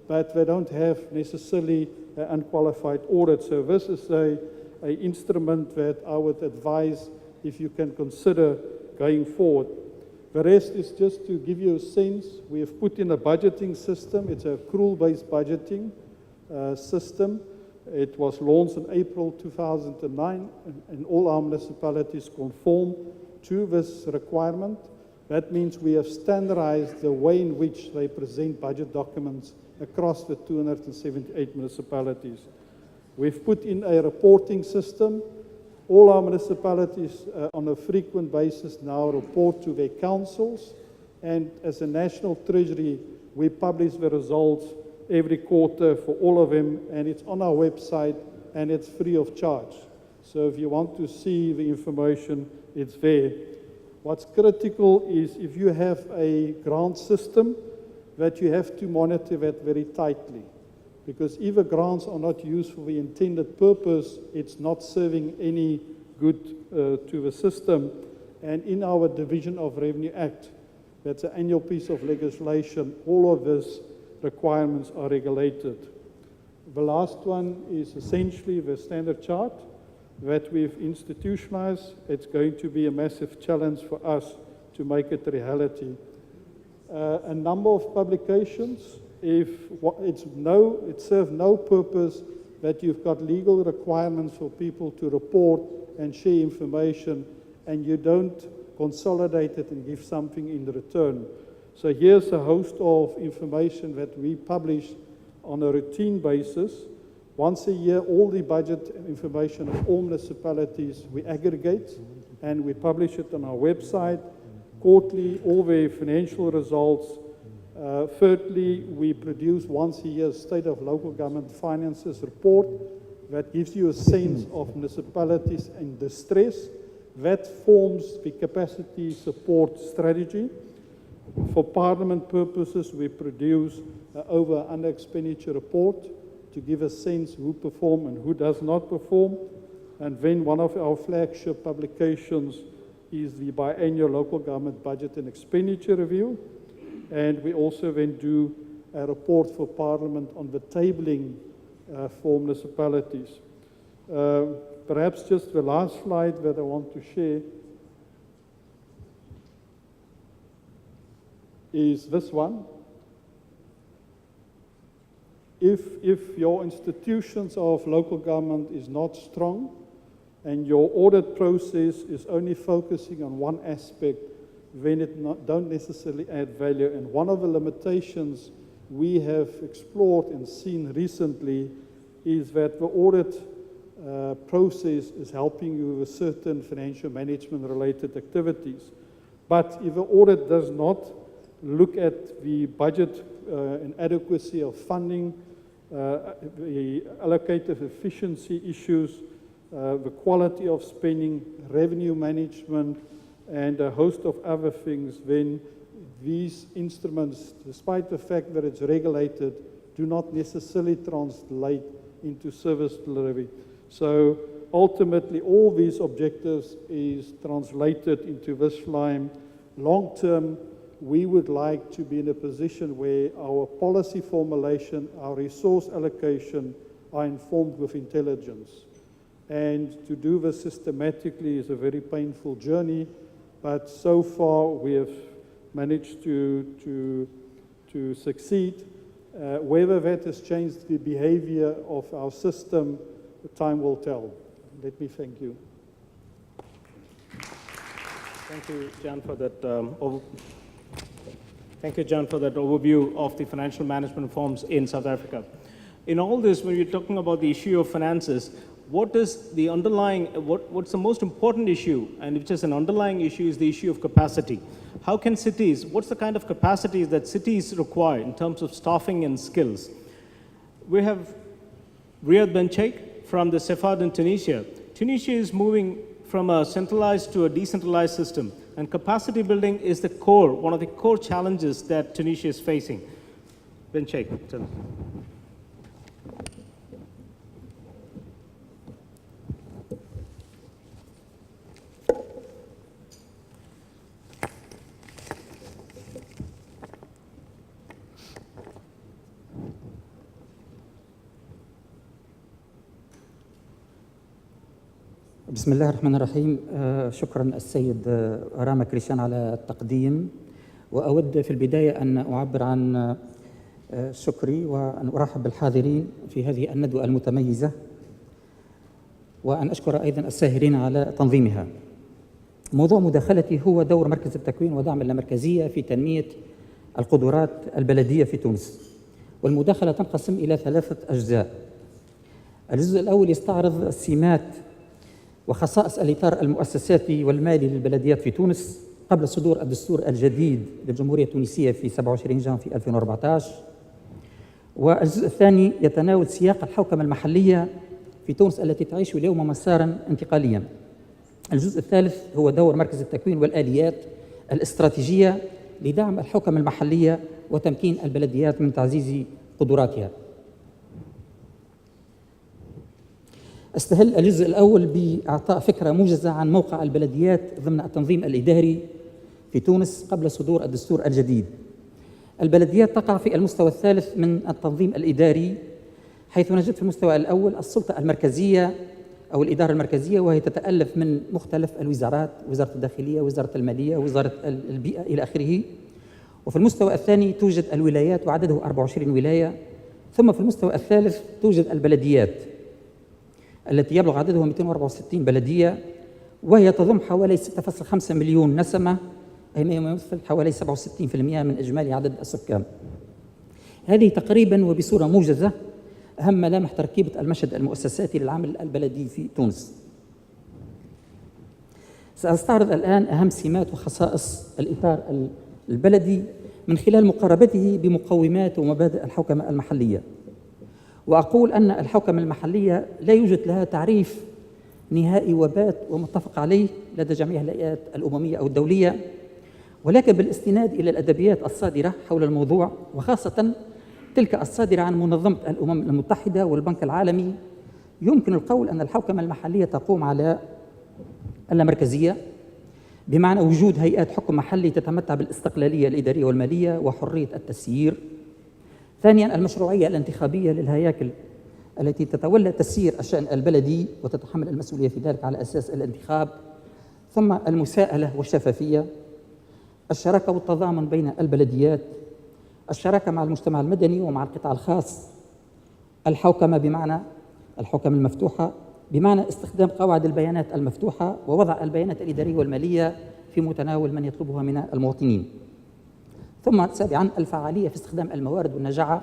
but they don't have necessarily an unqualified audit. So this is an instrument that I would advise if you can consider going forward. The rest is just to give you a sense. We have put in a budgeting system. It's a accrual-based budgeting system. It was launched in April 2009, and all our municipalities conform to this requirement. That means we have standardized the way in which they present budget documents across the 278 municipalities. We've put in a reporting system. All our municipalities on a frequent basis now report to their councils, and as a National Treasury, we publish the results every quarter for all of them, and it's on our website, and it's free of charge. So if you want to see the information, it's there. What's critical is if you have a grant system, that you have to monitor that very tightly. Because if the grants are not used for the intended purpose, it's not serving any good to the system. And in our Division of Revenue Act, that's an annual piece of legislation, all of these requirements are regulated. The last one is essentially the standard chart that we've institutionalized. It's going to be a massive challenge for us to make it a reality. A number of publications, it serves no purpose that you've got legal requirements for people to report and share information, and you don't consolidate it and give something in return. So here's a host of information that we publish on a routine basis. Once a year, all the budget information of all municipalities we aggregate, and we publish it on our website. Quarterly, all the financial results. Thirdly, we produce once a year State of Local Government Finances report that gives you a sense of municipalities in distress. That forms the capacity support strategy. For Parliament purposes, we produce over under expenditure report to give a sense who perform and who does not perform. And then one of our flagship publications is the biannual local government budget and expenditure review. And we also then do a report for Parliament on the tabling for municipalities. Perhaps just the last slide that I want to share is this one. If your institutions of local government is not strong, and your audit process is only focusing on one aspect, then it don't necessarily add value. And one of the limitations we have explored and seen recently is that the audit process is helping you with certain financial management related activities. But if the audit does not look at the budget and adequacy of funding, the allocative efficiency issues, the quality of spending, revenue management, and a host of other things, then these instruments, despite the fact that it's regulated, do not necessarily translate into service delivery. So ultimately, all these objectives is translated into this line. Long term, we would like to be in a position where our policy formulation, our resource allocation are informed with intelligence. And to do this systematically is a very painful journey, but so far we have managed to succeed. Whether that has changed the behavior of our system, time will tell. Let me thank you. Thank you, Jan, for that Thank you, Jan, for that overview of the financial management reforms in South Africa. In all this, when you're talking about the issue of finances, what is the underlying, what's the most important issue, and which is an underlying issue, is the issue of capacity. How can cities, what's the kind of capacities that cities require in terms of staffing and skills? We have Riyad Ben Sheikh from the Sefard in Tunisia. Tunisia is moving from a centralized to a decentralized system, and capacity building is the core, one of the core challenges that Tunisia is facing. Ben Sheikh, tell us. بسم الله الرحمن الرحيم. شكرا السيد رامة كريشان على التقديم، وأود في البداية أن أعبر عن شكري وأن أرحب بالحاضرين في هذه الندوة المتميزة، وأن أشكر أيضا الساهرين على تنظيمها. موضوع مداخلتي هو دور مركز التكوين ودعم اللامركزية في تنمية القدرات البلدية في تونس. والمداخلة تنقسم إلى 3 أجزاء. الجزء الأول يستعرض السمات وخصائص الإطار المؤسساتي والمالي للبلديات في تونس قبل صدور الدستور الجديد للجمهورية التونسية في 27 جانفي 2014. والجزء الثاني يتناول سياق الحوكمة المحلية في تونس التي تعيش اليوم مسارا انتقاليا. الجزء الثالث هو دور مركز التكوين والآليات الاستراتيجية لدعم الحوكمة المحلية وتمكين البلديات من تعزيز قدراتها. استهل الجزء الأول بإعطاء فكرة موجزة عن موقع البلديات ضمن التنظيم الإداري في تونس قبل صدور الدستور الجديد. البلديات تقع في المستوى الثالث من التنظيم الإداري، حيث نجد في المستوى الأول السلطة المركزية أو الإدارة المركزية، وهي تتألف من مختلف الوزارات، وزارة الداخلية، وزارة المالية، وزارة البيئة إلى آخره. وفي المستوى الثاني توجد الولايات وعدده 24 ولاية. ثم في المستوى الثالث توجد البلديات التي يبلغ عددها 264 بلدية، وهي تضم حوالي 6.5 مليون نسمة، أي ما يمثل حوالي 67% من إجمالي عدد السكان. هذه تقريبا وبصورة موجزة أهم ملامح تركيبة المشهد المؤسساتي للعمل البلدي في تونس. سأستعرض الآن أهم سمات وخصائص الإطار البلدي من خلال مقاربته بمقومات ومبادئ الحوكمة المحلية. وأقول أن الحوكمة المحلية لا يوجد لها تعريف نهائي وبات ومتفق عليه لدى جميع الهيئات الأممية أو الدولية، ولكن بالاستناد إلى الأدبيات الصادرة حول الموضوع، وخاصة تلك الصادرة عن منظمة الأمم المتحدة والبنك العالمي، يمكن القول أن الحوكمة المحلية تقوم على اللامركزية، بمعنى وجود هيئات حكم محلي تتمتع بالاستقلالية الإدارية والمالية وحرية التسيير. ثانياً، المشروعية الانتخابية للهياكل التي تتولى تسيير الشأن البلدي وتتحمل المسؤولية في ذلك على أساس الانتخاب. ثم المساءلة والشفافية، الشراكة والتضامن بين البلديات، الشراكة مع المجتمع المدني ومع القطاع الخاص، الحوكمة بمعنى الحوكمة المفتوحة، بمعنى استخدام قواعد البيانات المفتوحة ووضع البيانات الإدارية والمالية في متناول من يطلبها من المواطنين. ثم سابعاً، الفعالية في استخدام الموارد والنجاعة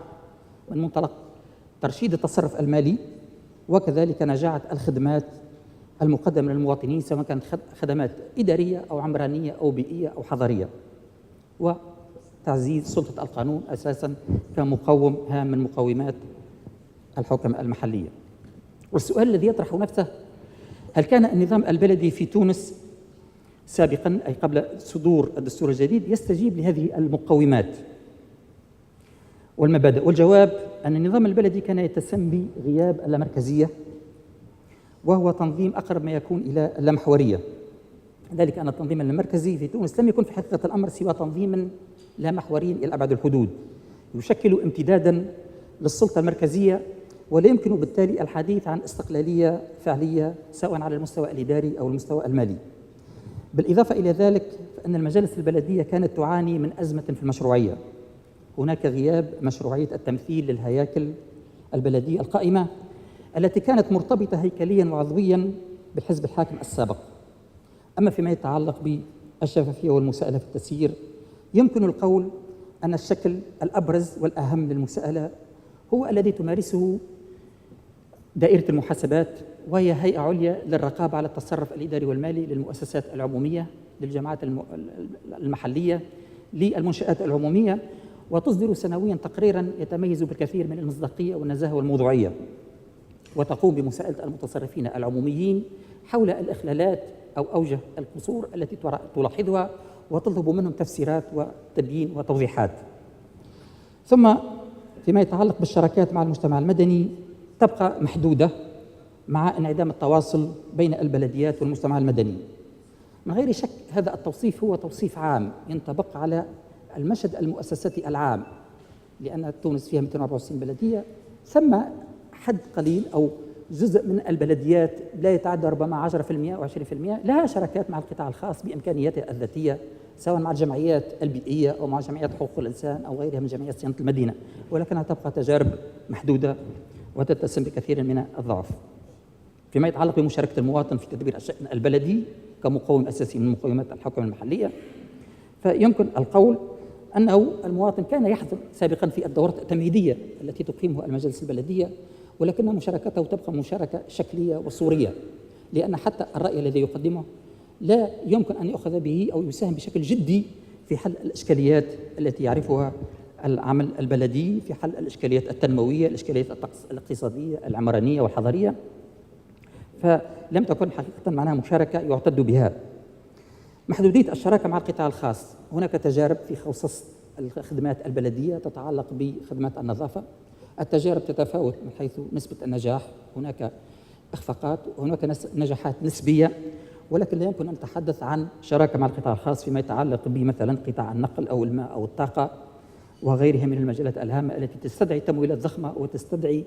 من منطلق ترشيد التصرف المالي، وكذلك نجاعة الخدمات المقدمة للمواطنين سواء كانت خدمات إدارية أو عمرانية أو بيئية أو حضرية، وتعزيز سلطة القانون أساساً كمقوم هام من مقومات الحوكمة المحلية. والسؤال الذي يطرح نفسه هل كان النظام البلدي في تونس سابقا أي قبل صدور الدستور الجديد يستجيب لهذه المقومات والمبادئ؟ والجواب أن النظام البلدي كان يتسمى بغياب اللامركزية، وهو تنظيم أقرب ما يكون إلى اللامحورية. ذلك أن التنظيم اللامركزي في تونس لم يكن في حقيقة الأمر سوى تنظيم لا محوري إلى أبعد الحدود، يشكل امتدادا للسلطة المركزية، ولا يمكن بالتالي الحديث عن استقلالية فعلية سواء على المستوى الإداري أو المستوى المالي. بالإضافة إلى ذلك فإن المجالس البلدية كانت تعاني من أزمة في المشروعية. هناك غياب مشروعية التمثيل للهياكل البلدية القائمة التي كانت مرتبطة هيكليا وعضويا بالحزب الحاكم السابق. أما فيما يتعلق بالشفافية والمساءلة في التسيير، يمكن القول أن الشكل الأبرز والأهم للمساءلة هو الذي تمارسه دائرة المحاسبات، وهي هيئة عليا للرقابة على التصرف الإداري والمالي للمؤسسات العمومية، للجماعات المحلية، للمنشآت العمومية، وتصدر سنويا تقريرا يتميز بالكثير من المصداقية والنزاهة والموضوعية، وتقوم بمساءلة المتصرفين العموميين حول الإخلالات أو أوجه القصور التي تلاحظها، وتطلب منهم تفسيرات وتبيين وتوضيحات. ثم فيما يتعلق بالشراكات مع المجتمع المدني تبقى محدودة مع انعدام التواصل بين البلديات والمجتمع المدني. من غير شك هذا التوصيف هو توصيف عام ينطبق على المشهد المؤسساتي العام، لأن تونس فيها 294 بلدية، ثم حد قليل أو جزء من البلديات لا يتعدى ربما 10% أو 20% لها شراكات مع القطاع الخاص بإمكانياتها الذاتية، سواء مع الجمعيات البيئية أو مع جمعيات حقوق الإنسان أو غيرها من جمعيات صيانة المدينة، ولكنها تبقى تجارب محدودة وتتسم بكثير من الضعف. فيما يتعلق بمشاركة المواطن في تدبير الشأن البلدي كمقوم أساسي من مقومات الحوكمة المحلية، فيمكن القول أنه المواطن كان يحضر سابقا في الدورات التمهيدية التي تقيمها المجالس البلدية، ولكن مشاركته تبقى مشاركة شكلية وصورية، لأن حتى الرأي الذي يقدمه لا يمكن أن يؤخذ به أو يساهم بشكل جدي في حل الإشكاليات التي يعرفها العمل البلدي، في حل الإشكاليات التنموية، الإشكاليات الاقتصادية العمرانية والحضرية، فلم تكن حقيقة معناها مشاركة يعتد بها. محدودية الشراكة مع القطاع الخاص، هناك تجارب في خصوص الخدمات البلدية تتعلق بخدمات النظافة، التجارب تتفاوت من حيث نسبة النجاح، هناك إخفاقات وهناك نجاحات نسبية، ولكن لا يمكن أن نتحدث عن شراكة مع القطاع الخاص فيما يتعلق بمثلا قطاع النقل أو الماء أو الطاقة وغيرها من المجالات الهامة التي تستدعي تمويلات ضخمة وتستدعي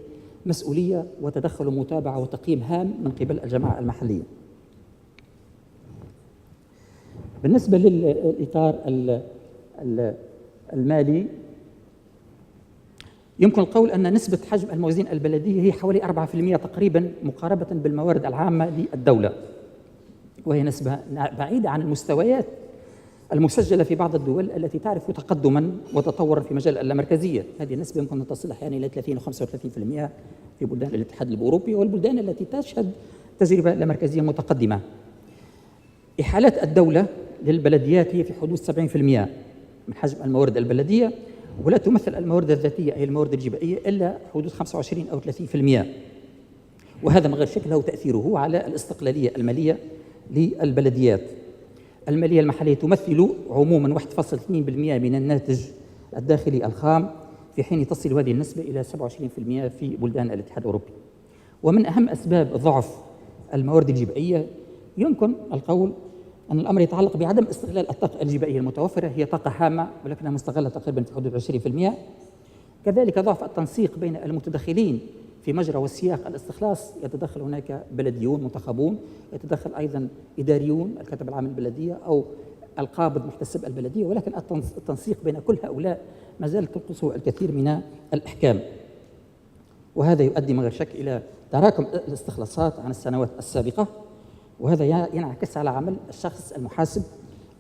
مسؤولية وتدخل ومتابعة وتقييم هام من قبل الجماعة المحلية. بالنسبة للإطار المالي، يمكن القول أن نسبة حجم الموازين البلدية هي حوالي 4% تقريبا مقاربة بالموارد العامة للدولة، وهي نسبة بعيدة عن المستويات المسجلة في بعض الدول التي تعرف تقدما وتطورا في مجال اللامركزية. هذه النسبة يمكن أن تصل أحيانا إلى 30 و 35% في بلدان الاتحاد الأوروبي والبلدان التي تشهد تجربة لامركزية متقدمة. إحالات الدولة للبلديات هي في حدود 70% من حجم الموارد البلدية، ولا تمثل الموارد الذاتية أي الموارد الجبائية إلا حدود 25 أو 30%، وهذا من غير شك له تأثيره على الاستقلالية المالية للبلديات. المالية المحلية تمثل عموما 1.2% من الناتج الداخلي الخام، في حين تصل هذه النسبة إلى 27% في بلدان الاتحاد الأوروبي. ومن أهم أسباب ضعف الموارد الجبائية يمكن القول أن الأمر يتعلق بعدم استغلال الطاقة الجبائية المتوفرة، هي طاقة هامة ولكنها مستغلة تقريبا في حدود 20%. كذلك ضعف التنسيق بين المتدخلين في مجرى وسياق الاستخلاص، يتدخل هناك بلديون منتخبون، يتدخل أيضا إداريون الكاتب العام البلدية أو القابض محتسب البلدية، ولكن التنسيق بين كل هؤلاء ما زال تنقصه الكثير من الأحكام، وهذا يؤدي من غير شك إلى تراكم الاستخلاصات عن السنوات السابقة، وهذا ينعكس على عمل الشخص المحاسب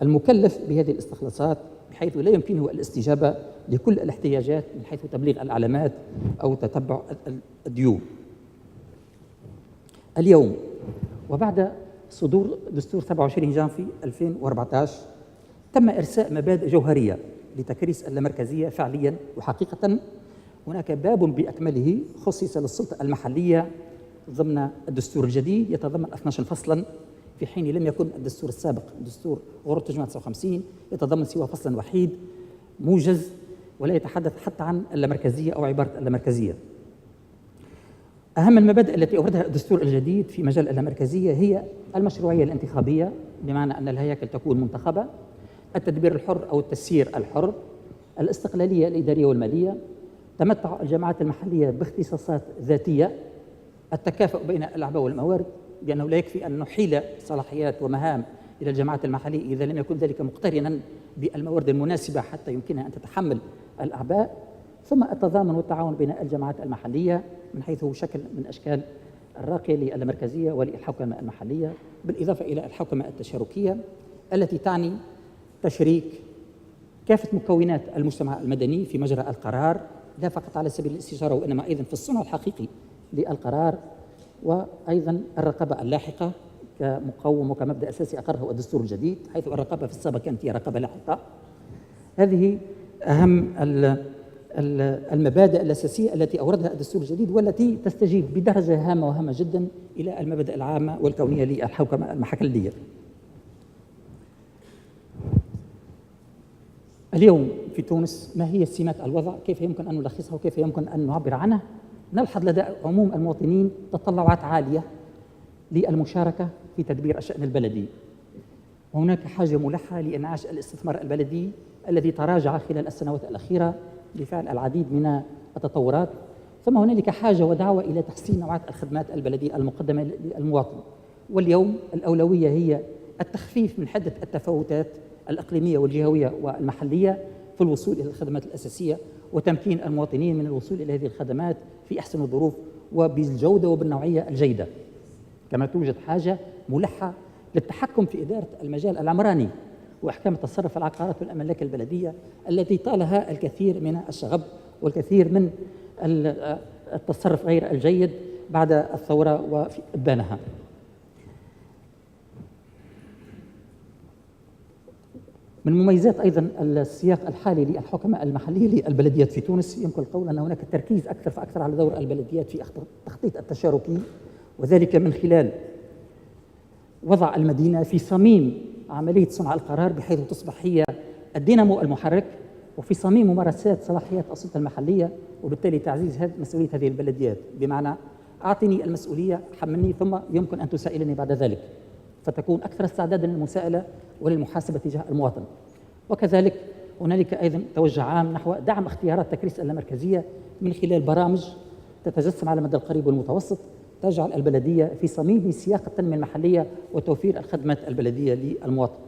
المكلف بهذه الاستخلاصات، بحيث لا يمكنه الاستجابة لكل الاحتياجات من حيث تبليغ العلامات أو تتبع الديون. اليوم وبعد صدور دستور 27 جانفي 2014 تم إرساء مبادئ جوهرية لتكريس اللامركزية فعليا وحقيقة. هناك باب بأكمله خصص للسلطة المحلية ضمن الدستور الجديد يتضمن 12 فصلا، في حين لم يكن الدستور السابق دستور غرفة ترجمان 59 يتضمن سوى فصل وحيد موجز ولا يتحدث حتى عن اللامركزية أو عبارة اللامركزية. أهم المبادئ التي أوردها الدستور الجديد في مجال اللامركزية هي المشروعية الانتخابية، بمعنى أن الهياكل تكون منتخبة، التدبير الحر أو التسيير الحر، الاستقلالية الإدارية والمالية، تمتع الجماعات المحلية باختصاصات ذاتية، التكافؤ بين الأعباء والموارد، بأنه لا يكفي أن نحيل صلاحيات ومهام إلى الجماعات المحلية إذا لم يكن ذلك مقترنا بالموارد المناسبة حتى يمكنها أن تتحمل الأعباء، ثم التضامن والتعاون بين الجماعات المحلية من حيث هو شكل من أشكال الراقية للمركزية وللحوكمة المحلية، بالإضافة إلى الحوكمة التشاركية التي تعني تشريك كافة مكونات المجتمع المدني في مجرى القرار، لا فقط على سبيل الاستشارة وإنما أيضا في الصنع الحقيقي للقرار، وأيضا الرقابة اللاحقة كمقوم وكمبدأ أساسي أقره الدستور الجديد، حيث الرقابة في السابق كانت هي رقابة لاحقة. هذه أهم المبادئ الأساسية التي أوردها الدستور الجديد والتي تستجيب بدرجة هامة وهامة جدا إلى المبادئ العامة والكونية للحوكمة المحلية. اليوم في تونس ما هي سمات الوضع؟ كيف يمكن أن نلخصها وكيف يمكن أن نعبر عنه؟ نلحظ لدى عموم المواطنين تطلعات عالية للمشاركة في تدبير الشأن البلدي. هناك حاجة ملحة لإنعاش الاستثمار البلدي الذي تراجع خلال السنوات الأخيرة لفعل العديد من التطورات، ثم هنالك حاجة ودعوة إلى تحسين نوعية الخدمات البلدية المقدمة للمواطن. واليوم الأولوية هي التخفيف من حدة التفاوتات الإقليمية والجهوية والمحلية في الوصول إلى الخدمات الأساسية وتمكين المواطنين من الوصول إلى هذه الخدمات في أحسن الظروف وبالجودة وبالنوعية الجيدة. كما توجد حاجة ملحة للتحكم في إدارة المجال العمراني وأحكام التصرف في العقارات والأملاك البلدية التي طالها الكثير من الشغب والكثير من التصرف غير الجيد بعد الثورة وإبانها. من مميزات أيضا السياق الحالي للحوكمة المحلية للبلديات في تونس يمكن القول أن هناك تركيز أكثر فأكثر على دور البلديات في التخطيط التشاركي، وذلك من خلال وضع المدينة في صميم عملية صنع القرار بحيث تصبح هي الدينامو المحرك، وفي صميم ممارسات صلاحيات السلطة المحلية، وبالتالي تعزيز مسؤولية هذه البلديات، بمعنى أعطني المسؤولية حملني ثم يمكن أن تسائلني بعد ذلك، فتكون أكثر استعدادا للمساءلة وللمحاسبة تجاه المواطن. وكذلك هنالك أيضا توجه عام نحو دعم اختيارات تكريس اللامركزية من خلال برامج تتجسم على المدى القريب والمتوسط تجعل البلدية في صميم سياق التنمية المحلية وتوفير الخدمات البلدية للمواطن.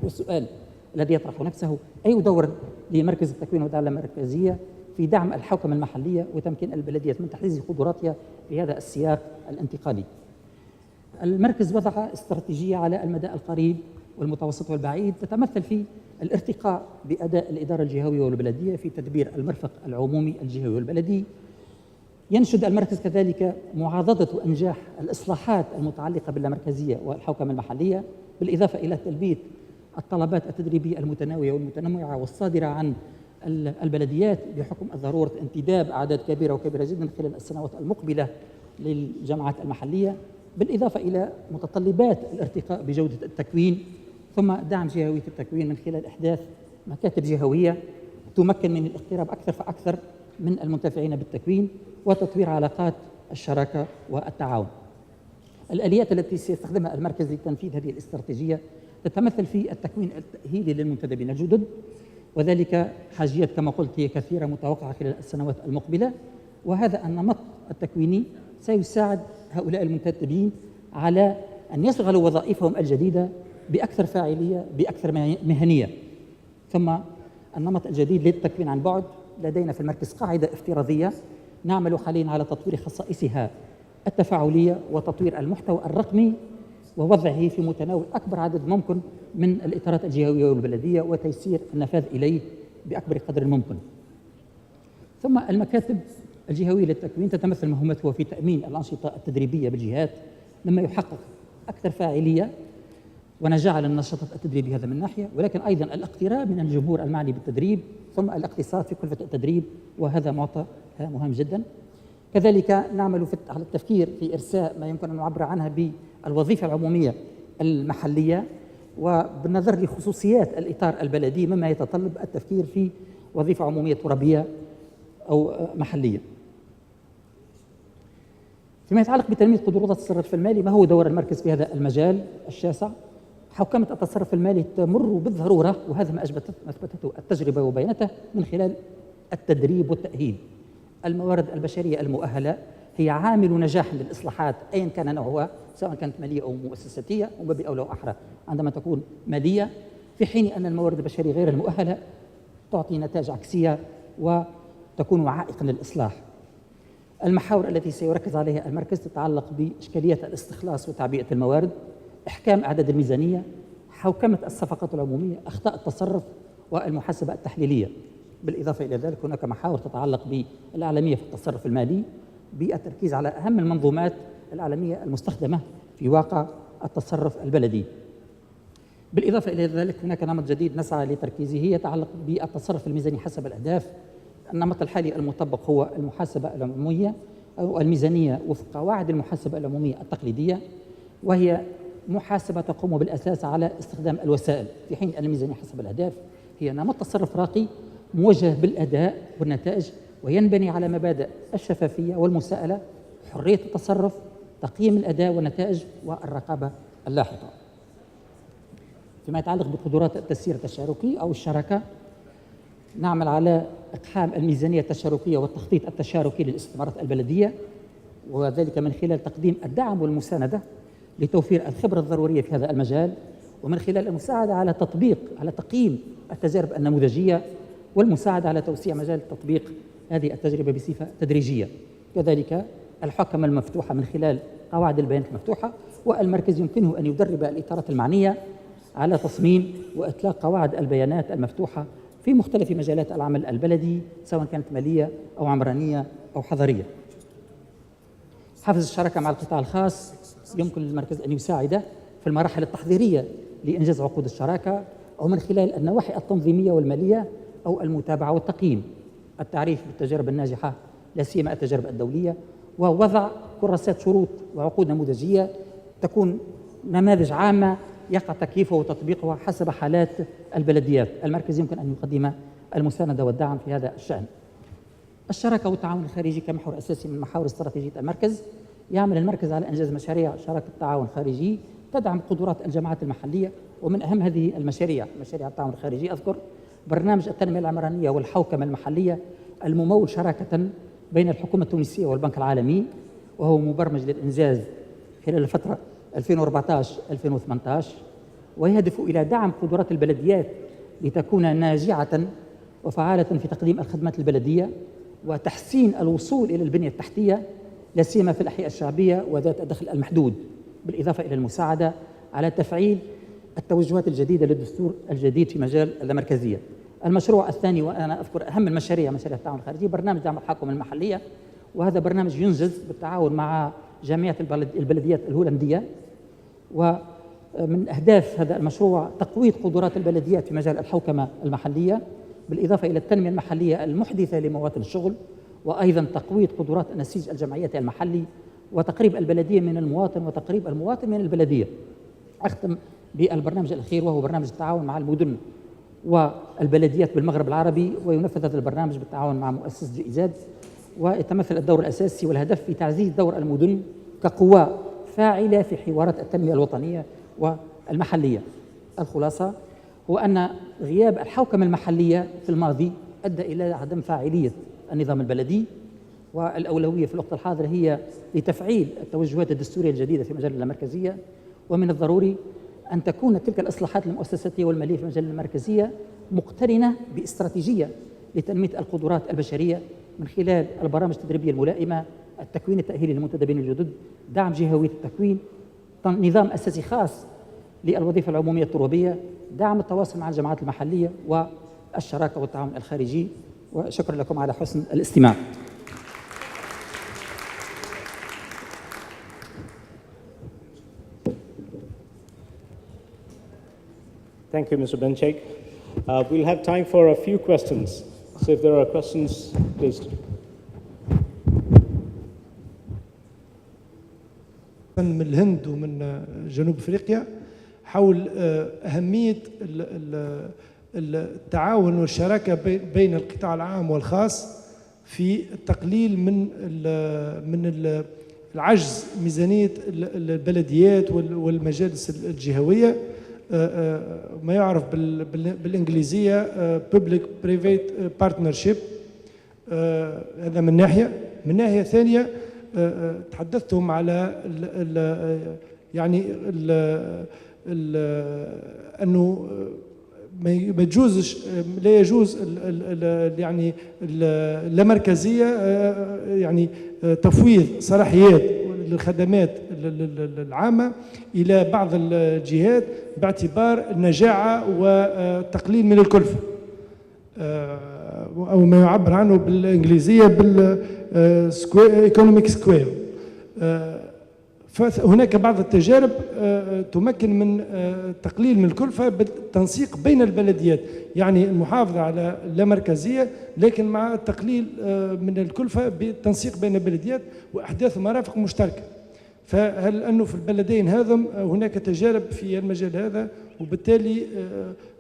والسؤال الذي يطرح نفسه: أي دور لمركز التكوين والدعم المركزية في دعم الحوكمة المحلية وتمكين البلديات من تحريز قدراتها في هذا السياق الانتقالي؟ المركز وضع استراتيجية على المدى القريب والمتوسط والبعيد تتمثل في الارتقاء بأداء الإدارة الجهوية والبلدية في تدبير المرفق العمومي الجهوي والبلدي. ينشد المركز كذلك معاضدة وإنجاح الإصلاحات المتعلقة باللامركزية والحوكمة المحلية، بالإضافة إلى تلبية الطلبات التدريبية المتناوية والمتنوعة والصادرة عن البلديات بحكم ضرورة انتداب أعداد كبيرة وكبيرة جدا خلال السنوات المقبلة للجامعات المحلية، بالإضافة إلى متطلبات الارتقاء بجودة التكوين، ثم دعم جهوية التكوين من خلال إحداث مكاتب جهوية تمكن من الاقتراب أكثر فأكثر من المنتفعين بالتكوين، وتطوير علاقات الشراكة والتعاون. الآليات التي سيستخدمها المركز لتنفيذ هذه الاستراتيجية تتمثل في التكوين التأهيلي للمنتدبين الجدد، وذلك حاجيات كما قلت هي كثيرة متوقعة خلال السنوات المقبلة، وهذا النمط التكويني سيساعد هؤلاء المنتدبين على أن يشغلوا وظائفهم الجديدة بأكثر فاعلية بأكثر مهنية. ثم النمط الجديد للتكوين عن بعد، لدينا في المركز قاعدة افتراضية نعمل حاليا على تطوير خصائصها التفاعلية وتطوير المحتوى الرقمي ووضعه في متناول أكبر عدد ممكن من الإطارات الجهوية والبلدية وتيسير النفاذ إليه بأكبر قدر ممكن. ثم المكاتب الجهوية للتكوين تتمثل مهمتها في تأمين الأنشطة التدريبية بالجهات مما يحقق أكثر فاعلية ونجاح للنشاطات التدريبية هذا من ناحية، ولكن أيضا الاقتراب من الجمهور المعني بالتدريب، ثم الاقتصاد في كلفة التدريب، وهذا معطى مهم جدا. كذلك نعمل على التفكير في إرساء ما يمكن أن نعبر عنها بالوظيفة العمومية المحلية، وبالنظر لخصوصيات الإطار البلدي مما يتطلب التفكير في وظيفة عمومية ترابية أو محلية. فيما يتعلق بتنمية قدرات التصرف المالي، ما هو دور المركز في هذا المجال الشاسع؟ حوكمة التصرف المالي تمر بالضرورة، وهذا ما أثبتته التجربة وبينته من خلال التدريب والتأهيل. الموارد البشرية المؤهلة هي عامل نجاح للإصلاحات أيا كان نوعها، سواء كانت مالية أو مؤسساتية، وما بأولى وأحرى عندما تكون مالية، في حين أن الموارد البشرية غير المؤهلة تعطي نتائج عكسية وتكون عائقا للإصلاح. المحاور التي سيركز عليها المركز تتعلق بإشكاليات الاستخلاص وتعبئة الموارد، إحكام أعداد الميزانية، حوكمة الصفقات العمومية، أخطاء التصرف، والمحاسبة التحليلية. بالإضافة إلى ذلك هناك محاور تتعلق بالإعلامية في التصرف المالي، بالتركيز على أهم المنظومات الإعلامية المستخدمة في واقع التصرف البلدي. بالإضافة إلى ذلك هناك نمط جديد نسعى لتركيزه يتعلق بالتصرف الميزاني حسب الأهداف. النمط الحالي المطبق هو المحاسبة العمومية أو الميزانية وفق قواعد المحاسبة العمومية التقليدية، وهي محاسبة تقوم بالأساس على استخدام الوسائل، في حين أن الميزانية حسب الأهداف هي نمط تصرف راقي موجه بالأداء والنتائج، وينبني على مبادئ الشفافية والمساءلة، حرية التصرف، تقييم الأداء والنتائج، والرقابة اللاحقة. فيما يتعلق بقدرات التسيير التشاركي أو الشراكة، نعمل على إقحام الميزانية التشاركية والتخطيط التشاركي للاستثمارات البلدية، وذلك من خلال تقديم الدعم والمساندة لتوفير الخبرة الضرورية في هذا المجال، ومن خلال المساعدة على تقييم التجارب النموذجية، والمساعدة على توسيع مجال تطبيق هذه التجربة بصفة تدريجية. كذلك الحوكمة المفتوحة من خلال قواعد البيانات المفتوحة، والمركز يمكنه أن يدرب الإطارات المعنية على تصميم وإطلاق قواعد البيانات المفتوحة في مختلف مجالات العمل البلدي، سواء كانت مالية أو عمرانية أو حضرية. حفز الشراكة مع القطاع الخاص، يمكن للمركز أن يساعد في المراحل التحضيرية لإنجاز عقود الشراكة، أو من خلال النواحي التنظيمية والمالية أو المتابعة والتقييم، التعريف بالتجارب الناجحة لا سيما التجارب الدولية، ووضع كراسات شروط وعقود نموذجية تكون نماذج عامة يقع تكييفها وتطبيقها حسب حالات البلديات. المركز يمكن أن يقدم المساندة والدعم في هذا الشأن. الشراكة والتعاون الخارجي كمحور أساسي من محاور استراتيجية المركز. يعمل المركز على إنجاز مشاريع شراكة تعاون خارجي تدعم قدرات الجماعات المحلية، ومن أهم هذه المشاريع مشاريع التعاون الخارجي أذكر برنامج التنمية العمرانية والحوكمة المحلية الممول شراكة بين الحكومة التونسية والبنك العالمي، وهو مبرمج للإنجاز خلال الفترة 2014-2018، ويهدف إلى دعم قدرات البلديات لتكون ناجعة وفعالة في تقديم الخدمات البلدية، وتحسين الوصول إلى البنية التحتية لا سيما في الأحياء الشعبية وذات الدخل المحدود، بالإضافة إلى المساعدة على تفعيل التوجهات الجديدة للدستور الجديد في مجال اللامركزية. المشروع الثاني، وأنا أذكر أهم المشاريع مشاريع التعاون الخارجي، برنامج دعم الحكومة المحلية، وهذا برنامج ينجز بالتعاون مع جامعة البلديات الهولندية. ومن أهداف هذا المشروع تقويض قدرات البلديات في مجال الحوكمة المحلية، بالإضافة إلى التنمية المحلية المحدثة لمواطن الشغل، وأيضا تقويض قدرات النسيج الجمعياتي المحلي، وتقريب البلدية من المواطن وتقريب المواطن من البلدية. أختم بالبرنامج الأخير وهو برنامج التعاون مع المدن والبلديات بالمغرب العربي، وينفذ هذا البرنامج بالتعاون مع مؤسسة جئزاد، ويتمثل الدور الأساسي والهدف في تعزيز دور المدن كقوى فاعلة في حوارات التنمية الوطنية والمحلية. الخلاصة هو أن غياب الحوكمة المحلية في الماضي أدى إلى عدم فاعلية النظام البلدي، والأولوية في الوقت الحاضر هي لتفعيل التوجهات الدستورية الجديدة في مجال اللامركزية، ومن الضروري أن تكون تلك الإصلاحات المؤسساتية والمالية في مجال المركزية مقترنة باستراتيجية لتنمية القدرات البشرية من خلال البرامج التدريبية الملائمة، التكوين التأهيلي للمنتدبين الجدد، دعم جهوية التكوين، نظام أساسي خاص للوظيفة العمومية الترابية، دعم التواصل مع الجماعات المحلية، والشراكة والتعاون الخارجي. وشكرا لكم على حسن الاستماع. Thank you, Mr. Benchek. We'll have time for a few questions. So if there are questions, please. من الهند ومن جنوب افريقيا حول اهميه التعاون والشراكه بين القطاع العام والخاص في التقليل من العجز ميزانيه البلديات والمجالس الجهويه، ما يعرف بالانجليزيه public private partnership. هذا من ناحيه ثانيه تحدثتم على يعني انه ما يجوزش، لا يجوز يعني اللامركزيه، يعني تفويض صلاحيات للخدمات العامه الى بعض الجهات باعتبار النجاعه والتقليل من الكلفه، او ما يعبر عنه بالانجليزيه ايكونوميك سكوير. فهناك بعض التجارب تمكن من تقليل من الكلفة بالتنسيق بين البلديات، يعني المحافظة على اللامركزية لكن مع التقليل من الكلفة بالتنسيق بين البلديات وإحداث مرافق مشتركة. فهل أنه في البلدين هذم هناك تجارب في المجال هذا، وبالتالي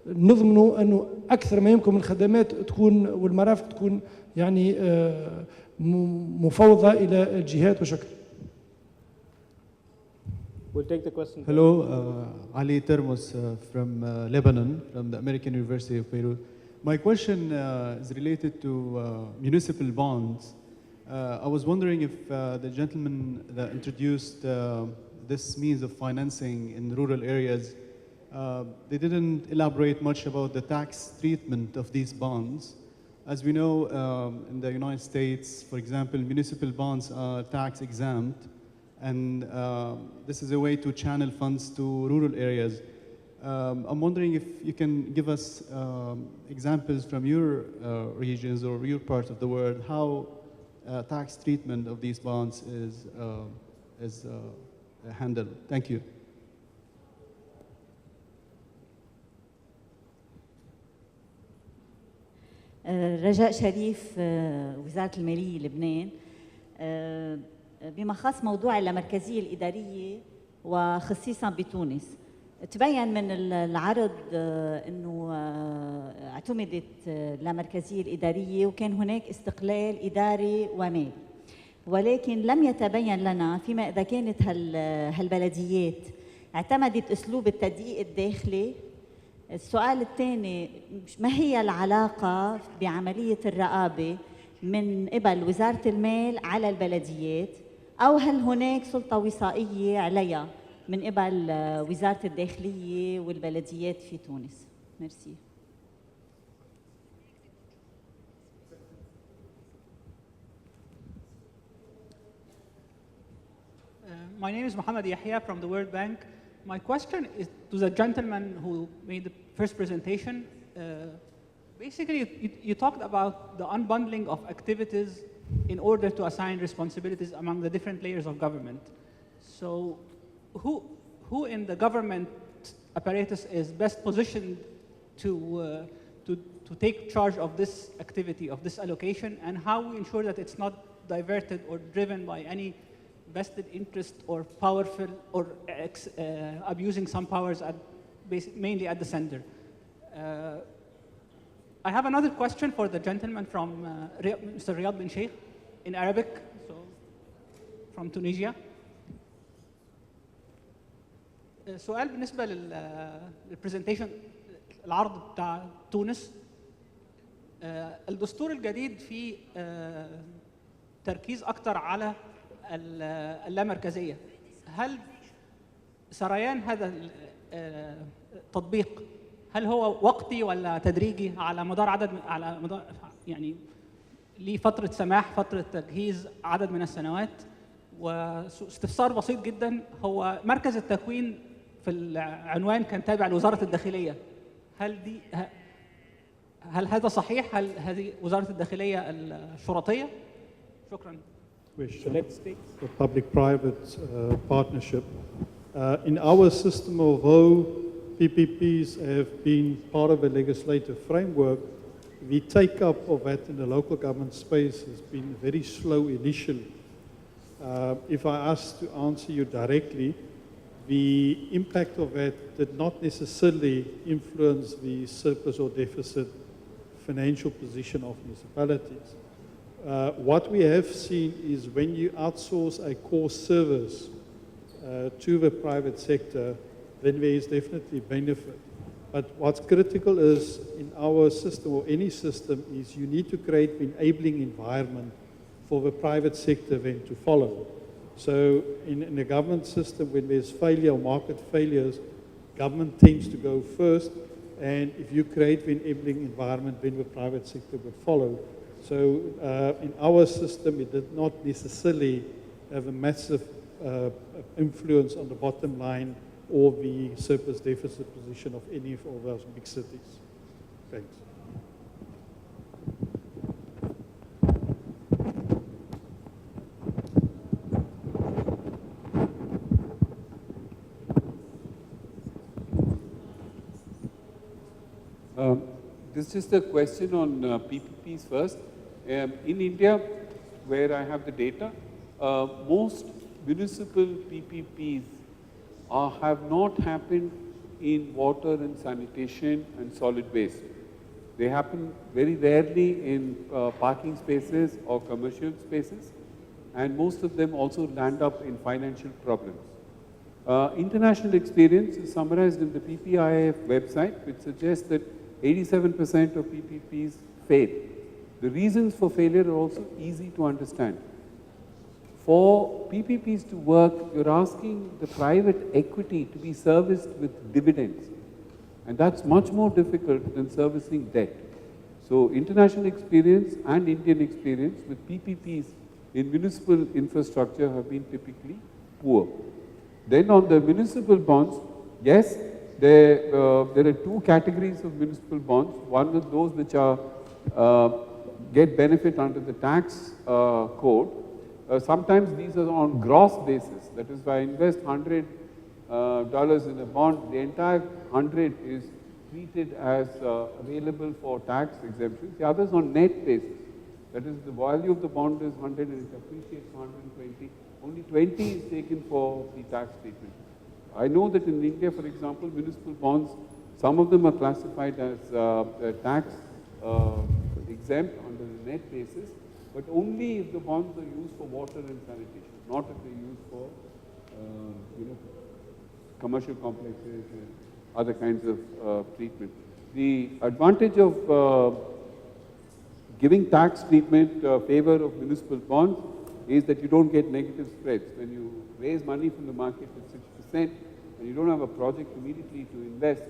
نضمن أنه أكثر ما يمكن من الخدمات تكون والمرافق تكون يعني مفوضة إلى الجهات؟ وشكرا. We'll take the question. Hello, Ali Termos from Lebanon, from the American University of Beirut. My question is related to municipal bonds. I was wondering if the gentleman that introduced this means of financing in rural areas, they didn't elaborate much about the tax treatment of these bonds. As we know, in the United States, for example, municipal bonds are tax exempt. And this is a way to channel funds to rural areas. I'm wondering if you can give us examples from your regions or your part of the world, how tax treatment of these bonds is handled. Thank you. رجاء شريف، وزارة المالية لبنان. بما خص موضوع اللامركزية الإدارية وخصيصا بتونس، تبين من العرض أنه اعتمدت اللامركزية الإدارية وكان هناك استقلال إداري ومالي، ولكن لم يتبين لنا فيما إذا كانت هالبلديات اعتمدت أسلوب التدقيق الداخلي. السؤال الثاني، ما هي العلاقة بعملية الرقابة من قبل وزارة المال على البلديات، أو هل هناك سلطة وصائية عليها من قبل وزارة الداخلية والبلديات في تونس؟ ميرسي. My name is Mohammed Yahya from the World Bank. My question is to the gentleman who made the first presentation. Basically, you talked about the unbundling of activities in order to assign responsibilities among the different layers of government. So who in the government apparatus is best positioned to take charge of this activity, of this allocation, and how we ensure that it's not diverted or driven by any vested interest or powerful or abusing some powers mainly at the center. I have another question for the gentleman from Mr. Riyad bin Sheikh in Arabic, so from Tunisia. سؤال بالنسبة للبرزنتيشن العرض بتاع تونس. الدستور الجديد فيه تركيز أكتر على اللامركزية. هل سريان هذا التطبيق هل هو وقتي ولا تدريجي على مدار يعني ليه فترة سماح، فترة تجهيز عدد من السنوات؟ واستفسار بسيط جدا، هو مركز التكوين في العنوان كان تابع لوزارة الداخلية، هل هذا صحيح؟ هل هذه وزارة الداخلية الشرطية؟ شكرا. For public-private partnership. In our system, although PPPs have been part of a legislative framework, the take-up of that in the local government space has been very slow initially. If I ask to answer you directly, the impact of that did not necessarily influence the surplus or deficit financial position of municipalities. What we have seen is when you outsource a core service to the private sector, then there is definitely benefit. But what's critical is in our system or any system is you need to create an enabling environment for the private sector then to follow. So in a government system, when there's failure or market failures, government tends to go first, and if you create the enabling environment, then the private sector would follow. So in our system, it did not necessarily have a massive influence on the bottom line or the surplus deficit position of any of those big cities. Thanks. This is just a question on PPPs first. In India, where I have the data, most municipal PPPs have not happened in water and sanitation and solid waste. They happen very rarely in parking spaces or commercial spaces, and most of them also land up in financial problems. International experience is summarized in the PPIF website, which suggests that 87% of PPPs fail. The reasons for failure are also easy to understand. For PPPs to work, you're asking the private equity to be serviced with dividends. And that's much more difficult than servicing debt. So international experience and Indian experience with PPPs in municipal infrastructure have been typically poor. Then on the municipal bonds, yes, there are two categories of municipal bonds. One is those which are get benefit under the tax code. Sometimes these are on gross basis. That is, if I invest $100 in a bond, the entire 100 is treated as available for tax exemptions. The others on net basis. That is, the value of the bond is 100 and it appreciates 120. Only 20 is taken for the tax treatment. I know that in India, for example, municipal bonds, some of them are classified as tax exempt under the net basis, but only if the bonds are used for water and sanitation, not if they're used for commercial complexes and other kinds of treatment. The advantage of giving tax treatment favor of municipal bonds is that you don't get negative spreads. When you raise money from the market at 6% and you don't have a project immediately to invest,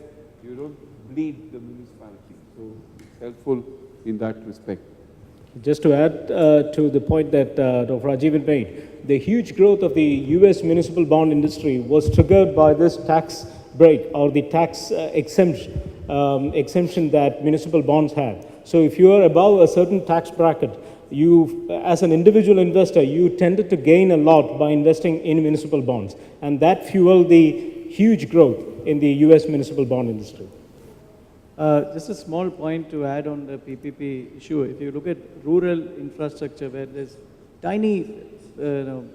you don't bleed the municipality. So it's helpful in that respect. Just to add to the point that Dr. Rajiv made, the huge growth of the US municipal bond industry was triggered by this tax break or the tax exemption that municipal bonds had. So if you are above a certain tax bracket, you, as an individual investor, you tended to gain a lot by investing in municipal bonds. And that fueled the huge growth in the US municipal bond industry. Just a small point to add on the PPP issue. If you look at rural infrastructure where there's tiny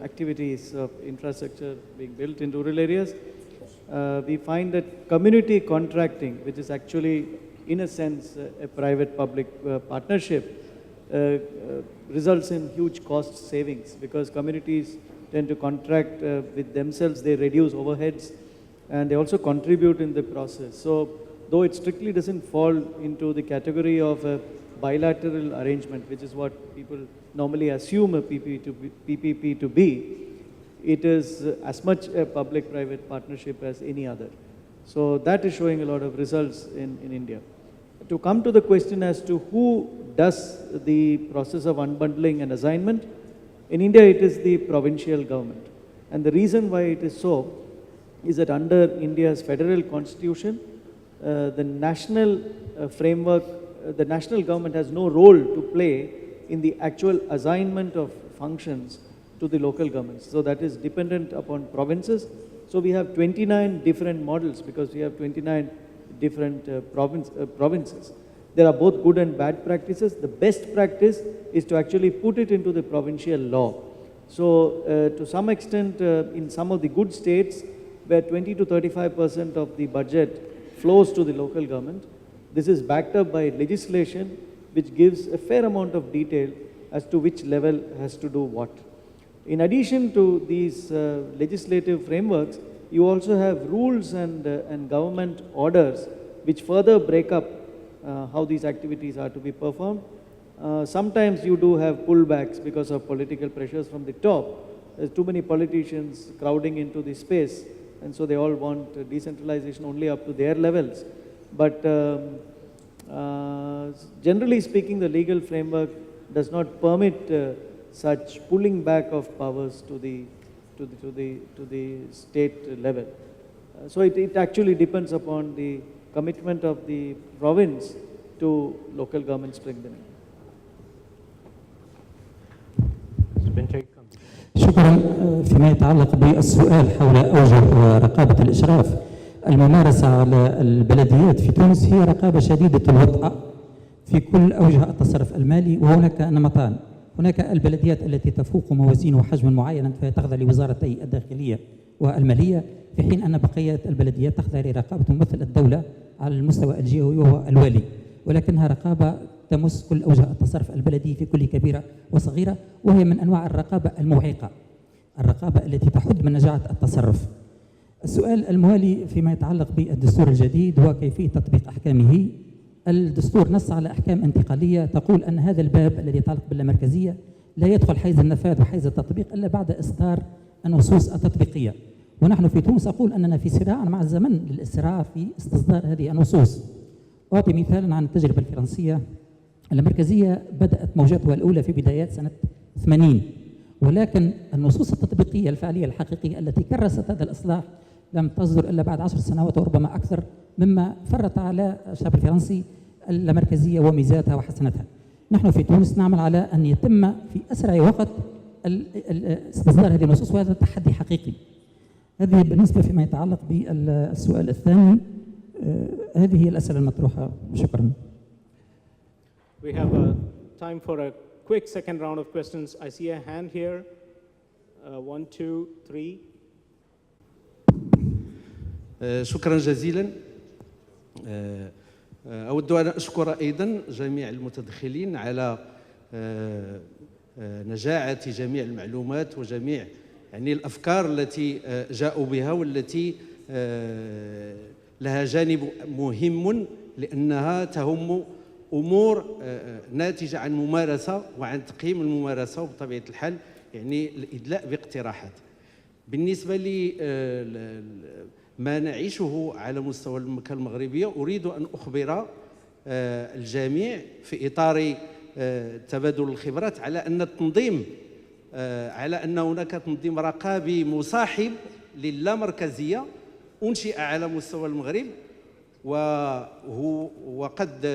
activities of infrastructure being built in rural areas, we find that community contracting, which is actually in a sense a private-public partnership, results in huge cost savings because communities tend to contract with themselves, they reduce overheads, and they also contribute in the process. So though it strictly doesn't fall into the category of a bilateral arrangement, which is what people normally assume a PPP to be, it is as much a public-private partnership as any other. So that is showing a lot of results in India. To come to the question as to who does the process of unbundling and assignment, in India it is the provincial government. And the reason why it is so is that under India's federal constitution, the national framework, the national government has no role to play in the actual assignment of functions to the local governments. So that is dependent upon provinces. So we have 29 different models because we have 29 different provinces. There are both good and bad practices. The best practice is to actually put it into the provincial law. So to some extent, in some of the good states, where 20 to 35% of the budget flows to the local government, this is backed up by legislation which gives a fair amount of detail as to which level has to do what. In addition to these legislative frameworks, you also have rules and government orders which further break up how these activities are to be performed. Sometimes you do have pullbacks because of political pressures from the top. There's too many politicians crowding into the space, and so they all want decentralization only up to their levels. But generally speaking, the legal framework does not permit such pulling back of powers to the state level. So it actually depends upon the commitment of the province to local government strengthening. شكرا. فيما يتعلق بالسؤال حول أوجه رقابة الإشراف الممارسة على البلديات في تونس، هي رقابة شديدة الوطأة في كل أوجه التصرف المالي، وهناك نمطان. هناك البلديات التي تفوق موازين وحجما معينا فهي تخضع لوزارتي الداخلية والمالية، في حين أن بقية البلديات تخضع لرقابة ممثل الدولة على المستوى الجهوي وهو الوالي، ولكنها رقابة تمس كل أوجه التصرف البلدي في كل كبيرة وصغيرة، وهي من أنواع الرقابة الموعقة، الرقابة التي تحد من نجاعة التصرف. السؤال الموالي فيما يتعلق بالدستور الجديد وكيفية تطبيق أحكامه. الدستور نص على أحكام انتقالية تقول أن هذا الباب الذي يتعلق باللامركزية لا يدخل حيز النفاذ وحيز التطبيق إلا بعد إصدار النصوص التطبيقية، ونحن في تونس أقول أننا في صراع مع الزمن للإسراع في استصدار هذه النصوص. أعطي مثالا عن التجربة الفرنسية. اللامركزية بدأت موجتها الأولى في بدايات سنة 80، ولكن النصوص التطبيقية الفعلية الحقيقية التي كرست هذا الإصلاح لم تصدر إلا بعد 10 سنوات وربما أكثر، مما فرط على الشعب الفرنسي اللامركزية وميزاتها وحسناتها. نحن في تونس نعمل على أن يتم في أسرع وقت استصدار هذه النصوص، وهذا تحدي حقيقي. هذه بالنسبة فيما يتعلق بالسؤال الثاني. هذه هي الأسئلة المطروحة. شكرا. We have time for a quick second round of questions. I see a hand here. 1, 2, 3. شكرا جزيلا. أود أن أشكر أيضا جميع المتدخلين على نجاعة جميع المعلومات وجميع يعني الأفكار التي جاءوا بها، والتي لها جانب مهم لأنها تهم أمور ناتجة عن ممارسة وعن تقييم الممارسة، وبطبيعة الحال يعني الإدلاء باقتراحات. بالنسبة لي ما نعيشه على مستوى المملكة المغربية، أريد أن أخبر الجميع في إطار تبادل الخبرات على أن التنظيم على أن هناك تنظيم رقابي مصاحب للامركزية أنشئ على مستوى المغرب، وقد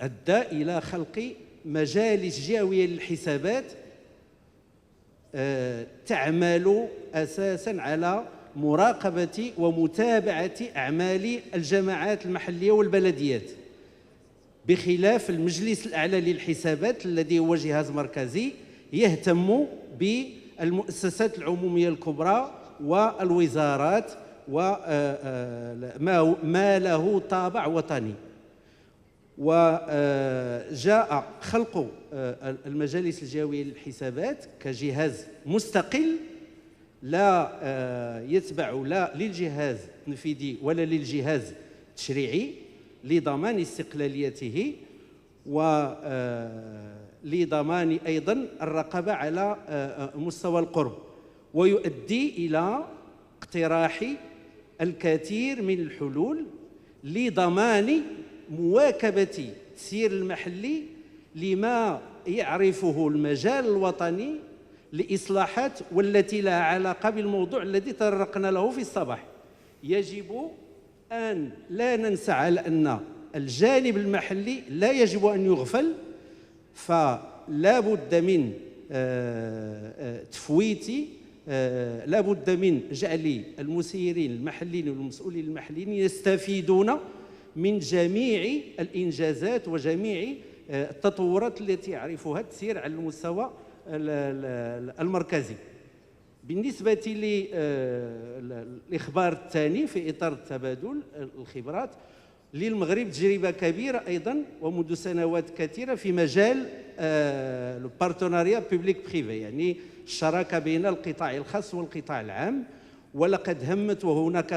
أدى إلى خلق مجالس جهوية للحسابات تعمل أساساً على مراقبة ومتابعة أعمال الجماعات المحلية والبلديات، بخلاف المجلس الأعلى للحسابات الذي هو جهاز مركزي يهتم بالمؤسسات العمومية الكبرى والوزارات وما له طابع وطني. وجاء خلق المجالس الجهوية للحسابات كجهاز مستقل لا يتبع لا للجهاز التنفيذي ولا للجهاز التشريعي، لضمان استقلاليته ولضمان أيضا الرقابة على مستوى القرب، ويؤدي إلى اقتراح الكثير من الحلول لضمان مواكبة التسيير المحلي لما يعرفه المجال الوطني لإصلاحات والتي لها علاقة بالموضوع الذي تطرقنا له في الصباح. يجب أن لا ننسى على أن الجانب المحلي لا يجب أن يغفل، فلا بد من تفويت، لا بد من جعل المسيرين المحليين والمسؤولين المحليين يستفيدون من جميع الإنجازات وجميع التطورات التي يعرفها تسير على المستوى المركزي. بالنسبة للإخبار الثاني في إطار تبادل الخبرات، للمغرب تجربة كبيرة أيضا ومنذ سنوات كثيرة في مجال البارتناريا بيبليك بريفي، يعني الشراكة بين القطاع الخاص والقطاع العام. ولقد همت وهناك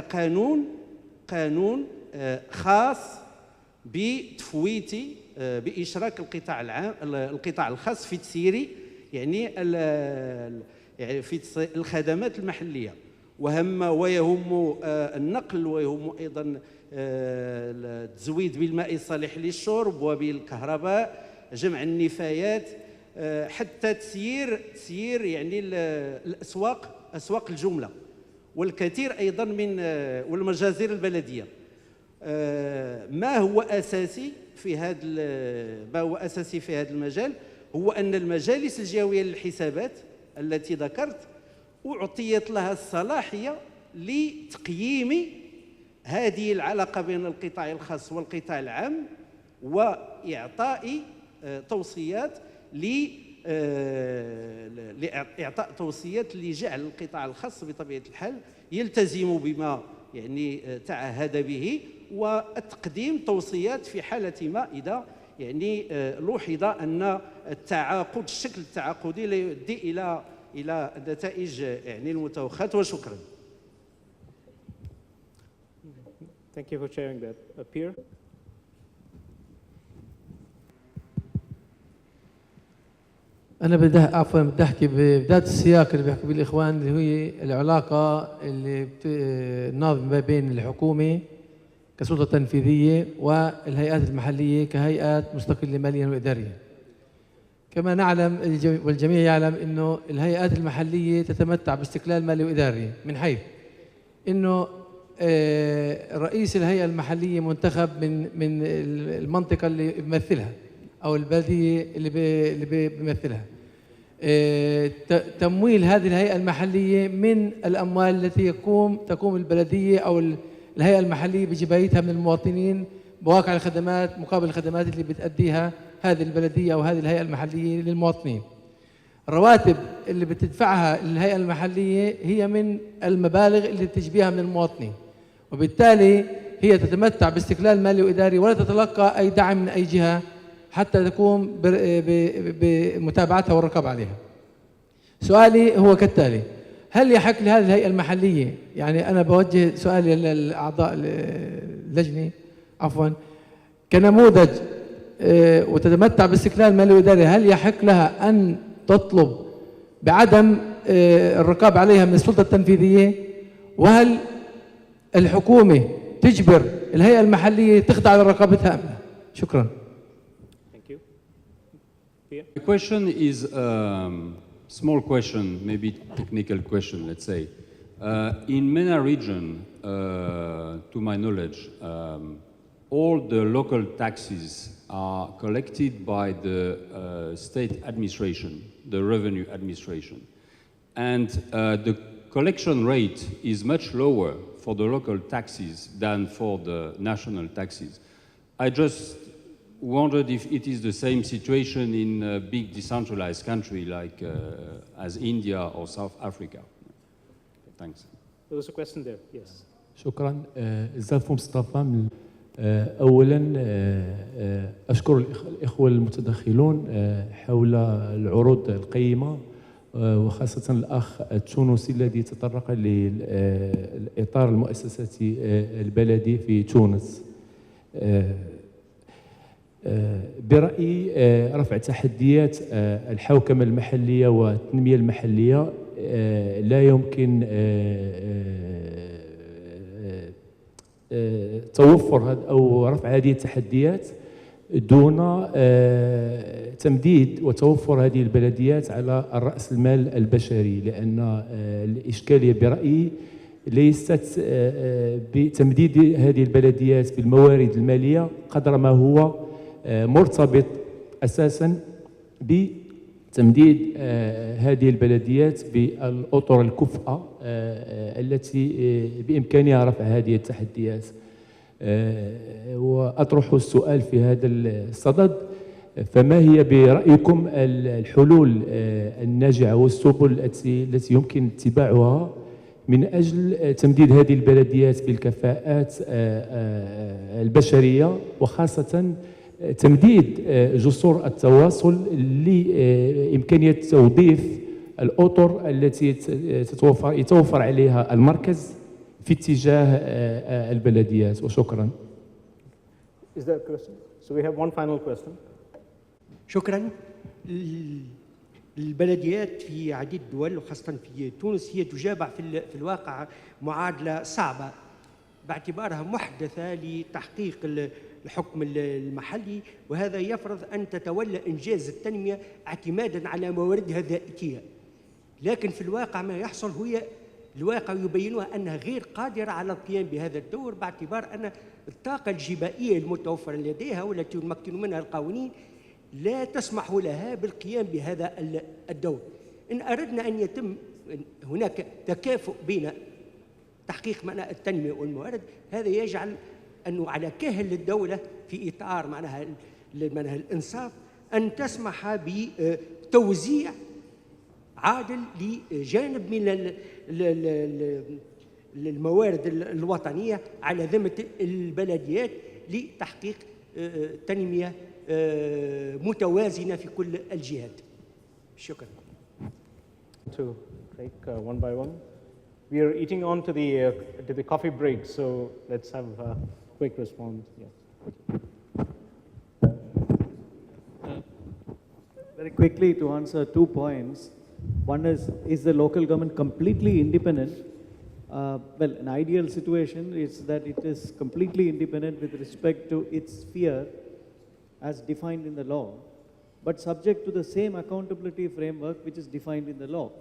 قانون خاص بتفويت بإشراك القطاع الخاص في تسيير يعني في الخدمات المحلية، ويهم النقل، ويهم أيضا التزويد بالماء الصالح للشرب وبالكهرباء، جمع النفايات، حتى تسيير يعني أسواق الجملة، والكثير أيضا من والمجازر البلدية. ما هو أساسي في هذا المجال هو أن المجالس الجهوية للحسابات التي ذكرت أعطيت لها الصلاحية لتقييم هذه العلاقة بين القطاع الخاص والقطاع العام، وإعطاء توصيات لجعل القطاع الخاص بطبيعة الحال يلتزم بما يعني تعهد به، وتقديم توصيات في حالة ما إذا يعني لوحظ أن الشكل التعاقدي لا يؤدي إلى النتائج يعني المتوخاة. وشكرا. Thank you for sharing that. Pierre? أنا بدي أحكي ببداية السياق اللي بيحكي به الإخوان، اللي هي العلاقة اللي الناظمة ما بين الحكومة كسلطة تنفيذية والهيئات المحلية كهيئات مستقلة ماليا وإداريا. كما نعلم والجميع يعلم أنه الهيئات المحلية تتمتع باستقلال مالي وإداري، من حيث أنه رئيس الهيئة المحلية منتخب من المنطقة اللي بيمثلها أو البلدية اللي بيمثلها. تمويل هذه الهيئة المحلية من الأموال التي تقوم البلدية أو الهيئة المحلية بجبايتها من المواطنين بواقع الخدمات مقابل الخدمات اللي بتأديها هذه البلدية أو هذه الهيئة المحلية للمواطنين. الرواتب اللي بتدفعها الهيئة المحلية هي من المبالغ اللي بتجبيها من المواطنين، وبالتالي هي تتمتع باستقلال مالي وإداري ولا تتلقى أي دعم من أي جهة حتى تقوم بمتابعتها والرقابة عليها. سؤالي هو كالتالي: هل يحق لهذه الهيئة المحلية، يعني أنا بوجه سؤالي للأعضاء اللجنة عفوا، كنموذج وتتمتع باستقلال مالي وإداري، هل يحق لها أن تطلب بعدم الرقابة عليها من السلطة التنفيذية؟ وهل الحكومة تجبر الهيئة المحلية تخضع لرقابتها أم لا؟ شكرا. The question is small question, maybe technical question, let's say. In MENA region, to my knowledge, all the local taxes are collected by the state administration, the revenue administration. And the collection rate is much lower for the local taxes than for the national taxes. I just wondered if it is the same situation in a big decentralized country like as India or South Africa. Thanks. There was a question there. Yes. شكرا. الزاف مصطفى. أولا أشكر الإخوة المتدخلون حول العروض القيمة، وخاصة الأخ التونسي الذي تطرق للإطار المؤسساتي البلدي في تونس. برأيي رفع تحديات الحوكمة المحلية والتنمية المحلية لا يمكن توفر أو رفع هذه التحديات دون تمديد وتوفر هذه البلديات على رأس المال البشري، لأن الإشكالية برأيي ليست بتمديد هذه البلديات بالموارد المالية قدر ما هو مرتبط أساساً بتمديد هذه البلديات بالأطر الكفءة التي بإمكانها رفع هذه التحديات. وأطرح السؤال في هذا الصدد: فما هي برأيكم الحلول الناجعة والسبل التي يمكن اتباعها من أجل تمديد هذه البلديات بالكفاءات البشرية، وخاصة تمديد جسور التواصل لإمكانية توظيف الأطر التي يتوفر عليها المركز في اتجاه البلديات؟ وشكرا. Is there a question? So we have one final question. شكرا. البلديات في عديد الدول وخاصة في تونس هي تجابع في الواقع معادلة صعبة باعتبارها محدثة لتحقيق الحكم المحلي، وهذا يفرض أن تتولى إنجاز التنمية اعتمادا على مواردها الذاتية. لكن في الواقع ما يحصل هو الواقع يبينها أنها غير قادرة على القيام بهذا الدور، باعتبار أن الطاقة الجبائية المتوفرة لديها والتي يمكن منها القوانين لا تسمح لها بالقيام بهذا الدور. إن أردنا أن يتم هناك تكافؤ بين تحقيق معنى التنمية والموارد، هذا يجعل أنه على كاهل للدولة في إطار معناها الإنصاف أن تسمح بتوزيع عادل لجانب من الموارد الوطنية على ذمة البلديات لتحقيق تنمية متوازنة في كل الجهات. شكرا. To take one by one. We are eating on to the coffee break, so let's have a quick response. Yeah. Very quickly to answer 2 points. One is the local government completely independent? Well, an ideal situation is that it is completely independent with respect to its sphere as defined in the law, but subject to the same accountability framework which is defined in the law.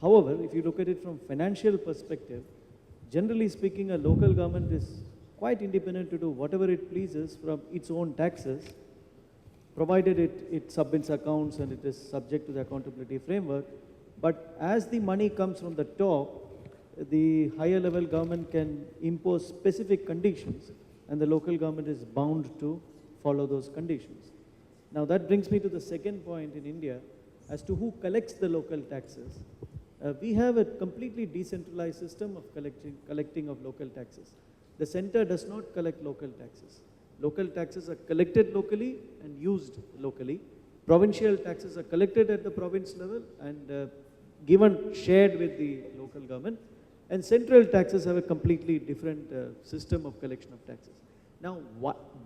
However, if you look at it from financial perspective, generally speaking, a local government is quite independent to do whatever it pleases from its own taxes, provided it submits accounts and it is subject to the accountability framework. But as the money comes from the top, the higher level government can impose specific conditions and the local government is bound to follow those conditions. Now that brings me to the second point in India as to who collects the local taxes. We have a completely decentralized system of collecting of local taxes. The center does not collect local taxes. Local taxes are collected locally and used locally. Provincial taxes are collected at the province level and shared with the local government. And central taxes have a completely different system of collection of taxes. Now,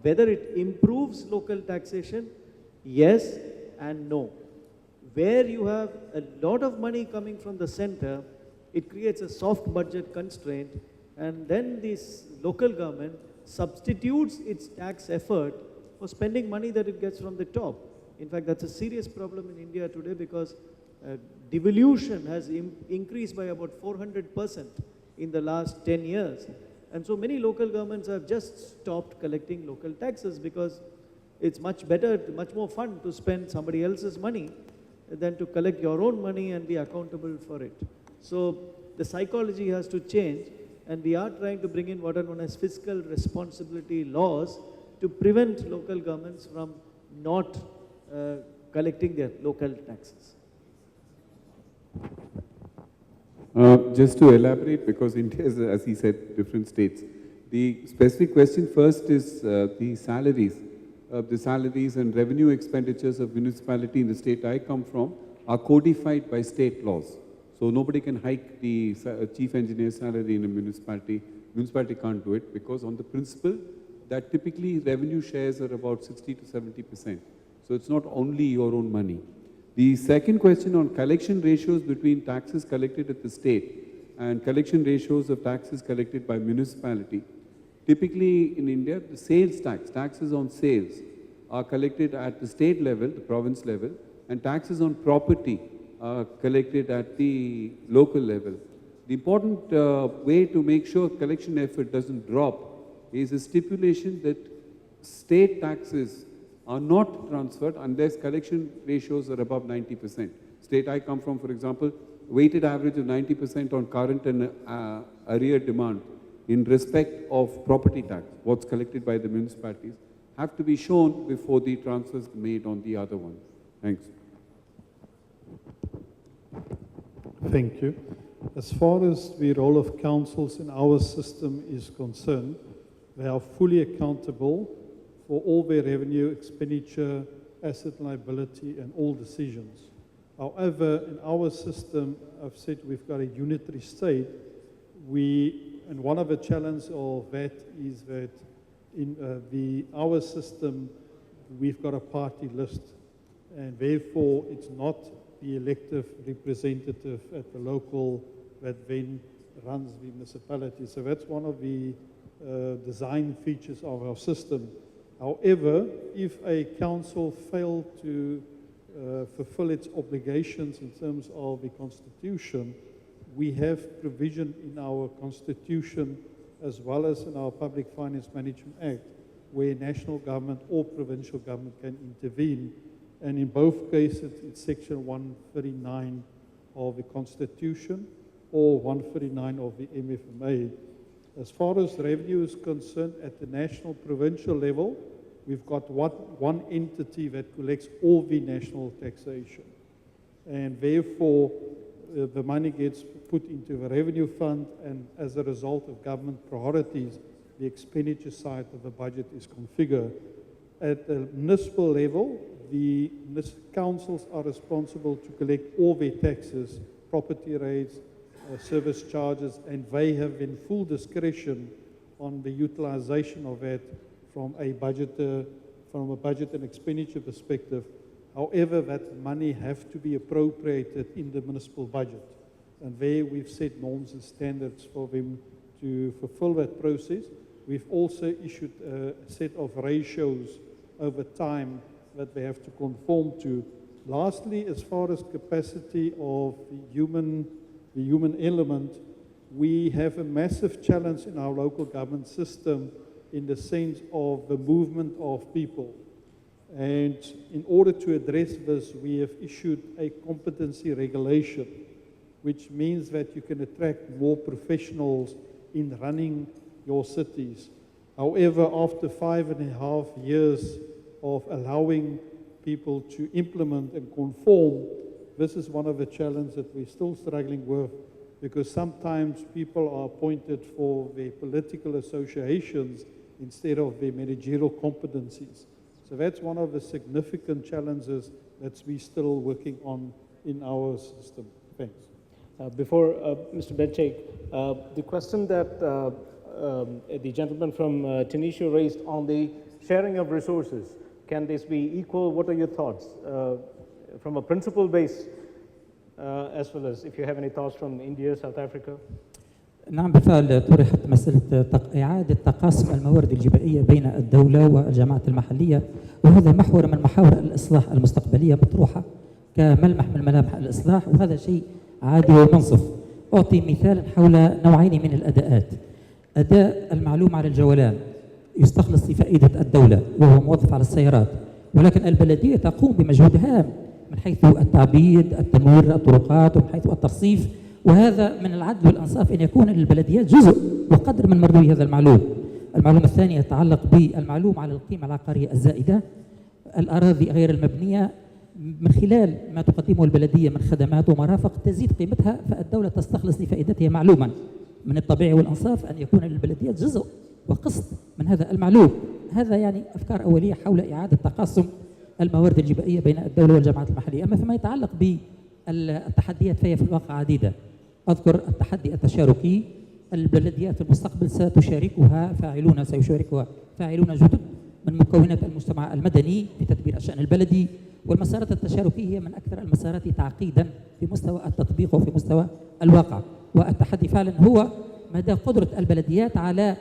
whether it improves local taxation, yes and no. Where you have a lot of money coming from the center, it creates a soft budget constraint, and then this local government substitutes its tax effort for spending money that it gets from the top. In fact, that's a serious problem in India today because devolution has increased by about 400% in the last 10 years. And so many local governments have just stopped collecting local taxes because it's much better, much more fun to spend somebody else's money than to collect your own money and be accountable for it. So the psychology has to change, and we are trying to bring in what are known as fiscal responsibility laws to prevent local governments from not collecting their local taxes. Just to elaborate, because India is, as he said, different states. The specific question first is the salaries. The salaries and revenue expenditures of municipality in the state I come from are codified by state laws. So nobody can hike the chief engineer's salary in a municipality. Municipality can't do it because on the principle that typically revenue shares are about 60 to 70%. So it's not only your own money. The second question on collection ratios between taxes collected at the state and collection ratios of taxes collected by municipality. Typically in India, the sales tax, taxes on sales are collected at the state level, the province level, and taxes on property are collected at the local level. The important way to make sure collection effort doesn't drop is a stipulation that state taxes are not transferred unless collection ratios are above 90%. State I come from, for example, weighted average of 90% on current and arrear demand in respect of property tax, what's collected by the municipalities. have to be shown before the transfers made on the other one. Thanks. Thank you. As far as the role of councils in our system is concerned, they are fully accountable for all their revenue, expenditure, asset liability, and all decisions. However, in our system, I've said we've got a unitary state. And one of the challenges of that is that in our system, we've got a party list, and therefore it's not the elective representative at the local that then runs the municipality. So that's one of the design features of our system. However, if a council failed to fulfill its obligations in terms of the constitution, we have provision in our constitution as well as in our Public Finance Management Act where national government or provincial government can intervene. And in both cases, it's section 139 of the constitution or 139 of the MFMA. As far as revenue is concerned, at the national provincial level, we've got one entity that collects all the national taxation. And therefore, the money gets put into the revenue fund, and as a result of government priorities, the expenditure side of the budget is configured. At the municipal level, the councils are responsible to collect all their taxes, property rates, service charges, and they have in full discretion on the utilization of that from a budget and expenditure perspective. However, that money have to be appropriated in the municipal budget. And there we've set norms and standards for them to fulfill that process. We've also issued a set of ratios over time that they have to conform to. Lastly, as far as capacity of the human element, we have a massive challenge in our local government system in the sense of the movement of people. And in order to address this, we have issued a competency regulation, which means that you can attract more professionals in running your cities. However, after 5.5 years of allowing people to implement and conform, this is one of the challenges that we're still struggling with, because sometimes people are appointed for their political associations instead of their managerial competencies. So that's one of the significant challenges that we're still working on in our system. Thanks. Before Mr. Bedchik, the question that the gentleman from Tunisia raised on the sharing of resources, can this be equal? What are your thoughts from a principle base, as well as if you have any thoughts from India, South Africa? نعم بالفعل طرحت مسألة إعادة تقاسم الموارد الجبائية بين الدولة والجماعات المحلية، وهذا محور من محاور الإصلاح المستقبلية مطروحة كملمح من ملامح الإصلاح، وهذا شيء عادي ومنصف. أعطي مثال حول نوعين من الأداءات. أداء المعلوم على الجولان يستخلص لفائدة الدولة وهو موظف على السيارات، ولكن البلدية تقوم بمجهود هام من حيث التعبيد، التنوير، الطرقات، ومن حيث الترصيف، وهذا من العدل والانصاف ان يكون للبلديات جزء وقدر من مردود هذا المعلوم. المعلوم الثاني يتعلق بالمعلوم على القيمه العقاريه الزائده، الاراضي غير المبنيه من خلال ما تقدمه البلديه من خدمات ومرافق تزيد قيمتها، فالدوله تستخلص لفائدتها معلوما. من الطبيعي والانصاف ان يكون للبلديات جزء وقسط من هذا المعلوم. هذا يعني افكار اوليه حول اعاده تقاسم الموارد الجبائيه بين الدوله والجماعات المحليه. اما فيما يتعلق بالتحديات فهي في الواقع عديده. أذكر التحدي التشاركي، البلديات في المستقبل سيشاركها فاعلون جدد من مكونات المجتمع المدني في تدبير الشأن البلدي، والمسارات التشاركية هي من أكثر المسارات تعقيدا في مستوى التطبيق وفي مستوى الواقع. والتحدي فعلا هو مدى قدرة البلديات على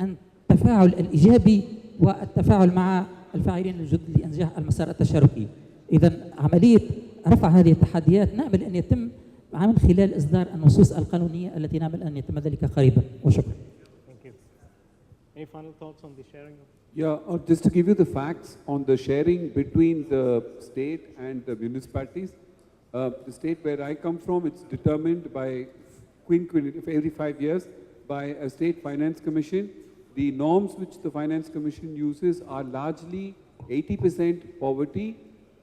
التفاعل الإيجابي والتفاعل مع الفاعلين الجدد لإنجاح المسار التشاركي. إذا عملية رفع هذه التحديات نأمل أن يتم من خلال إصدار النصوص القانونية التي نأمل أن يتم ذلك قريبا، وشكرا. Thank you. Any final thoughts on the sharing? Yeah, just to give you the facts on the sharing between the state and the municipalities. The state where I come from, it's determined by every 5 years by a state finance commission, the norms which the Finance Commission uses are largely 80% poverty.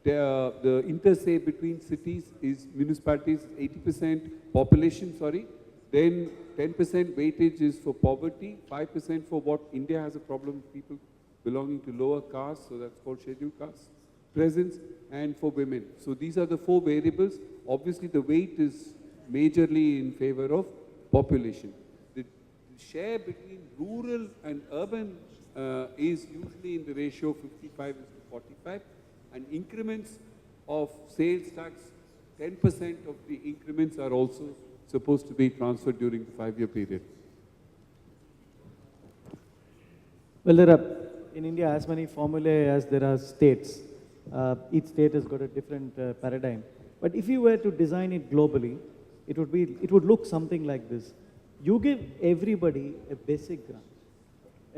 The interstate between cities is municipalities, 80% population, sorry. Then 10% weightage is for poverty, 5% for what India has a problem with people belonging to lower castes, so that's called scheduled castes, presence, and for women. So these are the 4 variables. Obviously the weight is majorly in favor of population. The share between rural and urban is usually in the ratio 55:45, and increments of sales tax, 10% of the increments are also supposed to be transferred during the 5-year period. Well, there are in India as many formulae as there are states. Each state has got a different paradigm. But if you were to design it globally, it would look something like this. You give everybody a basic grant.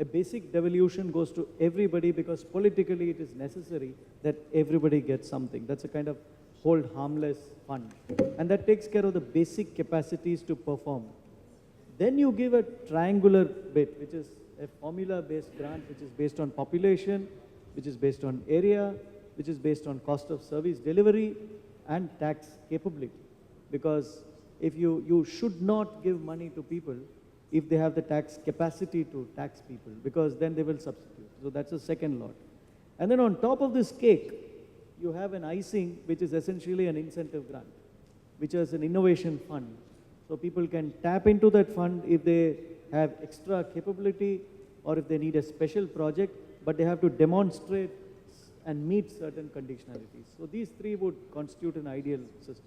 A basic devolution goes to everybody because politically it is necessary that everybody gets something. That's a kind of hold harmless fund. And that takes care of the basic capacities to perform. Then you give a triangular bit, which is a formula-based grant, which is based on population, which is based on area, which is based on cost of service delivery and tax capability. Because if you should not give money to people if they have the tax capacity to tax people, because then they will substitute. So that's the second lot. And then on top of this cake, you have an icing, which is essentially an incentive grant, which is an innovation fund. So people can tap into that fund if they have extra capability or if they need a special project, but they have to demonstrate and meet certain conditionalities. So these 3 would constitute an ideal system.